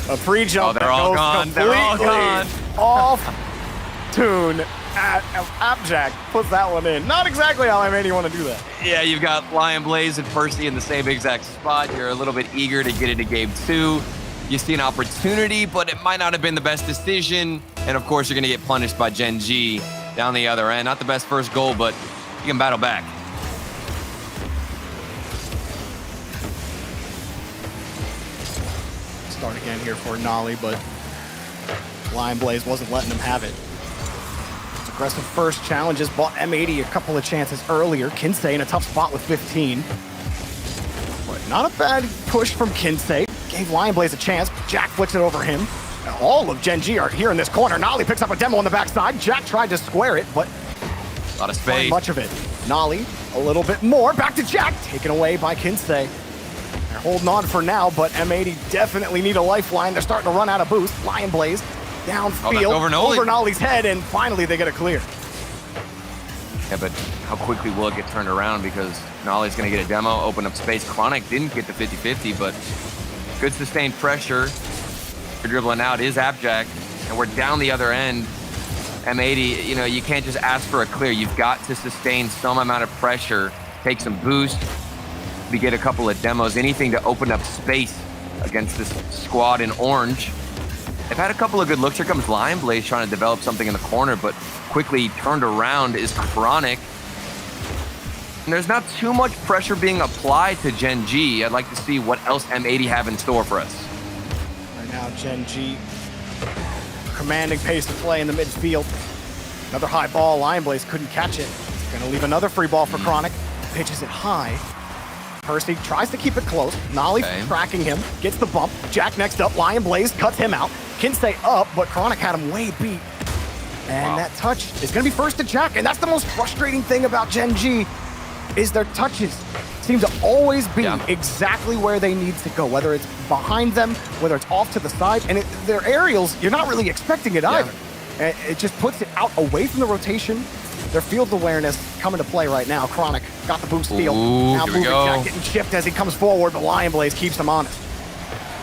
a pre-jump they're all gone. They're all gone. Off tune. Abjack puts that one in. Not exactly how I made you want to do that. Yeah, you've got Lion Blaze and Percy in the same exact spot. You're a little bit eager to get into game 2. You see an opportunity, but it might not have been the best decision. And of course, you're going to get punished by Gen.G down the other end. Not the best first goal, but you can battle back. start again here for Nolly, but Lion Blaze wasn't letting him have it. His aggressive first challenges bought M80 a couple of chances earlier. Kinsey in a tough spot with 15. But not a bad push from Kinsey. Gave Lion Blaze a chance. Jack flicks it over him. All of Gen.G are here in this corner. Nolly picks up a demo on the backside. Jack tried to square it, but a lot of space. Much of it. Nolly, a little bit more. Back to Jack, taken away by Kinsey. They're holding on for now, but M80 definitely need a lifeline. They're starting to run out of boost. Lion Blaze downfield, over Nolly's head, and finally they get a clear. Yeah, but how quickly will it get turned around? Because Nolly's going to get a demo, open up space. Chronic didn't get the 50-50, but good sustained pressure. Dribbling out is Abjack, and we're down the other end. M80, you know, you can't just ask for a clear. You've got to sustain some amount of pressure, take some boost, we get a couple of demos, anything to open up space against this squad in orange. They've had a couple of good looks. Here comes Lion Blaze trying to develop something in the corner, but quickly turned around is Chronic. And there's not too much pressure being applied to Gen.G. I'd like to see what else M80 have in store for us. Right now, Gen.G commanding pace of play in the midfield. Another high ball. Lion Blaze couldn't catch it. Gonna leave another free ball for Chronic. Pitches it high. Percy tries to keep it close. Nolly tracking him, gets the bump. Jack next up. Lion Blaze cuts him out. Kinsey up, but Chronic had him way beat. And that touch is gonna be first to Jack. And that's the most frustrating thing about Gen.G is their touches seem to always be exactly where they need to go, whether it's behind them, whether it's off to the side, and their aerials, you're not really expecting it either. And it just puts it out away from the rotation. Their field awareness coming to play right now. Chronic got the boost steal. Now moving, Jack getting chipped as he comes forward, but Lion Blaze keeps him honest.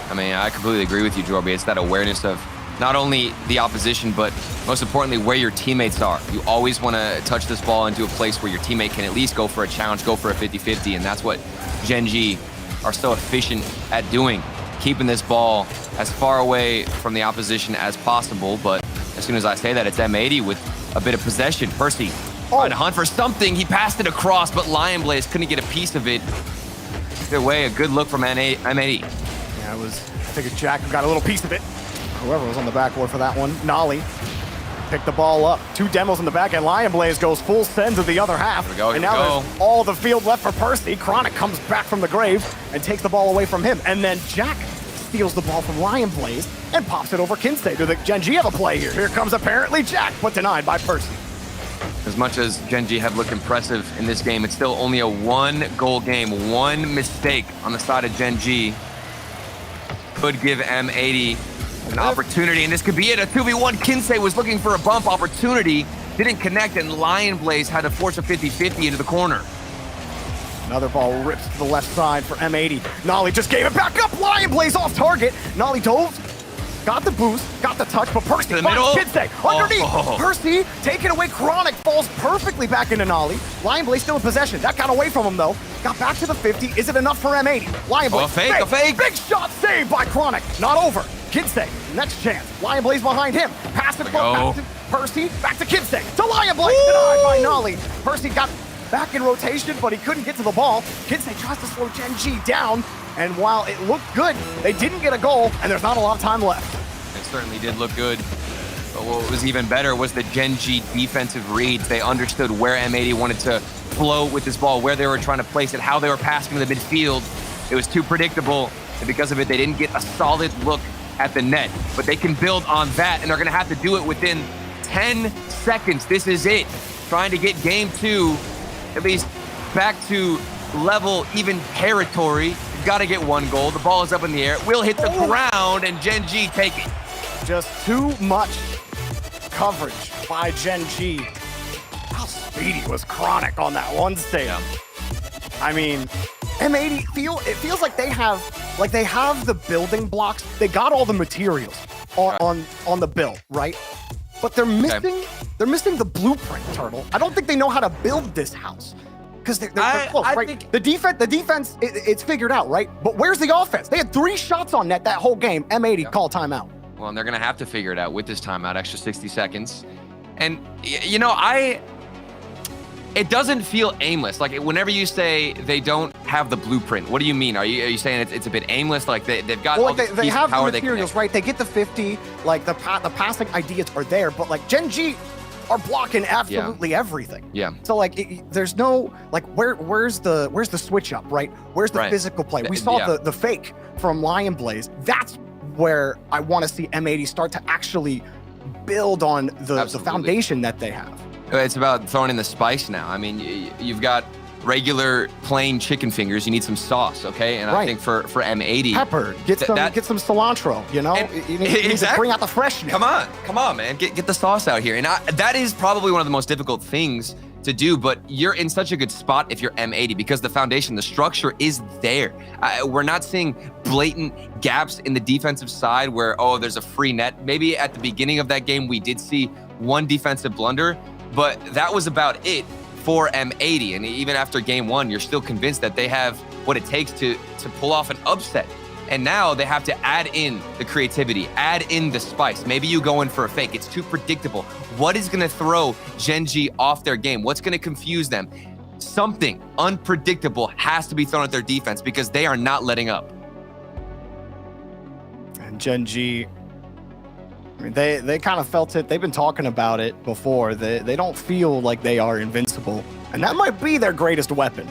I mean, I completely agree with you, Jorby. It's that awareness of not only the opposition, but most importantly, where your teammates are. You always want to touch this ball into a place where your teammate can at least go for a challenge, go for a 50-50, and that's what Gen.G are so efficient at doing, keeping this ball as far away from the opposition as possible. But as soon as I say that, it's M80 with a bit of possession. Percy trying to hunt for something. He passed it across, but Lion Blaze couldn't get a piece of it. Either way, a good look from M80. Yeah, it was, I think it's Jack who got a little piece of it. Whoever was on the backboard for that one. Nolly picked the ball up. Two demos in the back, and Lion Blaze goes full send to the other half. Here we go, and now there's all the field left for Percy. Chronic comes back from the grave and takes the ball away from him. And then Jack steals the ball from Lion Blaze and pops it over Kinsey. Do the Gen.G have a play here? Here comes apparently Jack, but denied by Percy. As much as Gen.G have looked impressive in this game, it's still only a one-goal game. One mistake on the side of Gen.G could give M80 an opportunity, and this could be it. A 2v1. Kinsey was looking for a bump opportunity, didn't connect, and Lion Blaze had to force a 50-50 into the corner. Another ball rips to the left side for M80. Nolly just gave it back up. Lion Blaze off target. Nolly dove, got the boost, got the touch, but Percy finds Kinsey underneath. Percy taking away. Chronic falls perfectly back into Nolly. Lion Blaze still in possession. That got away from him though. Got back to the 50. Is it enough for M80? Lion Blaze. A fake. Big shot saved by Chronic. Not over. Kinsey, next chance. Lion Blaze behind him. Pass it back to Percy. Back to Kinsey. To Lion Blaze. Denied by Nolly. Percy got back in rotation, but he couldn't get to the ball. Kinsey tries to slow Gen.G down, and while it looked good, they didn't get a goal, and there's not a lot of time left. It certainly did look good. But what was even better was the Gen.G defensive reads. They understood where M80 wanted to flow with this ball, where they were trying to place it, how they were passing to the midfield. It was too predictable, and because of it, they didn't get a solid look at the net. But they can build on that, and they're going to have to do it within 10 seconds. This is it. Trying to get game two at least back to level, even territory. You've got to get one goal. The ball is up in the air. It will hit the ground, and Gen.G take it. Just too much coverage by Gen.G. How speedy was Chronic on that one save? I mean, M80 it feels like they have the building blocks. They got all the materials on the build, right? But they're missing the blueprint, Turtle. I don't think they know how to build this house because they're close, right? The defense, it's figured out, right? But where's the offense? They had 3 shots on net that whole game. M80 call timeout. Well, and they're going to have to figure it out with this timeout, extra 60 seconds. And, you know, I it doesn't feel aimless. Like whenever you say they don't have the blueprint, what do you mean? Are you saying it's a bit aimless? Like they've got all these they have power, the materials, right? They get the 50, like the passing ideas are there, but like Gen.G are blocking absolutely everything. Yeah. So like there's no like where's the switch up, right? Where's the physical play? We saw the fake from Lion Blaze. That's where I want to see M80 start to actually build on the foundation that they have. It's about throwing in the spice now. I mean, you've got regular plain chicken fingers. You need some sauce, okay? And I think for M80, pepper, get some cilantro. You know, you need to bring out the freshness. Come on, man, get the sauce out here. And that is probably one of the most difficult things to do. But you're in such a good spot if you're M80 because the foundation, the structure is there. We're not seeing blatant gaps in the defensive side where there's a free net. Maybe at the beginning of that game we did see one defensive blunder. But that was about it for M80. And even after game 1, you're still convinced that they have what it takes to pull off an upset. And now they have to add in the creativity, add in the spice. Maybe you go in for a fake. It's too predictable. What is going to throw Gen.G off their game? What's going to confuse them? Something unpredictable has to be thrown at their defense because they are not letting up. And Gen.G, I mean, they kind of felt it. They've been talking about it before. They don't feel like they are invincible. And that might be their greatest weapon,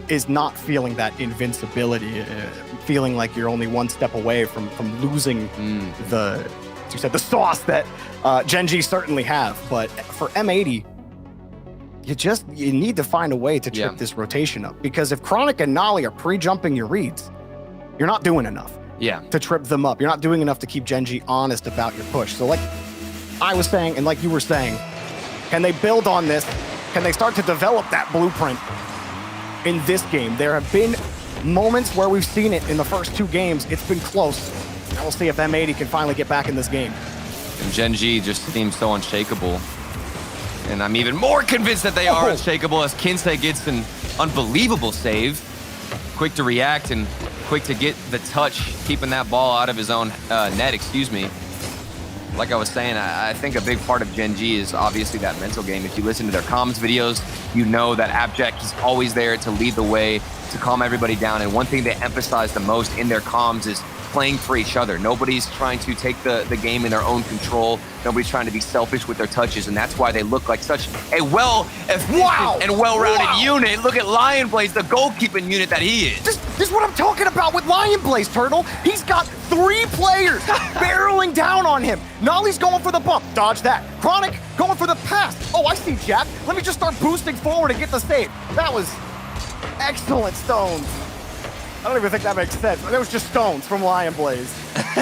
is not feeling that invincibility, feeling like you're only one step away from losing the sauce that Gen.G certainly have. But for M80, you need to find a way to trip this rotation up. Because if Chronic and Nolly are pre-jumping your reads, you're not doing enough. To trip them up. You're not doing enough to keep Gen.G honest about your push. So like I was saying, and like you were saying, can they build on this? Can they start to develop that blueprint in this game? There have been moments where we've seen it in the first 2 games. It's been close. Now we'll see if M80 can finally get back in this game. And Gen.G just seems so unshakable. And I'm even more convinced that they are unshakable as Kinsey gets an unbelievable save. Quick to react and quick to get the touch, keeping that ball out of his own net, Like I was saying, I think a big part of Gen.G is obviously that mental game. If you listen to their comms videos, you know that Abject is always there to lead the way, to calm everybody down. And one thing they emphasize the most in their comms is playing for each other. Nobody's trying to take the game in their own control. Nobody's trying to be selfish with their touches, and that's why they look like such a well-efficient and well-rounded unit. Look at Lion Blaze, the goalkeeping unit that he is. This is what I'm talking about with Lion Blaze, Turtle. He's got 3 players barreling down on him. Nolly's going for the bump. Dodge that. Chronic going for the pass. Oh, I see Jack. Let me just start boosting forward and get the save. That was excellent stones. I don't even think that makes sense. That was just stones from Lion Blaze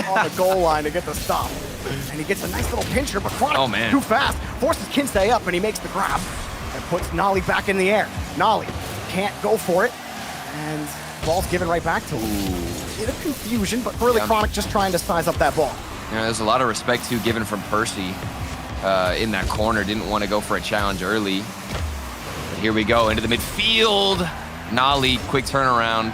on the goal line to get the stop. And he gets a nice little pincher, but Chronic too fast. Forces Kinsey up, and he makes the grab and puts Nolly back in the air. Nolly can't go for it, and ball's given right back to him. Bit of confusion, but really Chronic just trying to size up that ball. You know, there's a lot of respect, too, given from Percy in that corner. Didn't want to go for a challenge early. But here we go, into the midfield. Nolly, quick turnaround.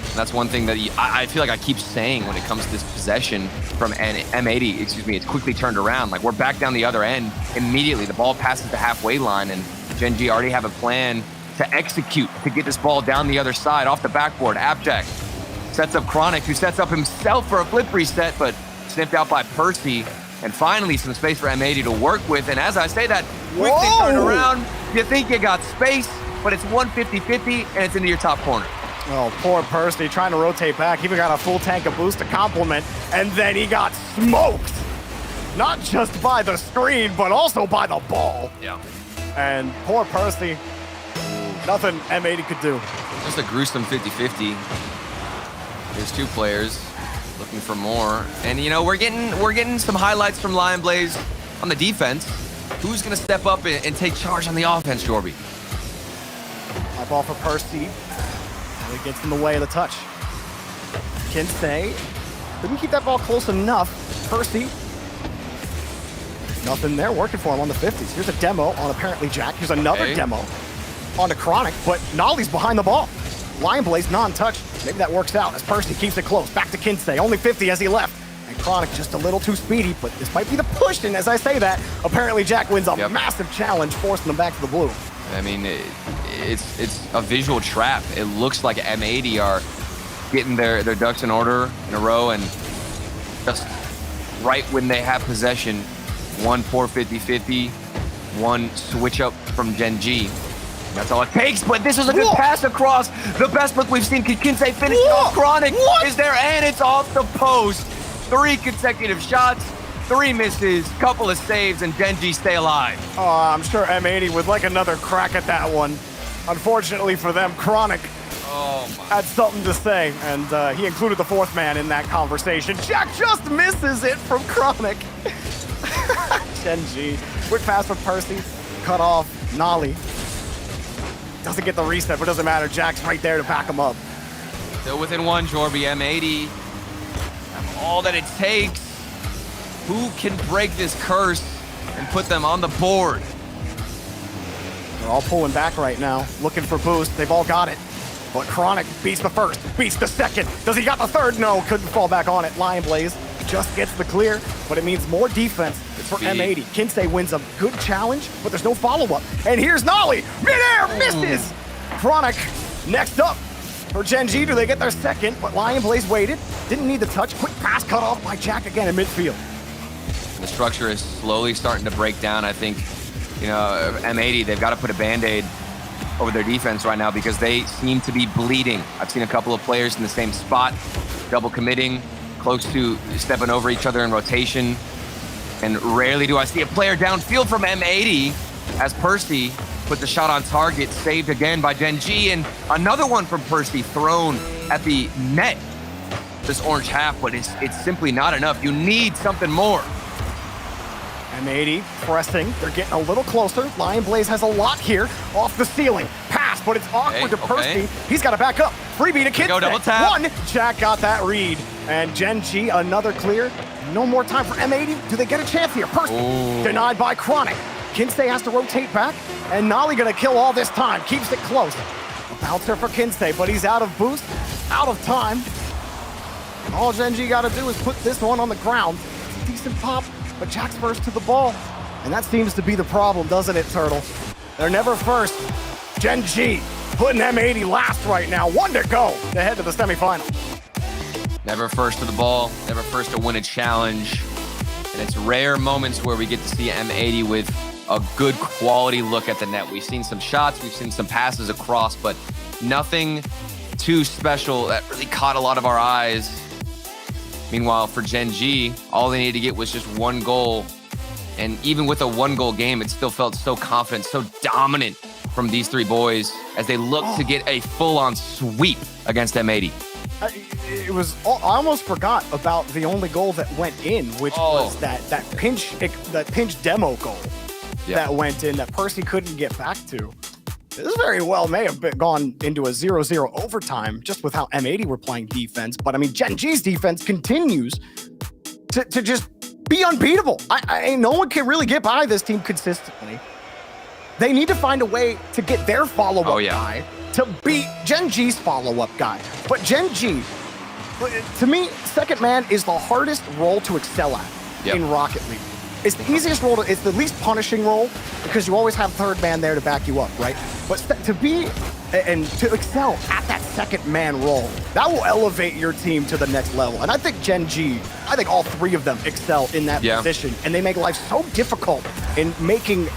And that's one thing that I feel like I keep saying when it comes to this possession from M80, it's quickly turned around. Like, we're back down the other end immediately. The ball passes the halfway line, and Gen.G already have a plan to execute to get this ball down the other side off the backboard. Abject sets up Chronic, who sets up himself for a flip reset, but sniffed out by Percy. And finally, some space for M80 to work with. And as I say that, quickly turn around. You think you got space, but it's 150-50, and it's into your top corner. Oh, poor Percy trying to rotate back. He even got a full tank of boost to complement, and then he got smoked. Not just by the screen, but also by the ball. Yeah. And poor Percy, nothing M80 could do. Just a gruesome 50-50. There's 2 players looking for more. And, you know, we're getting some highlights from Lion Blaze on the defense. Who's going to step up and take charge on the offense, Jorby? High ball for Percy. It gets in the way of the touch. Kinsey couldn't keep that ball close enough. Percy, nothing there working for him on the 50s. Here's a demo on apparently Jack. Here's another demo on the Chronic, but Nolly's behind the ball. Lion Blaze non-touch. Maybe that works out as Percy keeps it close. Back to Kinsey, only 50 as he left. And Chronic just a little too speedy, but this might be the push. And as I say that, apparently Jack wins a massive challenge, forcing them back to the blue. I mean, it's a visual trap. It looks like M80 are getting their ducks in order in a row, and just right when they have possession, one poor 50-50, one switch up from Gen.G. That's all it takes, but this is a good pass across. The best look we've seen. Can Kinsey finish it off? Chronic is there, and it's off the post. 3 consecutive shots, 3 misses, couple of saves, and Gen.G stay alive. Oh, I'm sure M80 would like another crack at that one. Unfortunately for them, Chronic had something to say, and he included the 4th man in that conversation. Jack just misses it from Chronic. Gen.G. Quick pass from Percy. Cut off. Nolly. Doesn't get the reset, but doesn't matter. Jack's right there to back him up. Still within 1, Jorby. M80 have all that it takes. Who can break this curse and put them on the board? They're all pulling back right now, looking for boost. They've all got it. But Chronic beats the 1st, beats the 2nd. Does he got the 3rd? No, couldn't fall back on it. Lion Blaze just gets the clear, but it means more defense for M80. Kinsey wins a good challenge, but there's no follow-up. And here's Nolly, midair, misses! Chronic next up for Gen.G. Do they get their 2nd? But Lion Blaze waited, didn't need the touch. Quick pass cut off by Jack again in midfield. The structure is slowly starting to break down. I think, you know, M80, they've got to put a Band-Aid over their defense right now because they seem to be bleeding. I've seen a couple of players in the same spot, double committing, close to stepping over each other in rotation. And rarely do I see a player downfield from M80 as Percy put the shot on target, saved again by Gen.G, and another one from Percy thrown at the net. This orange half, but it's simply not enough. You need something more. M80 pressing. They're getting a little closer. Lion Blaze has a lot here. Off the ceiling. Pass, but it's awkward to Percy. He's got to back up. Freebie to Kinsey. Go double tap. 1. Jack got that read. And Gen.G another clear. No more time for M80. Do they get a chance here? Percy denied by Chronic. Kinsey has to rotate back. And Nolly going to kill all this time. Keeps it close. A bouncer for Kinsey, but he's out of boost. Out of time. All Gen.G got to do is put this one on the ground. Decent pop. But Jack's first to the ball. And that seems to be the problem, doesn't it, Turtle? They're never first. Gen.G putting M80 last right now. 1 to go to head to the semifinal. Never first to the ball, never first to win a challenge. And it's rare moments where we get to see M80 with a good quality look at the net. We've seen some shots, we've seen some passes across, but nothing too special that really caught a lot of our eyes. Meanwhile, for Gen.G, all they needed to get was just 1 goal. And even with a 1-goal game, it still felt so confident, so dominant from these 3 boys as they look to get a full-on sweep against M80. I almost forgot about the only goal that went in, which was that pinch demo goal that went in that Percy couldn't get back to. This very well may have gone into a 0-0 overtime just with how M80 were playing defense. But I mean, Gen.G's defense continues to just be unbeatable. No one can really get by this team consistently. They need to find a way to get their follow-up guy to beat Gen.G's follow-up guy. But Gen.G, to me, 2nd man is the hardest role to excel at in Rocket League. It's the easiest role, it's the least punishing role because you always have 3rd man there to back you up, right? But to be and to excel at that 2nd man role, that will elevate your team to the next level. And I think Gen.G, I think all 3 of them excel in that position, and they make life so difficult in making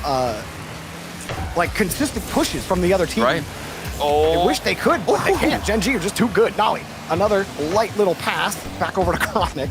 like consistent pushes from the other team. Right. I wish they could, but they can't. Gen.G are just too good. Nolly, another light little pass back over to Chronic.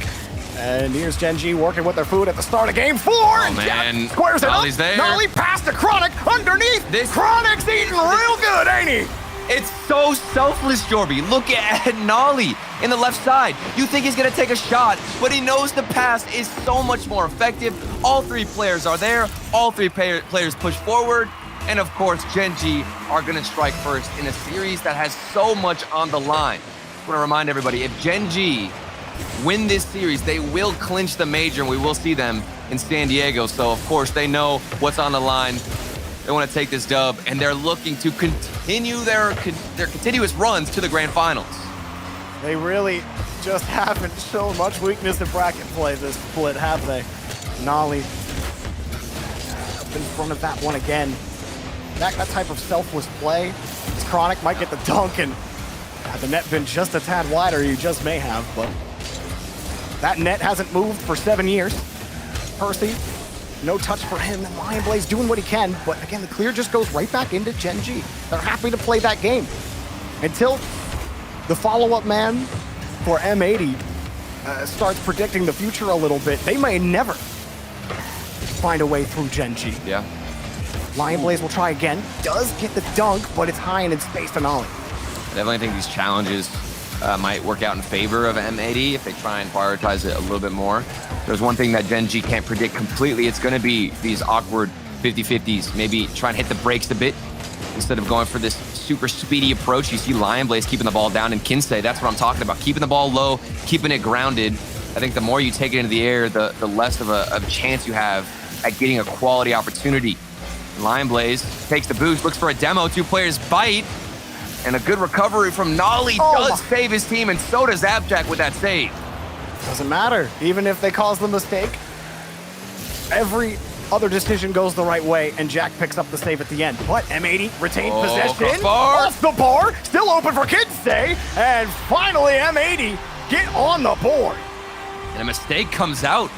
And here's Gen.G working with their food at the start of game 4. Oh, man. Squares it Nolly's up. there. Nolly passed to Chronic underneath. Chronic's eating real good, ain't he? It's so selfless, Jorby. Look at Nolly in the left side. You think he's going to take a shot, but he knows the pass is so much more effective. All 3 players are there. All 3 players push forward. And of course, Gen.G are going to strike first in a series that has so much on the line. I want to remind everybody, if Gen.G win this series, they will clinch the major, and we will see them in San Diego. So, of course, they know what's on the line. They want to take this dub, and they're looking to continue their continuous runs to the grand finals. They really just haven't shown much weakness in bracket play this split, have they? Nolly up in front of that one again. that type of selfless play. Chronic might get the dunk, and had the net been just a tad wider, you just may have, but that net hasn't moved for 7 years. Percy, no touch for him, and Lion Blaze doing what he can, but again, the clear just goes right back into Gen.G. They're happy to play that game until the follow-up man for M80 starts predicting the future a little bit. They may never find a way through Gen.G. Yeah. Lion Blaze will try again, does get the dunk, but it's high and in space to Nolly. I definitely think these challenges might work out in favor of M80 if they try and prioritize it a little bit more. There's one thing that Gen.G can't predict completely. It's going to be these awkward 50-50s. Maybe try and hit the brakes a bit instead of going for this super speedy approach. You see Lion Blaze keeping the ball down, and Kinsey, that's what I'm talking about. Keeping the ball low, keeping it grounded. I think the more you take it into the air, the less of a chance you have at getting a quality opportunity. Lion Blaze takes the boost, looks for a demo. 2 players bite, and a good recovery from Nolly does save his team, and so does Abjack with that save. Doesn't matter, even if they cause the mistake. Every other decision goes the right way, and Jack picks up the save at the end. But M80 retained possession. Off the bar, still open for Kinsey, and finally M80 get on the board. And a mistake comes out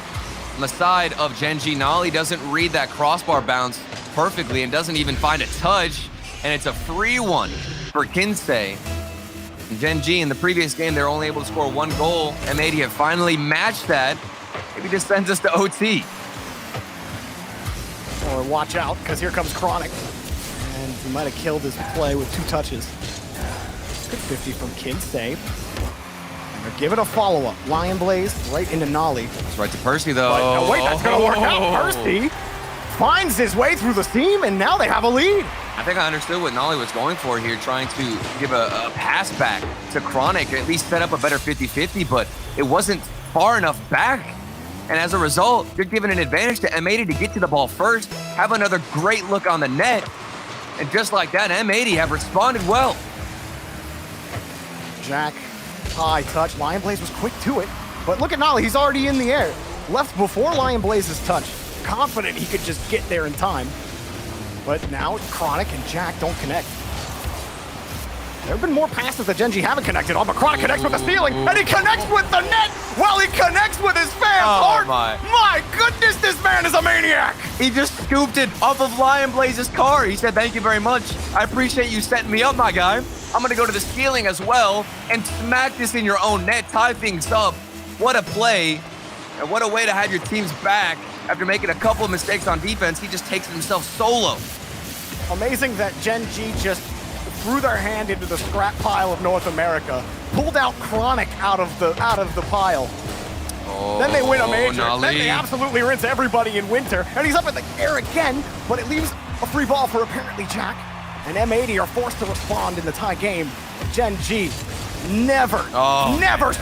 on the side of Gen.G. Nolly doesn't read that crossbar bounce perfectly and doesn't even find a touch, and it's a free one for Kinsey. Gen.G in the previous game, they were only able to score 1 goal. M80 have finally matched that. Maybe this sends us to OT. Or watch out, because here comes Chronic. And he might have killed his play with 2 touches. Good 50 from Kinsey. And they're giving a follow-up. Lion Blaze right into Nolly. It's right to Percy, though. But no, wait, that's going to work out. Percy finds his way through the seam, and now they have a lead. I think I understood what Nolly was going for here, trying to give a pass back to Chronic, at least set up a better 50-50, but it wasn't far enough back. And as a result, you're giving an advantage to M80 to get to the ball first, have another great look on the net, and just like that, M80 have responded well. Jack, high touch. Lion Blaze was quick to it, but look at Nolly, he's already in the air. Left before Lion Blaze's touch. Confident he could just get there in time. But now Chronic and Jack don't connect. There have been more passes that Gen.G haven't connected on, but Chronic connects with the ceiling, and he connects with the net while he connects with his fans. My goodness, this man is a maniac. He just scooped it off of Lion Blaze's car. He said, "Thank you very much. I appreciate you setting me up, my guy. I'm going to go to the ceiling as well and smack this in your own net, tie things up." What a play, and what a way to have your team's back. After making a couple of mistakes on defense, he just takes himself solo. Amazing that Gen.G just threw their hand into the scrap pile of North America, pulled out Chronic out of the pile. Then they win a major. Nolly. Then they absolutely rinse everybody in winter, and he's up in the air again, but it leaves a free ball for apparently Jack. And M80 are forced to respond in the tie game. Gen.G never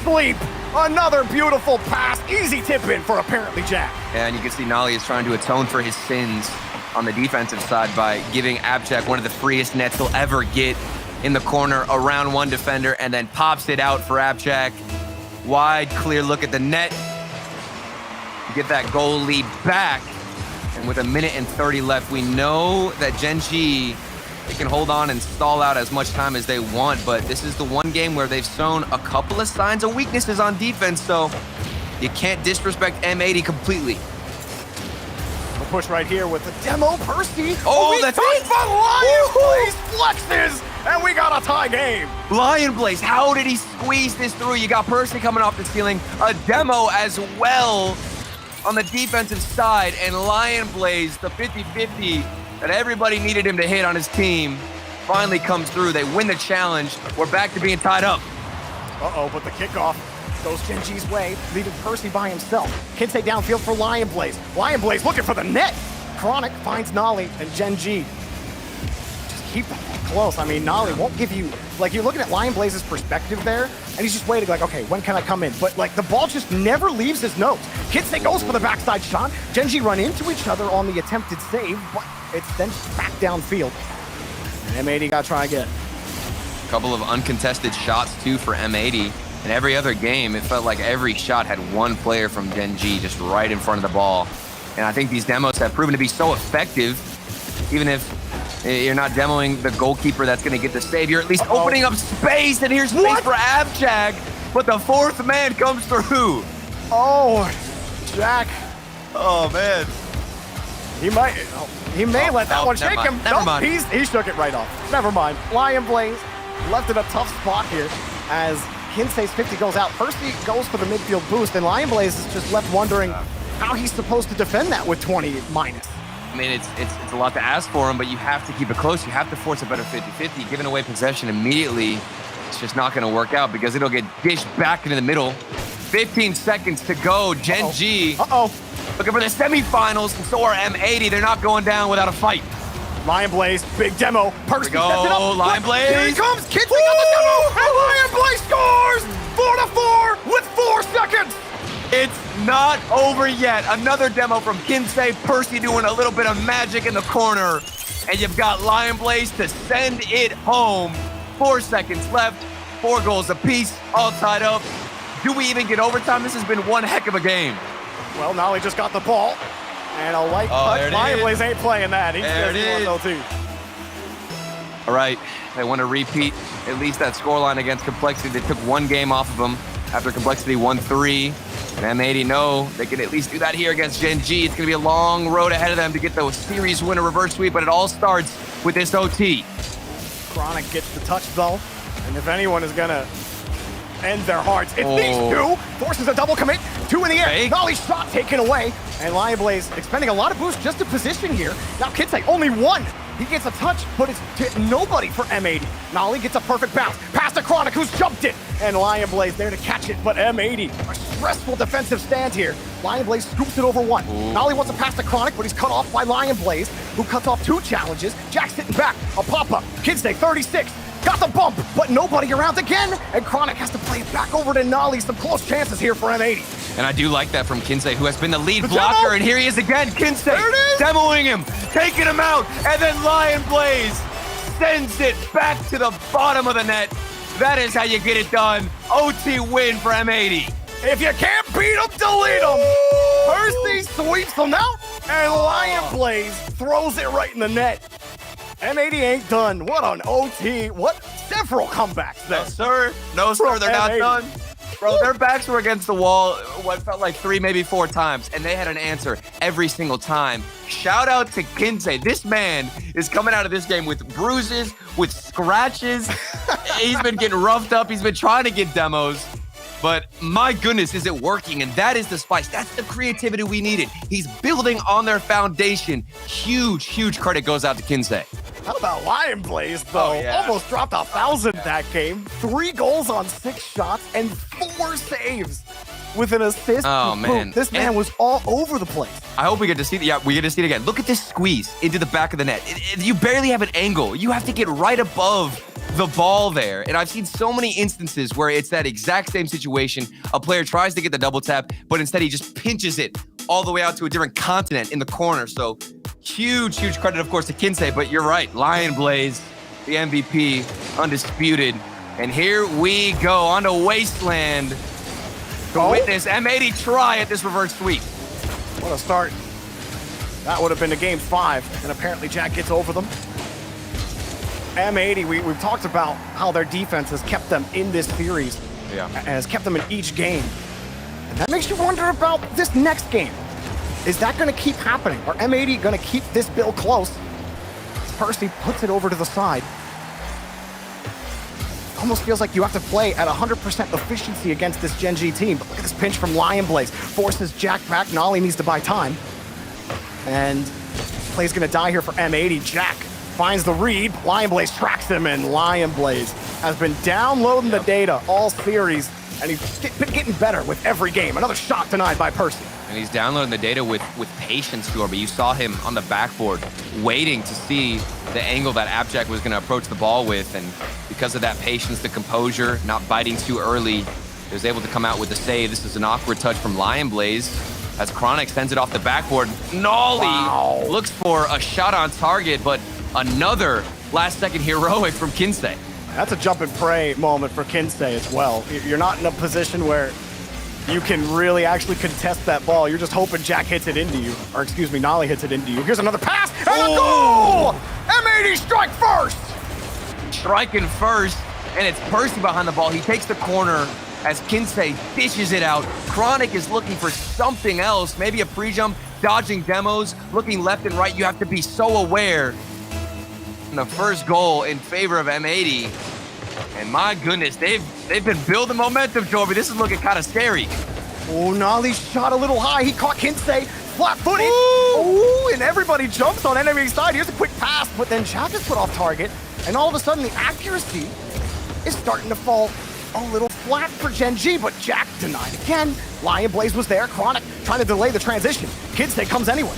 sleep. Another beautiful pass, easy tip in for apparently Jack. Yeah, and you can see Nolly is trying to atone for his sins on the defensive side by giving Abjack one of the freest nets he'll ever get in the corner around 1 defender, and then pops it out for Abjack. Wide, clear look at the net. Get that goal lead back. And with 1:30 left, we know that Gen.G, they can hold on and stall out as much time as they want, but this is the one game where they've shown a couple of signs of weaknesses on defense, so you can't disrespect M80 completely. We'll push right here with the demo, Percy. Oh, that's it! But Lion Blaze flexes, and we got a tie game. Lion Blaze, how did he squeeze this through? You got Percy coming off the ceiling, a demo as well on the defensive side, and Lion Blaze, the 50-50 that everybody needed him to hit on his team, finally comes through. They win the challenge. We're back to being tied up. But the kickoff goes Gen.G's way, leaving Percy by himself. Kinsey downfield for Lion Blaze. Lion Blaze looking for the net. Chronic finds Nolly, and Gen.G just keep the ball close. I mean, Nolly won't give you, like, you're looking at Lion Blaze's perspective there, and he's just waiting like, okay, when can I come in? But like, the ball just never leaves his nose. Kinsey goes for the backside shot. Gen.G run into each other on the attempted save, but it's then back downfield. And M80 got to try again. A couple of uncontested shots, too, for M80. In every other game, it felt like every shot had one player from Gen.G just right in front of the ball. And I think these demos have proven to be so effective, even if You're not demoing the goalkeeper that's going to get the save. You're at least opening up space, and here's space for Abjag, but the fourth man comes through. Oh, Jack. Oh, man. He may let that one shake him. Never mind. He shook it right off. Never mind. Lion Blaze left in a tough spot here as Kinsey's 50 goes out. Percy goes for the midfield boost, and Lion Blaze is just left wondering how he's supposed to defend that with 20 minus. I mean, it's a lot to ask for him, but you have to keep it close. You have to force a better 50-50. Giving away possession immediately, it's just not going to work out because it'll get dished back into the middle. 15 seconds to go. Gen.G looking for the semifinals, and so are M80. They're not going down without a fight. Lion Blaze, big demo. Percy sets it up. Lion Blaze. Here he comes. Kinsey got the demo, and Lion Blaze scores 4-4 with 4 seconds. It's not over yet. Another demo from Kinsey. Percy doing a little bit of magic in the corner. And you've got Lion Blaze to send it home. 4 seconds left. 4 goals apiece. All tied up. Do we even get overtime? This has been one heck of a game. Well, Nolly just got the ball. And a light touch. Lion Blaze ain't playing that. He wants LT. All right. They want to repeat at least that scoreline against Complexity. They took 1 game off of them after Complexity won 3. And M80 know they can at least do that here against Gen.G. It's going to be a long road ahead of them to get the series winner reverse sweep, but it all starts with this OT. Chronic gets the touch, though. And if anyone is going to end their hearts, it's these two. Forces a double commit. 2 in the air. Nolly's shot taken away. And Lion Blaze expending a lot of boost just to position here. Now Kinsey, only 1. He gets a touch, but it's to nobody for M80. Nolly gets a perfect bounce. Pass to Chronic, who's jumped it. And Lion Blaze there to catch it, but M80, a stressful defensive stand here. Lion Blaze scoops it over 1. Nolly wants to pass to Chronic, but he's cut off by Lion Blaze, who cuts off 2 challenges. Jack's sitting back, a pop-up. Kinsey, 36. Got the bump, but nobody around again. And Chronic has to play it back over to Nolly. Some close chances here for M80. And I do like that from Kinsey, who has been the lead blocker. And here he is again. Kinsey demoing him, taking him out. And then Lion Blaze sends it back to the bottom of the net. That is how you get it done. OT win for M80. If you can't beat them, delete them. Percy sweeps them out. And Lion Blaze throws it right in the net. M80 ain't done. What an OT. What several comebacks there. No, sir. They're not done. Bro, their backs were against the wall what felt like 3, maybe 4 times, and they had an answer every single time. Shout out to Kinsey. This man is coming out of this game with bruises, with scratches. He's been getting roughed up. He's been trying to get demos. But my goodness, is it working? And that is the spice. That's the creativity we needed. He's building on their foundation. Huge, huge credit goes out to Kinsey. How about Lion Blaze, though? Almost dropped 1,000 that game. 3 goals on 6 shots and 4 saves with an assist. Oh, man. This man was all over the place. I hope we get to see it. Yeah, we get to see it again. Look at this squeeze into the back of the net. You barely have an angle. You have to get right above the ball there. And I've seen so many instances where it's that exact same situation. A player tries to get the double tap, but instead he just pinches it all the way out to a different continent in the corner. So huge, huge credit, of course, to Kinsey. But you're right. Lion Blaze, the MVP, undisputed. And here we go on to Wasteland to witness M80 try at this reverse sweep. What a start. That would have been a game 5, and apparently Jack gets over them. M80, we've talked about how their defense has kept them in this series. Yeah. And has kept them in each game. And that makes you wonder about this next game. Is that going to keep happening? Are M80 going to keep this bill close? Percy puts it over to the side. Almost feels like you have to play at 100% efficiency against this Gen.G team. But look at this pinch from Lion Blaze. Forces Jack back. Nolly needs to buy time. And play's going to die here for M80. Jack finds the read. Lion Blaze tracks him, and Lion Blaze has been downloading the data all series, and he's been getting better with every game. Another shot denied by Percy. And he's downloading the data with patience, too. But you saw him on the backboard waiting to see the angle that Abject was going to approach the ball with. And because of that patience, the composure, not biting too early, he was able to come out with the save. This is an awkward touch from Lion Blaze as Chronic sends it off the backboard. Nolly looks for a shot on target, but another last-second heroic from Kinsey. That's a jump and pray moment for Kinsey as well. You're not in a position where you can really actually contest that ball. You're just hoping Jack hits it into you. Or excuse me, Nolly hits it into you. Here's another pass, and a goal! M80 strike first! Striking first, and it's Percy behind the ball. He takes the corner as Kinsey dishes it out. Chronic is looking for something else, maybe a pre-jump, dodging demos, looking left and right. You have to be so aware. And the first goal in favor of M80. And my goodness, they've been building momentum, Joby. This is looking kind of scary. Oh, Nolly shot a little high. He caught Kinsey flat-footed. Ooh, and everybody jumps on enemy's side. Here's a quick pass, but then Jack is put off target. And all of a sudden, the accuracy is starting to fall a little flat for Gen.G, but Jack denied again. Lion Blaze was there. Chronic trying to delay the transition. Kinsey comes anyway.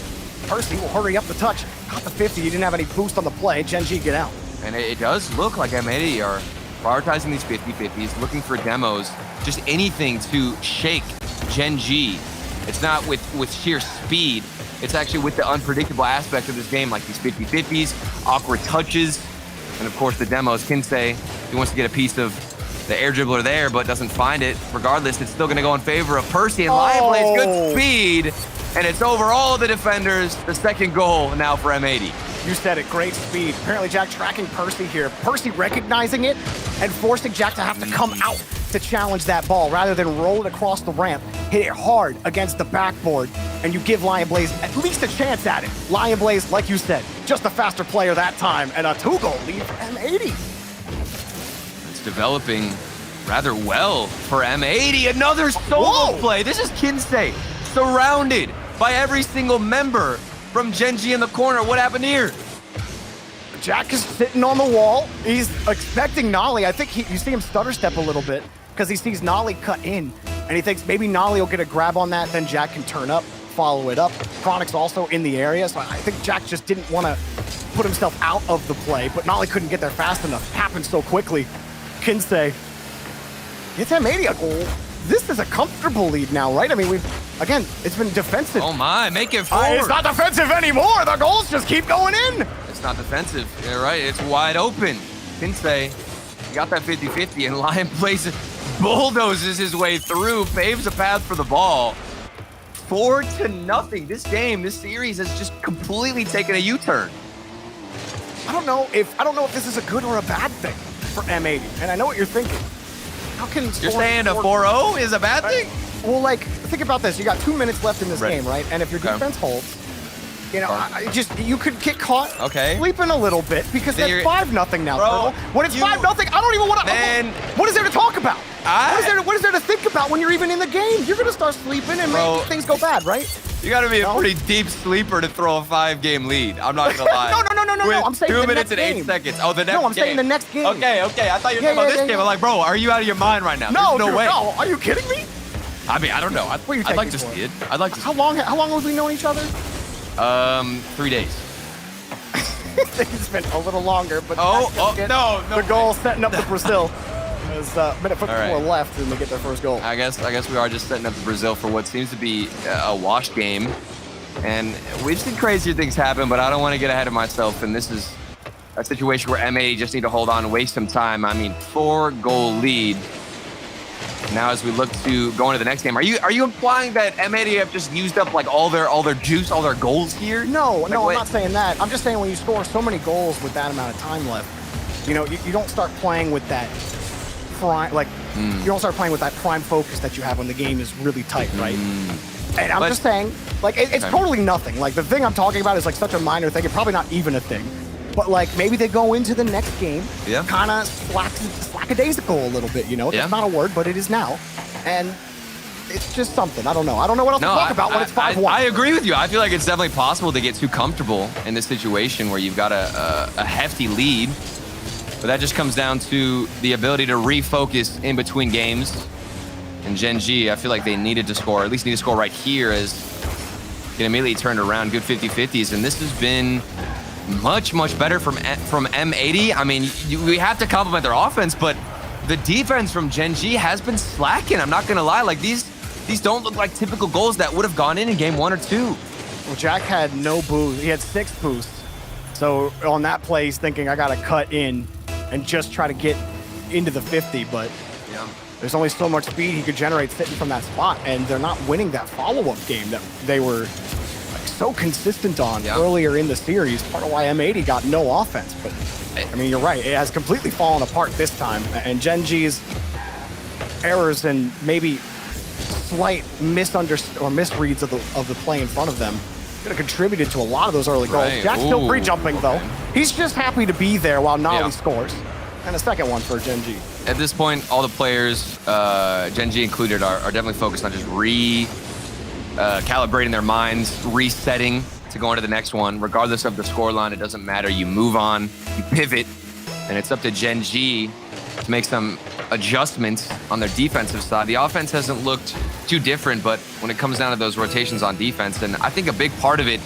Percy will hurry up the touch. Got the 50. He didn't have any boost on the play. Gen.G get out. And it does look like M80 are prioritizing these 50-50s, looking for demos, just anything to shake Gen.G. It's not with sheer speed. It's actually with the unpredictable aspect of this game, like these 50-50s, awkward touches, and of course the demos. Kinsey, he wants to get a piece of the air dribbler there, but doesn't find it. Regardless, it's still going to go in favor of Percy, and Lion Blaze, good speed, and it's over all the defenders. The second goal now for M80. You said it, great speed. Apparently Jack tracking Percy here. Percy recognizing it and forcing Jack to have to come out to challenge that ball rather than roll it across the ramp, hit it hard against the backboard, and you give Lion Blaze at least a chance at it. Lion Blaze, like you said, just a faster player that time, and a 2-goal lead for M80. It's developing rather well for M80. Another solo play. This is Kinsey surrounded by every single member from Gen.G in the corner. What happened here? Jack is sitting on the wall. He's expecting Nolly. I think you see him stutter step a little bit because he sees Nolly cut in, and he thinks maybe Nolly will get a grab on that, then Jack can turn up, follow it up. Chronic's also in the area, so I think Jack just didn't want to put himself out of the play, but Nolly couldn't get there fast enough. It happened so quickly. Kinsey, it's M80 a goal. This is a comfortable lead now, right? I mean, again, it's been defensive. Oh my, make it forward. It's not defensive anymore. The goals just keep going in. It's not defensive. You're right. It's wide open. Kinsey got that 50-50, and Lion Blaze bulldozes his way through, paves a path for the ball. 4-0. This game, this series has just completely taken a U-turn. I don't know if this is a good or a bad thing for M80, and I know what you're thinking. How can you're saying a 4-0 is a bad thing? Well, like, think about this. You got 2 minutes left in this game, right? And if your defense holds, you know, you could get caught sleeping a little bit because that's 5-0 now, bro. When it's 5-0, I don't even want to. What is there to talk about? What is there to think about when you're even in the game? You're gonna start sleeping and make things go bad, right? You got to be a pretty deep sleeper to throw a 5-game lead. I'm not gonna lie. No. I'm saying 2 the minutes next and 8 game. seconds. Oh, the next game. No, I'm saying the next game. Okay. I thought you were talking about this game. I'm like, bro, are you out of your mind right now? No, There's no way. No. Are you kidding me? I mean, I don't know. I'd like to see it. I'd like to. How long have we known each other? 3 days. It's been a little longer, but no. The goal setting up the Brazil. There's a minute 54 left, and they get their first goal. I guess we are just setting up the Brazil for what seems to be a wash game, and we've seen crazier things happen. But I don't want to get ahead of myself, and this is a situation where MA just need to hold on and waste some time. I mean, 4-goal lead. Now, as we look to go into the next game, are you implying that M80 have just used up like all their juice, all their goals here? No, I'm not saying that. I'm just saying when you score so many goals with that amount of time left, you know, you don't start playing with that prime, you don't start playing with that prime focus that you have when the game is really tight, right? And I'm just saying, like, it's totally nothing. Like, the thing I'm talking about is like such a minor thing, and probably not even a thing. But like maybe they go into the next game, kind of slackadaisical a little bit, you know? It's not a word, but it is now. And it's just something. I don't know. I don't know what else to talk about when it's 5-1. I agree with you. I feel like it's definitely possible to get too comfortable in this situation where you've got a hefty lead. But that just comes down to the ability to refocus in between games. And Gen.G, I feel like they needed to score, or at least need to score right here as it immediately turned around. Good 50-50s. And this has been much better from M80. I mean, we have to compliment their offense, but the defense from Gen.G has been slacking. I'm not gonna lie, like these don't look like typical goals that would have gone in game 1 or 2. Well, Jack had no boost. He had 6 boosts. So on that play, he's thinking I gotta cut in and just try to get into the 50, but there's only so much speed he could generate sitting from that spot, and they're not winning that follow-up game that they were so consistent on earlier in the series, part of why M80 got no offense. But I mean, you're right, it has completely fallen apart this time. And Gen.G's errors and maybe slight misreads of the play in front of them could have contributed to a lot of those early goals. Jack's still pre-jumping though. He's just happy to be there while Nolly scores. And a second one for Gen.G. At this point, all the players, Gen.G included, are definitely focused on just calibrating their minds, resetting to go into the next one. Regardless of the scoreline, it doesn't matter. You move on, you pivot, and it's up to Gen.G to make some adjustments on their defensive side. The offense hasn't looked too different, but when it comes down to those rotations on defense, and I think a big part of it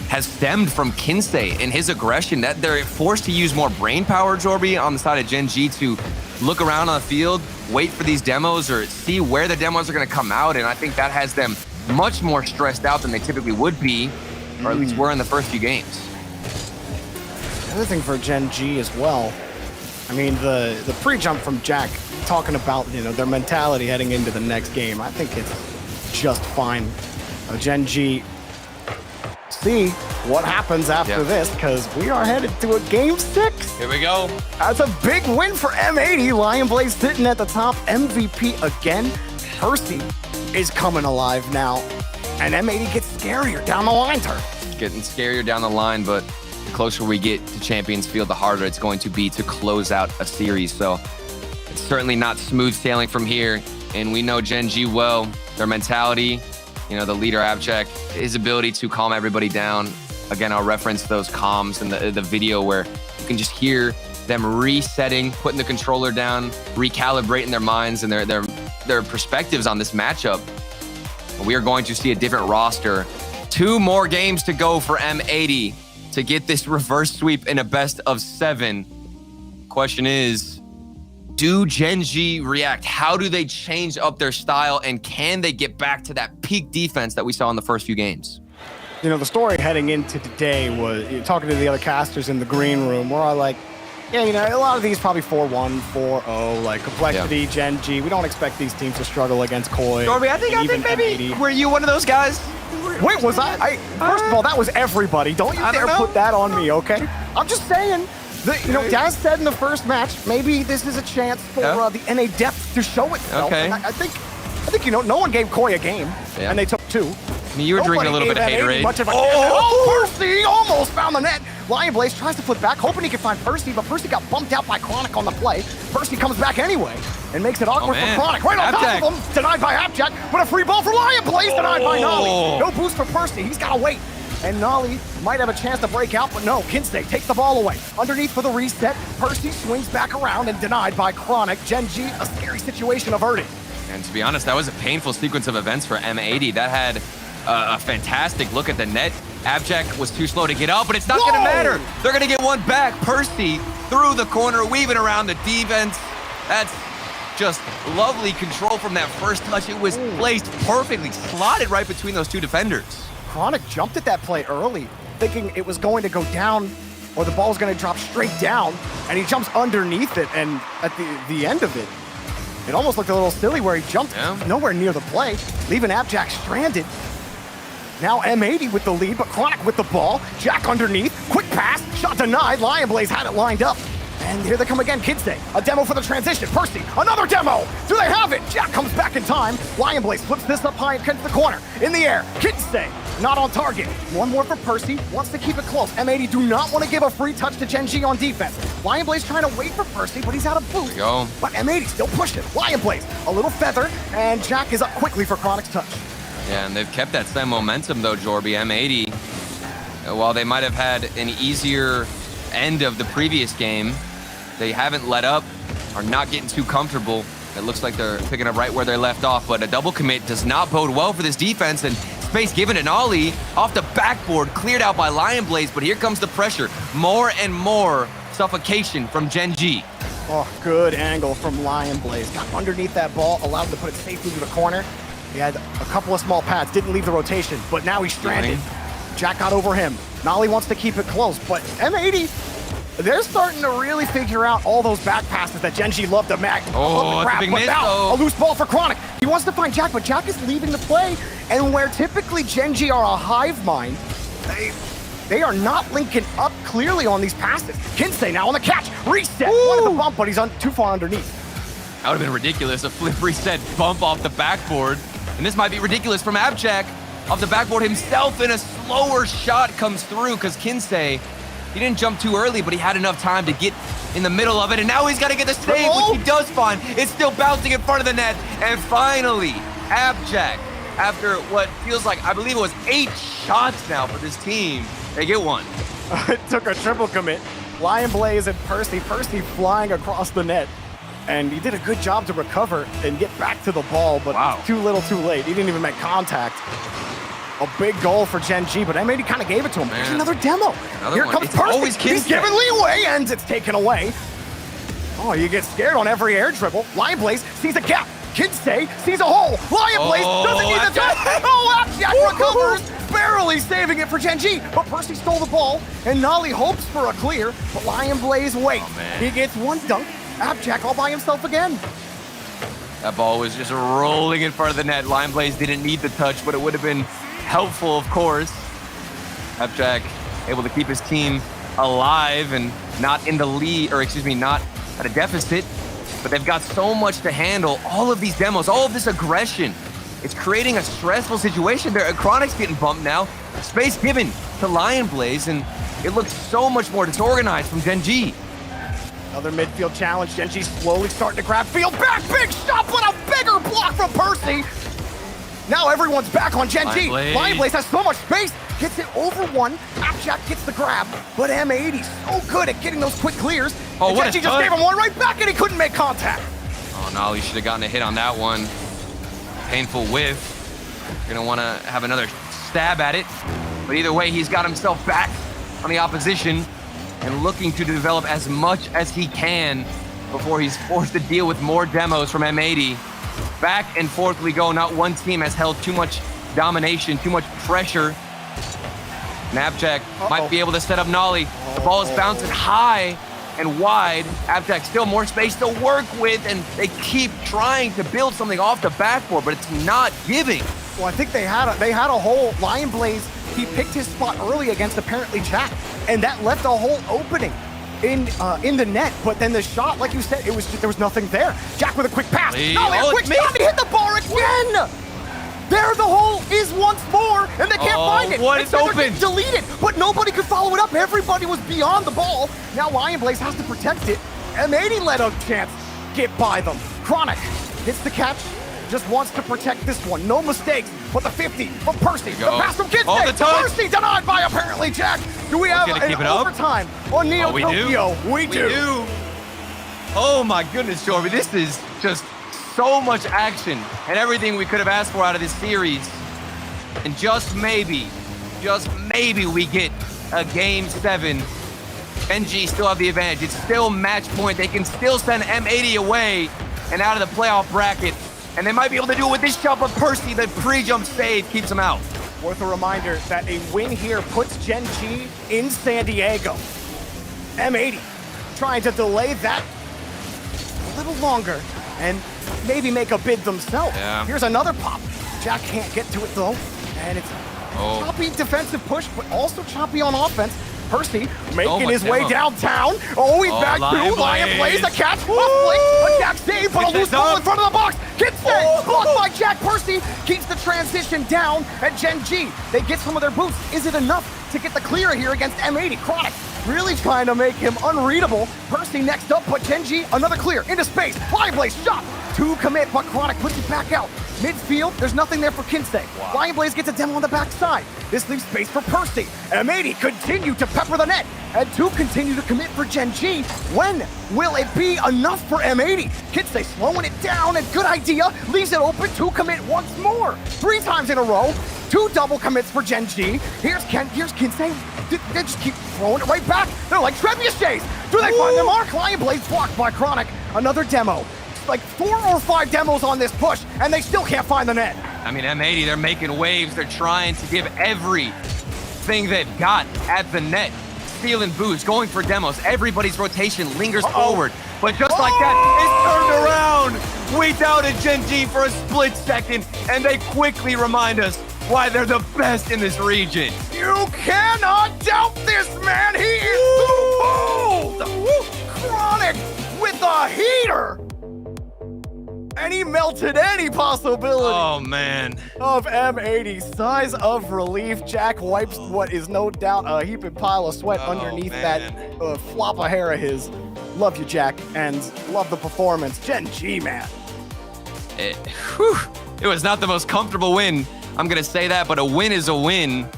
has stemmed from Kinsey and his aggression, that they're forced to use more brain power, Jorby, on the side of Gen.G to look around on the field, wait for these demos, or see where the demos are going to come out, and I think that has them much more stressed out than they typically would be, or at least were in the first few games. The other thing for Gen.G as well, I mean, the pre-jump from Jack talking about, their mentality heading into the next game, I think it's just fine. Gen.G, see what happens after this, because we are headed to a game 6. Here we go. That's a big win for M80. Lion Blaze sitting at the top, MVP again. Percy is coming alive now, and M80 gets scarier down the line, Turf. Getting scarier down the line, but the closer we get to Champions Field, the harder it's going to be to close out a series. So it's certainly not smooth sailing from here, and we know Gen.G well, their mentality, the leader Abject, his ability to calm everybody down. Again, I'll reference those comms and the video where you can just hear them resetting, putting the controller down, recalibrating their minds and their perspectives on this matchup. We are going to see a different roster. 2 more games to go for M80 to get this reverse sweep in a best of 7. Question is, do Gen.G react? How do they change up their style, and can they get back to that peak defense that we saw in the first few games? The story heading into today was, talking to the other casters in the green room, we're all like, a lot of these probably 4-1, 4-0, like Complexity, Gen.G. We don't expect these teams to struggle against Koi. Jorby, I think maybe, were you one of those guys? Wait, was I? First of all, that was everybody. Don't you dare put that on me, okay? I'm just saying. Daz said in the first match, maybe this is a chance for the NA depth to show itself. Okay. And I think no one gave Koi a game, and they took 2. I mean, you were drinking a little bit of haterade. Percy almost found the net. Lion Blaze tries to flip back, hoping he can find Percy, but Percy got bumped out by Chronic on the play. Percy comes back anyway and makes it awkward for Chronic. Right on top of him, denied by Abject, but a free ball for Lion Blaze, denied by Nolly. No boost for Percy, he's got to wait. And Nolly might have a chance to break out, but no, Kinsey takes the ball away. Underneath for the reset, Percy swings back around and denied by Chronic. Gen.G, a scary situation averted. And to be honest, that was a painful sequence of events for M80. That had a fantastic look at the net. Abject was too slow to get up, but it's not going to matter. They're going to get one back. Percy through the corner, weaving around the defense. That's just lovely control from that first touch. It was placed perfectly, slotted right between those 2 defenders. Chronic jumped at that play early, thinking it was going to go down or the ball was going to drop straight down, and he jumps underneath it, and at the end of it, it almost looked a little silly where he jumped nowhere near the play, leaving Abject stranded. Now M80 with the lead, but Chronic with the ball. Jack underneath, quick pass, shot denied. Lion Blaze had it lined up. And here they come again, Kinsey. A demo for the transition. Percy, another demo. Do they have it? Jack comes back in time. Lion Blaze flips this up high against the corner. In the air, Kinsey, not on target. One more for Percy, wants to keep it close. M80 do not want to give a free touch to Gen.G on defense. Lion Blaze trying to wait for Percy, but he's out of boost. But M80 still pushing. Lion Blaze, a little feather, and Jack is up quickly for Chronic's touch. Yeah, and they've kept that same momentum though, Jorby. M80, while they might have had an easier end of the previous game, they haven't let up, are not getting too comfortable. It looks like they're picking up right where they left off, but a double commit does not bode well for this defense, and space given to Nolly off the backboard, cleared out by Lion Blaze, but here comes the pressure. More and more suffocation from Gen.G. Oh, good angle from Lion Blaze. Got underneath that ball, allowed him to put it safely to the corner. He had a couple of small pads, didn't leave the rotation, but now he's stranded. Jack got over him. Nolly wants to keep it close, but M80, they're starting to really figure out all those back passes that Gen.G loved to grab. Big miss, now, a loose ball for Chronic. He wants to find Jack, but Jack is leaving the play. And where typically Gen.G are a hive mind, they are not linking up clearly on these passes. Kinsey now on the catch. Reset. Wanted the bump, but he's too far underneath. That would have been ridiculous. A flip reset bump off the backboard. And this might be ridiculous from Abjack. Off the backboard himself, and a slower shot comes through because Kinsey, he didn't jump too early, but he had enough time to get in the middle of it. And now he's got to get the save, which he does find. It's still bouncing in front of the net. And finally, Abjack, after what feels like, I believe it was 8 shots now for this team, they get one. It took a triple commit. Lion Blaze and Percy flying across the net. And he did a good job to recover and get back to the ball, but too little too late. He didn't even make contact. A big goal for Gen.G, but M80 kind of gave it to him. There's another demo. Here comes Percy. He's giving leeway, and it's taken away. Oh, you get scared on every air dribble. Lion Blaze sees a gap. Kinsey sees a hole. Lion Blaze doesn't need the touch. Oh, Abjack recovers, barely saving it for Gen.G. But Percy stole the ball, and Nolly hopes for a clear, but Lion Blaze waits. He gets one dunk. Abjack all by himself again. That ball was just rolling in front of the net. Lion Blaze didn't need the touch, but it would have been helpful, of course. Abjack able to keep his team alive and not in the lead, or excuse me, not at a deficit. But they've got so much to handle. All of these demos, all of this aggression. It's creating a stressful situation there. Chronic's getting bumped now. Space given to Lion Blaze, and it looks so much more disorganized from Gen.G. Another midfield challenge. Gen.G slowly starting to grab field back. Big shot, but a bigger block from Percy. Now everyone's back on Gen.G. Lion Blaze has so much space. Gets it over one. Abjack gets the grab, but M80's so good at getting those quick clears. Oh, Gen.G just gave him one right back, and he couldn't make contact. Oh, Nolly should have gotten a hit on that one. Painful whiff. Gonna want to have another stab at it. But either way, he's got himself back on the opposition and looking to develop as much as he can before he's forced to deal with more demos from M80. Back and forth we go. Not one team has held too much domination, too much pressure. Abjack might be able to set up Nolly. The ball is bouncing high and wide. Abjack still more space to work with, and they keep trying to build something off the backboard, but it's not giving. Well, I think they had a hole. Lion Blaze, he picked his spot early against apparently Jack, and that left a hole opening in the net. But then the shot, like you said, there was nothing there. Jack with a quick pass. Nolly, a quick shot, and hit the bar again. There the hole is once more, and they can't find it. It's open. Deleted, but nobody could follow it up. Everybody was beyond the ball. Now Lion Blaze has to protect it. M80 let a chance get by them. Chronic gets the catch, just wants to protect this one. No mistakes, but the 50 from Percy. The pass from Kinsey. Percy denied by apparently Jack. Do we have an overtime on Neo Tokyo? We do. Oh my goodness, Jorby. This is just so much action and everything we could have asked for out of this series. And just maybe we get a game 7. Gen.G still have the advantage. It's still match point. They can still send M80 away and out of the playoff bracket. And they might be able to do it with this jump of Percy. The pre-jump save keeps them out. Worth a reminder that a win here puts Gen.G in San Diego. M80 trying to delay that a little longer and maybe make a bid themselves. Here's another pop. Jack can't get to it though. And it's choppy defensive push, but also choppy on offense. Percy making his way downtown. He's back through. Lion Blaze, the catch. A Jack save, but a loose ball in front of the box. Gets it. Blocked by Jack. Percy keeps the transition down at Gen.G. They get some of their boosts. Is it enough to get the clear here against M80? Chronic really trying to make him unreadable. Percy next up, but Gen.G another clear into space. Lion Blaze shot. 2 commit, but Chronic puts it back out. Midfield, there's nothing there for Kinsey. Lion Blaze gets a demo on the backside. This leaves space for Percy. M80 continue to pepper the net, and 2 continue to commit for Gen.G. When will it be enough for M80? Kinsey slowing it down, and good idea. Leaves it open, 2 commit once more. 3 times in a row. 2 double commits for Gen.G. Here's Kinsey. They just keep throwing it right back. They're like trebuchets. Do they find the mark? Lion Blaze blocked by Chronic. Another demo. Like 4 or 5 demos on this push, and they still can't find the net. I mean, M80, they're making waves. They're trying to give everything they've got at the net. Stealing boost, going for demos. Everybody's rotation lingers forward. But just like that, it's turned around. We doubted Gen.G for a split second, and they quickly remind us why they're the best in this region. You cannot doubt this man. He is too bold. Chronic with a heater. And he melted any possibility. Oh, man. Of M80. Sighs of relief. Jack wipes what is no doubt a heaping pile of sweat underneath that flop of hair of his. Love you, Jack, and love the performance. Gen.G, man. It was not the most comfortable win. I'm going to say that, but a win is a win.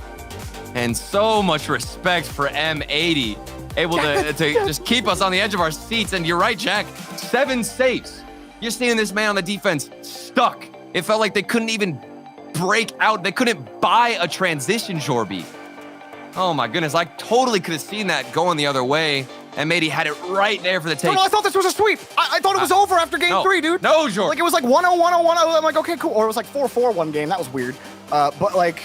And so much respect for M80. Able to just keep us on the edge of our seats. And you're right, Jack. 7 saves. You're seeing this man on the defense stuck. It felt like they couldn't even break out. They couldn't buy a transition, Jorby. Oh my goodness, I totally could have seen that going the other way. And Matey had it right there for the take. No, I thought this was a sweep. I thought it was over after game 3, dude. No, Jorby. Like, it was like 1-0, 1-0, 1-0. I'm like, okay, cool. Or it was like 4-4 one game. That was weird. But like,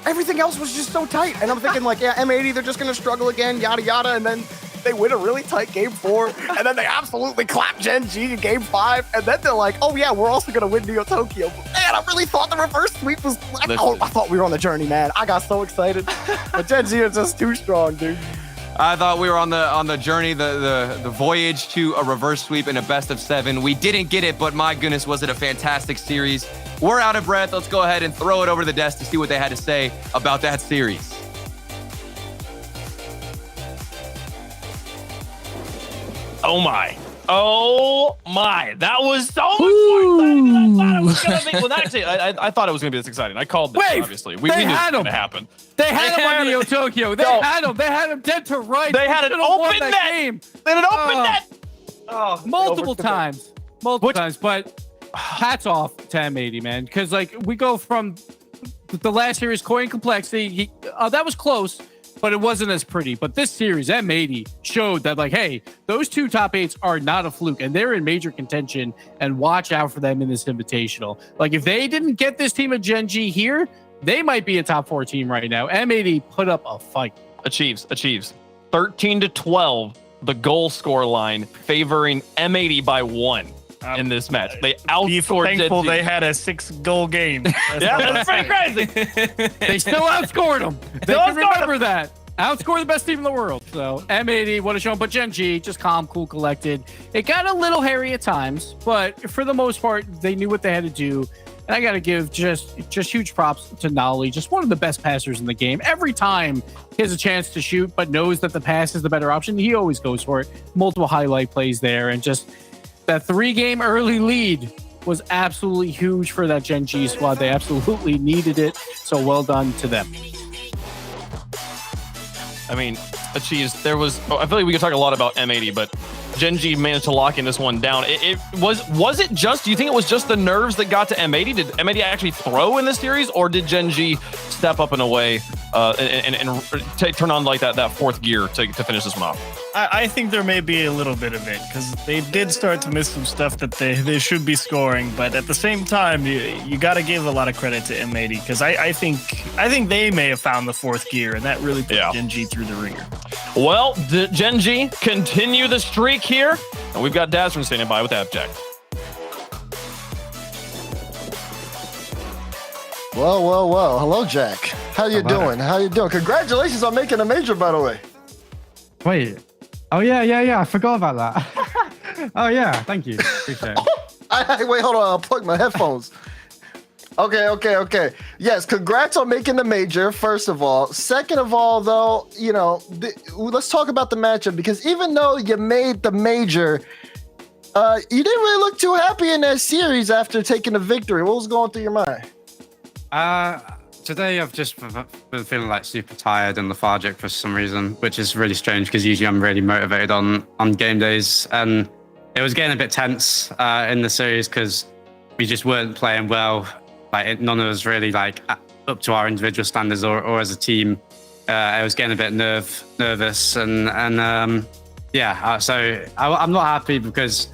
everything else was just so tight. And I'm thinking like, yeah, M80, they're just going to struggle again, yada, yada. And then they win a really tight game 4. And then they absolutely clap Gen.G in game 5. And then they're like, oh yeah, we're also going to win Neo Tokyo. But man, I really thought the reverse sweep was, I thought we were on the journey, man. I got so excited. But Gen.G is just too strong, dude. I thought we were on the journey, the voyage to a reverse sweep in a best of 7. We didn't get it, but my goodness, was it a fantastic series. We're out of breath. Let's go ahead and throw it over to the desk to see what they had to say about that series. Oh my. Oh my. That was so much more exciting than I thought it was going to be. Well, not actually, I thought it was going to be this exciting. I called this, obviously. We knew it was going to happen. They had him on Neo Tokyo. They had him. They had him dead to right. They had an open net. Game. They had an open net. Oh, multiple times. Multiple times. But hats off to M80, man. Because, like, we go from the last series, Coin Complexity. That was close, but it wasn't as pretty. But this series, M80 showed that, like, hey, those 2 top 8s are not a fluke, and they're in major contention, and watch out for them in this invitational. Like, if they didn't get this team of Gen.G here, they might be a top 4 team right now. M80 put up a fight. Achieves. 13-12, the goal score line favoring M80 by 1 in this match. They outscored Be thankful Gen.G. they had a 6-goal game. Yeah, that's pretty crazy. They still outscored them. They can remember that. Outscore the best team in the world. So M80, what a show. But Gen.G, just calm, cool, collected. It got a little hairy at times, but for the most part, they knew what they had to do. And I got to give just huge props to Nolly, just one of the best passers in the game. Every time he has a chance to shoot, but knows that the pass is the better option, he always goes for it. Multiple highlight plays there, and just that 3-game early lead was absolutely huge for that Gen.G squad. They absolutely needed it, so well done to them. I mean, achieves. I feel like we could talk a lot about M80, but Gen.G managed to lock in this one down. Was it just, do you think it was just the nerves that got to M80? Did M80 actually throw in this series, or did Gen.G step up in a way and turn on like that 4th gear to finish this one off? I think there may be a little bit of it, because they did start to miss some stuff that they should be scoring. But at the same time, you got to give a lot of credit to M80, because I think they may have found the 4th gear, and that really put Gen.G through the ringer. Well, Gen.G continue the streak here, and we've got Dazrin standing by with Abject. Well. Hello, Jack. How you doing? Congratulations on making a major, by the way. Wait. Oh, yeah. I forgot about that. Oh, yeah. Thank you. Appreciate it. Wait, hold on. I'll plug my headphones. Okay. Yes, congrats on making the major, first of all. Second of all, though, let's talk about the matchup, because even though you made the major, you didn't really look too happy in that series after taking the victory. What was going through your mind? Today I've just been feeling like super tired and lethargic for some reason, which is really strange because usually I'm really motivated on game days. And it was getting a bit tense in the series because we just weren't playing well. Like none of us really like up to our individual standards or as a team. I was getting a bit nervous and so I'm not happy because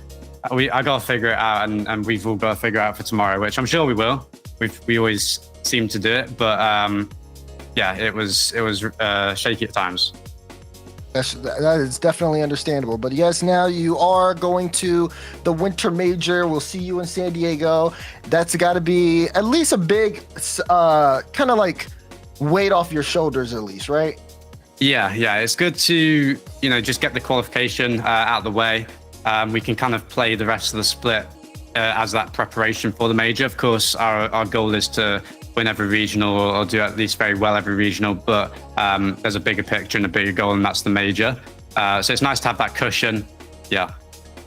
I got to figure it out and we've all got to figure it out for tomorrow, which I'm sure we will. We always seem to do it, but it was shaky at times. That is definitely understandable. But yes, now you are going to the Winter Major. We'll see you in San Diego. That's got to be at least a big kind of like weight off your shoulders, at least, right? Yeah. It's good to, just get the qualification out of the way. We can kind of play the rest of the split as that preparation for the major. Of course, our goal is to win every regional or do at least very well every regional, but there's a bigger picture and a bigger goal, and that's the major. So it's nice to have that cushion. Yeah.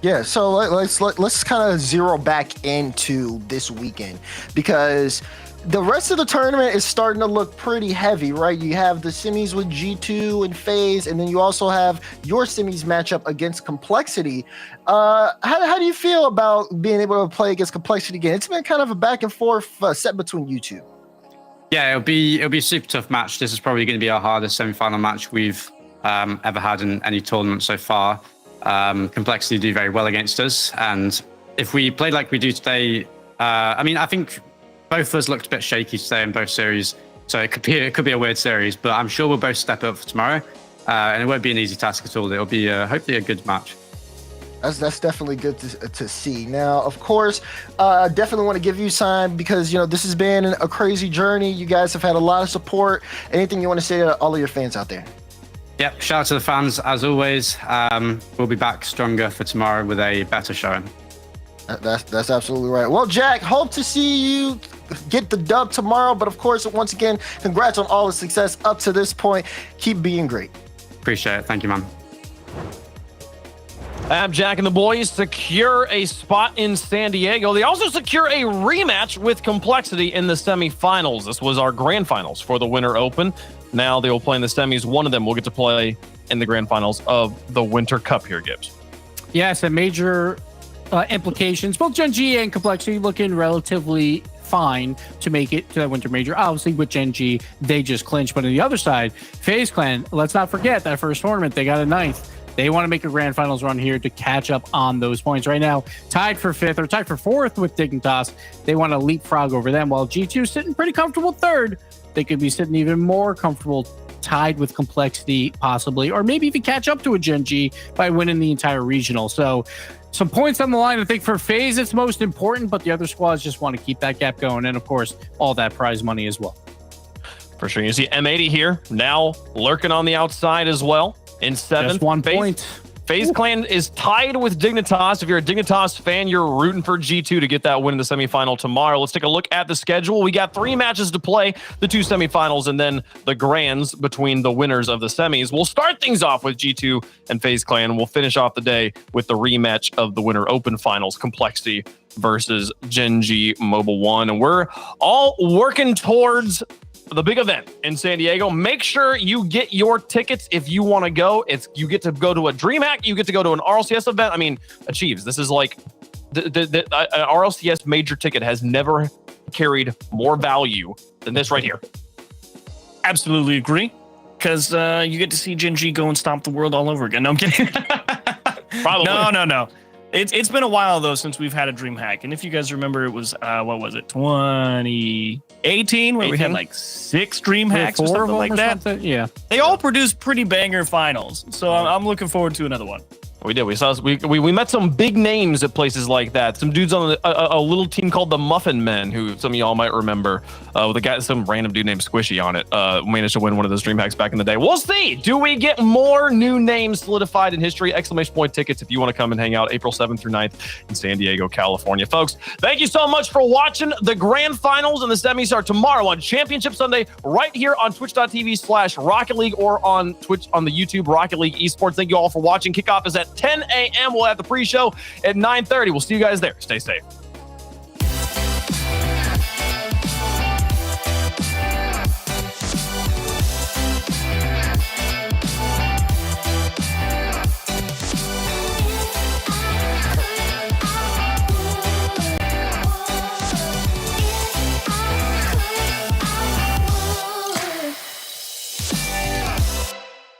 Yeah, so let's kind of zero back into this weekend, because the rest of the tournament is starting to look pretty heavy, right? You have the semis with G2 and FaZe, and then you also have your semis matchup against Complexity. How do you feel about being able to play against Complexity again? It's been kind of a back and forth set between you two. Yeah, it'll be a super tough match. This is probably going to be our hardest semi-final match we've ever had in any tournament so far. Complexity do very well against us, and if we played like we do today, I think both of us looked a bit shaky today in both series, so it could be a weird series. But I'm sure we'll both step up for tomorrow, and it won't be an easy task at all. It'll be hopefully a good match. That's definitely good to see. Now, of course, definitely want to give you time, because this has been a crazy journey. You guys have had a lot of support. Anything you want to say to all of your fans out there? Yep, shout out to the fans as always. We'll be back stronger for tomorrow with a better showing. That's absolutely right. Well, Jack, hope to see you get the dub tomorrow. But of course, once again, congrats on all the success up to this point. Keep being great. Appreciate it. Thank you, man. Jack and the boys secure a spot in San Diego. They also secure a rematch with Complexity in the semifinals. This was our grand finals for the Winter Open. Now they will play in the semis. One of them will get to play in the grand finals of the Winter Cup here, Gibbs. Yes, and major implications. Both Gen.G and Complexity looking relatively fine to make it to that Winter Major. Obviously, with Gen.G, they just clinched. But on the other side, FaZe Clan, let's not forget that first tournament, they got a 9th. They want to make a grand finals run here to catch up on those points. Right now, tied for 5th or tied for 4th with Dignitas. They want to leapfrog over them, while G2 sitting pretty comfortable 3rd. They could be sitting even more comfortable tied with Complexity, possibly, or maybe even catch up to a Gen.G by winning the entire regional. So some points on the line. I think for FaZe, it's most important, but the other squads just want to keep that gap going. And of course, all that prize money as well. For sure. You see M80 here now lurking on the outside as well. In 7th, just 1 point. FaZe Clan is tied with Dignitas. If you're a Dignitas fan, you're rooting for G2 to get that win in the semifinal tomorrow. Let's take a look at the schedule. We got 3 matches to play, the 2 semifinals, and then the grands between the winners of the semis. We'll start things off with G2 and FaZe Clan. We'll finish off the day with the rematch of the Winter Open Finals, Complexity versus Gen.G Mobile 1. And we're all working towards the big event in San Diego. Make sure you get your tickets if you want to go. You get to go to a DreamHack. You get to go to an RLCS event. I mean, Achieves. This is like an RLCS major ticket has never carried more value than this right here. Absolutely agree. Because you get to see Gen.G go and stomp the world all over again. No, I'm kidding. Probably. No. It's been a while, though, since we've had a DreamHack. And if you guys remember, it was, 2018, where we had like 6 DreamHacks or something like that. Yeah. They all produced pretty banger finals. So I'm looking forward to another one. We did. We met some big names at places like that. Some dudes on a little team called the Muffin Men, who some of y'all might remember. With a guy, some random dude named Squishy on it. Managed to win one of those DreamHacks back in the day. We'll see. Do we get more new names solidified in history? Exclamation point tickets if you want to come and hang out April 7th through 9th in San Diego, California. Folks, thank you so much for watching. The grand finals and the semis are tomorrow on Championship Sunday, right here on twitch.tv/Rocket League or on Twitch on the YouTube Rocket League Esports. Thank you all for watching. Kickoff is at 10 a.m. We'll have the pre-show at 9:30. We'll see you guys there. Stay safe.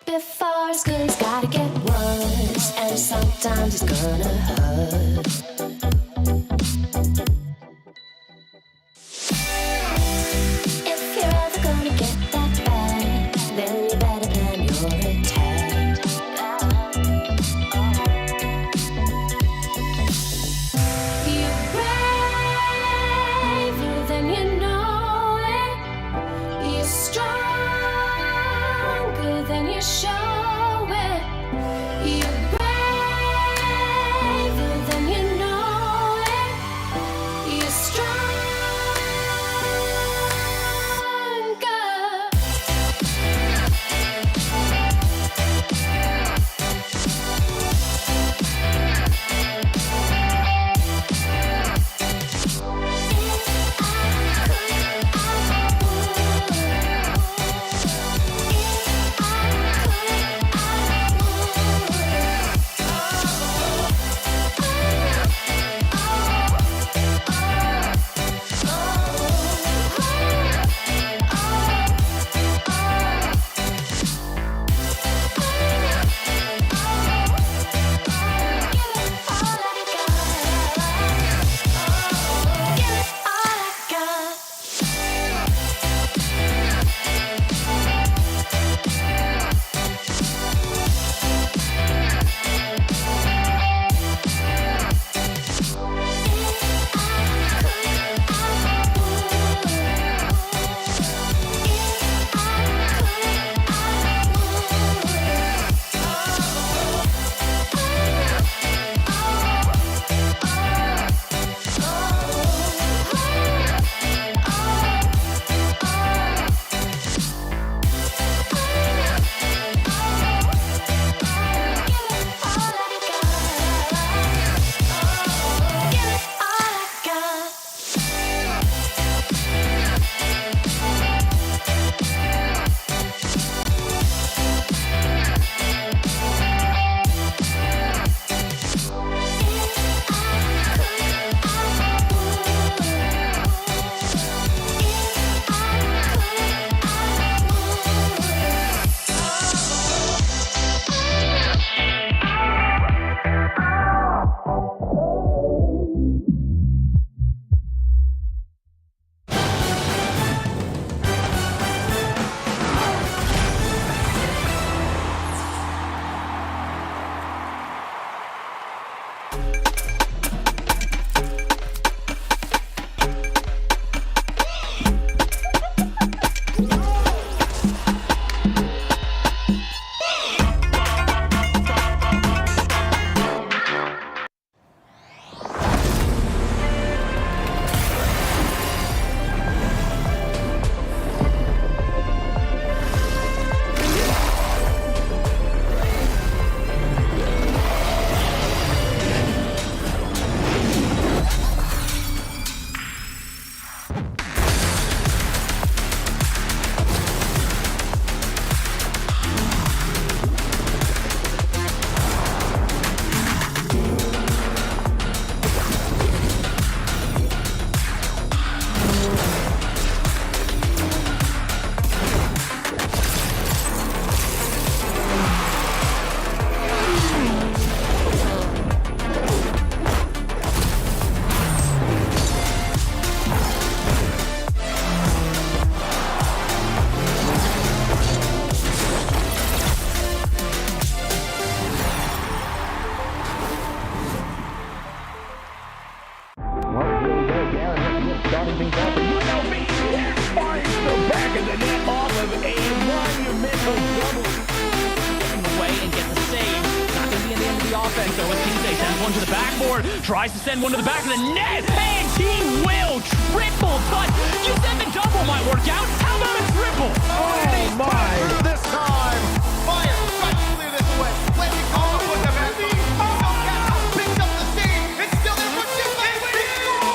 Before it's good, it's gotta get worse, and sometimes it's gonna hurt. So as Kinsey sends one to the backboard, tries to send one to the back of the net, and he will triple touch. You said the double might work out. How about a triple? Oh my! This time, Fire tries to clear this away. Landing on the foot of it. Picks up the steam. It's still there for Kinsey. He scored!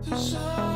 The sun